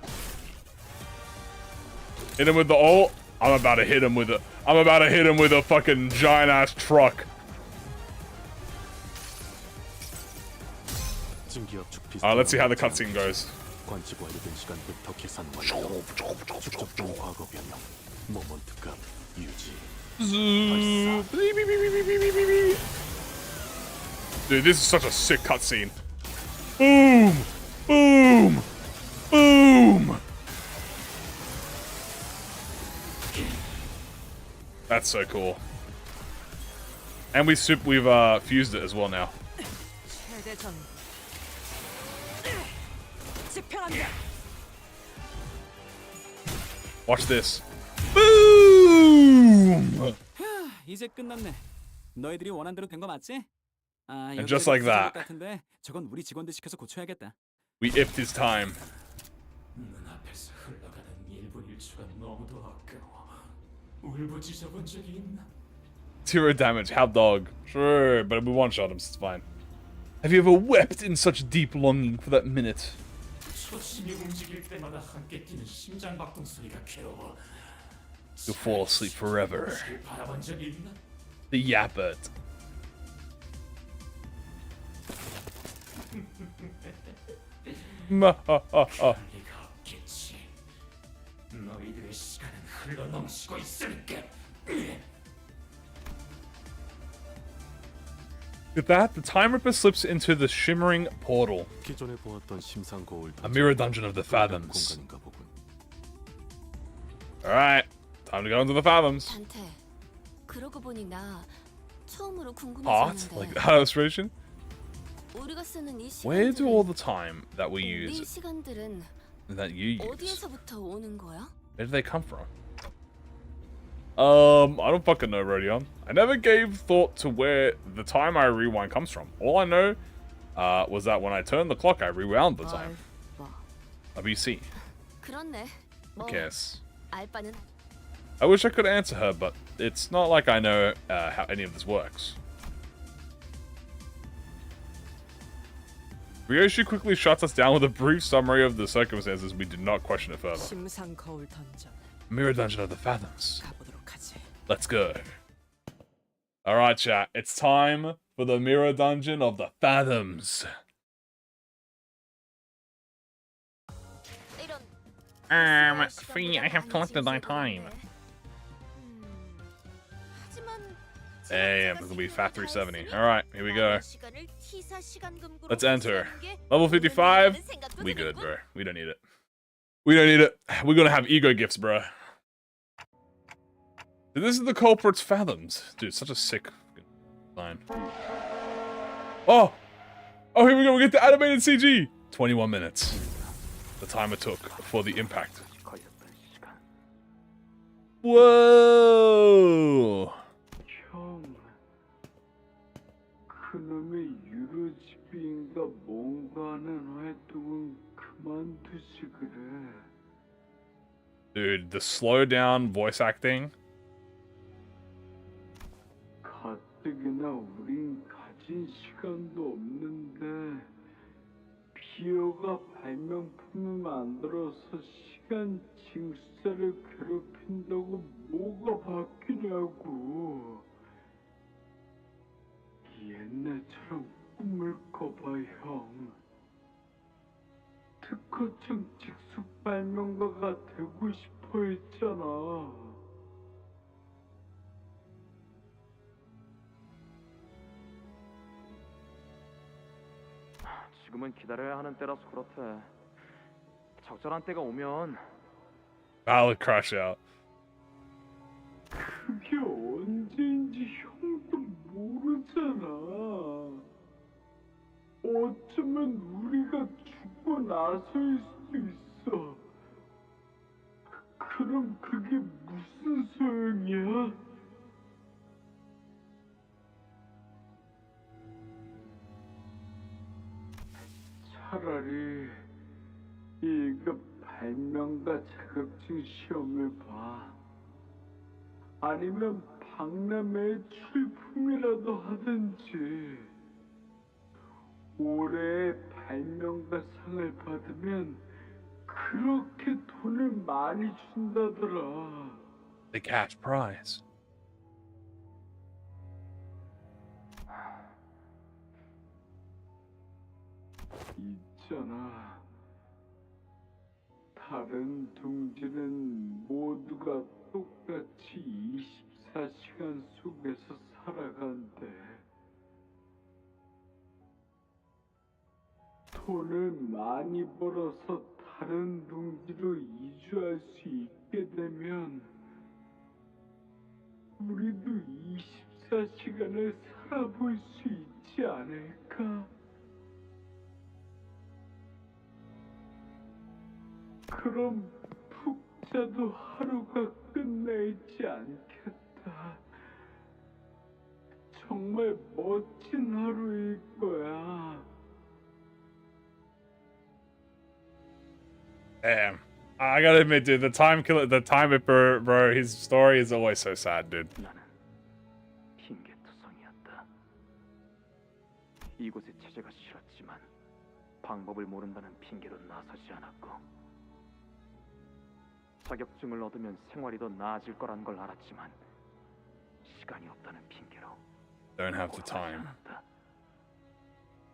Hit him with the ult. I'm about to hit him with a fucking giant ass truck. Alright, let's see how the cutscene goes. 관측 완료된 시간부터 계산 완료. 축적된 과거 변형. 모먼트값 유지. Dude, this is such a sick cutscene. Boom! Boom! Boom! That's so cool. And we've fused it as well now. Watch this. Boom! 이제 끝났네. 너희들이 원한 대로 된 거 맞지? 아, And just like that. 같은데 저건 우리 직원들 시켜서 고쳐야겠다. We ifed his time. 눈앞에서 흘러가는 1분 1초가 너무도 아까워. 울부짖어본 적이 있나? 0 damage, how dog. Sure, but we one-shot him, so it's fine. Have you ever wept in such deep longing for that minute? 초심이 움직일 때마다 함께 뛰는 심장박동 소리가 괴로워. You'll fall asleep forever. 바라본 적이 있나? The Yappert. 리가 없겠지. 너희들의 시간은 흘러넘치고 있으니까. With that, the Time Ripper slips into the shimmering portal. 기존에 보았던 심상 거울 A mirror dungeon of the Fathoms. Alright, time to go into the Fathoms. 단테, 그러고 보니 나 처음으로 Art? 궁금해졌는데 Like that illustration? 우리가 쓰는 이 Where 시간들은 do all the time that we 이 use, 시간들은 that you use, 어디에서부터 오는 거야? where do they come from? I don't fucking know, Rodion. I never gave thought to where the time I rewind comes from. All I know was that when I turned the clock, I rewound the time. WC. 그렇네. Who cares? 알 바는 I wish I could answer her, but it's not like I know how any of this works. Ryoshi quickly shuts us down with a brief summary of the circumstances. We did not question it further. 심상 거울 던전. Mirror Dungeon of the Fathoms. 가보도록 하지. Let's go. Alright, chat. It's time for the Mirror Dungeon of the Fathoms. Free, I have collected thy time. Damn, this will be Fat 370. Alright, here we go. Let's enter. Level 55. We good, bro. We don't need it. We don't need it. We're gonna have ego gifts, bro. This is the culprit's Fathoms. Dude, such a sick line. Oh! Oh, here we go. We get the animated CG. 21 minutes. The time it took for the impact. Whoa! 형, 그놈의 유로집인가 뭔가 하는 활동은 그만두시 그래. Dude, the slow down voice acting. 가뜩이나 우린 가진 시간도 없는데 비어가 발명품을 만들어서 시간 징수를 괴롭힌다고 뭐가 바뀌냐고. 옛날처럼 꿈을꿔봐 형. 특허청 직속 발명가가 되고 싶어 했잖아. 지금은 기다려야 하는 때라서 그렇대. 적절한 때가 오면 Valid crash out. 그게 언제인지 형도 모르잖아. 어쩌면 우리가 죽고 나서일 수도 있어. 그럼 그게 무슨 소용이야? 차라리 1급 발명가 자격증 시험을 봐. 아니면 박람회 출품이라도 하든지. 올해 발명가상을 받으면 그렇게 돈을 많이 준다더라. The cash prize. 있잖아. 다른 둥지는 모두가 똑같이 24시간 속에서 살아간대. 돈을 많이 벌어서 다른 둥지로 이주할 수 있게 되면 우리도 24시간을 살아볼 수 있지 않을까? 그럼 푹 자도 하루가 끝나 있지 않겠다. 정말 멋진 하루일 거야. Damn. I gotta admit, dude, the time Ripper, bro, his story is always so sad, dude. 핑계투성이었다. 이곳에 체제가 싫었지만 방법을 모른다는 핑계로 나서지 않았고 자격증을 얻으면 생활이 더 나아질 거란 걸 알았지만 시간이 없다는 핑계로 Don't have the time.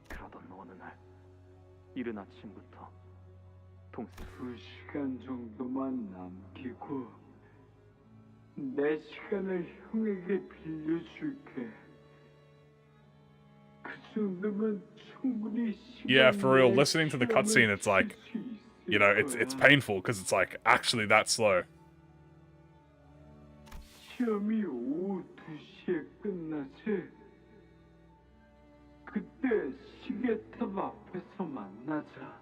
그러던 어느 날 이른 아침부터 동생 2시간 정도만 남기고 내 시간을 형에게 빌려줄게. 그 정도면 충분히 Yeah, for real. Listening to the cutscene, it's like, you know, it's painful because it's like actually that slow. 시험이 오후 2시에 끝나지? 그때 시계탑 앞에서 만나자.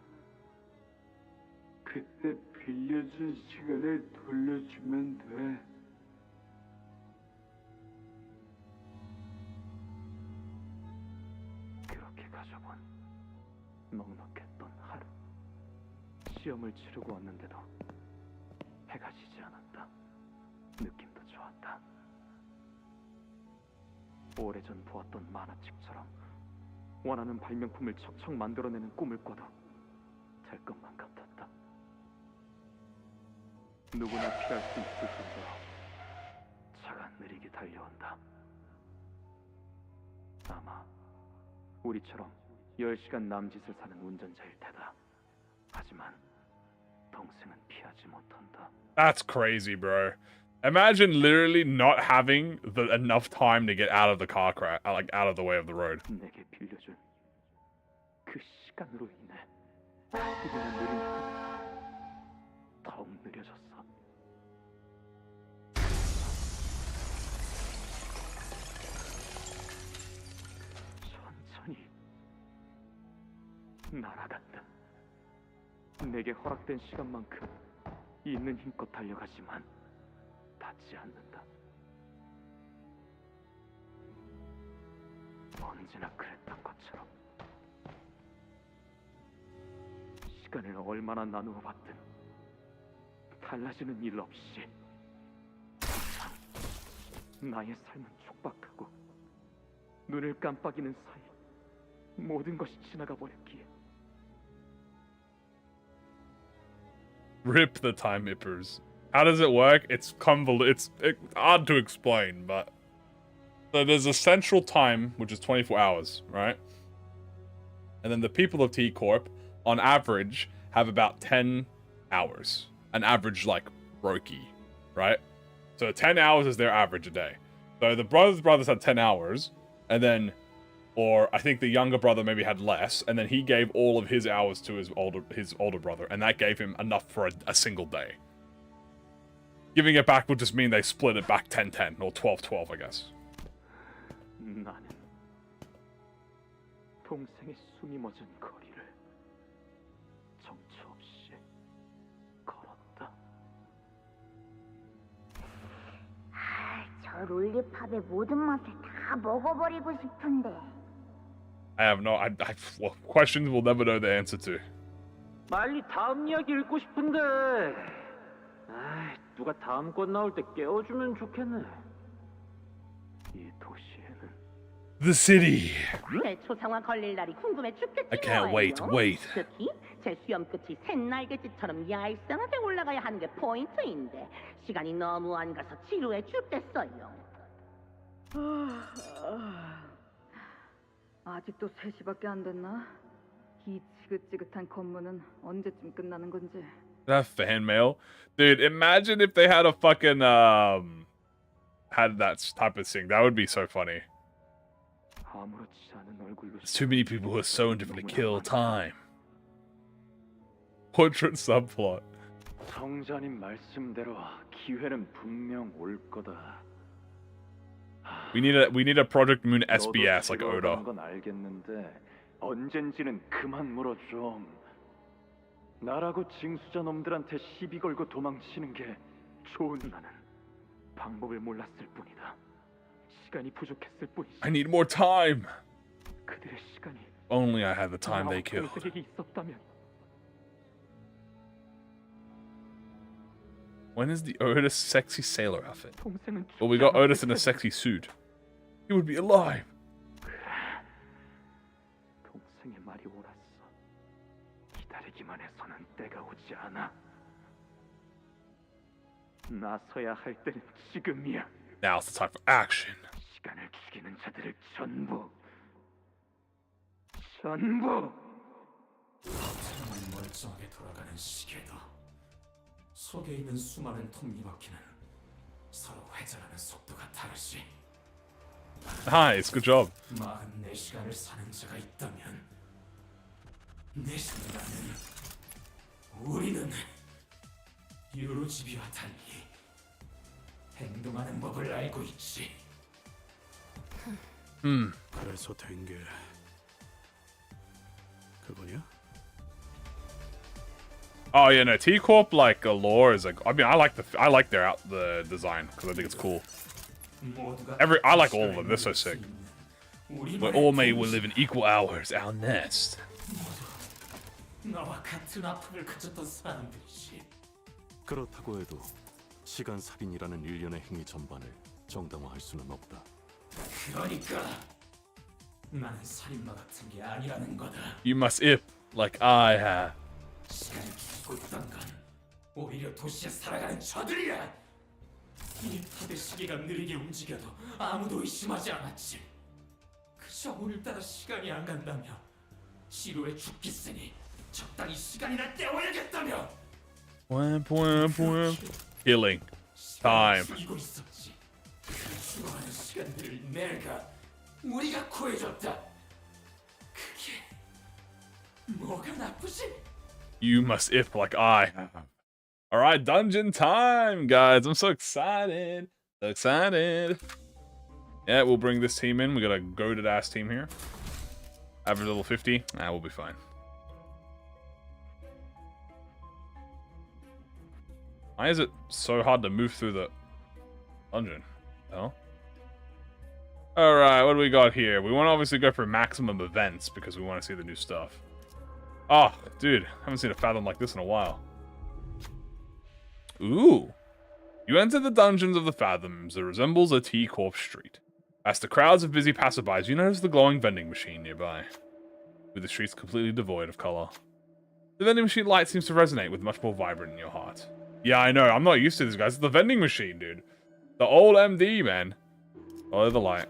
그때 빌려준 시간을 돌려주면 돼. 그렇게 가져본 넉넉했던 하루. 시험을 치르고 왔는데도 해가 지지 않았다. 느낌도 좋았다. 오래전 보았던 만화책처럼 원하는 발명품을 척척 만들어내는 꿈을 꿔도 될 것만 같았다. 누구나 피할 수 있을 정도로 차가 느리게 달려온다. 아마 우리처럼 10시간 남짓을 사는 운전자일 테다. 하지만 동생은 피하지 못한다. That's crazy, bro. Imagine literally not having enough time to get out of the car crash, like out of the way of the road. 내게 빌려준 그 시간으로 인해 그녀의 느린 숨이 더욱 느려졌어. 천천히 날아간다. 내게 허락된 시간만큼 있는 힘껏 달려가지만 닿지 않는다. 언제나 그랬던 것처럼 시간을 얼마나 나누어 봤든 달라지는 일 없이 나의 삶은 촉박하고 눈을 깜빡이는 사이 모든 것이 지나가 버렸기에 Rip the time hippers. How does it work? It's convoluted. It's hard to explain, but so there's a central time which is 24 hours, right? And then the people of T Corp, on average, have about 10 hours. An average like brokey, right? So 10 hours is their average a day. So the brothers had 10 hours, and then, or I think the younger brother maybe had less, and then he gave all of his hours to his older brother, and that gave him enough for a single day. Giving it back would just mean they split it back 10-10 or 12-12, I guess. 나는 동생의 숨이 멎은 거리를 정처 없이 걸었다. 저 롤리팝의 모든 맛을 다 먹어버리고 싶은데. I have no... well, questions we'll never know the answer to. 빨리 다음 이야기 읽고 싶은데. 누가 다음 권 나올 때 깨워주면 좋겠네. 이 도시에는 The city. 제 초상화 걸릴 날이 궁금해 죽겠지. I can't wait to 뭐예요. wait. 특히 제 수염 끝이 샛날개짓처럼 얄쌍하게 올라가야 하는 게 포인트인데 시간이 너무 안 가서 지루해 죽겠어요. 아직도 3시밖에 안 됐나? 이 지긋지긋한 검문은 언제쯤 끝나는 건지. That fan mail? Dude, imagine if they had a fucking, had that type of thing. That would be so funny. 아무렇지 않은 얼굴로 There's too many people who are so indifferent to kill time. Portrait subplot. 성자님 말씀대로 기회는 분명 올 거다. We need a ProjectMoon SBS like Oda. 건 알겠는데 언젠지는 그만 물어 좀. 나라고 징수자 놈들한테 시비 걸고 도망치는 게 좋은. 나는 방법을 몰랐을 뿐이다. 시간이 부족했을 뿐이지. I need more time. 그들의 시간이 Only I had the time they 나와 killed. 동생에게 있었다면. When is the Otis sexy sailor outfit? 동생은 Well, we got Otis in a sexy suit. He would be alive. 동생의 말이 옳았어. 기다리기만 해서는 때가 오지 않아. 나서야 할 때는 지금이야. Now's the time for action. 시간을 죽이는 자들을 전부. 버튼만 멀쩡하게 돌아가는 시계도 속에 있는 수많은 톱니바퀴는 서로 회전하는 속도가 다르지. Nice, good job. 44시간을 사는 자가 있다면 내 생각은 우리는 유로지비와 달리 행동하는 법을 알고 있지. 그래서 된 게 그거냐? Oh yeah, no. T Corp like lore is like. I mean, I like the design because I think it's cool. I like all of them. They're so sick. We're all made will live in equal hours. Our nest. 나와 같은 아픔을 가졌던 사람들이지. 그렇다고 해도 시간 살인이라는 일련의 행위 전반을 정당화할 수는 없다. 그러니까 나는 살인마 같은 게 아니라는 거다. You must ip like I have. 시간을 죽이고 있던 건 오히려 도시에 살아가는 저들이야. 이 탑의 시계가 느리게 움직여도 아무도 의심하지 않았지. 그저 오늘따라 시간이 안 간다며 지루해 죽겠으니 적당히 시간이나 때워야겠다며. Killing time. 죽이고 있었지. 그 죽어가는 시간들을 우리가 구해줬다. 그게 뭐가 나쁘지? You must ip like I have. All right, dungeon time, guys. I'm so excited. So excited. Yeah, we'll bring this team in. We got a goated ass team here. Average level 50. We'll be fine. Why is it so hard to move through the dungeon? Oh. Alright, what do we got here? We want to obviously go for maximum events because we want to see the new stuff. Oh, dude, haven't seen a Fathom like this in a while. Ooh. You enter the dungeons of the Fathoms that resembles a T-Corp street. As the crowds of busy passerbys, you notice the glowing vending machine nearby, with the streets completely devoid of color. The vending machine light seems to resonate with much more vibrant in your heart. Yeah, I know, I'm not used to this, guys. It's the vending machine, dude. The old MD, man. Follow the light.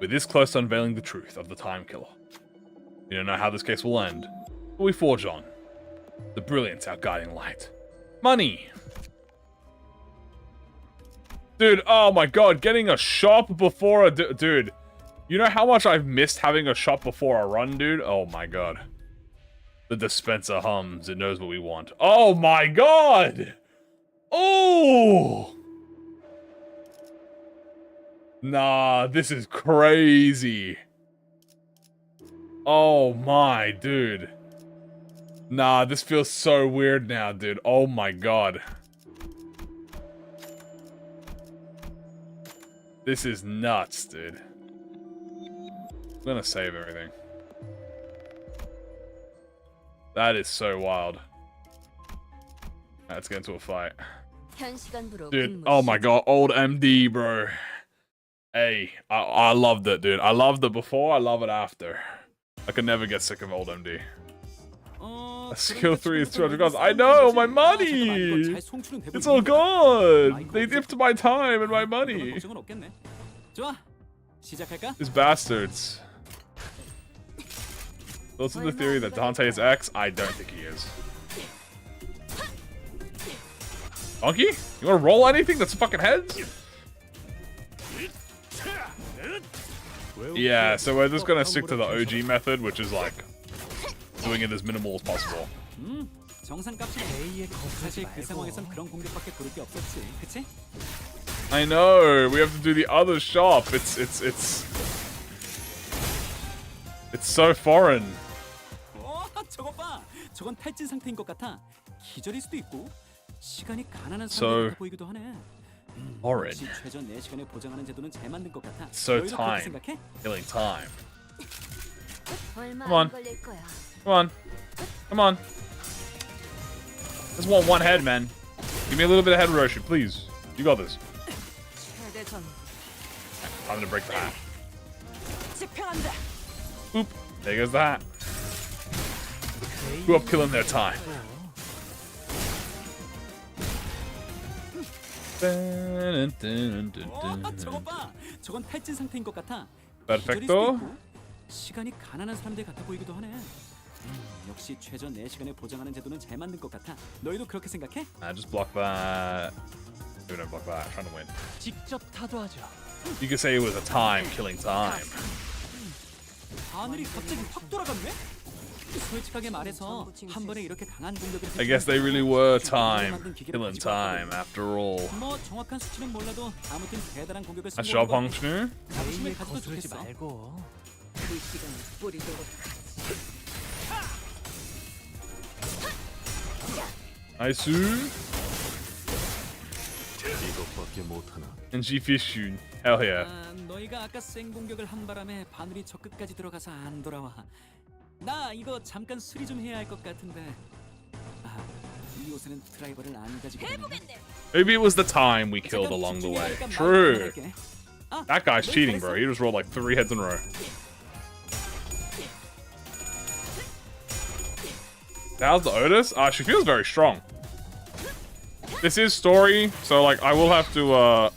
We're this close to unveiling the truth of the Time Killer. We don't know how this case will end, but we forge on. The brilliance, our guiding light. Money! Dude, oh my god, getting a shop before a... Dude, you know how much I've missed having a shop before a run, dude? Oh my god. The dispenser hums, it knows what we want. Oh my god! Oh! Nah, this is crazy. Oh my, dude. Nah, this feels so weird now, dude. Oh my god. This is nuts, dude. I'm gonna save everything. That is so wild. Let's get into a fight. Dude, oh my god, old MD, bro. Hey, I loved it, dude. I loved it before, I love it after. I can never get sick of old MD. Skill 3 is 200 gods. I know, my money! It's all gone! They dipped my time and my money. These bastards. Those are the theory that Dante is X. I don't think he is. Donkey? You wanna roll anything that's fucking heads? Yeah, so we're just gonna stick to the OG method, which is like doing it as minimal as possible. I know, we have to do the other shop. It's so foreign. 저거 봐. 저건 탈진 상태인 것 같아. 기절일 수도 있고 시간이 가난한 So 사람들 보이기도 하네. horrid. 역시 최저 4시간을 보장하는 제도는 잘 만든 것 같아. So 너희도 그렇게 time. 생각해? Killing time. Come Come on. Come on. Come on. Just want one head, man. Give me a little bit of head rotation, please. You got this. Time to break the hat. Boop. There goes the hat. Grew up killing their time. 저거 봐. 저건 탈진 상태인 것 같아. Perfecto. 시간이 가난한 사람들 같아 보이기도 하네. 역시 최저 4시간을 보장하는 제도는 잘 만든 것 같아. 너희도 그렇게 생각해? Just block that. Maybe don't block that. Trying to win. 직접 타도하죠. You could say it was a time killing time. 하늘이 갑자기 확 돌아갔네? 솔직하게 말해서 한 번에 이렇게 강한 공격을 I guess they really were time killing time after all. 뭐 정확한 수치는 몰라도 아무튼 대단한 공격을 A shop function? 자부심을 가져도 좋겠어. 그 시간을 뿌리도록 Nice. 이것밖에 못하나. And she fish you. Hell yeah. 너희가 아까 생 공격을 한 바람에 바늘이 저 끝까지 들어가서 안 돌아와. 나 이거 잠깐 수리 좀 해야 할 것 같은데. 이 옷에는 드라이버를 안 가지고 다니네. Maybe it was the time we killed along the way. True. That guy's cheating, bro. He just rolled like 3 heads in a row. How's the Otis? She feels very strong. This is story, so like I will have to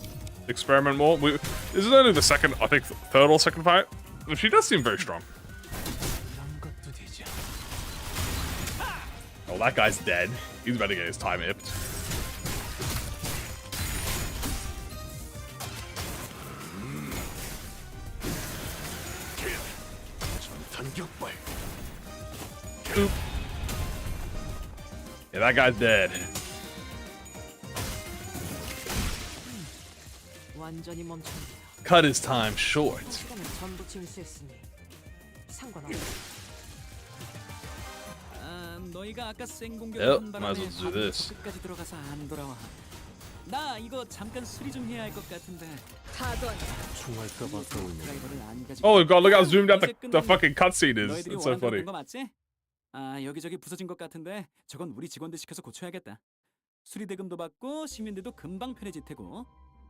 experiment more. This is only the second, I think, third or second fight. But she does seem very strong. Oh, that guy's dead. He's about to get his time hipped. Oop. Yeah, that guy's dead. 완전히 멈췄네요. Cut his time short. 시간을 전부 징수했으니 상관없어. 너희가 아까 생 공격을 Yep, 한 might as 바람에 well do 바늘이 this. 저 끝까지 들어가서 안 돌아와. 나 이거 잠깐 수리 좀 해야 할 것 같은데. 총알가 바꿔오면. 드라이버를 안 가지고. Oh god, look how zoomed out the fucking cutscene is. 너희들이 It's so 원한다는 funny. 거 맞지? 여기저기 부서진 것 같은데 저건 우리 직원들 시켜서 고쳐야겠다. 수리 대금도 받고 시민들도 금방 편해질 테고.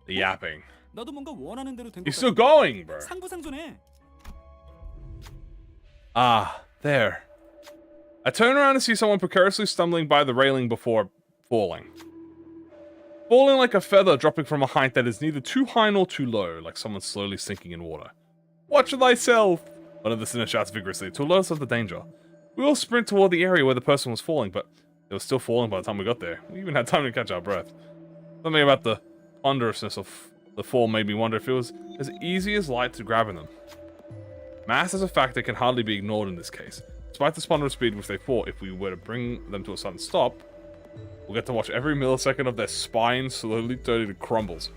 The yapping. 너도 뭔가 원하는 대로 된 것 He's still 같아. going, bro. 상부상조네. Ah, there. I turn around and see someone precariously stumbling by the railing before falling. Falling like a feather dropping from a height that is neither too high nor too low, like someone slowly sinking in water. Watch thyself! One of the sinners shouts vigorously to alert us of the danger. We all sprint toward the area where the person was falling, but they were still falling by the time we got there. We even had time to catch our breath. Something about the ponderousness of the fall made me wonder if it was as easy as light to grab in them. Mass as a factor can hardly be ignored in this case. Despite the ponderous speed which they fought, if we were to bring them to a sudden stop, We'll get to watch every millisecond of their spine slowly turn to crumbles.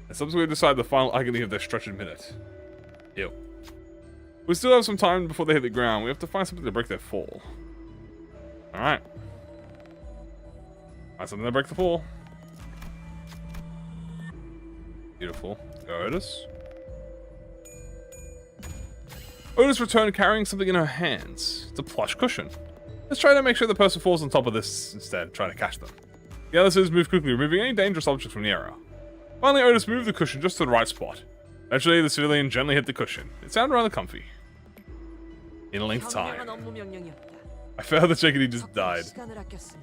And subsequently decide the final agony of their stretched minute. Ew. We still have some time before they hit the ground. We have to find something to break their fall. Alright. Find something to break the fall. Beautiful. Go Otis. Otis returned carrying something in her hands. It's a plush cushion. Let's try to make sure the person falls on top of this instead, trying to catch them. The other says move quickly, removing any dangerous objects from the area. Finally, Otis moved the cushion just to the right spot. Eventually, the civilian gently hit the cushion. It sounded rather comfy. In length time. I failed to check and he just died.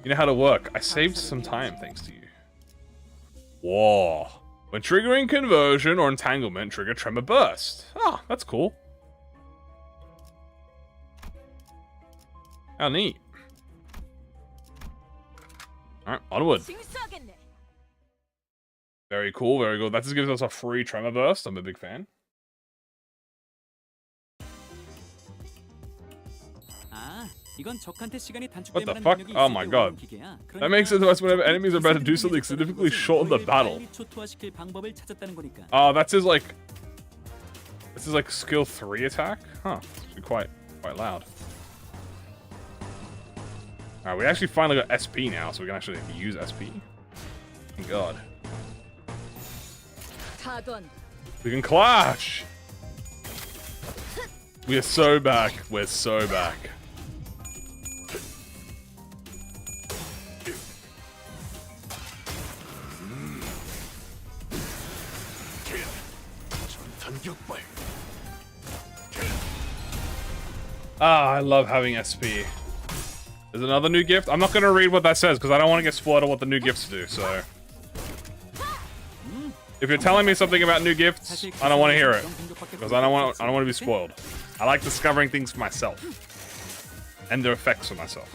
You know how to work. I saved some time thanks to you. Whoa. When triggering conversion or entanglement, trigger tremor burst. Ah, that's cool. How neat. Alright, onward. Very cool, very cool. That just gives us a free tremor burst. I'm a big fan. What the fuck? Oh my god. That makes sense to us whenever enemies are about to do something significantly shorten the battle. Oh, that's his like... This is like skill 3 attack? Huh. It's quite loud. Alright, we actually finally got SP now, so we can actually use SP. Thank god. We can clash! We are so back. We're so back. Ah, I love having SP. There's another new gift. I'm not going to read what that says because I don't want to get spoiled on what the new gifts do, so... If you're telling me something about new gifts, I don't want to hear it. Because I don't want to be spoiled. I like discovering things for myself. And their effects for myself.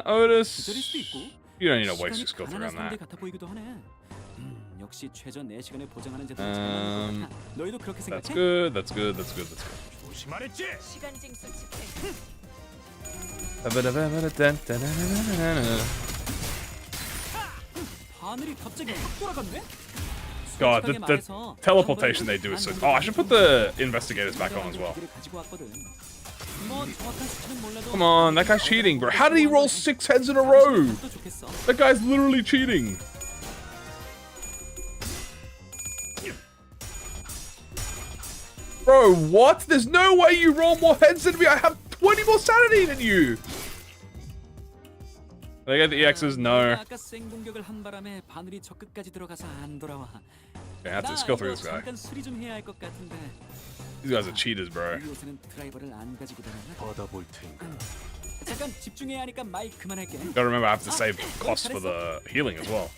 Otis... You don't need to waste your skill 3 on that. That's good, that's good, that's good, that's good. God, the teleportation they do is so... Oh, I should put the investigators back on as well. Come on, that guy's cheating, bro. How did he roll 6 heads in a row? That guy's literally cheating. Bro, what? There's no way you roll more heads than me. I have 20 more sanity than you. They get the EXs? No. Okay, I have to skill through this guy. These guys are cheaters, bro. Gotta remember I have to save costs for the healing as well.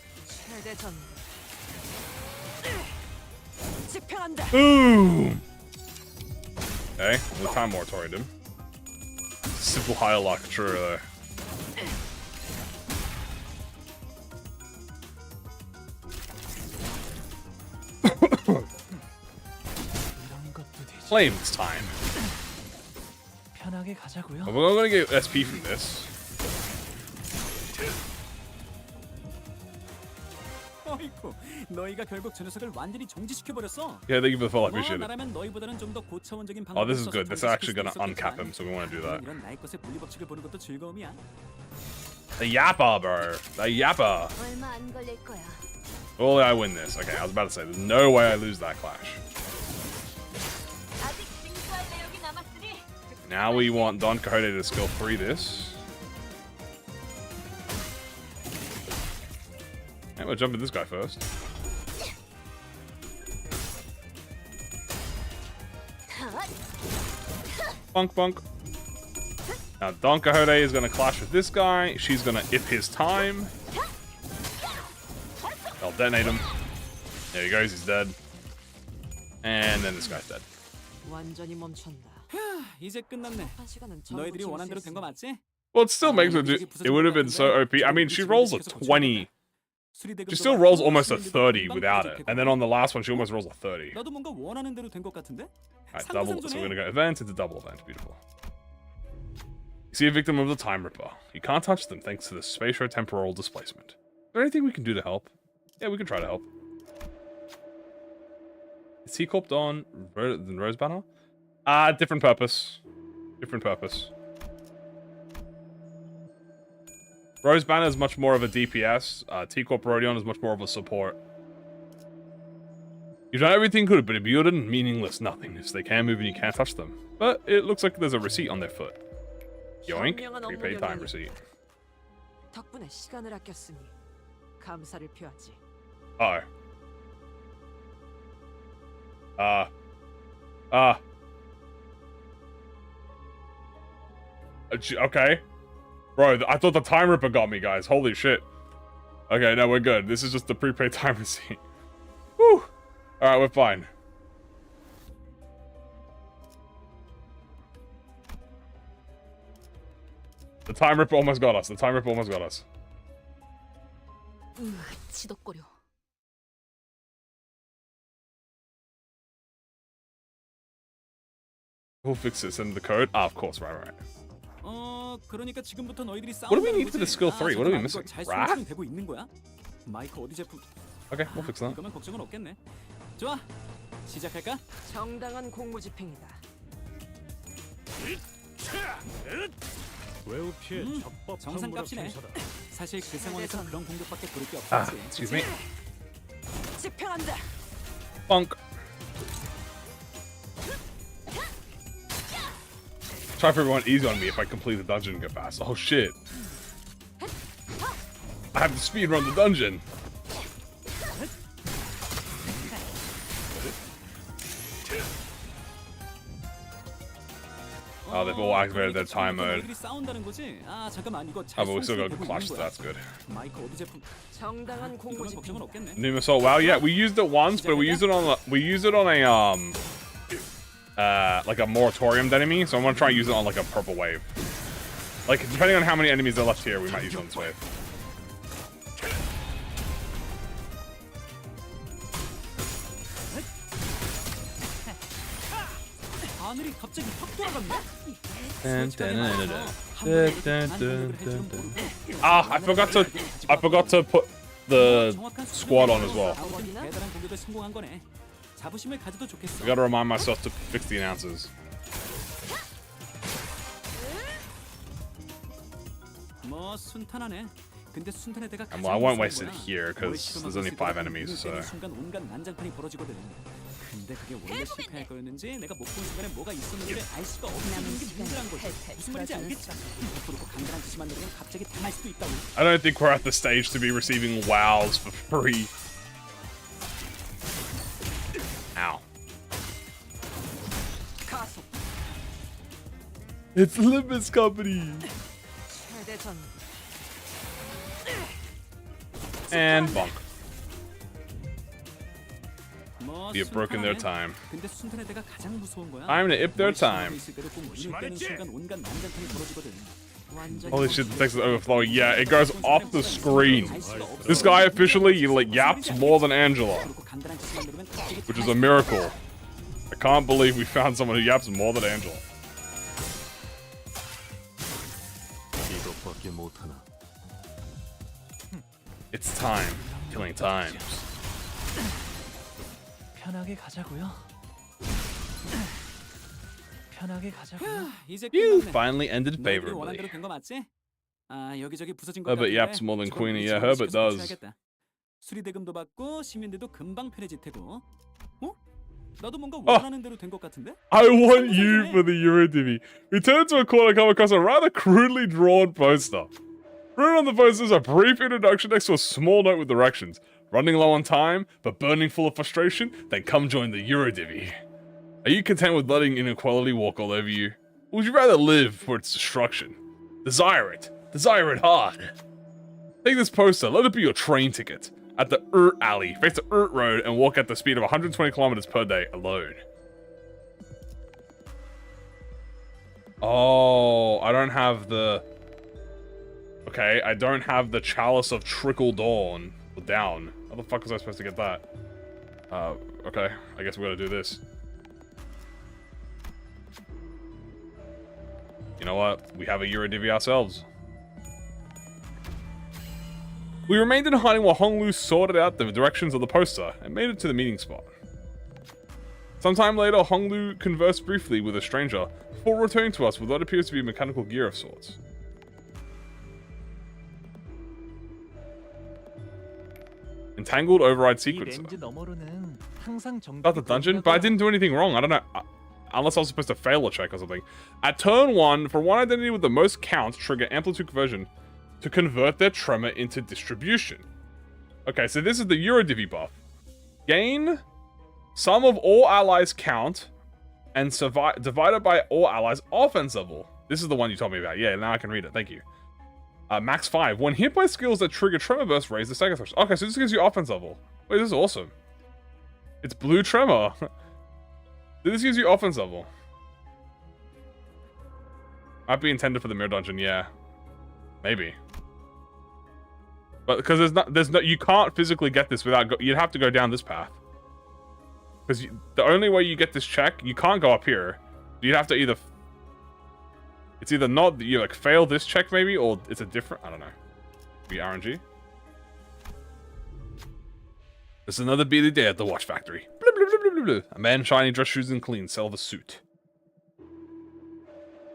Boom! Okay, the time moratorium him. Simple high lock, true though. Flames time. Well, we're gonna get SP from this. Yeah, thank you for the follow, I appreciate it. Oh, this is good. This is actually gonna uncap him, so we want to do that. The yappa, bro. The yappa. Only I win this. Okay, I was about to say, there's no way I lose that clash. Now we want Don Quixote to skill 3 this. Okay, we'll jump at this guy first. Bonk, bonk. Now Don Quixote is going to clash with this guy. She's going to if his time. I'll detonate him. There he goes, he's dead. And then this guy's dead. Well, it still makes it would have been so OP. I mean, she rolls a 20. She still rolls almost a 30 without it. And then on the last one, she almost rolls a 30. Alright, double. So we're going to go event into double event. Beautiful. You see a victim of the Time Ripper. You can't touch them thanks to the spatio-temporal displacement. Is there anything we can do to help? Yeah, we can try to help. Is T-Corp on Rose Banner? Different purpose. Different purpose. Rose Banner is much more of a DPS. T-Corp Rodion is much more of a support. You've done everything good, but imbued in meaningless nothingness. They can't move and you can't touch them. But it looks like there's a receipt on their foot. Yoink. Prepaid time receipt. 덕분에 시간을 아꼈으니 감사를 표하지. Okay. Bro, I thought the Time Ripper got me, guys. Holy shit. Okay, no, we're good. This is just the prepaid time receipt. Whew. Alright, we're fine. The Time Ripper almost got us. The Time Ripper almost got us. 지덕거려. Who'll fix it? Send the code? Ah, of course. Right. 그러니까 지금부터 너희들이 What do we need for the skill 3? What are we missing? Wrath? 되고 있는 거야? 마이크 어디 제품? Okay, we'll fix that. 이거면 걱정은 없겠네. 좋아. 시작할까? 정당한 공무 집행이다. 외우 피해 적법 정상값이네. 사실 그 상황에서 그런 공격밖에 고를 게 없었지. Excuse me. 집행한다. Funk. Try for everyone easy on me if I complete the dungeon and get fast. Oh shit. I have to speed run the dungeon. Oh, they've all activated their time mode. Oh, but we still got Clash, so that's good. 정당한 공무 집행. Noom Assault. Wow, yeah, we used it once, but we used it on a like a moratorium enemy, so I'm gonna try and use it on like a purple wave. Like, depending on how many enemies are left here, we might use it on this wave. 하늘이 갑자기 확 돌아갔네. Ah, I forgot to put the squad on as well. 대단한 공격에 성공한 거네. 자부심을 가져도 좋겠어. I gotta remind myself to fix the announcers. 뭐 순탄하네. 근데 순탄의 대가 And well, I won't waste it here because there's only 5 enemies, so. 순간 온갖 난장판이 벌어지거든. 근데 그게 원래 실패할 거였는지 내가 못 본 순간에 뭐가 있었는지를 알 수가 없는 게 문제란 거지. 무슨 말인지 알겠지? 그렇고 간단한 짓만 누르면 갑자기 당할 수도 있다고. I don't think we're at the stage to be receiving wows for free. Ow. It's Limbus Company. And bonk. You've broken their time. Time to ip their time. Holy shit, the text is overflowing. Yeah, it goes off the screen. This guy officially like yaps more than Angela, which is a miracle. I can't believe we found someone who yaps more than Angela. It's time. Killing time. 편하게 가자고요. 편하게 가자고요. You finally ended favorably. Herbert yaps more than Queenie. Yeah, Herbert does. 수리대금도 받고 시민들도 금방 편해질 테고. 어? 나도 뭔가 원하는 대로 된 것 같은데? I want you for the Eurodivi. We turn to a corner and come across a rather crudely drawn poster. Written on the poster is a brief introduction next to a small note with directions. Running low on time, but burning full of frustration? Then come join the Eurodivi. Are you content with letting inequality walk all over you? Or would you rather live for its destruction? Desire it. Desire it hard. Take this poster, let it be your train ticket. At the Alley, face the Road, and walk at the speed of 120 kilometers per day alone. Oh, I don't have the... Okay, I don't have the Chalice of Trickle Dawn. Down. How the fuck was I supposed to get that? Okay, I guess we gotta do this. You know what? We have a Eurodivi ourselves. We remained in hiding while Honglu sorted out the directions of the poster and made it to the meeting spot. Sometime later, Honglu conversed briefly with a stranger before returning to us with what appears to be mechanical gear of sorts. Entangled override sequencer. Not the dungeon, but I didn't do anything wrong. I don't know. Unless I was supposed to fail a check or something. At turn 1, for one identity with the most count, trigger amplitude conversion to convert their tremor into distribution. Okay, so this is the Eurodivi buff. Gain sum of all allies count and divided by all allies offense level. This is the one you told me about. Yeah, now I can read it. Thank you. Max 5. When hit by skills that trigger tremor burst, raise the second threshold. Okay, so this gives you offense level. Wait, this is awesome. It's blue tremor. This gives you offense level. Might be intended for the mirror dungeon, yeah. Maybe. But because there's no, you can't physically get this without, you'd have to go down this path. Because the only way you get this check, you can't go up here. You'd have to either, it's either not, you like fail this check maybe, or it's a different, I don't know. Be RNG. There's another beady day at the watch factory. Blah, blah, blah, blah, blah, blah. A man shiny dress shoes and clean, sell the suit.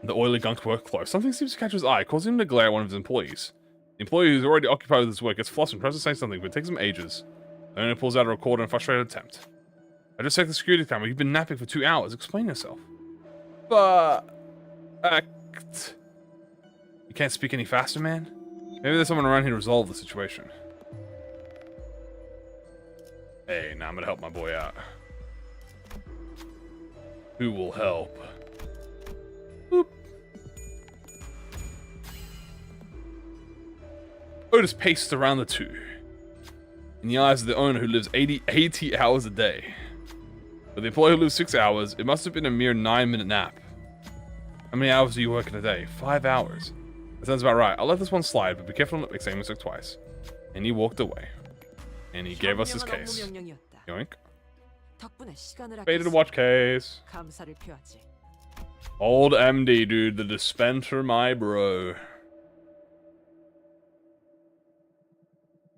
The oily gunked work clothes. Something seems to catch his eye, causing him to glare at one of his employees. The employee who's already occupied with his work gets flustered and tries to say something, but it takes him ages. Then he pulls out a recorder in a frustrated attempt. I just checked the security camera. You've been napping for 2 hours. Explain yourself. But you can't speak any faster, man? Maybe there's someone around here to resolve the situation. Hey, now I'm gonna help my boy out. Who will help? Boop. Otis paced around the two. In the eyes of the owner who lives 80 hours a day. For the employee who lives 6 hours, it must have been a mere 9-minute nap. How many hours do you work in a day? 5 hours. That sounds about right. I'll let this one slide, but be careful not to make the same mistake twice. And he walked away. And he gave us his case. Yoink. Faded watch case. Old MD, dude. The dispenser, my bro.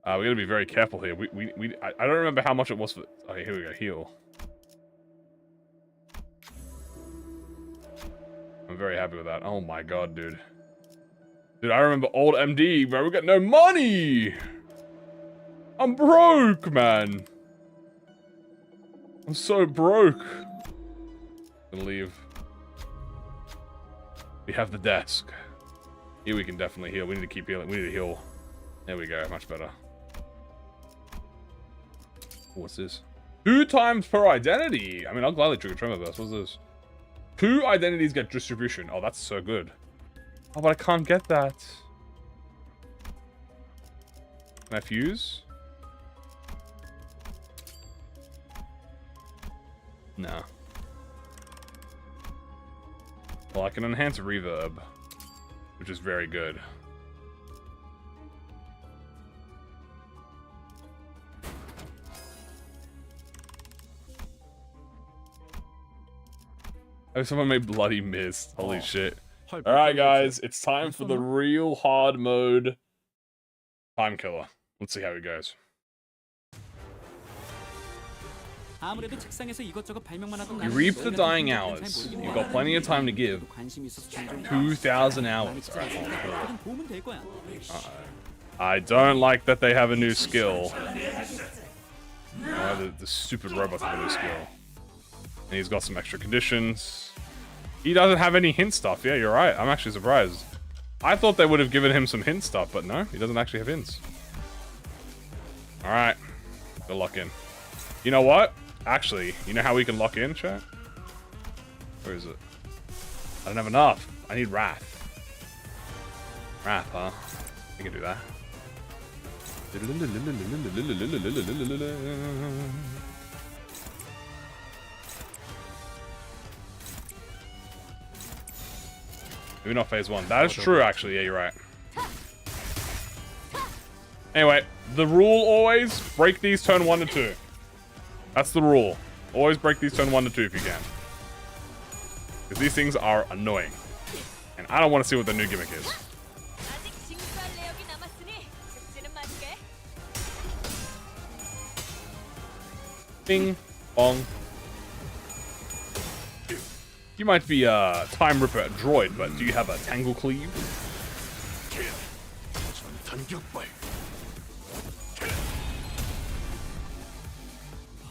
We gotta be very careful here. I don't remember how much it was for... Okay, here we go. Heal. I'm very happy with that. Oh my god, dude. Dude, I remember old MD, bro. We got no money! I'm broke, man. I'm so broke. I'm gonna leave. We have the desk. Here we can definitely heal. We need to keep healing. We need to heal. There we go. Much better. What's this? 2 times per identity. I mean, I'll gladly trigger tremor burst. What's this? 2 identities get distribution. Oh, that's so good. Oh, but I can't get that. Can I fuse? No. Well, I can enhance reverb, which is very good. Oh, someone made bloody mist. Holy shit. Alright, guys. It's time for the real hard mode. Time killer. Let's see how it goes. You reap the dying hours. You've got plenty of time to give. 2,000 hours. I don't like that they have a new skill. The stupid robots have a new skill. And he's got some extra conditions. He doesn't have any hint stuff. Yeah, you're right. I'm actually surprised. I thought they would have given him some hint stuff, but no, he doesn't actually have hints. Alright. Go lock in. You know what? Actually, you know how we can lock in, chat? Where is it? I don't have enough. I need Wrath. Wrath, huh? We can do that. Maybe not phase 1. That is true, actually. Yeah, you're right. Anyway, the rule always, break these turn 1 to 2. That's the rule. Always break these turn 1 to 2 if you can. Because these things are annoying. And I don't want to see what the new gimmick is. 아직 징수할 내역이 남았으니 즉시는 맞게. Bing, bong. You might be a Time Ripper droid, but do you have a Tangle Cleave?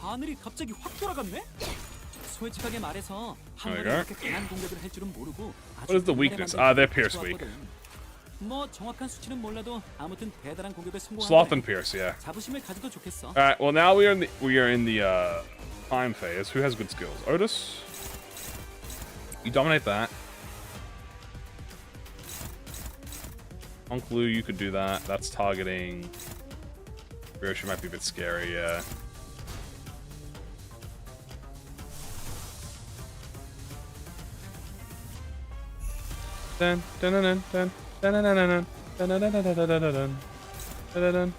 하늘이 갑자기 확 돌아갔네? 솔직하게 말해서 한 There 번에 you 이렇게 강한 공격을 할 줄은 모르고 What is the weakness? Ah, they're Pierce weak. 뭐 정확한 수치는 몰라도 아무튼 대단한 공격에 성공한 Sloth 거네. and Pierce, yeah. 자부심을 가져도 좋겠어. Alright, well now we are in the time phase. Who has good skills? Otis? You dominate that. Uncle Lou, you could do that. That's targeting. Ryoshi might be a bit scary, yeah. Dun dun dun dun dun dun dun dun dun dun dun dun dun dun dun dun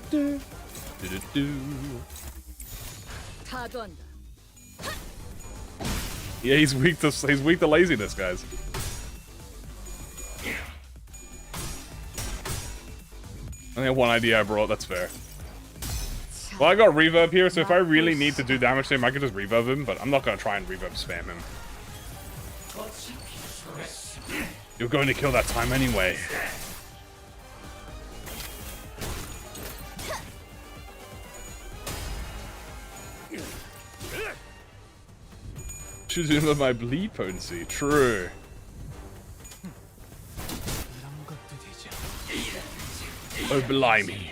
dun. 타도한다. Yeah, he's weak to laziness, guys. I only have one idea I brought, that's fair. Well, I got reverb here, so if I really need to do damage to him, I can just reverb him, but I'm not gonna try and reverb spam him. You're going to kill that time anyway. Should remember my bleed potency. True. Oh, blimey.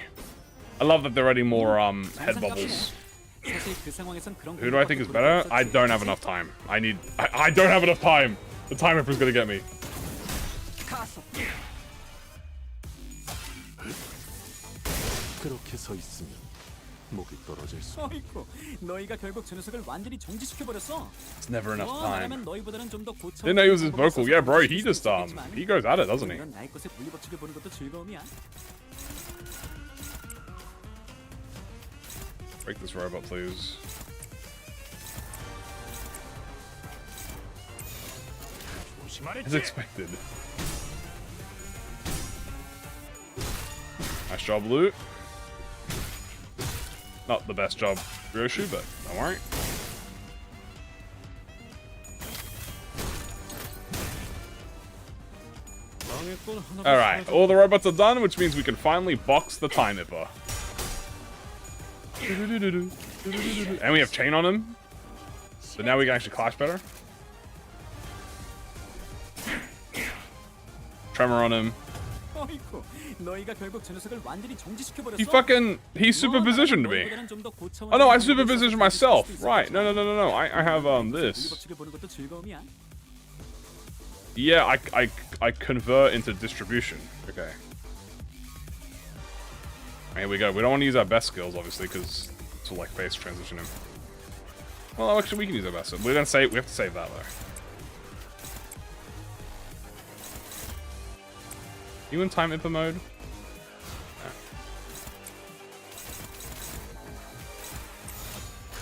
I love that they're adding more head bubbles. Who do I think is better? I don't have enough time. I don't have enough time. The time ripper's gonna get me. 그렇게 서 있으면 목이 떨어질 수. 어이구, 너희가 결국 저 녀석을 완전히 정지시켜 버렸어. It's never enough time. 말하면 너희보다는 좀 더 고쳐. Didn't know he was his vocal. Yeah, bro, he just he goes at it, doesn't he? 나의 것에 물리법칙을 보는 것도 즐거움이야. Break this robot, please. As expected. Nice job, Luke. Not the best job, Ryoshi, but don't worry. Alright, all the robots are done, which means we can finally box the Time Nipper. And we have chain on him. So now we can actually clash better. Tremor on him. He super positioned me. Oh no, I super positioned myself. Right, no. I have this. Yeah, I convert into distribution. Okay. Here we go. We don't want to use our best skills, obviously, because to like face transition him. Well, actually, we can use our best. We have to save that though. You in time input mode? No.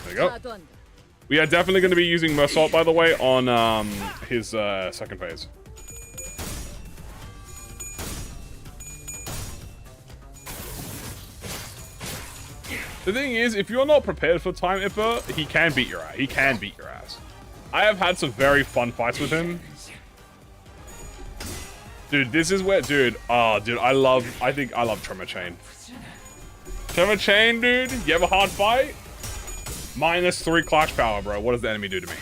There you go. We are definitely going to be using Mersault, by the way, on his second phase. The thing is, if you're not prepared for Time Ipper, he can beat your ass. He can beat your ass. I have had some very fun fights with him. Dude, this is where, dude, I think I love Tremor Chain. Tremor Chain, dude, you have a hard fight? -3 clash power, bro. What does the enemy do to me?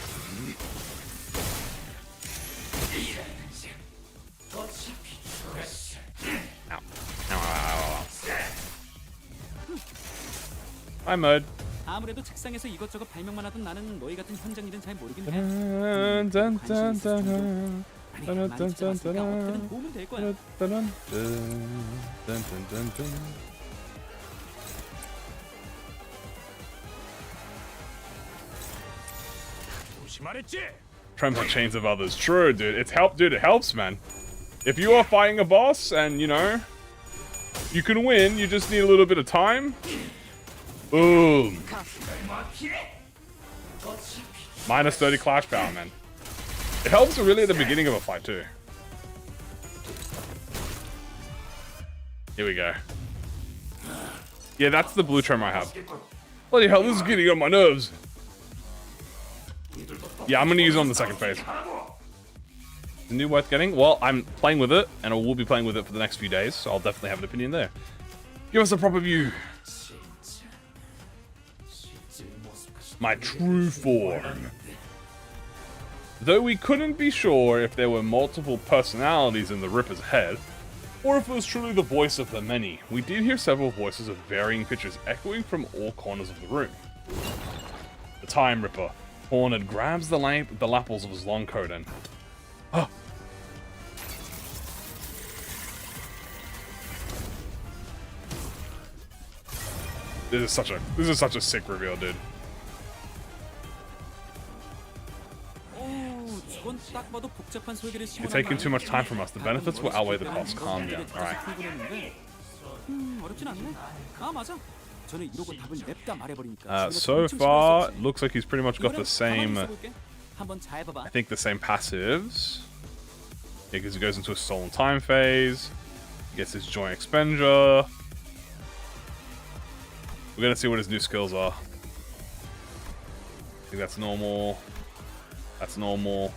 Ow. I'm mud. 아무래도 책상에서 이것저것 발명만 하던 나는 너희 같은 현장 일은 잘 모르긴 해. 어떻게든 도움은 될 거야. Tremor chains of others. True, dude. It helps, man. If you are fighting a boss and, you know, you can win, you just need a little bit of time. Boom. Minus 30 clash power, man. It helps really at the beginning of a fight too. Here we go. Yeah, that's the blue tremor I have. Bloody hell, this is getting on my nerves. Yeah, I'm gonna use it on the second phase. The new worth getting? Well, I'm playing with it, and I will be playing with it for the next few days, so I'll definitely have an opinion there. Give us a proper view. My true form. Though we couldn't be sure if there were multiple personalities in the Ripper's head, or if it was truly the voice of the many, we did hear several voices of varying pitches echoing from all corners of the room. The Time Ripper, cornered, grabs the lapels of his long coat and... Oh. This is such a sick reveal, dude. You're taking too much time from us. The benefits will outweigh the costs. Calm down. Alright. So far, looks like he's pretty much got the same... I think the same passives. Yeah, because he goes into a stolen time phase. He gets his joint expenditure. We're gonna see what his new skills are. I think that's normal. That's normal.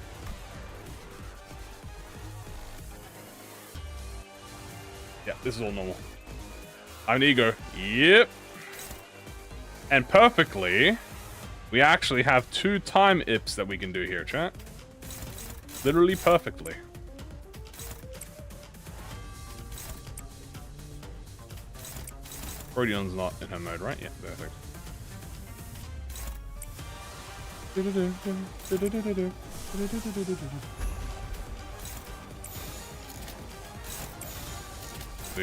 Yeah, this is all normal. I'm an ego. Yep. And perfectly, we actually have 2 time ips that we can do here, chat. Literally perfectly. Rodion's not in her mode, right? Yeah, perfect. There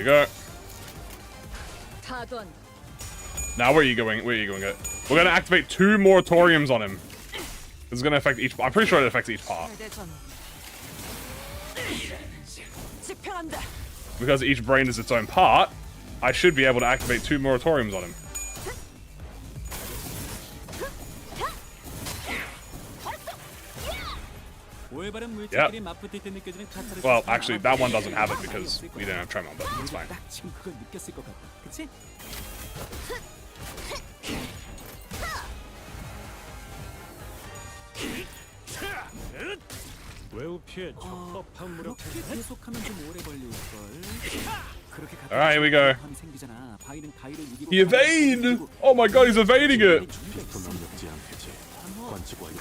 you go. Now where are you going? Where are you going? We're gonna activate 2 moratoriums on him. This is gonna affect each. I'm pretty sure it affects each part. Because each brain is its own part, I should be able to activate 2 moratoriums on him. Yep. Well, actually, that one doesn't have it because we don't have Tremor, but it's fine. Alright, here we go. He evade! Oh my god, he's evading it!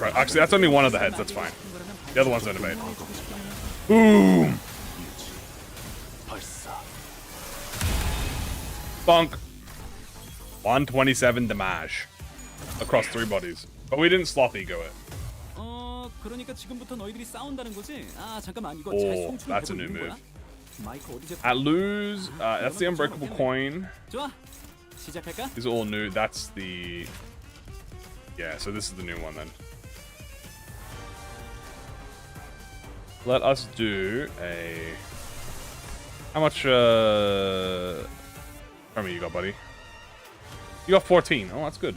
Right, actually, that's only one of the heads, that's fine. The other ones don't evade. Boom! Bonk! 127 damage. Across 3 bodies. But we didn't sloth ego it. 그러니까 지금부터 너희들이 싸운다는 거지? 아, 잠깐만. 이거 잘 송출을 that's a new move. At lose, that's the unbreakable coin. 좋아. 시작할까? These are all new. That's the... Yeah, so this is the new one then. Let us do a... How much, How many you got, buddy? You got 14. Oh, that's good.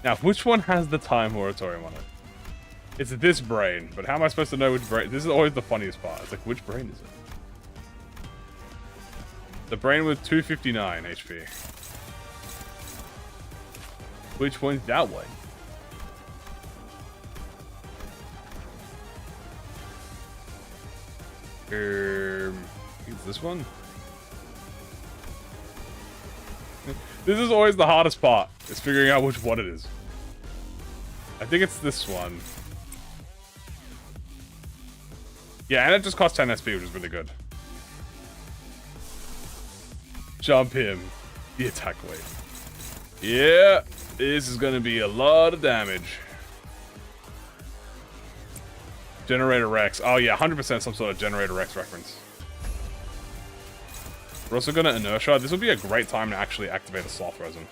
Now, which one has the time moratorium on it? It's this brain, but how am I supposed to know which brain? This is always the funniest part. It's like, which brain is it? The brain with 259 HP. Which one's that way? Is this one? This is always the hardest part, is figuring out which one it is. I think it's this one. Yeah, and it just costs 10 SP, which is really good. Jump him. The attack weight. Yeah, this is going to be a lot of damage. Generator Rex. Oh yeah, 100% some sort of Generator Rex reference. We're also going to Inertia. This would be a great time to actually activate a Sloth Resin.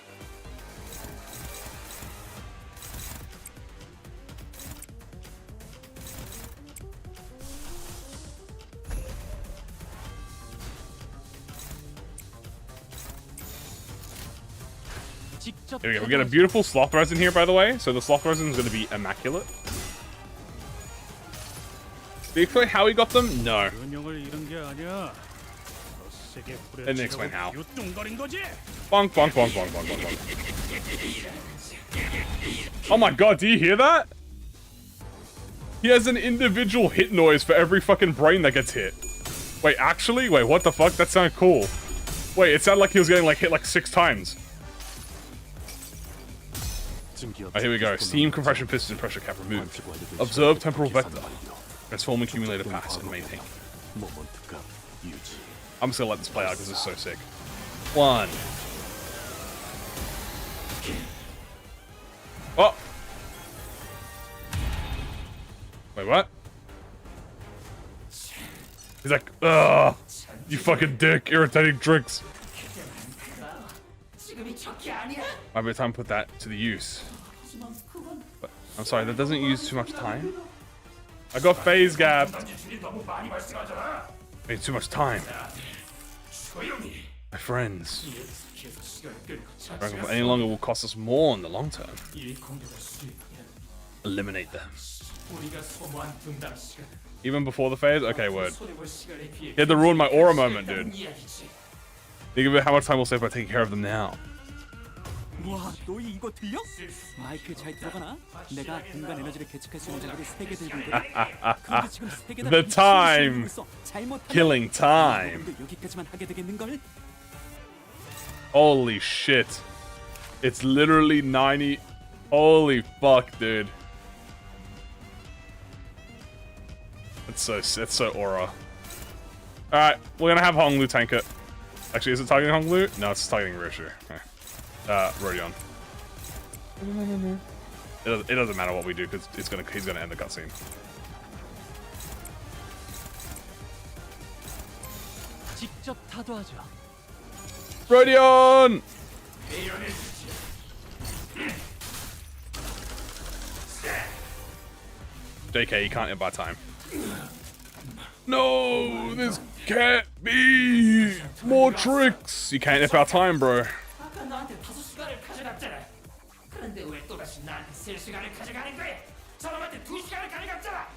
Here we go. We get a beautiful sloth resin here, by the way. So the sloth resin is going to be immaculate. Did he explain how he got them? No. Didn't explain how. Bonk, bonk, bonk, bonk, bonk, bonk, bonk. Oh my god, do you hear that? He has an individual hit noise for every fucking brain that gets hit. Wait, actually? Wait, what the fuck? That sounded cool. Wait, it sounded like he was getting like hit like 6 times. Alright, here we go. Steam, compression, piston, pressure cap removed. Observe temporal vector. Transform accumulator pass and maintain. I'm just gonna let this play out because it's so sick. 1. Oh! Wait, what? He's like, ugh! You fucking dick, irritating tricks. Might be time to put that to the use. But, I'm sorry, that doesn't use too much time. I got phase gap. Made too much time. My friends. Any longer will cost us more in the long term. Eliminate them. Even before the phase? Okay, word. You had to ruin my aura moment, dude. Think of it how much time we'll save by taking care of them now. 와, 너희 이거 들려? 마이크 잘 들어가나? 내가 공간 에너지를 계측할 수 있는 장비를 3개 들고 있거든. 그런데 지금 3개 다 The time. Killing time. 여기까지만 하게 되겠는 걸? Holy shit. It's literally 90. Holy fuck, dude. It's so aura. Alright, we're gonna have Honglu tank it. Actually, is it targeting Honglu? No, it's targeting Rishu. Rodion. It doesn't matter what we do because he's gonna end the cutscene. 직접 타도하죠. Rodion! JK, you can't hit by time. No, this can't be more tricks. You can't hit our time, bro. 아까 너한테 5시간을 가져갔잖아. 그런데 왜 또다시 나한테 3시간을 가져가는 거야? 저놈한테 2시간을 가져갔잖아.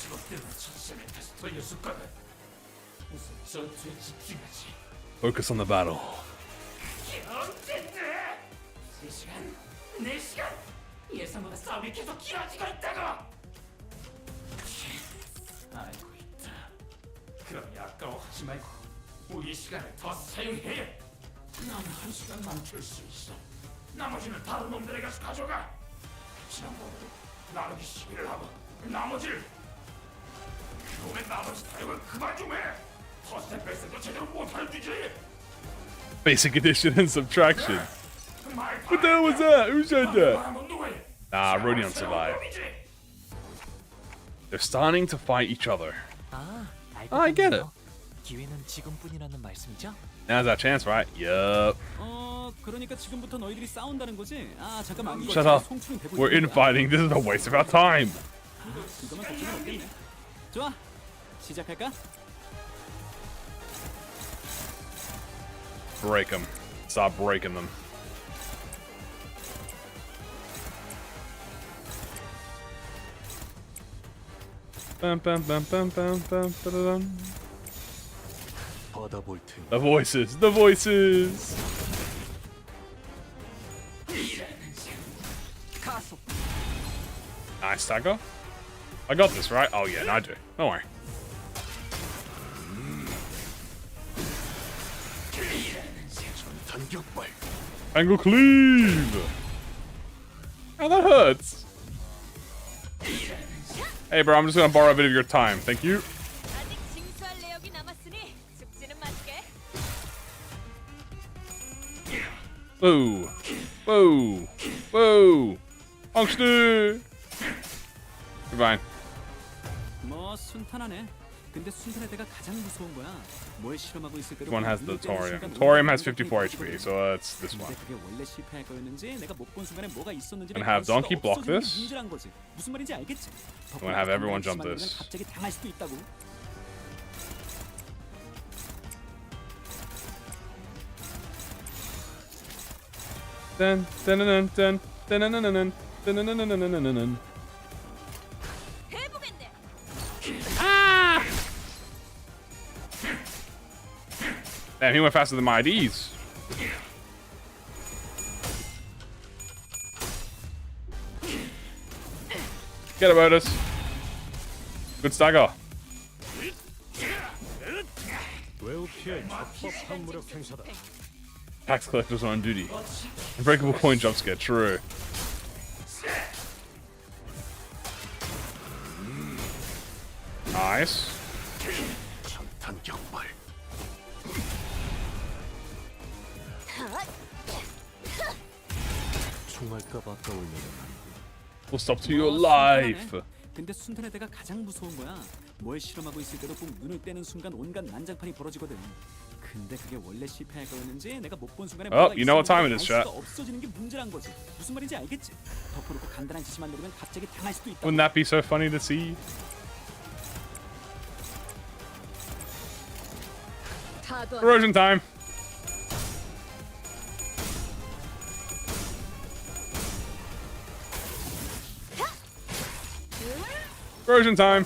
저것 때문에 첫 시간에 다시 돌려줄 거다. 우선 전투에 집중하지. Focus on the battle. 그게 언젠데? 3시간? 4시간? 예상보다 싸움이 계속 길어지고 있다고! 알고 있다. 그럼 아까워하지 말고 우리 시간을 더 사용해. 난 1시간만 줄 수 있어. 나머지는 다른 놈들에게 가져가. 지난번에도 나누기 11을 하고 나머지를 그놈의 나머지 사용을 그만 좀 해. 퍼센트 백스도 제대로 못할 주지. Basic addition and subtraction. What the hell was that? Who said that? Nah, Rodion survived. They're starting to fight each other. Oh, I get it. 기회는 지금뿐이라는 말씀이죠? Now's our chance, right? Yup. 그러니까 지금부터 너희들이 싸운다는 거지? 아, 잠깐만. Shut up. We're infighting. This is a waste of our time. 이거만 걱정은 없겠네. 좋아. 시작할까? Break them. Stop breaking them. Bum, bum, bum, bum, bum, bum, ba-da-dum. The voices, the voices. Nice stagger. I got this, right? Oh yeah, no, I do. Don't worry. Angle cleave. Oh, that hurts. Hey, bro, I'm just gonna borrow a bit of your time. Thank you. Whoa. Whoa. Whoa. Angstu. You're fine. 뭐 순탄하네. 근데 순탄의 때가 가장 무서운 거야. 뭘 실험하고 있을 때도 This one has the Thorium. Thorium has 54 HP, so it's this one. 그게 원래 실패할 거였는지 내가 못 본 순간에 뭐가 있었는지 And have Donkey block this. 문제란 거지. 무슨 말인지 알겠지? I'm gonna have everyone jump this. 갑자기 당할 수도 있다고. Dun, dun, dun, dun, dun, dun, dun, dun, dun, dun, dun, dun, dun, dun, dun. Ah! Damn, he went faster than my IDs. Get about us. Good stagger. Tax collectors are on duty. Unbreakable coin jump scare, true. Nice. We'll stop to your life. 근데 순탄의 때가 가장 무서운 거야. 뭘 실험하고 있을 때도 꼭 눈을 떼는 순간 온갖 난장판이 벌어지거든. 근데 그게 원래 실패할 거였는지 내가 못 본 순간에 Oh, you know what time it is, chat. 없어지는 게 문제란 거지. 무슨 말인지 알겠지? 덮어놓고 간단한 지시만 누르면 갑자기 당할 수도 있다. Wouldn't that be so funny to see? Corrosion time. Corrosion time.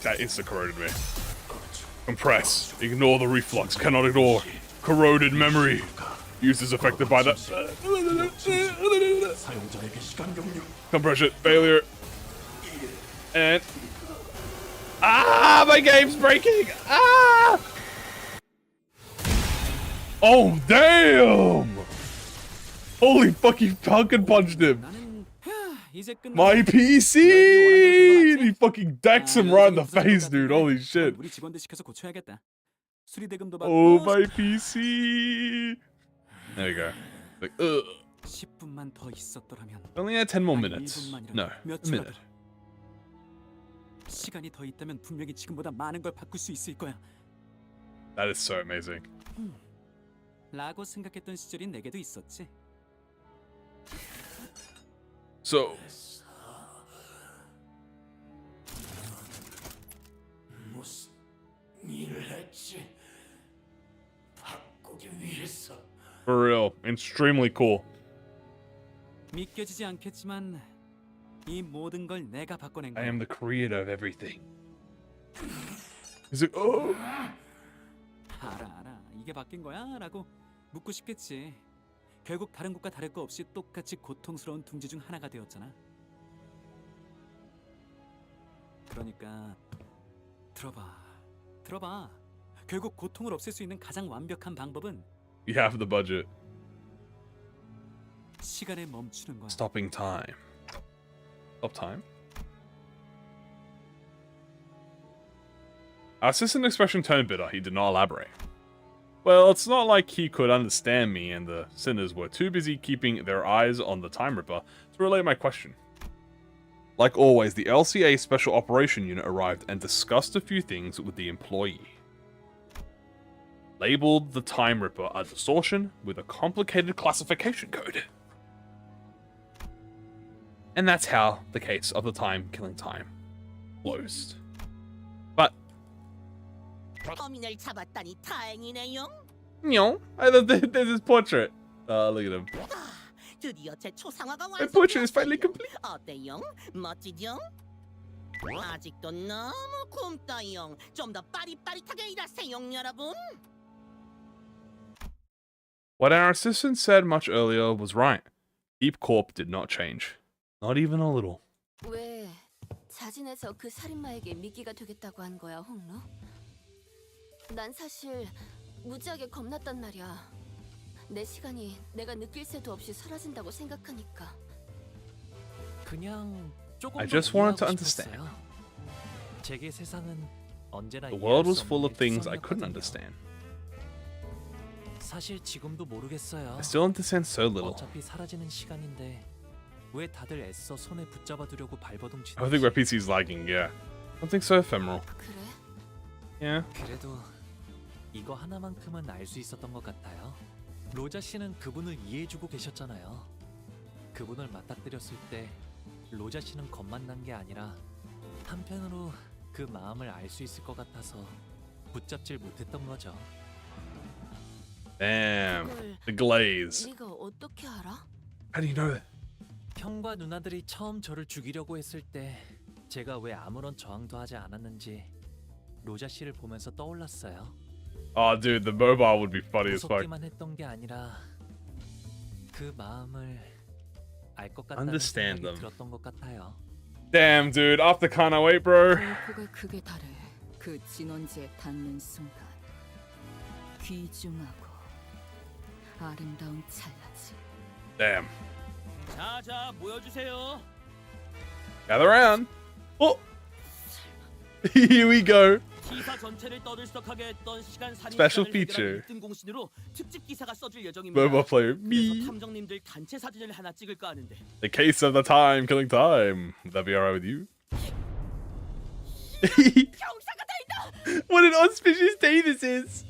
That insta-corroded me. Compress. Ignore the reflux. Cannot ignore. Corroded memory. Use is affected by the... Compression. Failure. And... Ah! My game's breaking! Ah! Oh, damn! Holy fuck, he fucking punched him! My PC! He fucking decks him right in the face, dude. Holy shit. Oh, my PC! There you go. Like, ugh. Only had 10 more minutes. No, a minute. 시간이 더 있다면 분명히 지금보다 많은 걸 바꿀 수 있을 거야. That is so amazing. 라고 생각했던 시절이 내게도 있었지. So 무슨 일을 했지? 바꾸기 위해서. For real, extremely cool. 믿겨지지 않겠지만 이 모든 걸 내가 바꿔낸 거야. I am the creator of everything. He's like, oh. 알아. 이게 바뀐 거야라고 묻고 싶겠지. 결국 다른 곳과 다를 거 없이 똑같이 고통스러운 둥지 중 하나가 되었잖아. 그러니까 들어봐. 결국 고통을 없앨 수 있는 가장 완벽한 방법은 You have the budget. 시간에 멈추는 거야. Stopping time. Stop time. Our assistant expression turned bitter. He did not elaborate. Well, it's not like he could understand me and the sinners were too busy keeping their eyes on the Time Ripper to relay my question. Like always, the LCA Special Operation Unit arrived and discussed a few things with the employee. Labeled the Time Ripper a distortion with a complicated classification code. And that's how the case of the time-killing time closed. But 범인을 잡았다니 다행이네요. no, there's his portrait. Look at him. 드디어 제 초상화가 My portrait is finally complete. 어때요? 멋지죠? 아직도 너무 굶떠요. 좀 더 빠릿빠릿하게 일하세요, 여러분. What our assistant said much earlier was right. Deep Corp did not change. Not even a little. 왜 자진해서 그 살인마에게 미끼가 되겠다고 한 거야, 홍로? 난 사실 무지하게 겁났단 말이야. 내 시간이 내가 느낄 새도 없이 사라진다고 생각하니까. 그냥 조금 I just wanted to understand. 제게 세상은 언제나 The world was full of things I couldn't understand. 사실 지금도 모르겠어요. I still understand so little. 어차피 사라지는 시간인데 왜 다들 애써 손에 붙잡아두려고 발버둥치는지. I think my PC is lagging, yeah. Something so ephemeral. 그래? Yeah. 그래도 이거 하나만큼은 알 수 있었던 것 같아요. 로자 씨는 그분을 이해해주고 계셨잖아요. 그분을 맞닥뜨렸을 때 로자 씨는 겁만 난 게 아니라 한편으로 그 마음을 알 수 있을 것 같아서 붙잡질 못했던 거죠. Damn, the glaze. 네가 어떻게 알아? How do you know that? 형과 누나들이 처음 저를 죽이려고 했을 때 제가 왜 아무런 저항도 하지 않았는지 로자 씨를 보면서 떠올랐어요. Oh, dude, the mobile would be funny as fuck. 무섭기만 했던 게 아니라 그 마음을 알 것 같다는 Understand 생각이 them. 들었던 것 같아요. Damn, dude, after Kana wait, bro. 골프가 극에 달해 그 진원지에 닿는 순간 귀중하고 아름다운 찰나지. Damn. 자자 모여주세요. Gather around. Oh, here we go. 기사 전체를 떠들썩하게 했던 시간 살인 Special 사건을 해결한 feature. 1등 공신으로 특집 기사가 써질 예정입니다. Mobile player 그래서 me. 탐정님들 단체 사진을 하나 찍을까 하는데 The case of the time, killing time. Would that be alright with you? What an auspicious day this is.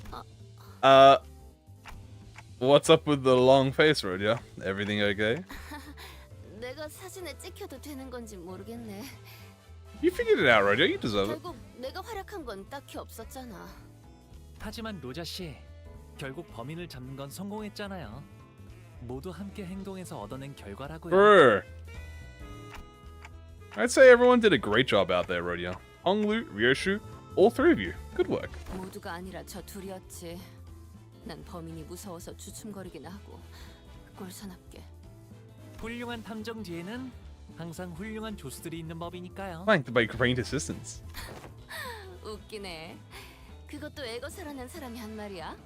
What's up with the long face, Rodia? Everything okay? 내가 사진에 찍혀도 되는 건지 모르겠네. You figured it out, Rodia. You deserve it. 결국 내가 활약한 건 딱히 없었잖아. 하지만 로자 씨, 결국 범인을 잡는 건 성공했잖아요. 모두 함께 행동해서 얻어낸 결과라고요. Brr. I'd say everyone did a great job out there, Rodia. Honglu, Ryoshu, all three of you. Good work. 모두가 아니라 저 둘이었지. 난 범인이 무서워서 주춤거리긴 하고 꼴사납게. 훌륭한 탐정 뒤에는 항상 훌륭한 조수들이 있는 법이니까요. Flanked by trained assistants. 웃기네. 그것도 애거사라는 사람이 한 말이야?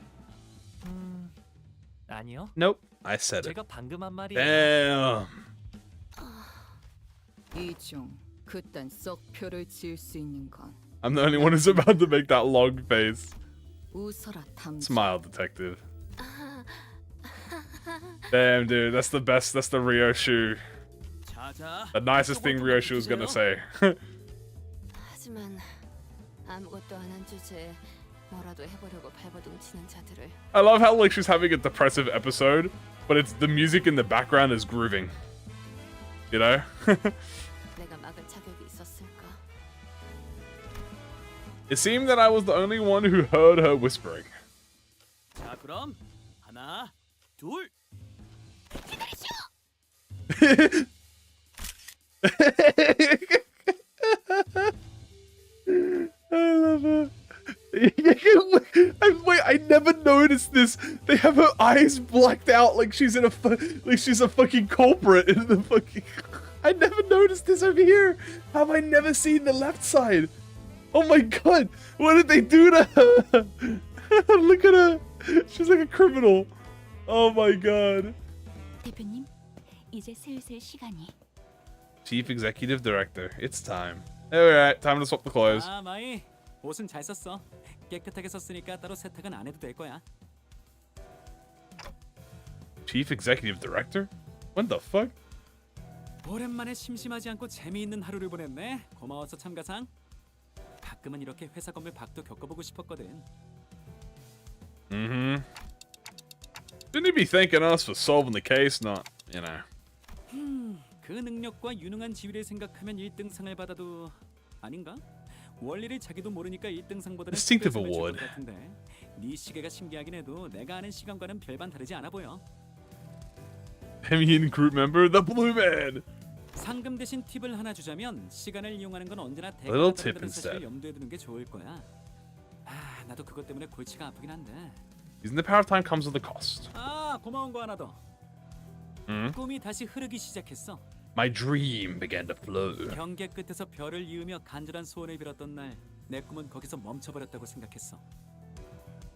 아니요. Nope, I said it. 제가 방금 한 말이에요. Damn. 이중 그딴 썩표를 지을 수 있는 건 I'm the only one who's about to make that long face. 웃어라 탐정. Smile, detective. Damn, dude, that's the best. That's the Ryoshu. The nicest thing Ryoshu was gonna say. 하지만 아무것도 안 한 주제에 뭐라도 해보려고 발버둥 치는 자들을. I love how like she's having a depressive episode, but it's the music in the background is grooving. You know? 내가 막을 자격이 있었을까? It seemed that I was the only one who heard her whispering. 자 그럼 하나 둘 I love her. Wait, I never noticed this. They have her eyes blacked out like she's in a like she's a fucking culprit in the fucking. I never noticed this over here. How have I never seen the left side? Oh my god! What did they do to her? Look at her. She's like a criminal. Oh my god. 대표님, 이제 슬슬 시간이. Chief Executive Director. It's time. Alright, time to swap the clothes. 아 마이 옷은 잘 썼어. 깨끗하게 썼으니까 따로 세탁은 안 해도 될 거야. Chief Executive Director? What the fuck? 오랜만에 심심하지 않고 재미있는 하루를 보냈네. 고마워서 참가상. 가끔은 이렇게 회사 건물 밖도 겪어보고 싶었거든. Mm-hmm. Shouldn't you be thanking us for solving the case, not, you know. 그 능력과 유능한 지위를 생각하면 1등상을 받아도 아닌가? 원리를 자기도 모르니까 1등상보다는 Distinctive award. 같은데. 네 시계가 신기하긴 해도 내가 아는 시간과는 별반 다르지 않아 보여. Hemian group member, the Blue Man. 상금 대신 팁을 하나 주자면 시간을 이용하는 건 언제나 Little 대가가 tip 따른다는 사실을 instead. 염두에 두는 게 좋을 거야. 아, 나도 그것 때문에 골치가 아프긴 한데. Using the power of time comes with a cost. 아, 고마운 거 하나 더. Hmm? 꿈이 다시 흐르기 시작했어. My dream began to flow. 경계 끝에서 별을 이으며 간절한 소원을 빌었던 날, 내 꿈은 거기서 멈춰버렸다고 생각했어.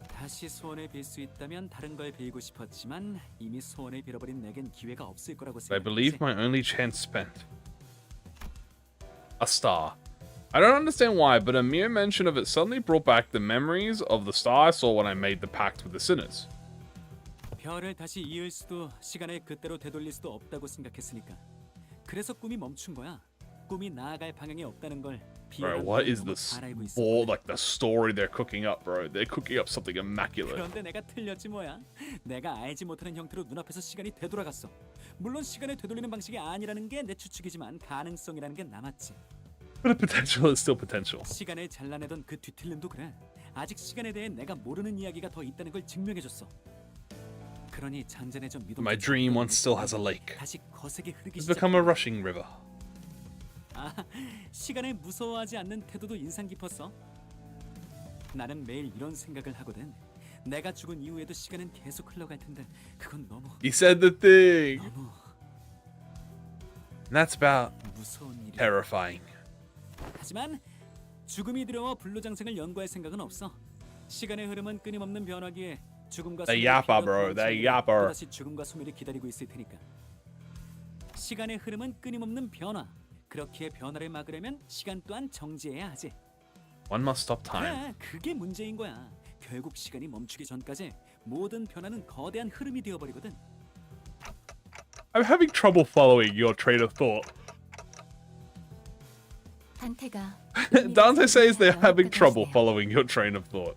다시 소원을 빌 수 있다면 다른 걸 빌고 싶었지만 이미 소원을 빌어버린 내겐 기회가 없을 거라고 I believe 생각했지. my only chance spent. A star. I don't understand why, but a mere mention of it suddenly brought back the memories of the star I saw when I made the pact with the sinners. 별을 다시 이을 수도 시간을 그때로 되돌릴 수도 없다고 생각했으니까. 그래서 꿈이 멈춘 거야. 꿈이 나아갈 방향이 없다는 걸 Bro, what is this? Or like the story they're cooking up, bro? They're cooking up something immaculate. 그런데 내가 틀렸지 뭐야. 내가 알지 못하는 형태로 눈앞에서 시간이 되돌아갔어. 물론 시간을 되돌리는 방식이 아니라는 게 내 추측이지만 가능성이라는 게 남았지. But a potential is still potential. 시간을 잘라내던 그 뒤틀림도 그래. 아직 시간에 대해 내가 모르는 이야기가 더 있다는 걸 증명해줬어. 그러니 잔잔해져 미동. My dream one still has a lake. 다시 거세게 흐르기 It's become a rushing river. 아, 시간을 무서워하지 않는 태도도 인상 깊었어. 나는 매일 이런 생각을 하거든. 내가 죽은 이후에도 시간은 계속 흘러갈 텐데 그건 너무. He said the thing. 너무 And that's about 무서운 일이야. terrifying. 하지만 죽음이 두려워 불로장생을 연구할 생각은 없어. 시간의 흐름은 끊임없는 변화기에 죽음과 They 소멸이 yapper, 기다리고 bro. 있는 They 시간이 yapper. 또다시 죽음과 소멸이 기다리고 있을 테니까. 시간의 흐름은 끊임없는 변화. 그렇게 변화를 막으려면 시간 또한 정지해야 하지. One must stop time. 그래, 그게 문제인 거야. 결국 시간이 멈추기 전까지 모든 변화는 거대한 흐름이 되어버리거든. I'm having trouble following your train of thought. 단테가 Dante says they're having trouble following your train of thought.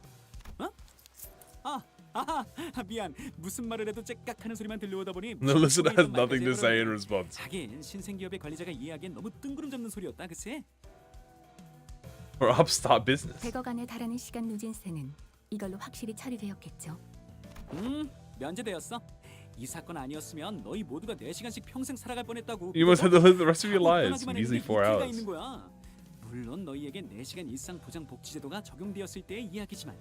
미안. 무슨 말을 해도 째깍하는 소리만 들려오다 보니. The listener has nothing to say in response. 하긴 신생기업의 관리자가 이해하기엔 너무 뜬구름 잡는 소리였다, 그치? For upstart business. 100억 안에 달하는 시간 누진세는 이걸로 확실히 처리되었겠죠. 면제되었어. 이 사건 아니었으면 너희 모두가 4시간씩 평생 살아갈 뻔했다고. You must have to live the rest of your lives. Easily 4 있는 hours. 거야. 물론 너희에게 4시간 일상 보장 복지 제도가 적용되었을 때의 이야기지만.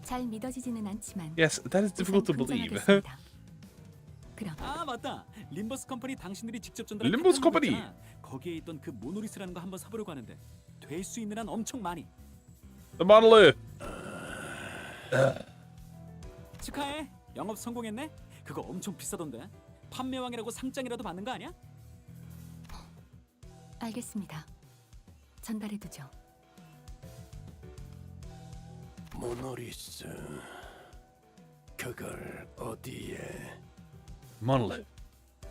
잘 믿어지지는 않지만. Yes, that is difficult to believe. 그럼. 아 맞다. 림버스 컴퍼니 당신들이 직접 전달한. Limbus company. 거기에 있던 그 모노리스라는 거 한번 사보려고 하는데 될 수 있는 한 엄청 많이. The monolith. 축하해. 영업 성공했네. 그거 엄청 비싸던데. 판매왕이라고 상장이라도 받는 거 아니야? 알겠습니다. 전달해두죠. 모노리스. 그걸 어디에? Monolith.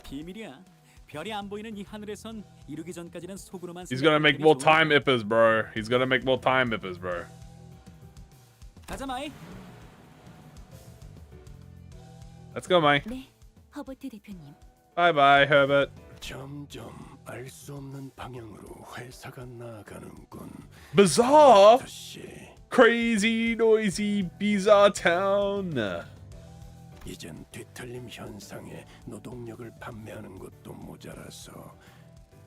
비밀이야. 별이 안 보이는 이 하늘에선 이루기 전까지는 속으로만. He's gonna make more time ippers, bro. He's gonna make more time ippers, bro. 가자 마이. Let's go, Mai. 네, 허버트 대표님. Bye bye, Herbert. 점점 알 수 없는 방향으로 회사가 나아가는군. Bizarre. Crazy, noisy, bizarre town. 이젠 뒤틀림 현상에 노동력을 판매하는 것도 모자라서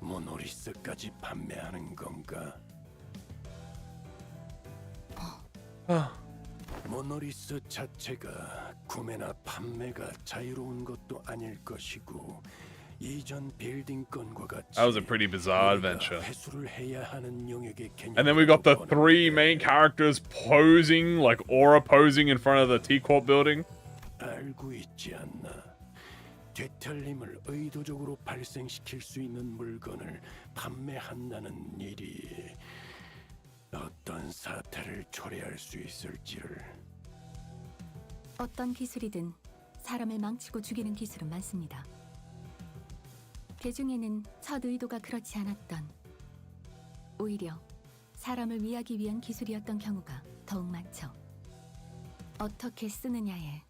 모노리스까지 판매하는 건가? 모노리스 자체가 구매나 판매가 자유로운 것도 아닐 것이고 이전 빌딩권과 같이 That was a pretty bizarre adventure. 회수를 해야 하는 영역의 개념. And then we got the 3 main characters posing, like aura posing in front of the T-Corp building. 알고 있지 않나? 뒤틀림을 의도적으로 발생시킬 수 있는 물건을 판매한다는 일이 어떤 사태를 초래할 수 있을지를. 어떤 기술이든 사람을 망치고 죽이는 기술은 많습니다. 그 중에는 첫 의도가 그렇지 않았던, 오히려 사람을 위하기 위한 기술이었던 경우가 더욱 많죠. 어떻게 쓰느냐에.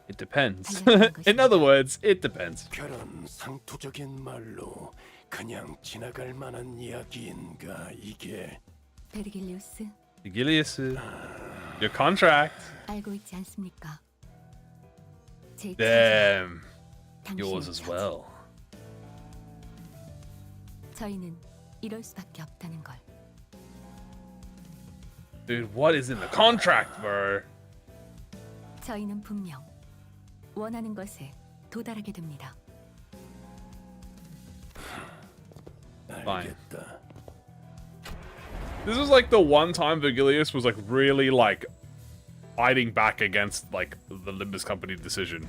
It depends. In other words, it depends. 그런 상투적인 말로 그냥 지나갈 만한 이야기인가 이게? 베르길리우스, Vigilius, your contract. 알고 있지 않습니까? 제 Damn. 당신의 Yours as 처지. well. 저희는 이럴 수밖에 없다는 걸. Dude, what is in the contract, bro? 저희는 분명 원하는 것에 도달하게 됩니다. Fine. This was like the one time Vigilius was like really like fighting back against like the Limbus company decision.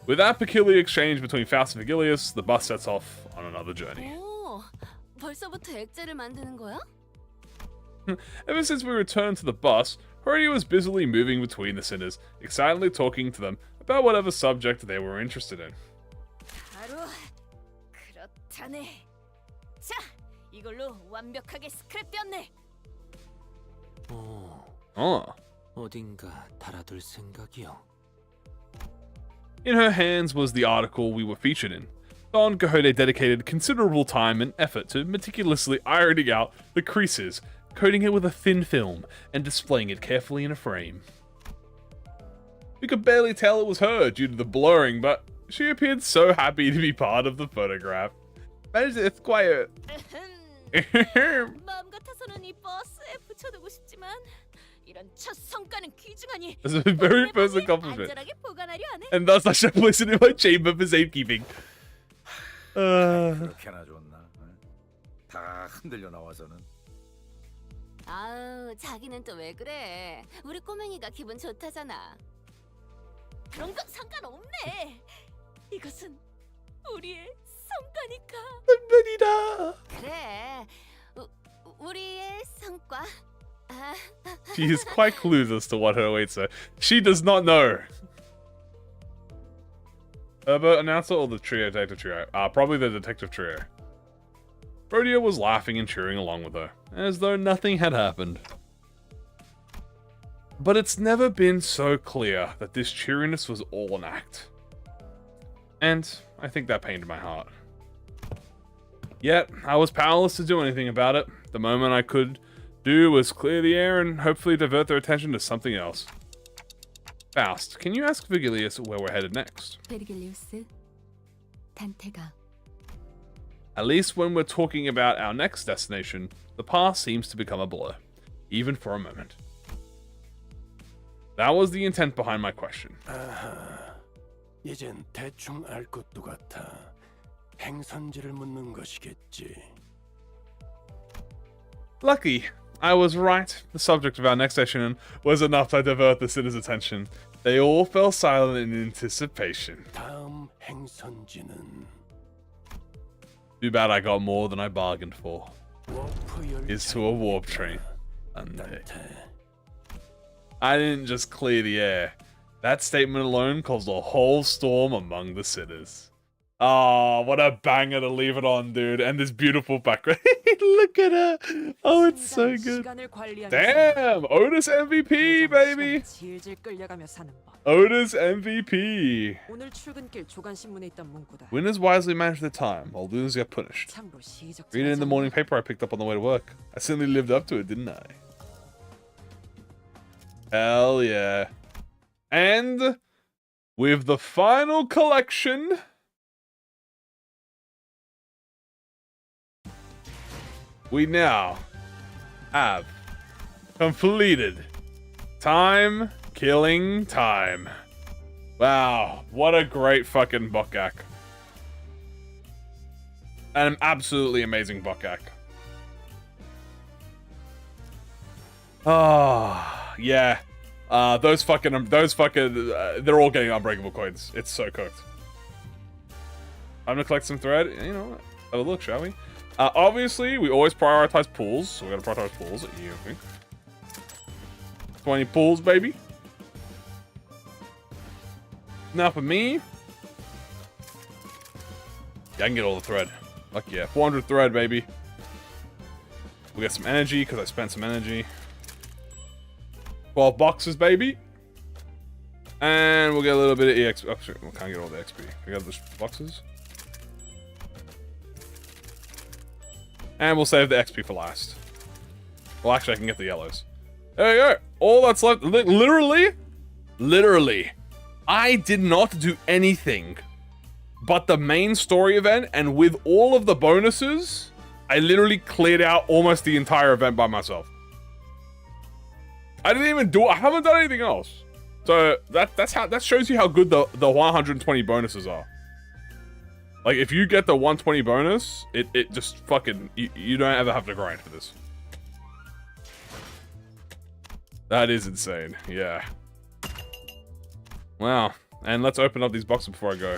With that peculiar exchange between Faust and Vigilius, the bus sets off on another journey. 오, 벌써부터 액자를 만드는 거야? Ever since we returned to the bus, Brody was busily moving between the sinners, excitedly talking to them about whatever subject they were interested in. 바로 그렇다네. 자, 이걸로 완벽하게 스크랩되었네. 어딘가 달아둘 생각이요. In her hands was the article we were featured in. Don Quixote dedicated considerable time and effort to meticulously ironing out the creases, coating it with a thin film, and displaying it carefully in a frame. We could barely tell it was her due to the blurring, but she appeared so happy to be part of the photograph. It's quite 마음 같아서는 이 버스에 붙여두고 싶지만 이런 첫 성과는 귀중하니 That's a very personal compliment. 안전하게 보관하려 하네. And thus I shall place it in my chamber for safekeeping. 그렇게나 좋나? 다 흔들려 나와서는. 아우, 자기는 또 왜 그래? 우리 꼬맹이가 기분 좋다잖아. 그런 건 상관없네. 이것은 우리의 성과니까. 그래, 우리의 성과. She is quite clueless to what her awaits her. She does not know. Herbert, announcer, or the detective trio? Probably the detective trio. Rhodia was laughing and cheering along with her, as though nothing had happened. But it's never been so clear that this cheeriness was all an act. And I think that pained my heart. Yet, I was powerless to do anything about it. The moment I could do was clear the air and hopefully divert their attention to something else. Faust, can you ask Vigilius where we're headed next? 베르길리우스, 단테가. At least when we're talking about our next destination, the past seems to become a blur, even for a moment. That was the intent behind my question. 아하, 이젠 대충 알 것도 같아. 행선지를 묻는 것이겠지. Lucky, I was right. The subject of our next session was enough to divert the sitters' attention. They all fell silent in anticipation. 다음 행선지는 Too bad I got more than I bargained for. Is to a warp train. I didn't just clear the air. That statement alone caused a whole storm among the sitters. Oh, what a banger to leave it on, dude. And this beautiful background. Look at her. Oh, it's so good. Damn, Otis MVP, baby. Otis MVP. Winners wisely manage their time, while losers get punished. Read it in the morning paper I picked up on the way to work. I certainly lived up to it, didn't I? Hell yeah. And with the final collection, we now have completed Time-Killing Time. Wow, what a great fucking BOKGAK. An absolutely amazing BOKGAK. Oh, yeah. Those fucking, they're all getting unbreakable coins. It's so cooked. I'm gonna collect some thread. You know what? Have a look, shall we? Obviously, we always prioritize pools, so we gotta prioritize pools. 20 pools, baby. Now for me, yeah, I can get all the thread. Fuck yeah, 400 thread, baby. We'll get some energy, because I spent some energy. 12 boxes, baby. And we'll get a little bit of EXP. Oh, shit, we can't get all the XP. We got the boxes. And we'll save the XP for last. Well, actually, I can get the yellows. There you go. All that's left. Literally, I did not do anything but the main story event, and with all of the bonuses, I literally cleared out almost the entire event by myself. I haven't done anything else. So that shows you how good the 120 bonuses are. Like, if you get the 120 bonus, it just fucking, you don't ever have to grind for this. That is insane, yeah. Wow, and let's open up these boxes before I go.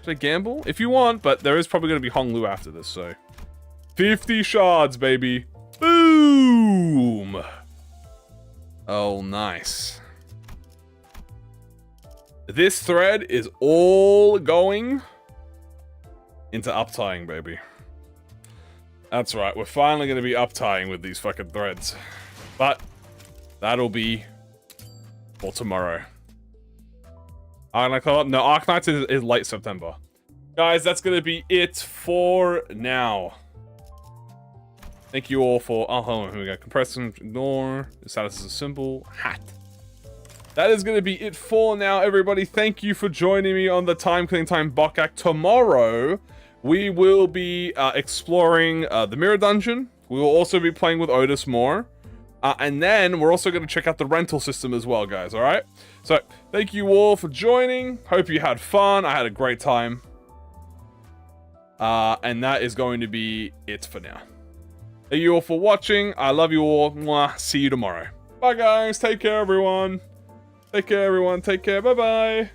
Should I gamble? If you want, but there is probably going to be Honglu after this, so. 50 shards, baby. Boom! Oh, nice. This thread is all going into uptying, baby. That's right, we're finally going to be up-tying with these fucking threads. But that'll be for tomorrow. No, Arknights is late September. Guys, that's going to be it for now. Thank you all for... Oh, hold on, here we go. Compress and ignore. Status is a symbol. Hat. That is going to be it for now, everybody. Thank you for joining me on the Time Killing Time BOKGAK. Tomorrow, we will be exploring the Mirror Dungeon. We will also be playing with Otis more. And then we're also going to check out the rental system as well, guys, alright? So, thank you all for joining. Hope you had fun. I had a great time. And that is going to be it for now. Thank you all for watching. I love you all. Mwah. See you tomorrow. Bye, guys. Take care, everyone. Take care, everyone. Take care. Bye-bye.